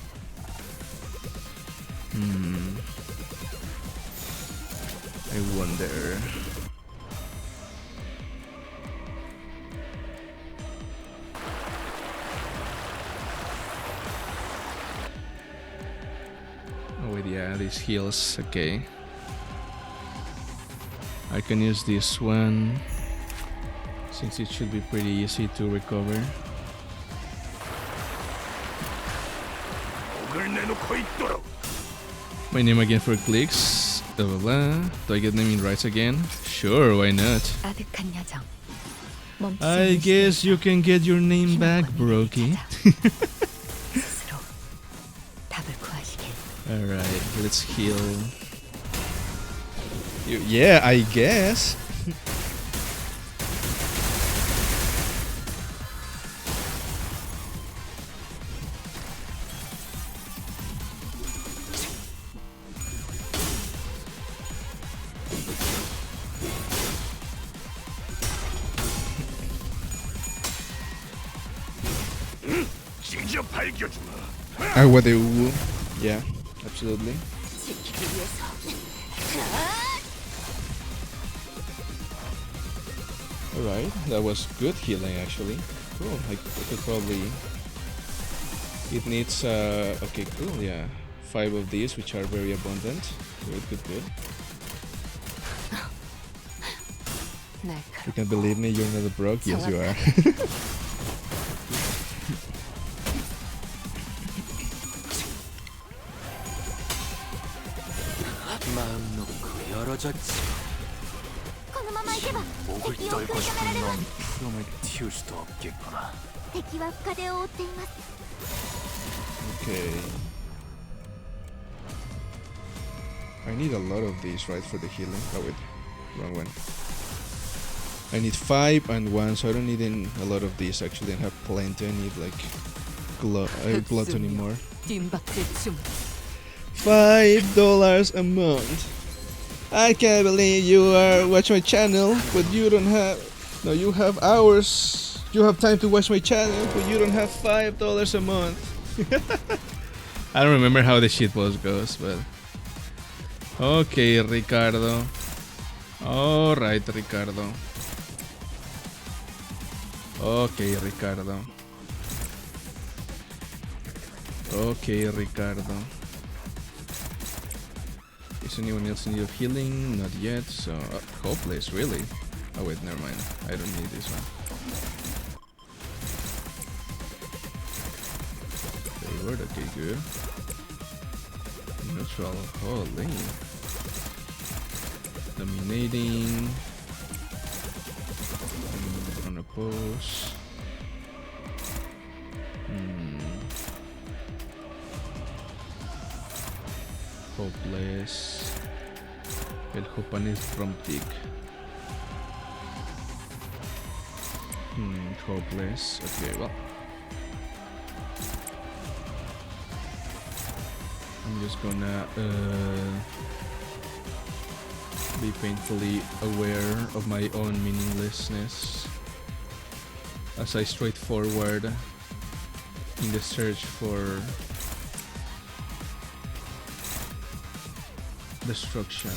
[SPEAKER 2] I wonder. Oh wait, yeah, these heals. Okay. I can use this one since it should be pretty easy to recover. My name again for clicks. Blah, blah, blah. Do I get naming rights again? Sure, why not?
[SPEAKER 6] 아득한 여정.
[SPEAKER 2] I guess you can get your name back, Brokey.
[SPEAKER 6] 스스로 답을 구하시길.
[SPEAKER 2] Alright, let's heal. Yeah, I guess.
[SPEAKER 3] 진짜 밝혀주마.
[SPEAKER 2] What they will. Yeah, absolutely.
[SPEAKER 7] 지키기 위해서.
[SPEAKER 2] Alright, that was good healing actually. Cool, I could probably... It needs, okay, cool, yeah. 5 of these, which are very abundant. Good.
[SPEAKER 6] 네,
[SPEAKER 2] You can believe me, you're not a broke? Yes, you are.
[SPEAKER 3] 마음 놓고 열어졌지.
[SPEAKER 4] このまま行けば
[SPEAKER 3] 목을
[SPEAKER 4] 敵を
[SPEAKER 3] 떨고
[SPEAKER 4] 食い止めら
[SPEAKER 3] 싶은
[SPEAKER 4] れま
[SPEAKER 3] 놈
[SPEAKER 4] す
[SPEAKER 3] 푸름을 틔울 수도 없겠구나.
[SPEAKER 4] 敵は深手を負っています
[SPEAKER 2] Okay. I need a lot of these, right, for the healing? Oh wait, wrong one. I need 5 and 1, so I don't need a lot of these actually. I have plenty. I need like gluttony more.
[SPEAKER 6] 뒷박질 중.
[SPEAKER 2] $5 a month. I can't believe you are watching my channel, but you don't have. No, you have hours. You have time to watch my channel, but you don't have $5 a month. I don't remember how the shitpost goes, but okay, Ricardo. All right, Ricardo. Okay, Ricardo. Okay, Ricardo. Is anyone else in need of healing? Not yet, so... hopeless, really? Oh wait, never mind. I don't need this one. Favored, okay, good. Neutral, holy. Dominating. Unopposed. Hopeless. El Hopan is from Tick. Hopeless. Okay, well. I'm just gonna be painfully aware of my own meaninglessness as I straight forward in the search for destruction.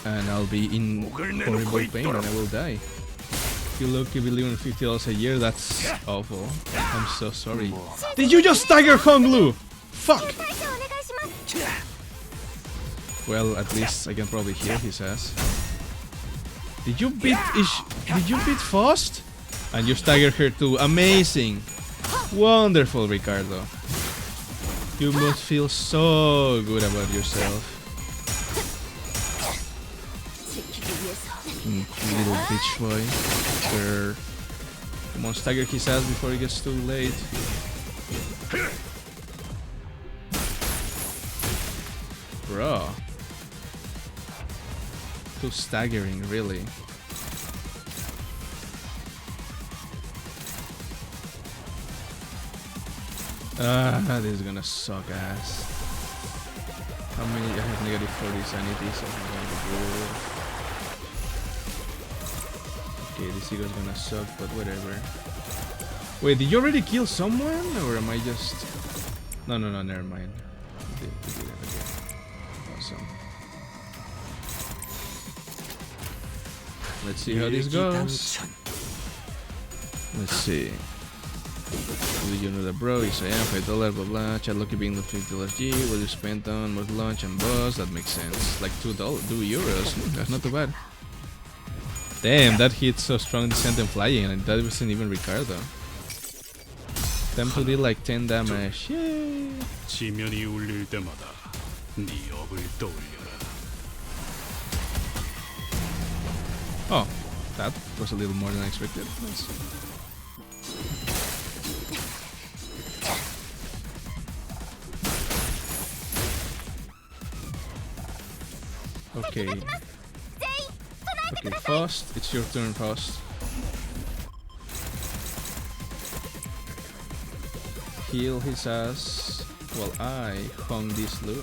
[SPEAKER 2] And I'll be in horrible pain and I will die. If you look, if you live on $50 a year, that's awful. I'm so sorry. Did you just stagger Kong Lu? Fuck! Well, at least I can probably heal his ass. Did you beat Faust? And you stagger her too. Amazing! Wonderful, Ricardo. You must feel so good about yourself. Little bitch boy. Sure. Come on, stagger his ass before it gets too late. Bro. Too staggering, really. This is gonna suck ass. How many? I have negative 40 sanity, so I'm gonna be good. Okay, this ego's gonna suck, but whatever. Wait, did you already kill someone? Or am I just... No, never mind. We did it, okay. Awesome. Let's see how this goes. Let's see. Did you know that, bro? Yes, I am. $5, blah blah. Chat lucky being the $50 G. What you spent on most lunch and boss? That makes sense. Like €2, €2. That's not too bad. Damn, that hit so strong, descent and flying, and that wasn't even Ricardo. Them two did like 10 damage. Yay!
[SPEAKER 3] 지면이 울릴 때마다 네 업을 떠올려라.
[SPEAKER 2] Oh, that was a little more than I expected. Nice. Okay. Okay, Faust, it's your turn, Faust. Heal his ass while I hung this Lu.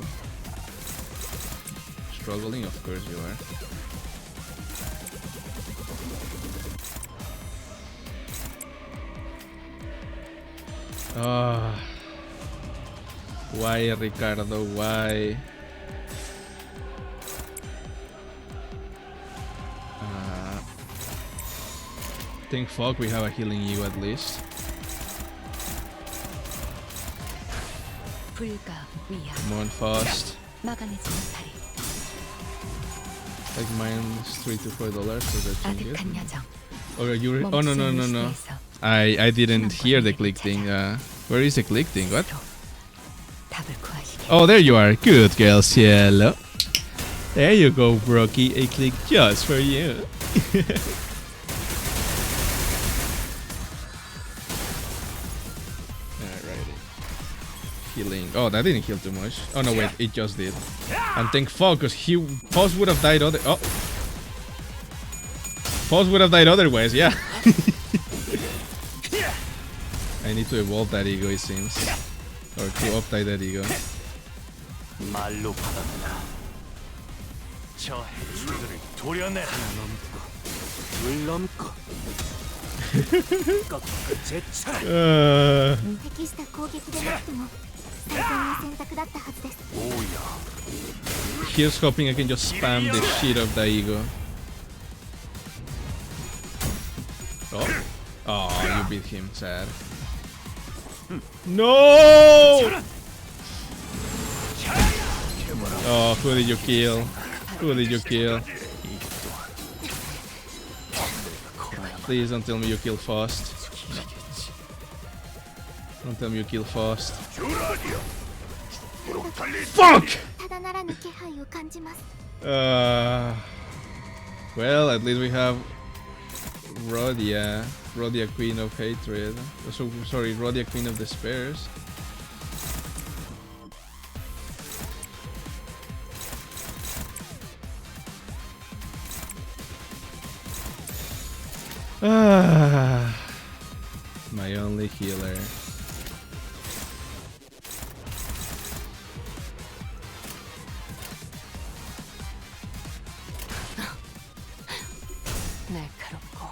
[SPEAKER 2] Struggling, of course you are. Ah, why, Ricardo? Why? Thank fuck we have a healing you at least. Come on, fast. Like minus $3 to $4 for the changes. Okay, you. Oh no. I didn't hear the click thing. Where is the click thing? What? Oh, there you are. Good girl, Cielo. There you go, Brookie. A click just for you. Alrighty. Healing. Oh, that didn't heal too much. Oh no, wait, it just did. And thank fuck, because Faust would have died other. Oh, Faust would have died otherwise. Yeah. I need to evolve that ego, it seems. Or to update that ego.
[SPEAKER 3] 말로 받았다. 저 해충들을 도려내. 하나 넘고 둘 넘고 꺾고 제쳐라.
[SPEAKER 4] 適した攻撃でなくても最善の選択だったはずです。
[SPEAKER 3] 오야.
[SPEAKER 2] Here's hoping I can just spam the shit of the ego. Oh. Oh, you beat him, sad. No! Oh, who did you kill? Who did you kill? Please don't tell me you kill Faust. No. Don't tell me you kill Faust. Fuck!
[SPEAKER 4] ただならぬ気配を感じます。
[SPEAKER 2] Well, at least we have Rhodia. Rhodia, Queen of Hatred. So, sorry, Rhodia, Queen of Despairs. My only healer.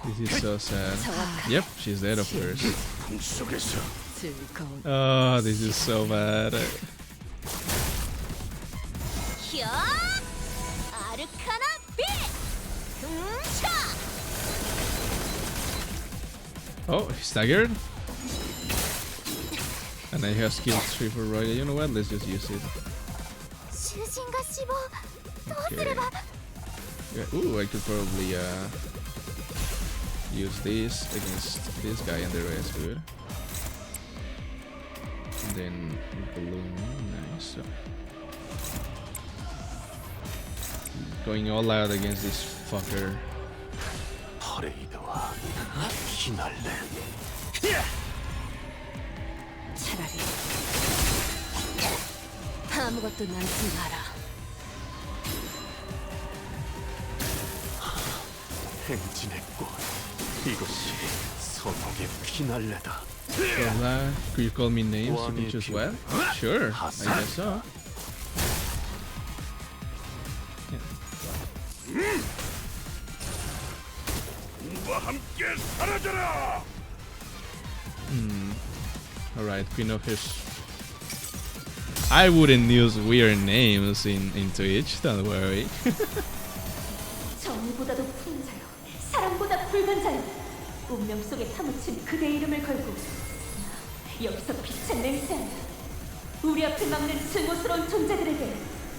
[SPEAKER 2] This is so sad. Yep, she's dead, of course. Oh, this is so bad.
[SPEAKER 7] 혀! 아르카나 빛! 차!
[SPEAKER 2] Oh, he's staggered. And I have skill 3 for Roya. You know what? Let's just use it.
[SPEAKER 4] 囚人が死亡。どうす
[SPEAKER 2] Okay.
[SPEAKER 4] れば。
[SPEAKER 2] Yeah. Ooh, I could probably use this against this guy and the rest. Good. And then balloon. Nice. Going all out against this fucker.
[SPEAKER 3] 퍼레이드와 피날레.
[SPEAKER 6] 차라리 아무것도 남지 마라.
[SPEAKER 3] 행진의 꽃. 이것이 선옥의 피날레다.
[SPEAKER 2] Could you call me names? You can choose what? Sure, I guess so. Alright, Queen of his. I wouldn't use weird names in Twitch, don't worry.
[SPEAKER 7] 정의보다도 푸른 자요, 사랑보다 붉은 자요. 운명 속에 파묻힌 그대 이름을 걸고 여기서 빛의 맹세한다. 우리 앞을 막는 증오스러운 존재들에게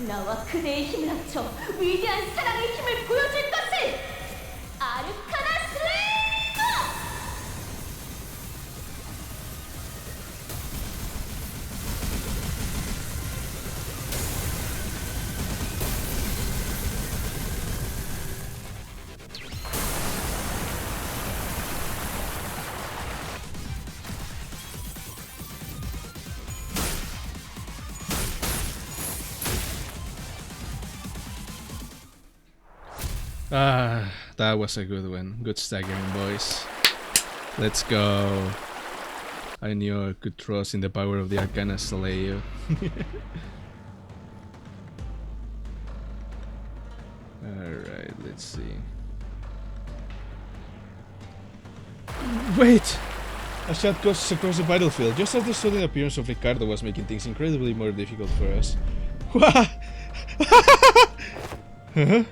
[SPEAKER 7] 나와 그대의 힘을 합쳐 위대한 사랑의 힘을 보여줄 것을! 아르카나 슬레이머!
[SPEAKER 2] Ah, that was a good one. Good staggering, boys. Let's go. I knew I could trust in the power of the Arcana Slayer. Alright, let's see. Wait! A shot crosses across the battlefield, just as the sudden appearance of Ricardo was making things incredibly more difficult for us. Huh?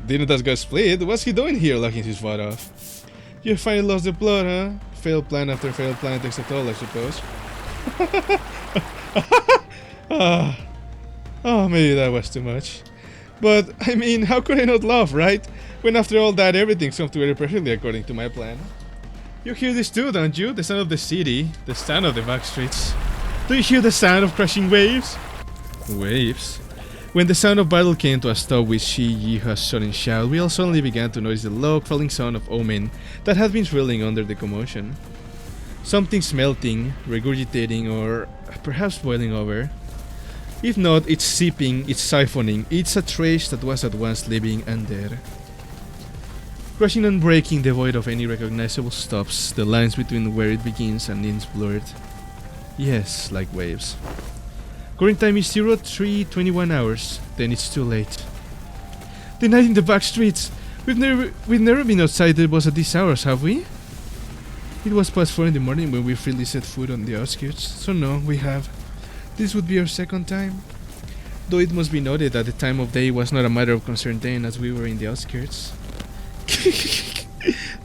[SPEAKER 2] Didn't that guy split? What's he doing here, locking his butt off? You finally lost the plot, huh? Failed plan after failed plan takes a toll, I suppose. Oh, maybe that was too much. But, I mean, how could I not laugh, right? When after all that, everything's come together perfectly according to my plan. You hear this too, don't you? The sound of the city, the sound of the back streets. Do you hear the sound of crashing waves? Waves? When the sound of battle came to a stop with Shi Yiha's sudden shout, we all suddenly began to notice the low crawling sound of omen that had been swirling under the commotion. Something's melting, regurgitating, or perhaps boiling over. If not, it's seeping, it's siphoning, it's a trace that was at once living and dead. Crushing and breaking, devoid of any recognizable stops, the lines between where it begins and ends blurred. Yes, like waves. Current time is 03:21 hours, then it's too late. The night in the back streets! We've never been outside the bus at these hours, have we? It was past 4 in the morning when we freely set foot on the outskirts, so no, we have. This would be our second time. Though it must be noted that the time of day was not a matter of concern then, as we were in the outskirts.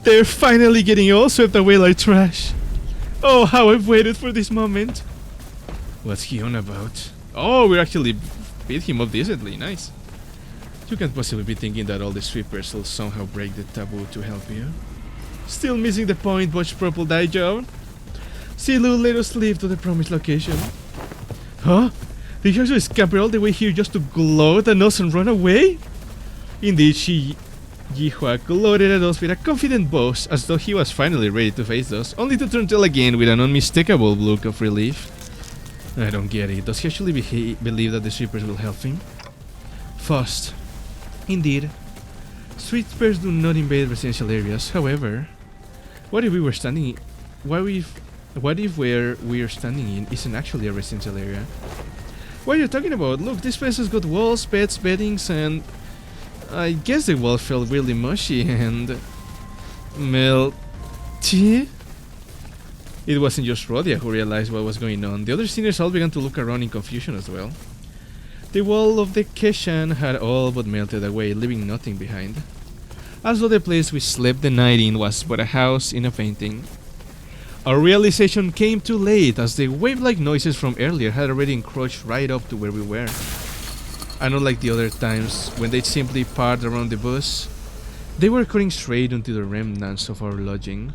[SPEAKER 2] They're finally getting all swept away like trash. Oh, how I've waited for this moment. What's he on about? Oh, we actually beat him up decently, nice. You can't possibly be thinking that all the sweepers will somehow break the taboo to help you. Still missing the point, Butch Purple Die Joe. Silu, let us leave to the promised location. Huh? Did you actually scamper all the way here just to gloat at us and run away? Indeed, Shi Yihua gloated at us with a confident boast, as though he was finally ready to face us, only to turn tail again with an unmistakable look of relief. I don't get it. Does he actually believe that the sweepers will help him? First, indeed, sweepers do not invade residential areas. However, what if we were standing? What if where we are standing in isn't actually a residential area? What are you talking about? Look, this place has got walls, beds, beddings, and I guess the wall felt really mushy and melty. It wasn't just Rodia who realized what was going on. The other seniors all began to look around in confusion as well. The wall of the Keshan had all but melted away, leaving nothing behind. As though the place we slept the night in was but a house in a painting. Our realization came too late, as the wave-like noises from earlier had already encroached right up to where we were. And unlike the other times, when they'd simply parked around the bus, they were cutting straight into the remnants of our lodging.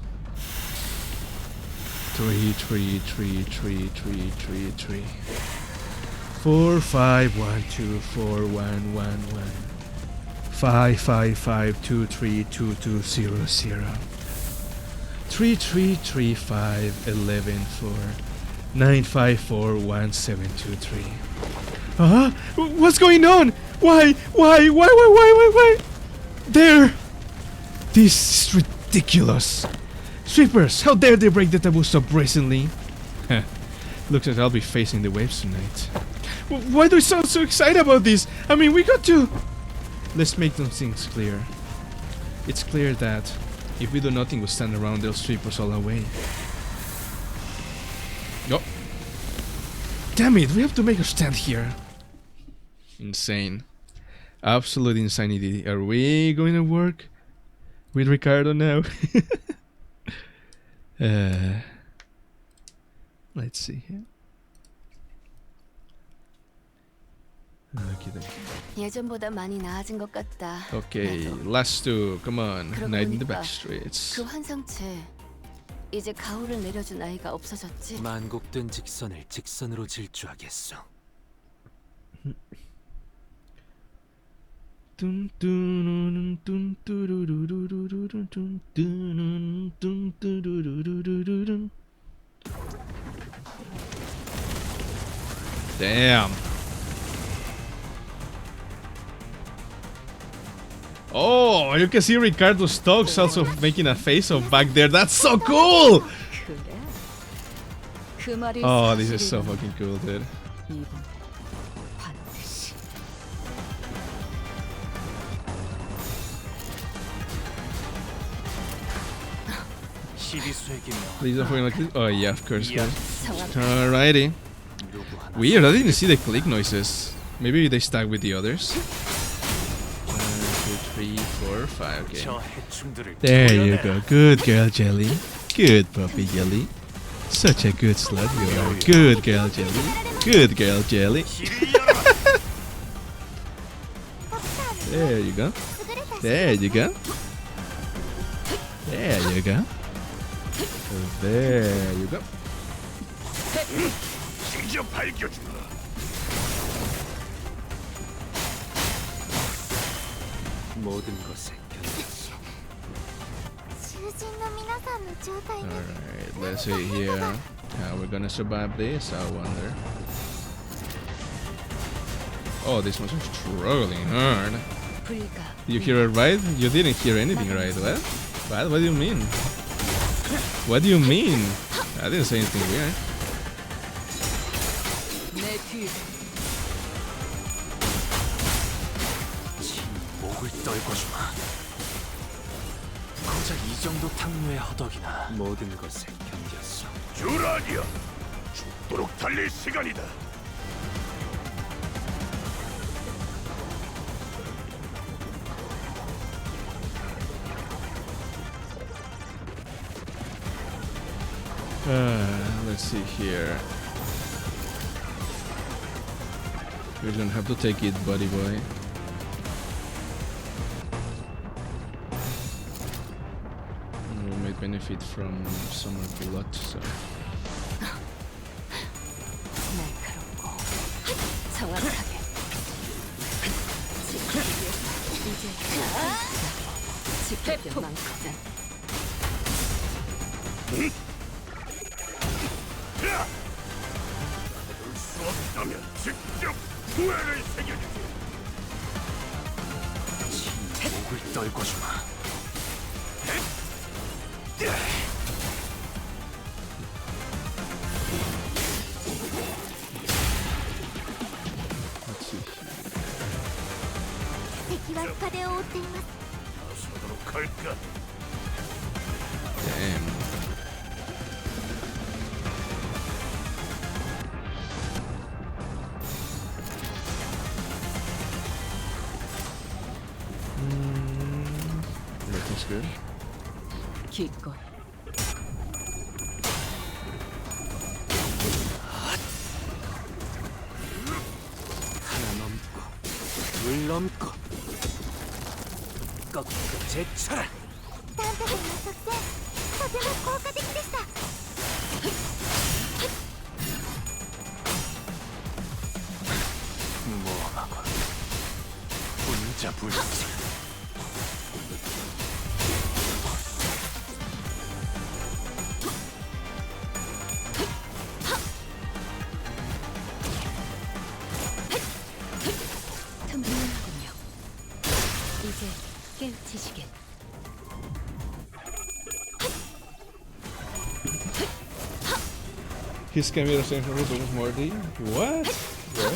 [SPEAKER 2] 3 3 3 3 3 3 3 4 5 1 2 4 1 1 1 5 5 5 2 3 2 2 0 0 3 3 3 5 11 4 9 5 4 1 7 2 3. Huh? What's going on? Why? There! This is ridiculous. Sweepers, how dare they break the taboo so brazenly? Looks like I'll be facing the waves tonight. Why do you sound so excited about this? I mean, we got to... Let's make some things clear. It's clear that if we do nothing, we'll stand around, they'll sweep us all away. Oh. Damn it, we have to make a stand here. Insane. Absolute insanity. Are we going to work with Ricardo now? Let's see here.
[SPEAKER 6] 예전보다 많이 나아진 것 같다.
[SPEAKER 2] Okay, last two. Come on. Night in the back streets.
[SPEAKER 6] 그 환상체 이제 가오를 내려준 아이가 없어졌지.
[SPEAKER 3] 만곡된 직선을 직선으로 질주하겠소.
[SPEAKER 2] Damn. Oh, you can see Ricardo Stokes also making a face-off back there. That's so cool!
[SPEAKER 6] 그래? 그 말이
[SPEAKER 2] Oh, this is so
[SPEAKER 6] 사실이라면
[SPEAKER 2] fucking cool, dude.
[SPEAKER 6] 이번 반드시.
[SPEAKER 3] 시리수에게
[SPEAKER 2] Please don't forget like this. Oh yeah, of course, guys.
[SPEAKER 6] 성함
[SPEAKER 2] Alrighty.
[SPEAKER 3] 누구 하나
[SPEAKER 2] Weird, I didn't see the click noises. Maybe they stack with the others. 1, 2, 3, 4, 5. Okay.
[SPEAKER 3] 저 해충들을
[SPEAKER 2] There you
[SPEAKER 3] 도려내라.
[SPEAKER 2] go. Good girl, Jelly. Good puppy, Jelly. Such a good slut you are. Good girl, Jelly. Good girl, Jelly.
[SPEAKER 3] 길을 열어라.
[SPEAKER 2] There you go. There you go. There you go. There you go.
[SPEAKER 3] 직접 밝혀주마. 모든 것에 견뎠어.
[SPEAKER 4] 囚人の皆さんの状態に
[SPEAKER 2] Alright, let's see here how we're gonna survive this. I wonder. Oh, this one's struggling hard.
[SPEAKER 6] 불가.
[SPEAKER 2] You hear it right? You didn't hear anything right, what? What? What do you mean? What do you mean? I didn't say anything weird.
[SPEAKER 6] 내 뒤.
[SPEAKER 3] 목을 떨궈주마. 고작 이 정도 탕류의 허덕이나 모든 것에 견뎠어. 주라니야, 죽도록 달릴 시간이다.
[SPEAKER 2] Let's see here. You're gonna have to take it, buddy boy. We might benefit from summer blood, so.
[SPEAKER 6] 날카롭고 정확하게. 지키기 위해 이제 지킬 게 많거든.
[SPEAKER 3] 수 없다면 직접 후회를 새겨주지. 목을 떨궈주마.
[SPEAKER 2] Let's see here.
[SPEAKER 4] 敵は深手を負っています
[SPEAKER 3] 나서도록 할까?
[SPEAKER 2] Damn. Everything's good.
[SPEAKER 6] 기꺼이.
[SPEAKER 3] 하나 넘고 둘 넘고 꺾고 제쳐라.
[SPEAKER 4] タンタ君の作戦とても効果的でした
[SPEAKER 3] 모험하고 혼자 불사.
[SPEAKER 6] 틈틈하군요. 이제 깨우치시길.
[SPEAKER 2] His Cambio 7 Roses was Morty? What? What?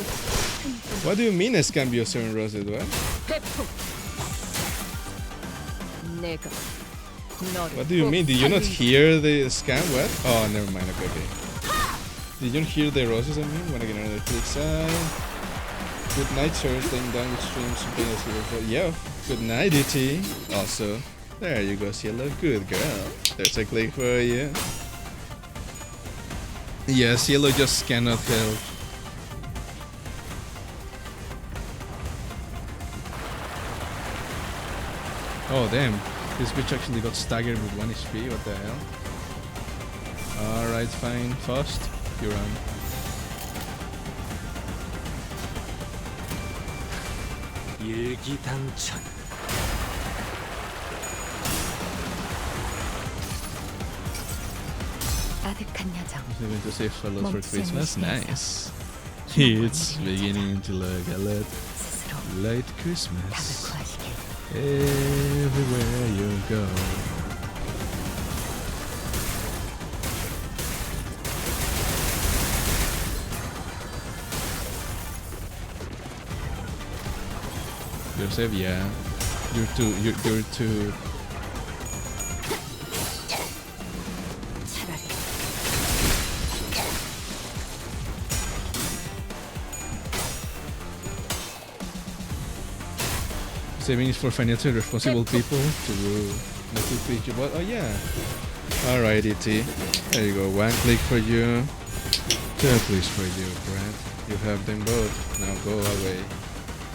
[SPEAKER 2] What do you mean his Cambio 7 Roses? What?
[SPEAKER 6] 회풍. 내가 너를
[SPEAKER 2] What do you
[SPEAKER 6] 꼭
[SPEAKER 2] mean? Did you not
[SPEAKER 6] 살린-
[SPEAKER 2] hear the scam? What? Oh, never mind. Okay, okay. Did you not hear the roses? I mean, wanna get another click side. Good night, sir. Staying down with stream. Something else here. Yeah. Good night, ET. Also, there you go, Cielo. Good girl. There's a click for you. Yeah, Cielo just cannot help. Oh damn, this bitch actually got staggered with 1 HP, what the hell? Alright, fine, Faust, you're on.
[SPEAKER 3] 일기당천.
[SPEAKER 6] 아득한 여정.
[SPEAKER 2] You're going to save fellows for Christmas? Nice. It's beginning to look a lot
[SPEAKER 6] 스스로
[SPEAKER 2] like
[SPEAKER 6] 답을
[SPEAKER 2] Christmas.
[SPEAKER 6] 구하시길.
[SPEAKER 2] Everywhere you go. Joseph, yeah. You're too.
[SPEAKER 6] 차라리
[SPEAKER 2] Saving is for financially responsible people to not to click your butt. Oh yeah. Alright, ET. There you go. 1 click for you. 2 clicks for you, Brad. You have them both. Now go away.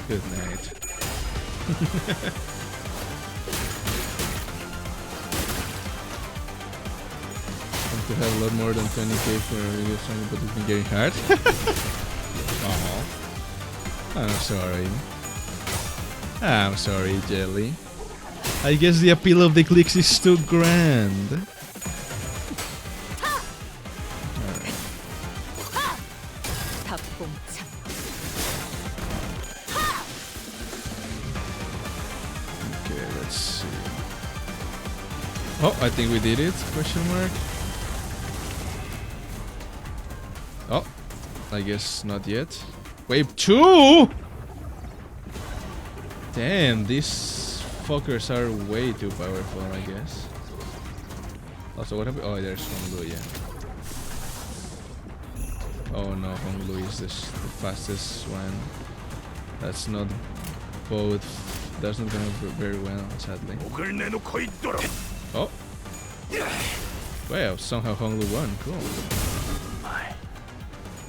[SPEAKER 2] Good night. Want to have a lot more than 20k for a video song, but it's been getting hard. Oh, I'm sorry. I'm sorry, Jelly. I guess the appeal of the clicks is too grand. Alright.
[SPEAKER 6] 닭봉참.
[SPEAKER 2] Okay, let's see. Oh, I think we did it? Question mark. Oh, I guess not yet. Wave 2! Damn, these fuckers are way too powerful, I guess. Also, what happened? Oh, there's Honglu, yeah. Oh no, Honglu is the fastest one. That's not both. That's not gonna go very well, sadly. Oh! Well, somehow Honglu won. Cool.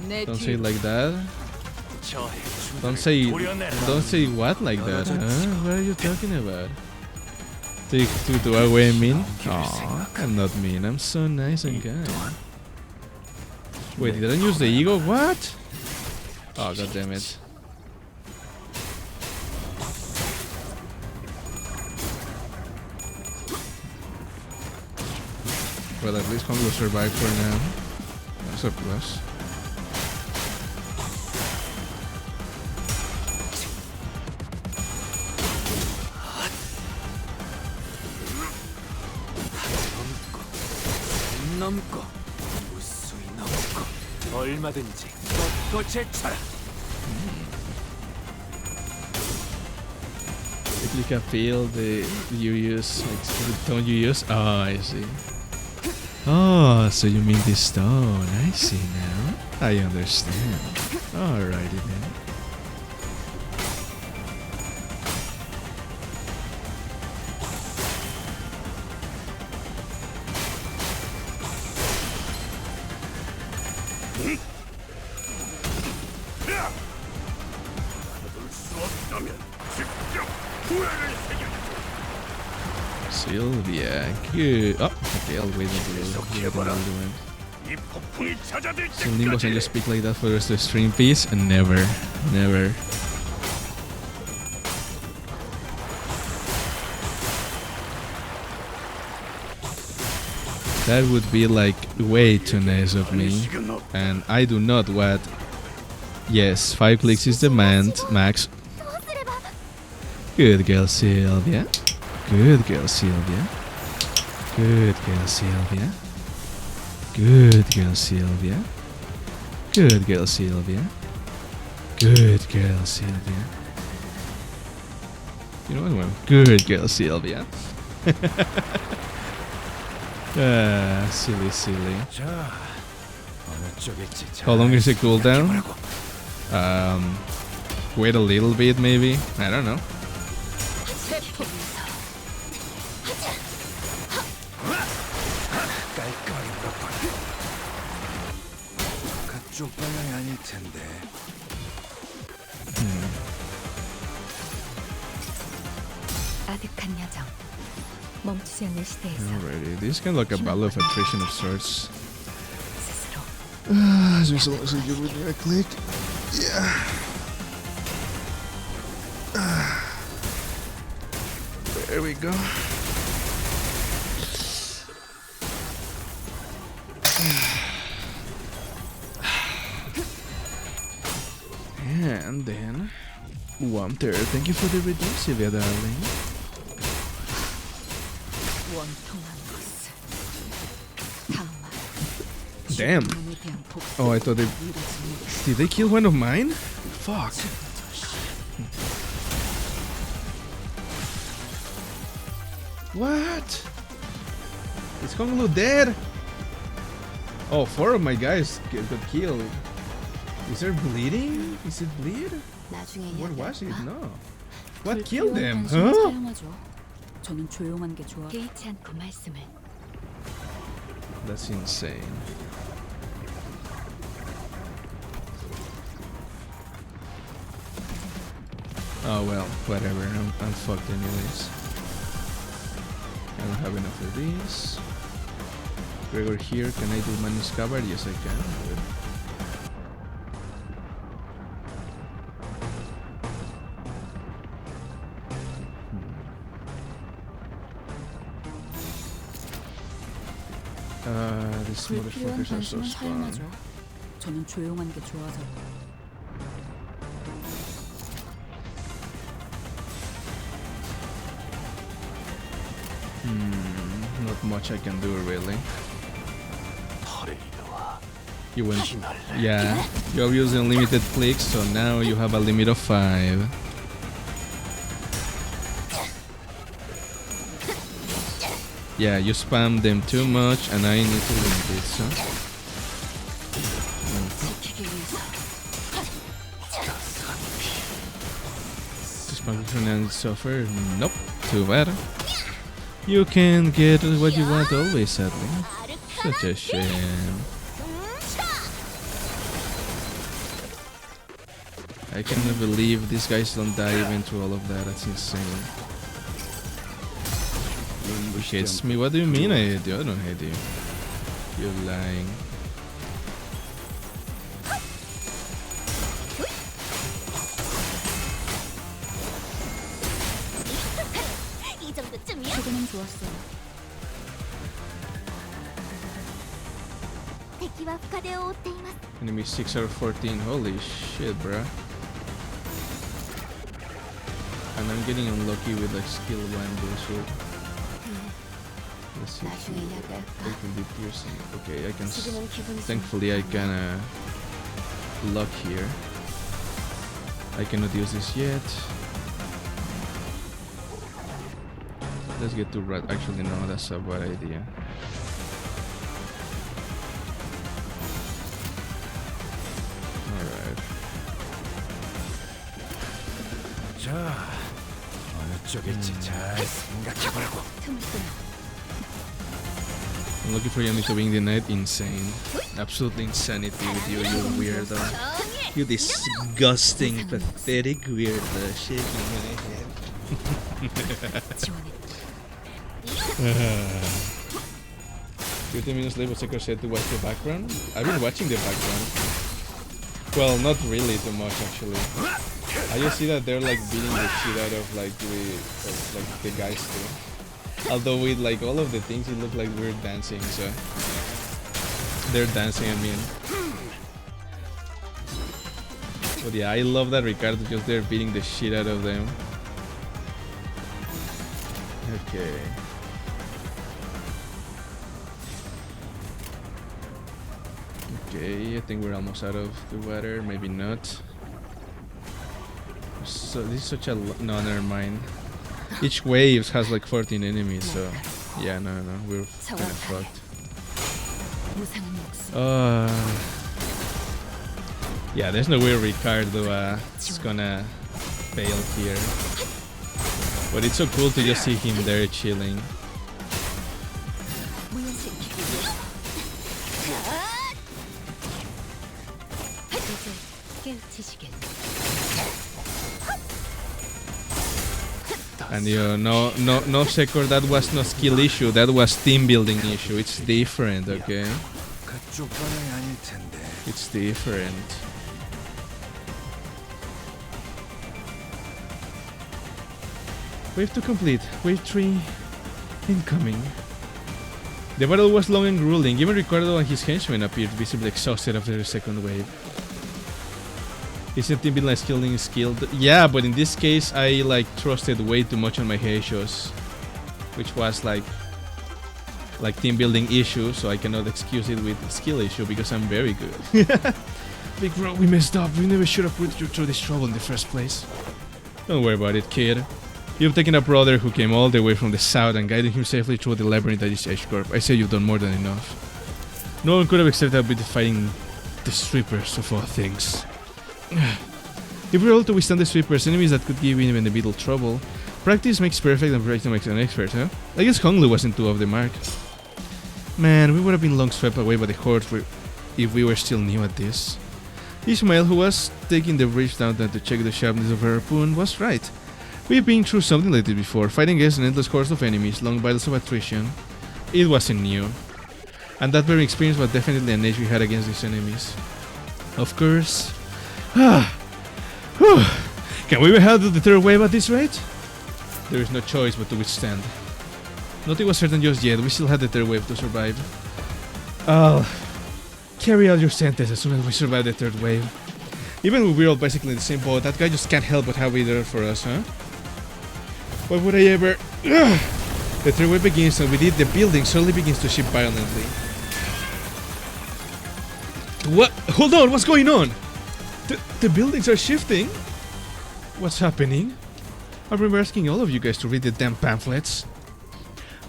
[SPEAKER 6] 내
[SPEAKER 2] Don't say it
[SPEAKER 6] 뒤
[SPEAKER 2] like that.
[SPEAKER 3] 저 해충들을
[SPEAKER 2] Don't say
[SPEAKER 3] 도려내라.
[SPEAKER 2] what like that, huh? What are you talking about? Do I weigh mean? Aw, I'm not mean. I'm so nice and kind. Wait, did I use the ego? What? Oh, god damn it. Well, at least Honglu survived for now. That's a plus.
[SPEAKER 3] 넘고 무수히 넘고 얼마든지 뻗고 제쳐라.
[SPEAKER 2] Replica field you use, like the tone you use. Oh, I see. Oh, so you mean this stone? I see now. I understand. Alrighty then. Sylvia, good. Oh, okay, I'll wait until the other one. So Limbus can just speak like that for the rest of the stream, please? And never, never. That would be like way too nice of me. And I do not want. Yes, 5 clicks is demand, max.
[SPEAKER 4] どうすれば。
[SPEAKER 2] Good girl, Sylvia. Good girl, Sylvia. Good girl, Sylvia. Good girl, Sylvia. Good girl, Sylvia. Good girl, Sylvia. You know what? Good girl, Sylvia. Silly, silly.
[SPEAKER 3] 자, 어느 쪽일지 잘
[SPEAKER 2] How long is the cooldown?
[SPEAKER 3] 생각해보라고.
[SPEAKER 2] Wait a little bit, maybe. I don't know.
[SPEAKER 3] 깔끔하게 물어봐. 그쪽 방향이 아닐 텐데.
[SPEAKER 6] 아득한 여정. 멈추지 않는 시대에서
[SPEAKER 2] Alrighty, this is kind of like a battle of attrition of sorts.
[SPEAKER 6] 스스로
[SPEAKER 2] As long as you with a click. Yeah. There we go. And then 1/3. Thank you for the redeem, Sylvia, darling.
[SPEAKER 6] 원통한 것을 다마
[SPEAKER 2] Damn.
[SPEAKER 6] 주인님에 대한 복수
[SPEAKER 2] Oh, I thought they... Did they kill one of mine? Fuck. What? Is Kong Lu dead? Oh, 4 of my guys got killed. Is there bleeding? Is it bleed?
[SPEAKER 6] 나중에
[SPEAKER 2] What was it?
[SPEAKER 6] 이야기할까?
[SPEAKER 2] No. What killed them?
[SPEAKER 6] 불필요한
[SPEAKER 2] Huh?
[SPEAKER 6] 사용하죠. 저는 조용한 게 좋아. 개의치 않고 말씀을.
[SPEAKER 2] That's insane. Oh well, whatever. I'm fucked anyways. I don't have enough of these. Gregor here. Can I do Manus cover? Yes, I can. Good. These
[SPEAKER 6] 불필요한
[SPEAKER 2] motherfuckers are so
[SPEAKER 6] 단순은
[SPEAKER 2] strong.
[SPEAKER 6] 사용하죠. 저는 조용한 게 좋아서.
[SPEAKER 2] Not much I can do really.
[SPEAKER 3] 퍼레이드와
[SPEAKER 2] You went.
[SPEAKER 3] 피날레.
[SPEAKER 2] Yeah, you have used unlimited clicks, so now you have a limit of 5. Yeah, you spam them too much, and I need to limit it. So.
[SPEAKER 6] 지키기 위해서.
[SPEAKER 2] To spam and suffer? Nope. Too bad. You can get what you want always, sadly. Such a shame. I cannot believe these guys don't die even through all of that. That's insane. He hates me. What do you mean I hate you? I don't hate you. You're lying.
[SPEAKER 4] 이 정도쯤이야?
[SPEAKER 6] 최근엔 좋았어요.
[SPEAKER 4] 敵は深手を負っています
[SPEAKER 2] Enemy 6 out of 14. Holy shit, bruh. And I'm getting unlucky with like skill 1 bullshit. Let's see.
[SPEAKER 6] 나중에 이야기할까?
[SPEAKER 2] It can be piercing. Okay, I can.
[SPEAKER 6] 지금은 기분이 좀
[SPEAKER 2] Thankfully, I can luck here. I cannot use this yet. Let's get to rat. Actually, no, that's a bad idea. Alright.
[SPEAKER 3] 자, 어느 쪽일지 잘 생각해보라고.
[SPEAKER 6] 틈을 쓰며.
[SPEAKER 2] I'm looking for Yami to win the night. Insane. Absolute insanity with you, you weirdo. You disgusting, pathetic weirdo. Shaking my head.
[SPEAKER 6] 지원해.
[SPEAKER 2] 15 minutes later, Seeker said to watch the background. I've been watching the background. Well, not really too much actually. I just see that they're like beating the shit out of like the guys too. Although with like all of the things, it looked like we're dancing, so they're dancing. I mean, but yeah, I love that Ricardo just they're beating the shit out of them. Okay. Okay, I think we're almost out of the water. Maybe not. So this is such a no. Never mind. Each wave has like 14 enemies, so yeah, no, we're kind of fucked.
[SPEAKER 6] 무상한 목숨.
[SPEAKER 2] Yeah, there's no way Ricardo is gonna fail here. But it's so cool to just see him there chilling.
[SPEAKER 6] 무효시키기 위해서. 이제 깨우치시길.
[SPEAKER 2] And you know, no Sekor, that was no skill issue, that was team building issue. It's different, okay?
[SPEAKER 3] 그쪽 방향이 아닐 텐데.
[SPEAKER 2] It's different. Wave 2 complete. Wave 3 incoming. The battle was long and grueling. Even Ricardo and his henchmen appeared visibly exhausted after the second wave. Isn't team building skilled? Yeah, but in this case I like trusted way too much on my Heishos, which was like like team building issue, so I cannot excuse it with skill issue because I'm very good. Big bro, we messed up. We never should have put you through this trouble in the first place. Don't worry about it, kid. You've taken a brother who came all the way from the south and guided him safely through the labyrinth that is H-Corp. I say you've done more than enough. No one could have accepted with fighting the sweepers of all things. If we were able to withstand the sweepers, enemies that could give even a little trouble, practice makes perfect and practice makes an expert, huh? I guess Honglu wasn't too off the mark. Man, we would have been long swept away by the horde if we were still new at this. Ishmael, who was taking the bridge down there to check the sharpness of her harpoon, was right. We've been through something like this before, fighting against an endless course of enemies, long battles of attrition. It wasn't new. And that very experience was definitely an edge we had against these enemies. Of course. Can we even handle the third wave at this rate? There is no choice but to withstand. Nothing was certain just yet, we still had the third wave to survive. I'll carry out your sentence as soon as we survive the third wave. Even when we're all basically in the same boat, that guy just can't help but have it there for us, huh? Why would I ever... The third wave begins and with it the building suddenly begins to shift violently. What? Hold on, what's going on? The buildings are shifting? What's happening? I remember asking all of you guys to read the damn pamphlets.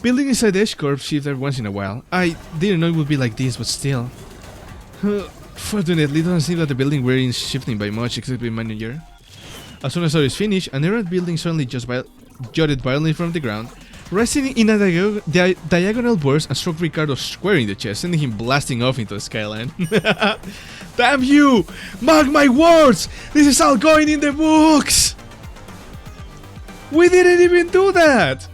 [SPEAKER 2] Building inside H-Corp shift every once in a while. I didn't know it would be like this, but still. Fortunately, it doesn't seem that the building we're in is shifting by much, except the manager. As soon as I was finished, an errant building suddenly just jutted violently from the ground, rising in a diagonal burst and struck Ricardo square in the chest, sending him blasting off into the skyline. Damn you! Mark my words! This is all going in the books! We didn't even do that!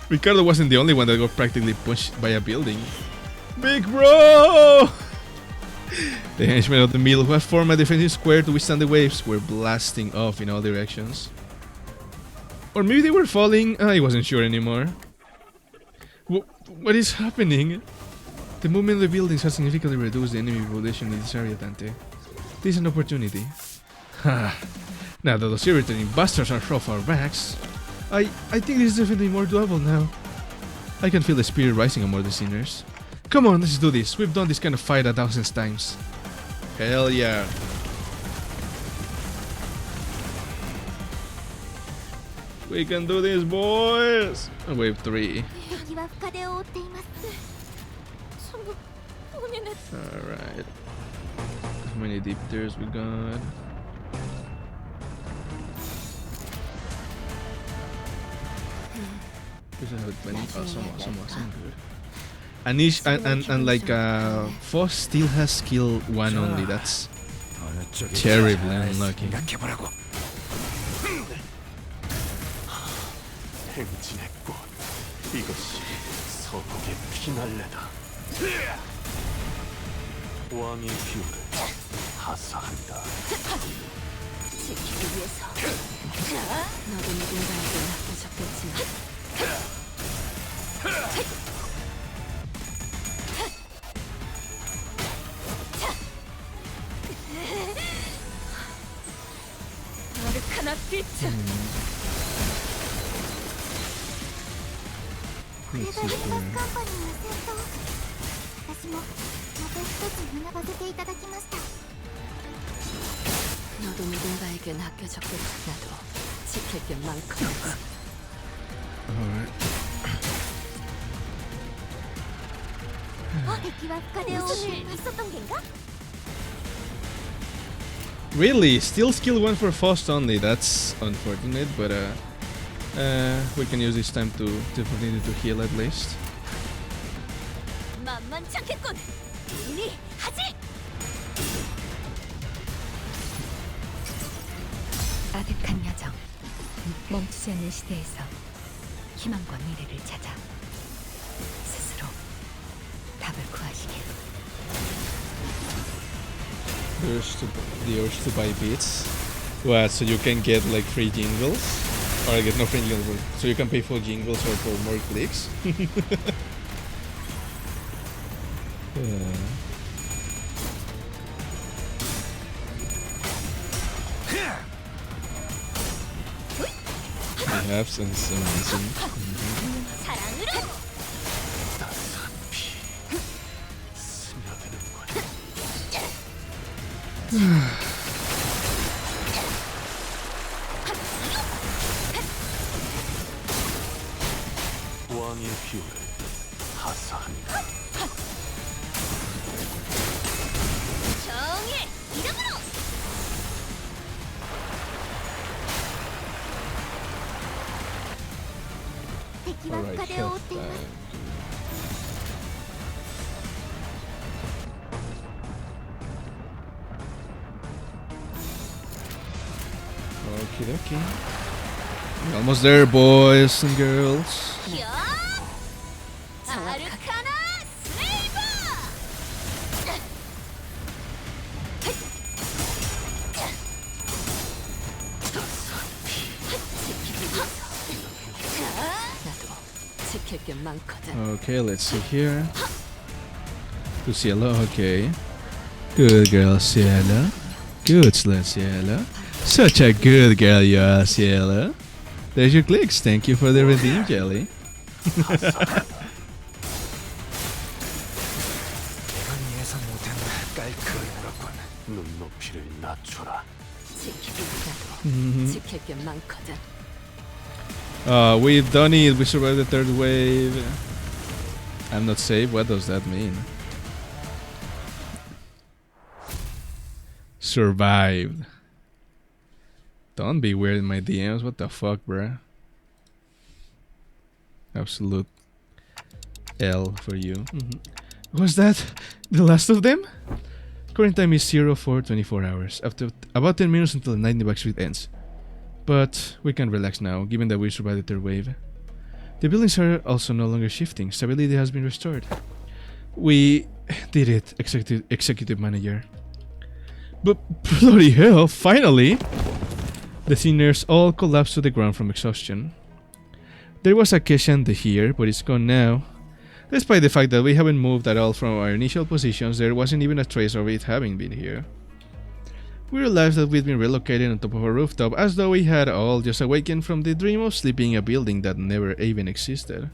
[SPEAKER 2] Ricardo wasn't the only one that got practically punched by a building. Big bro! The henchmen of the mill, who had formed a defensive square to withstand the waves, were blasting off in all directions. Or maybe they were falling, I wasn't sure anymore. What is happening? The movement of the buildings has significantly reduced the enemy population in this area, Dante. This is an opportunity. Ha! Now that those irritating bastards are off our backs, I think this is definitely more doable now. I can feel the spirit rising among the sinners. Come on, let's do this. We've done this kind of fight 1,000 times. Hell yeah. We can do this, boys! Wave 3. Alright. How many deep tiers we got? Some good. And like Foss still has skill 1 only. That's terribly unlucky.
[SPEAKER 3] 행진했고 이것이 서곡의 피날레다. 왕의 비밀을 하사한다.
[SPEAKER 7] 지키기 위해서 너도 누군가에게 맡겨졌겠지만 아르카나 피츠.
[SPEAKER 4] これがリンバスカンパニーの戦闘。私もまた一つ学ばせていただきました。
[SPEAKER 6] 너도 누군가에게 맡겨졌겠지. 나도 지킬 게 많거든.
[SPEAKER 4] 敵は深手を무슨 일 있었던 겐가?
[SPEAKER 2] Really? Still skill 1 for Faust only. That's unfortunate, but we can use this time to continue to heal at least.
[SPEAKER 7] 만만찮겠군. 이미 하지.
[SPEAKER 6] 아득한 여정. 멈추지 않는 시대에서 희망과 미래를 찾아 스스로 답을 구하시길.
[SPEAKER 2] The urge to buy beats. What? So you can get like free jingles? Or I get no free jingles. So you can pay for jingles or for more clicks? Perhaps and some.
[SPEAKER 3] 왕의 비율을 하사한다.
[SPEAKER 7] 정의 이름으로.
[SPEAKER 4] 敵は
[SPEAKER 2] Alright,
[SPEAKER 4] 深手を追ってい
[SPEAKER 2] health
[SPEAKER 4] ます
[SPEAKER 2] time. Okie dokie. We're almost there, boys and girls.
[SPEAKER 7] 아르카나 슬레이브.
[SPEAKER 6] 나도 지킬 게 많거든.
[SPEAKER 2] Okay, let's see here. To Cielo, okay. Good girl, Cielo. Good slut, Cielo. Such a good girl you are, Cielo. There's your clicks. Thank you for the redeem jelly.
[SPEAKER 3] 내가 예상 못한 깔끔하군. 눈높이를 낮춰라.
[SPEAKER 6] 나도 지킬 게 많거든.
[SPEAKER 2] We've done it. We survived the third wave. I'm not safe. What does that mean? Survived. Don't be weird in my DMs. What the fuck, bruh? Absolute L for you. Was that the last of them? Current time is 0424 hours. After about 10 minutes until the night in the backstreet ends. But we can relax now, given that we survived the third wave. The buildings are also no longer shifting. Stability has been restored. We did it, executive manager. But bloody hell, finally! The seniors all collapsed to the ground from exhaustion. There was a Keshan here, but it's gone now. Despite the fact that we haven't moved at all from our initial positions, there wasn't even a trace of it having been here. We realized that we'd been relocated on top of a rooftop, as though we had all just awakened from the dream of sleeping in a building that never even existed.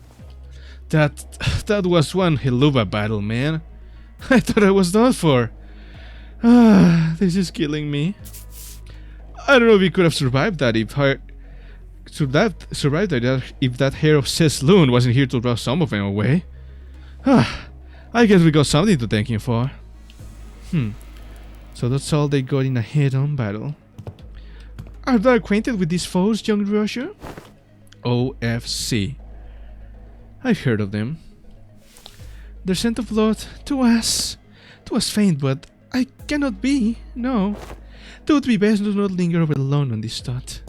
[SPEAKER 2] That was one hell of a battle, man. I thought I was done for. This is killing me. I don't know if we could have survived that if if that hair of Seth Loon wasn't here to draw some of them away. I guess we got something to thank him for. So that's all they got in a head-on battle. Are they acquainted with these foes, young Russia? OFC. I've heard of them. Their scent of blood to us faint, but I cannot be, no. It would be best to not linger over alone on this thought.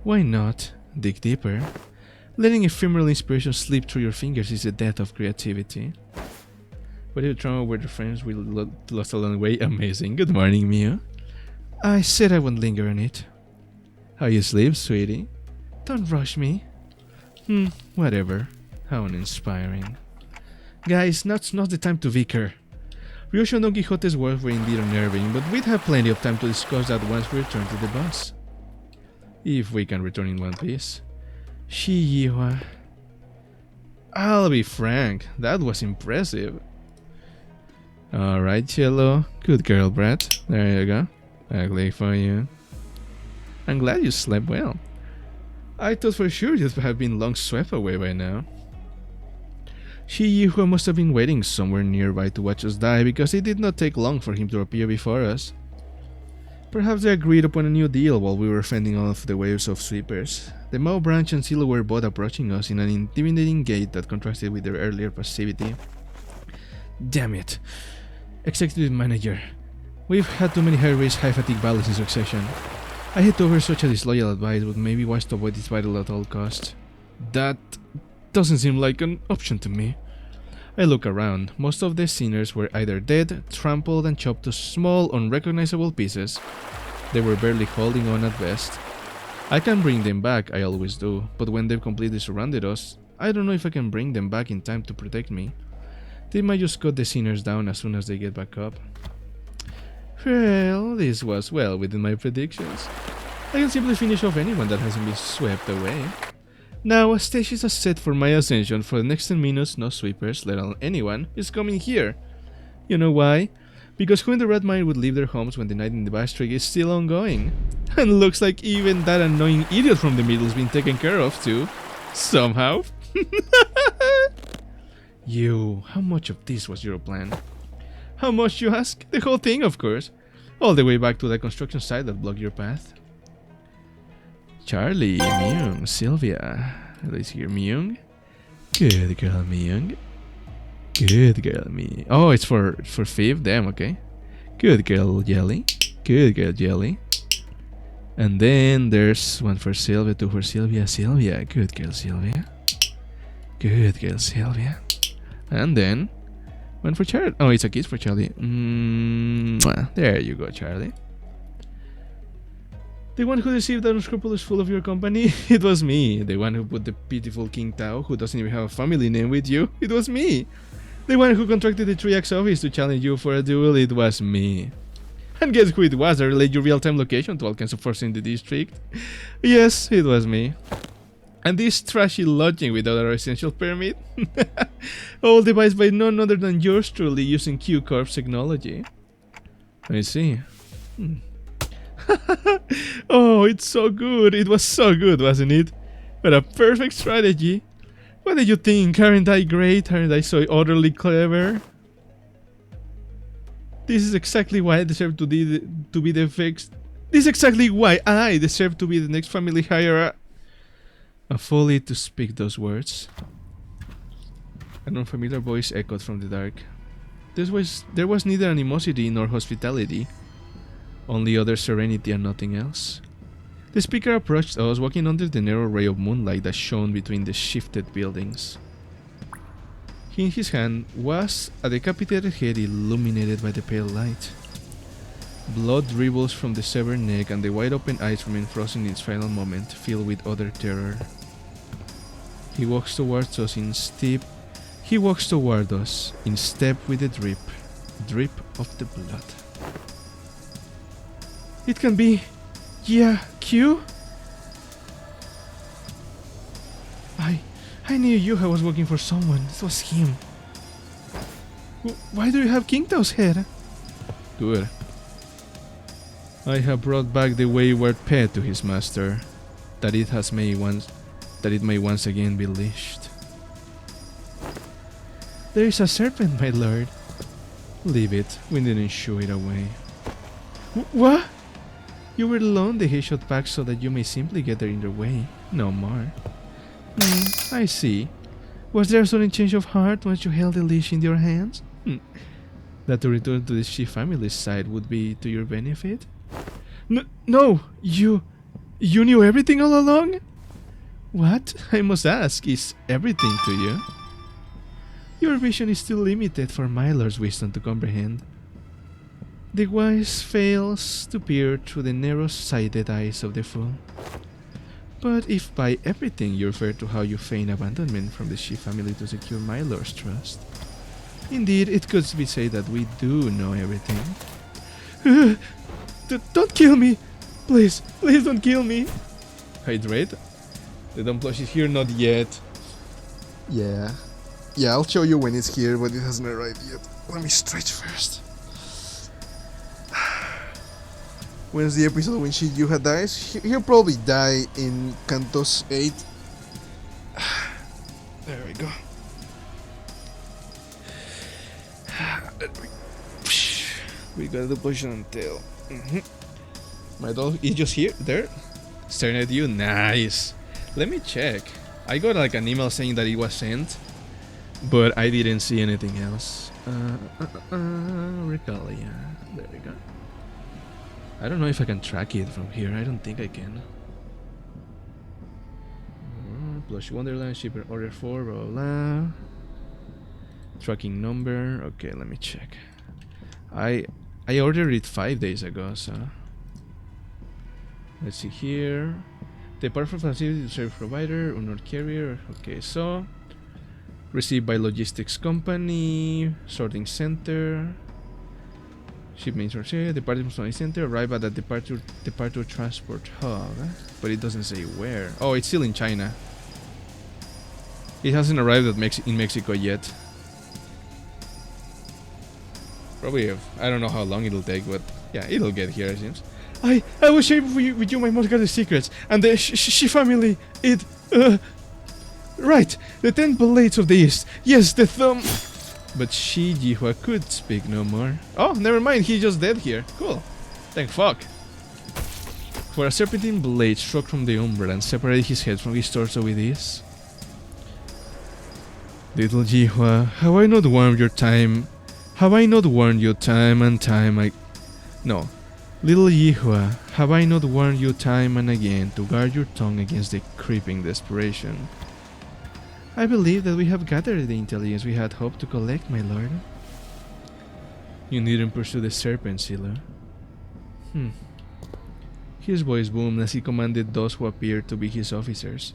[SPEAKER 2] Why not dig deeper? Letting ephemeral inspiration slip through your fingers is the death of creativity. What if trauma were the friends we lost along the way? Amazing. Good morning, Mia. I said I wouldn't linger on it. How you sleep, sweetie? Don't rush me. Whatever. How uninspiring. Guys, now's not the time to vicar. Ryosho and Don Quixote's words were indeed unnerving, but we'd have plenty of time to discuss that once we return to the bus. If we can return in one piece. Shiiwa. I'll be frank, that was impressive. Alright, Cello. Good girl, Brett. There you go. Ugly for you. I'm glad you slept well. I thought for sure you'd have been long swept away by now. Shiiwa must have been waiting somewhere nearby to watch us die because it did not take long for him to appear before us. Perhaps they agreed upon a new deal while we were fending off the waves of sweepers. The Mao branch and Silo were both approaching us in an intimidating gait that contrasted with their earlier passivity. Damn it. Executive Manager. We've had too many high-risk, high-fatigue battles in succession. I hate to offer such a disloyal advice, but maybe wise to avoid this battle at all costs. That doesn't seem like an option to me. I look around. Most of the sinners were either dead, trampled and chopped to small, unrecognizable pieces. They were barely holding on at best. I can bring them back, I always do, but when they've completely surrounded us, I don't know if I can bring them back in time to protect me. They might just cut the sinners down as soon as they get back up. Well, this was well within my predictions. I can simply finish off anyone that hasn't been swept away. Now, stages are set for my ascension. For the next 10 minutes, no sweepers, let alone anyone, is coming here. You know why? Because who in the right mind would leave their homes when the night in the Bastrig is still ongoing? And looks like even that annoying idiot from the middle is being taken care of too. Somehow. You, how much of this was your plan? How much, you ask? The whole thing, of course. All the way back to the construction site that blocked your path. Charlie, Myung, Sylvia. Let's hear Myung. Good girl, Myung. Good girl, me. Oh, it's for Fifth. Damn, okay. Good girl, Jelly. Good girl, Jelly. And then there's one for Sylvia, two for Sylvia. Sylvia, good girl, Sylvia. Good girl, Sylvia. And then one for Charlie. Oh, it's a kiss for Charlie. There you go, Charlie. The one who deceived that unscrupulous fool of your company? It was me. The one who put the pitiful King Tao, who doesn't even have a family name, with you? It was me. The one who contracted the Triax office to challenge you for a duel? It was me. And guess who it was that relayed your real-time location to all kinds of forces in the district? Yes, it was me. And this trashy lodging without a residential permit? All devised by none other than yours truly, using Q Corp's technology. I see. Oh, it's so good. It was so good, wasn't it? What a perfect strategy. What did you think? Aren't I great? Aren't I so utterly clever? This is exactly why I deserve to be the fixed. This is exactly why I deserve to be the next family hire. A folly to speak those words. An unfamiliar voice echoed from the dark. There was neither animosity nor hospitality, only utter serenity and nothing else. The speaker approached us, walking under the narrow ray of moonlight that shone between the shifted buildings. In his hand was a decapitated head illuminated by the pale light. Blood dribbles from the severed neck, and the wide-open eyes remain frozen in its final moment, filled with utter terror. He walks towards us in step with the drip of the blood. It can be, yeah, Q? I knew you. I was working for someone. It was him. Why do you have King Tao's head? Good. I have brought back the wayward pet to his master, that it may once again be leashed. There is a serpent, my lord. Leave it. We didn't shoo it away. What? You were alone. They shot back so that you may simply get there in their way. No more. I see. Was there a sudden change of heart once you held the leash in your hands? That to return to the Shi family's side would be to your benefit? No! You knew everything all along? What? I must ask, is everything to you? Your vision is too limited for my lord's wisdom to comprehend. The wise fails to peer through the narrow-sighted eyes of the fool. But if by everything you refer to how you feign abandonment from the Shi family to secure my lord's trust, indeed it could be said that we do know everything. Don't kill me! Please don't kill me! Hydrate? The dumb plush is here, not yet.
[SPEAKER 5] Yeah, I'll show you when it's here, but it hasn't arrived yet. Let me stretch first. When's the episode when Shijuha dies? He'll probably die in Cantos 8. There we go. We got the position and tail. My dog is just here, there, staring at you. Nice.
[SPEAKER 2] Let me check. I got like an email saying that it was sent, but I didn't see anything else. Regalia. There we go. I don't know if I can track it from here. I don't think I can. Plush Wonderland, shipper order 4, blah blah blah. Tracking number. Okay, let me check. I ordered it 5 days ago, so let's see here. The powerful facility service provider, Unor carrier. Okay, so received by logistics company, sorting center. Shipment departure center, arrive at the departure transport hub, but it doesn't say where. Oh, it's still in China. It hasn't arrived at in Mexico yet.
[SPEAKER 5] Probably, I don't know how long it'll take, but yeah, it'll get here, it seems. I will share with you my most guarded secrets, and the Shi family, right, the 10 blades of the East, yes, the thumb... But Shi Jihua could speak no more. Oh, never mind, he's just dead here. Cool. Thank fuck. For a serpentine blade struck from the umbrella and separated his head from his torso with ease. Little Jihua, have I not warned your time? Have I not warned you time and time No. Little Jihua, have I not warned you time and again to guard your tongue against the creeping desperation? I believe that we have gathered the intelligence we had hoped to collect, my lord. You needn't pursue the serpent, Silo. His voice boomed as he commanded those who appeared to be his officers.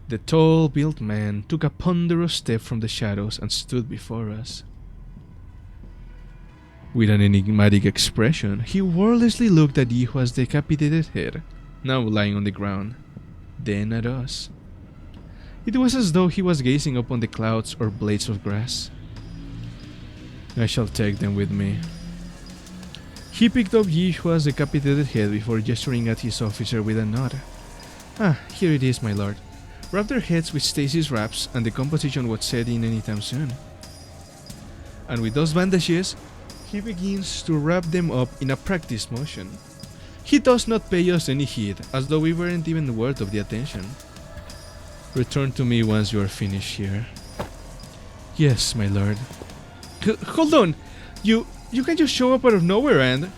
[SPEAKER 5] The tall-built man took a ponderous step from the shadows and stood before us. With an enigmatic expression, he wordlessly looked at Yihua's decapitated head, now lying on the ground, then at us. It was as though he was gazing upon the clouds or blades of grass. I shall take them with me. He picked up Yihua's decapitated head before gesturing at his officer with a nod. Ah, here it is, my lord. Wrap their heads with stasis wraps and the composition won't set in anytime soon. And with those bandages, he begins to wrap them up in a practice motion. He does not pay us any heed, as though we weren't even worth of the attention. Return to me once you are finished here. Yes, my lord. Hold on! You can just show up out of nowhere and...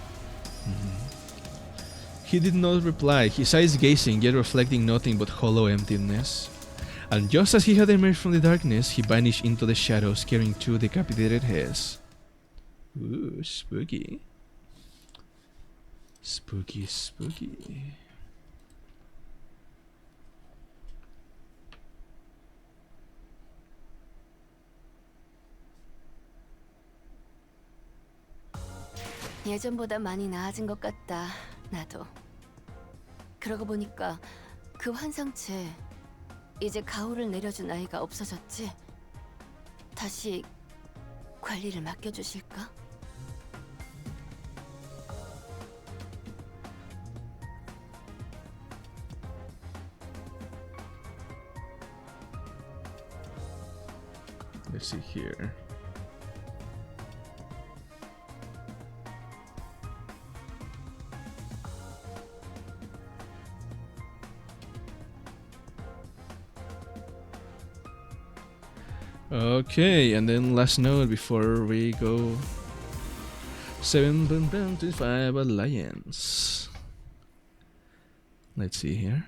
[SPEAKER 5] He did not reply, his eyes gazing yet reflecting nothing but hollow emptiness. And just as he had emerged from the darkness, he vanished into the shadows carrying 2 decapitated heads. Ooh, spooky. Spooky, spooky.
[SPEAKER 8] 예전보다 많이 나아진 것 같다, 나도. 그러고 보니까 그 환상체 이제 가호를 내려준 아이가 없어졌지? 다시 관리를 맡겨주실까?
[SPEAKER 5] Let's see here. Okay, and then last note before we go. 7.25 Alliance. Let's see here.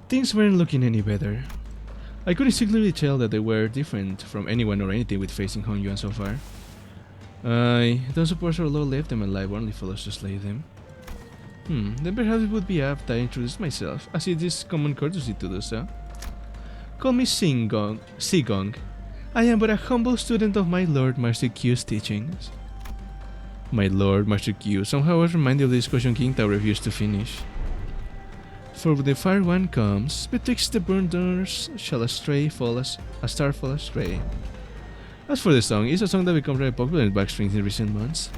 [SPEAKER 5] Things weren't looking any better. I could instinctively tell that they were different from anyone or anything with facing Hongyuan so far. I don't suppose our Lord left them alive only for us to slay them. Then perhaps it would be apt I introduce myself, as it is common courtesy to do so. Call me Sigong. I am but a humble student of my Lord Master Q's teachings. My Lord Master Q, somehow I was reminded of the discussion King Tao refused to finish. For when the fire one comes, betwixt the burners shall a star fall astray. As for the song, it's a song that became very popular in backstrings in recent months.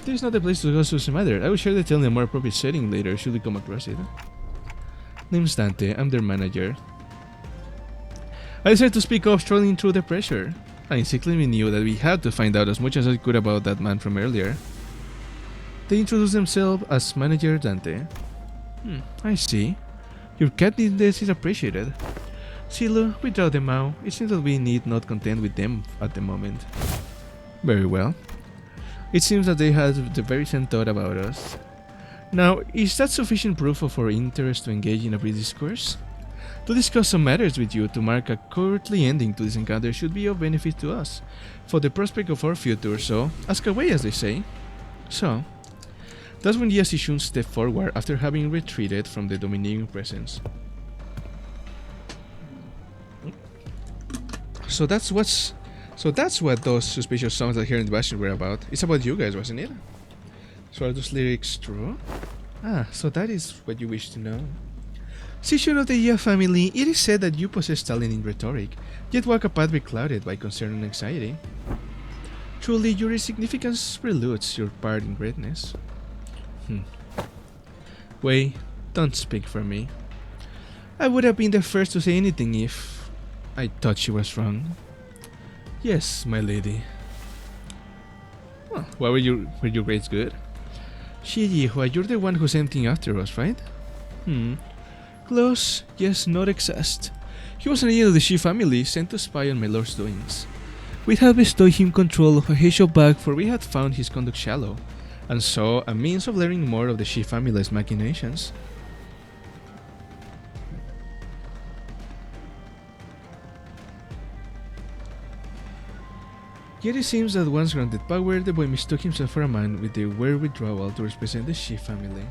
[SPEAKER 5] This is not the place to discuss the matter. I will share the tale in a more appropriate setting later should we come across it. Name's Dante, I'm their manager. I decided to speak up, struggling through the pressure. I instinctively knew that we had to find out as much as I could about that man from earlier. They introduced themselves as Manager Dante. I see. Your candidness is appreciated. Silo, we draw them out. It seems that we need not contend with them at the moment. Very well. It seems that they had the very same thought about us. Now, is that sufficient proof of our interest to engage in a brief discourse? To discuss some matters with you to mark a courtly ending to this encounter should be of benefit to us, for the prospect of our future, so ask away as they say. So, that's when the Asishun stepped forward after having retreated from the dominating presence. So that's what those suspicious songs that here in the Bastion were about. It's about you guys, wasn't it? So are those lyrics true? Ah, so that is what you wish to know. Section of the Yia family, it is said that you possess talent in rhetoric, yet walk a path beclouded by concern and anxiety. Truly, your insignificance preludes your part in greatness. Wei, don't speak for me. I would have been the first to say anything if I thought she was wrong. Yes, my lady. Well, were your grades good? Shijihua, you're the one who sent him after us, right? Close, yes, not excessed. He was an agent of the Shi family, sent to spy on my lord's doings. We had bestowed him control of a Heisho bag, for we had found his conduct shallow, and saw a means of learning more of the Shi family's machinations. Yet it seems that once granted power, the boy mistook himself for a man with the wherewithal to represent the Shi family.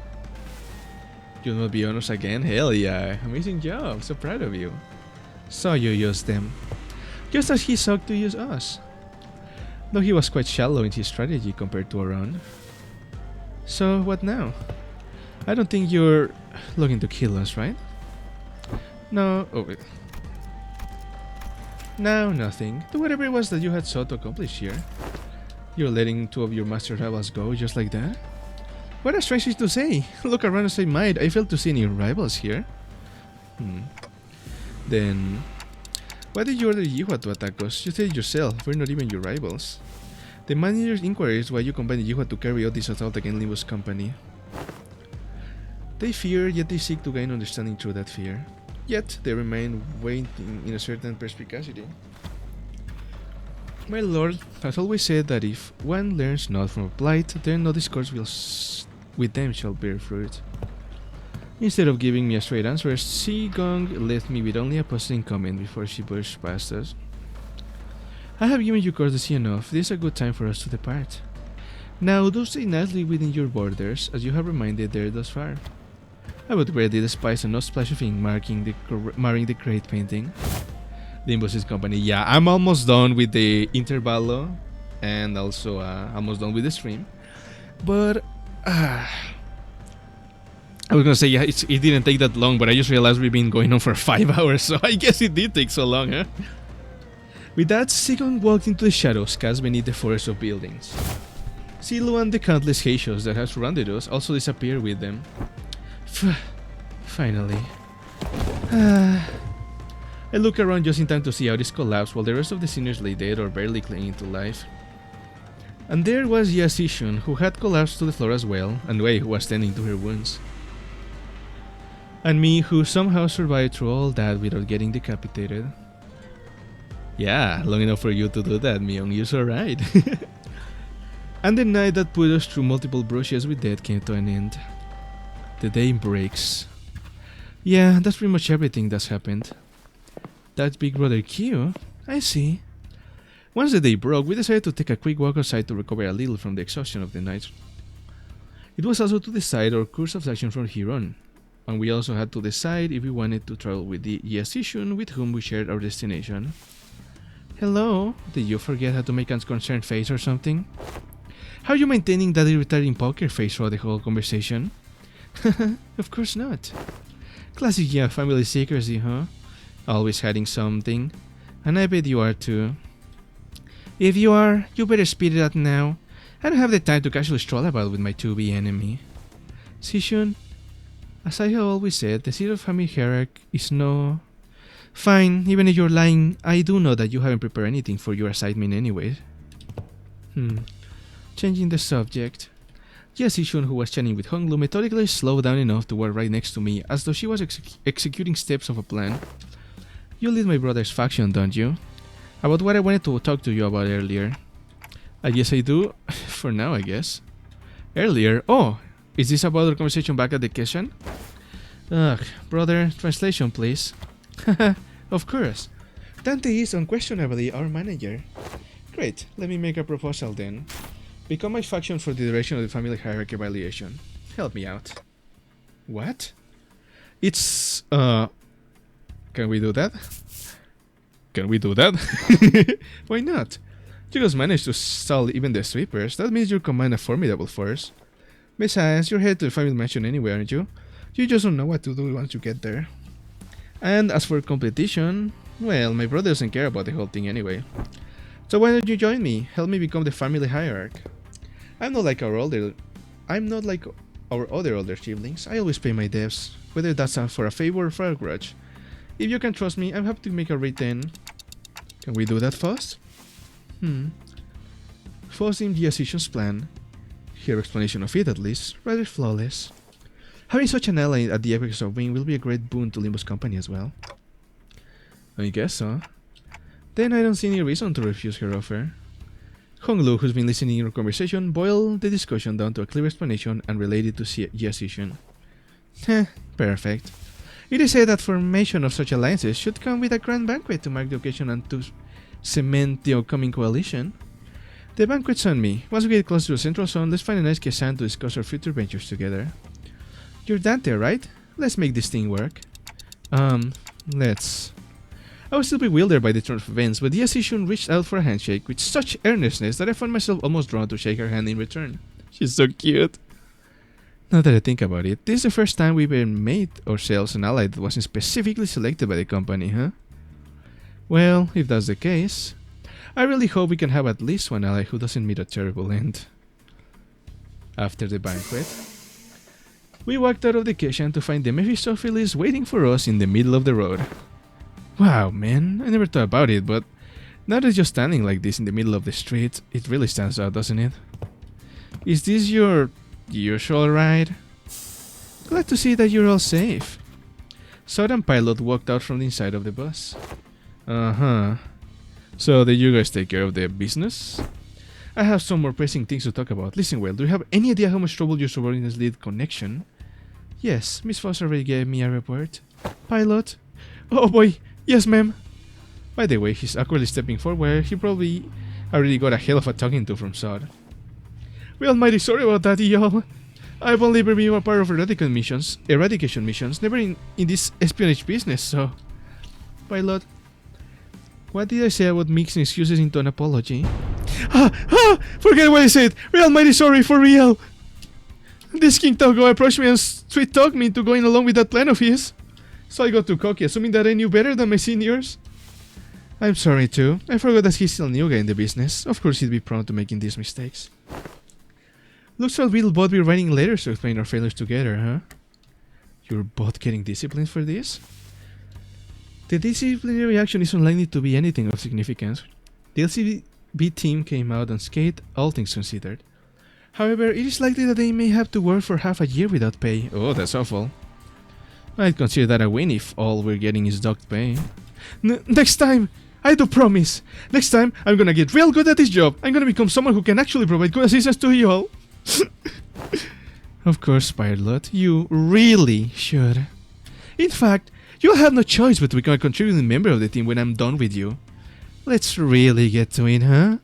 [SPEAKER 5] You'll not be honest again? Hell yeah, amazing job, so proud of you. So you used them, just as he sought to use us. Though he was quite shallow in his strategy compared to our own. So what now? I don't think you're looking to kill us, right? No, oh wait. No, nothing. Do whatever it was that you had sought to accomplish here. You're letting two of your master rivals go just like that? What a strange thing to say. Look around as I might, I failed to see any rivals here. Then, why did you order Yihua to attack us? You said it yourself, we're not even your rivals. The manager's inquiry is why you combined Yihua to carry out this assault against Limbus company. They fear, yet they seek to gain understanding through that fear. Yet they remain waiting in a certain perspicacity. My lord has always said that if one learns not from a plight, then no discourse with them shall bear fruit. Instead of giving me a straight answer, Sigong left me with only a puzzling comment before she pushed past us. I have given you courtesy enough. This is a good time for us to depart. Now do stay nicely within your borders, as you have reminded there thus far. I would greatly despise a no splash of ink marring the great painting. Limbus' company. Yeah, I'm almost done with the Intervallo, and also almost done with the stream. But I was gonna say, yeah, it didn't take that long, but I just realized we've been going on for 5 hours, so I guess it did take so long, huh? With that, Sigon walked into the shadows cast beneath the forest of buildings. Silu and the countless Heishos that have surrounded us also disappeared with them. Finally. I look around just in time to see how this collapsed while the rest of the seniors lay dead or barely clinging to life. And there was Yasishun, who had collapsed to the floor as well, and Wei, who was tending to her wounds. And me, who somehow survived through all that without getting decapitated. Yeah, long enough for you to do that, Myung, you're so right. And the night that put us through multiple brushes with death came to an end. The day breaks. Yeah, that's pretty much everything that's happened. That's Big Brother Q? I see. Once the day broke, we decided to take a quick walk outside to recover a little from the exhaustion of the night. It was also to decide our course of action from here on, and we also had to decide if we wanted to travel with the Yasishun with whom we shared our destination. Hello? Did you forget how to make a concerned face or something? How are you maintaining that irritating poker face throughout the whole conversation? Of course not. Classic family secrecy, huh? Always hiding something. And I bet you are too. If you are, you better speed it up now. I don't have the time to casually stroll about with my to-be enemy. Sishun, as I have always said, the seat of family hierarchy is no... Fine, even if you're lying, I do know that you haven't prepared anything for your assignment anyway. Changing the subject. Yasishun, who was chatting with Honglu, methodically slowed down enough to walk right next to me, as though she was executing steps of a plan. You lead my brother's faction, don't you? About what I wanted to talk to you about earlier. I guess I do. For now, I guess. Earlier? Oh! Is this about our conversation back at the kitchen? Ugh, brother, translation please. Haha, of course. Dante is unquestionably our manager. Great, let me make a proposal then. Become my faction for the duration of the family hierarchy evaluation. Help me out. What? It's, Can we do that? Can we do that? Why not? You just managed to stall even the sweepers. That means you command a formidable force. Besides, you're headed to the family mansion anyway, aren't you? You just don't know what to do once you get there. And as for competition, well, my brother doesn't care about the whole thing anyway. So why don't you join me? Help me become the family hierarch. I'm not like our other older siblings. I always pay my debts, whether that's for a favor or for a grudge. If you can trust me, I'm happy to make a written. Can we do that fast? Fast in the Ascension's plan. Her explanation of it, at least, rather flawless. Having such an ally at the Apex of Wing will be a great boon to Limbus Company as well. I guess so. Then I don't see any reason to refuse her offer. Honglu, who's been listening in our conversation, boiled the discussion down to a clear explanation and related to Ascension. Perfect. It is said that formation of such alliances should come with a grand banquet to mark the occasion and to cement the upcoming coalition. The banquet's on me. Once we get close to the central zone, let's find a nice Kesan to discuss our future ventures together. You're Dante, right? Let's make this thing work. Let's... I was still bewildered by the turn of events, but the Ascension reached out for a handshake with such earnestness that I found myself almost drawn to shake her hand in return. She's so cute. Now that I think about it, this is the first time we've ever made ourselves an ally that wasn't specifically selected by the company, huh? Well, if that's the case, I really hope we can have at least one ally who doesn't meet a terrible end. After the banquet, we walked out of the kitchen to find the Mephistopheles waiting for us in the middle of the road. Wow, man, I never thought about it, but now that you're standing like this in the middle of the street, it really stands out, doesn't it? Is this your usual ride? Glad to see that you're all safe. Sod and Pilot walked out from the inside of the bus. So did you guys take care of the business? I have some more pressing things to talk about. Listen well, do you have any idea how much trouble your subordinates lead connection? Yes, Miss Foss already gave me a report. Pilot? Oh boy, yes ma'am. By the way, he's awkwardly stepping forward. He probably already got a hell of a talking to from Sod. We're almighty sorry about that, y'all. I've only ever been a part of eradication missions, never in this espionage business, so... Pilot, what did I say about mixing excuses into an apology? Forget what I said! We're almighty sorry, for real! This King Togo approached me and sweet-talked me into going along with that plan of his. So I got too cocky, assuming that I knew better than my seniors. I'm sorry too. I forgot that he's still a new guy in the business. Of course he'd be prone to making these mistakes. Looks like we'll both be writing letters to explain our failures together, huh? You're both getting disciplined for this? The disciplinary action is unlikely to be anything of significance. The LCB team came out unscathed, all things considered. However, it is likely that they may have to work for half a year without pay. Oh, that's awful. I'd consider that a win if all we're getting is docked pay. Next time! I do promise! Next time, I'm gonna get real good at this job. I'm gonna become someone who can actually provide good assistance to you all. Of course, Pilot, you really should. In fact, you'll have no choice but to become a contributing member of the team when I'm done with you. Let's really get to it, huh?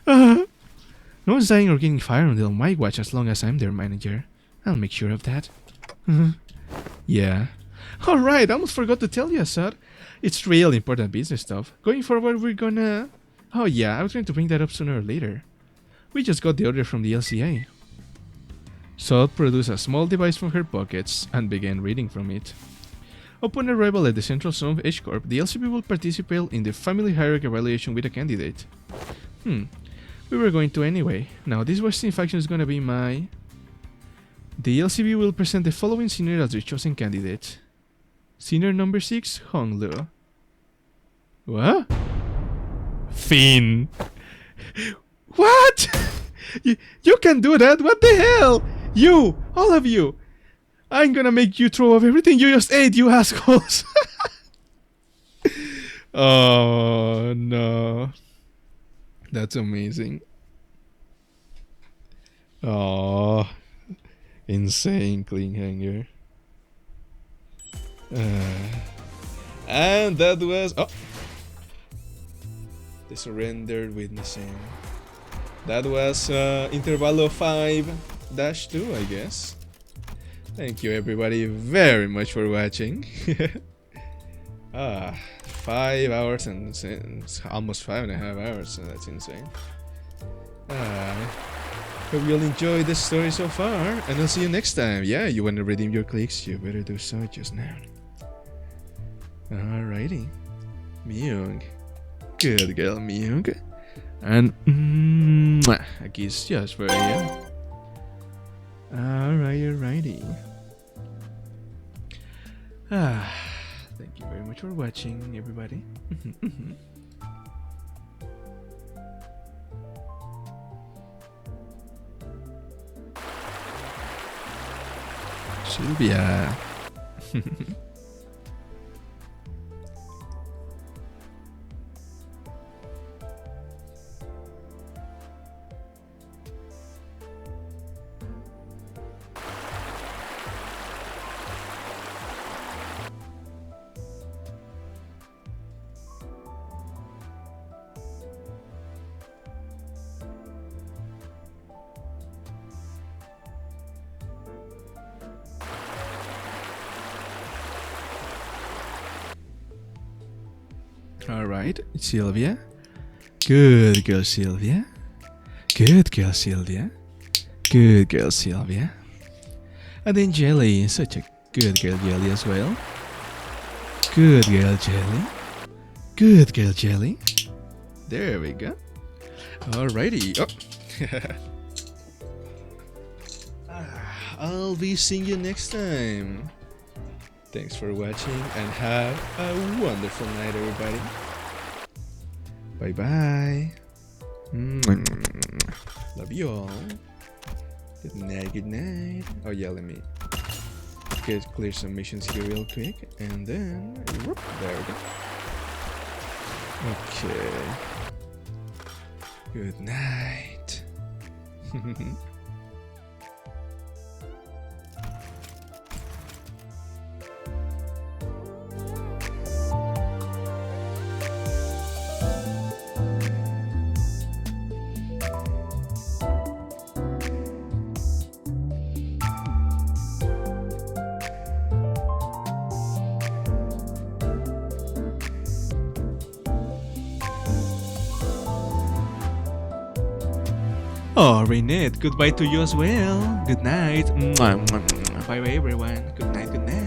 [SPEAKER 5] No one's dying or getting fired until my watch as long as I'm their manager. I'll make sure of that. Yeah. Alright, I almost forgot to tell you, Assad. It's real important business stuff. Going forward, we're gonna... Oh yeah, I was going to bring that up sooner or later. We just got the order from the LCA. Sod produced a small device from her pockets and began reading from it. Upon arrival at the central zone of H-Corp, the LCB will participate in the family hierarchy evaluation with a candidate. We were going to anyway. Now this Western faction is gonna be my... The LCB will present the following senior as their chosen candidate. Senior number 6, Honglu. What? Finn. What? You can do that? What the hell? You! All of you! I'm gonna make you throw up everything you just ate, you assholes! Oh no. That's amazing. Oh, insane cliffhanger. And that was... Oh! The surrendered witnessing. That was Intervallo 5-2, I guess. Thank you everybody very much for watching. 5 hours and almost 5.5 hours, so that's insane. Hope you'll enjoy this story so far, and I'll see you next time. Yeah, you want to redeem your clicks, you better do so just now.
[SPEAKER 2] Alrighty. Myung. Good girl, Myung. And a kiss just for you. Alrighty. Thank you very much for watching, everybody. Sylvia. Alright, Sylvia. Good girl, Sylvia. Good girl, Sylvia. Good girl, Sylvia. And then Jelly, such a good girl, Jelly as well. Good girl, Jelly. Good girl, Jelly. There we go. Alrighty. I'll be seeing you next time. Thanks for watching and have a wonderful night, everybody. Bye bye. Love you all. Good night, good night. Oh yeah, let me clear some missions here real quick, and then whoop, there we go. Okay. Good night. Oh, Renette, goodbye to you as well. Good night. Bye bye, everyone. Good night, good night.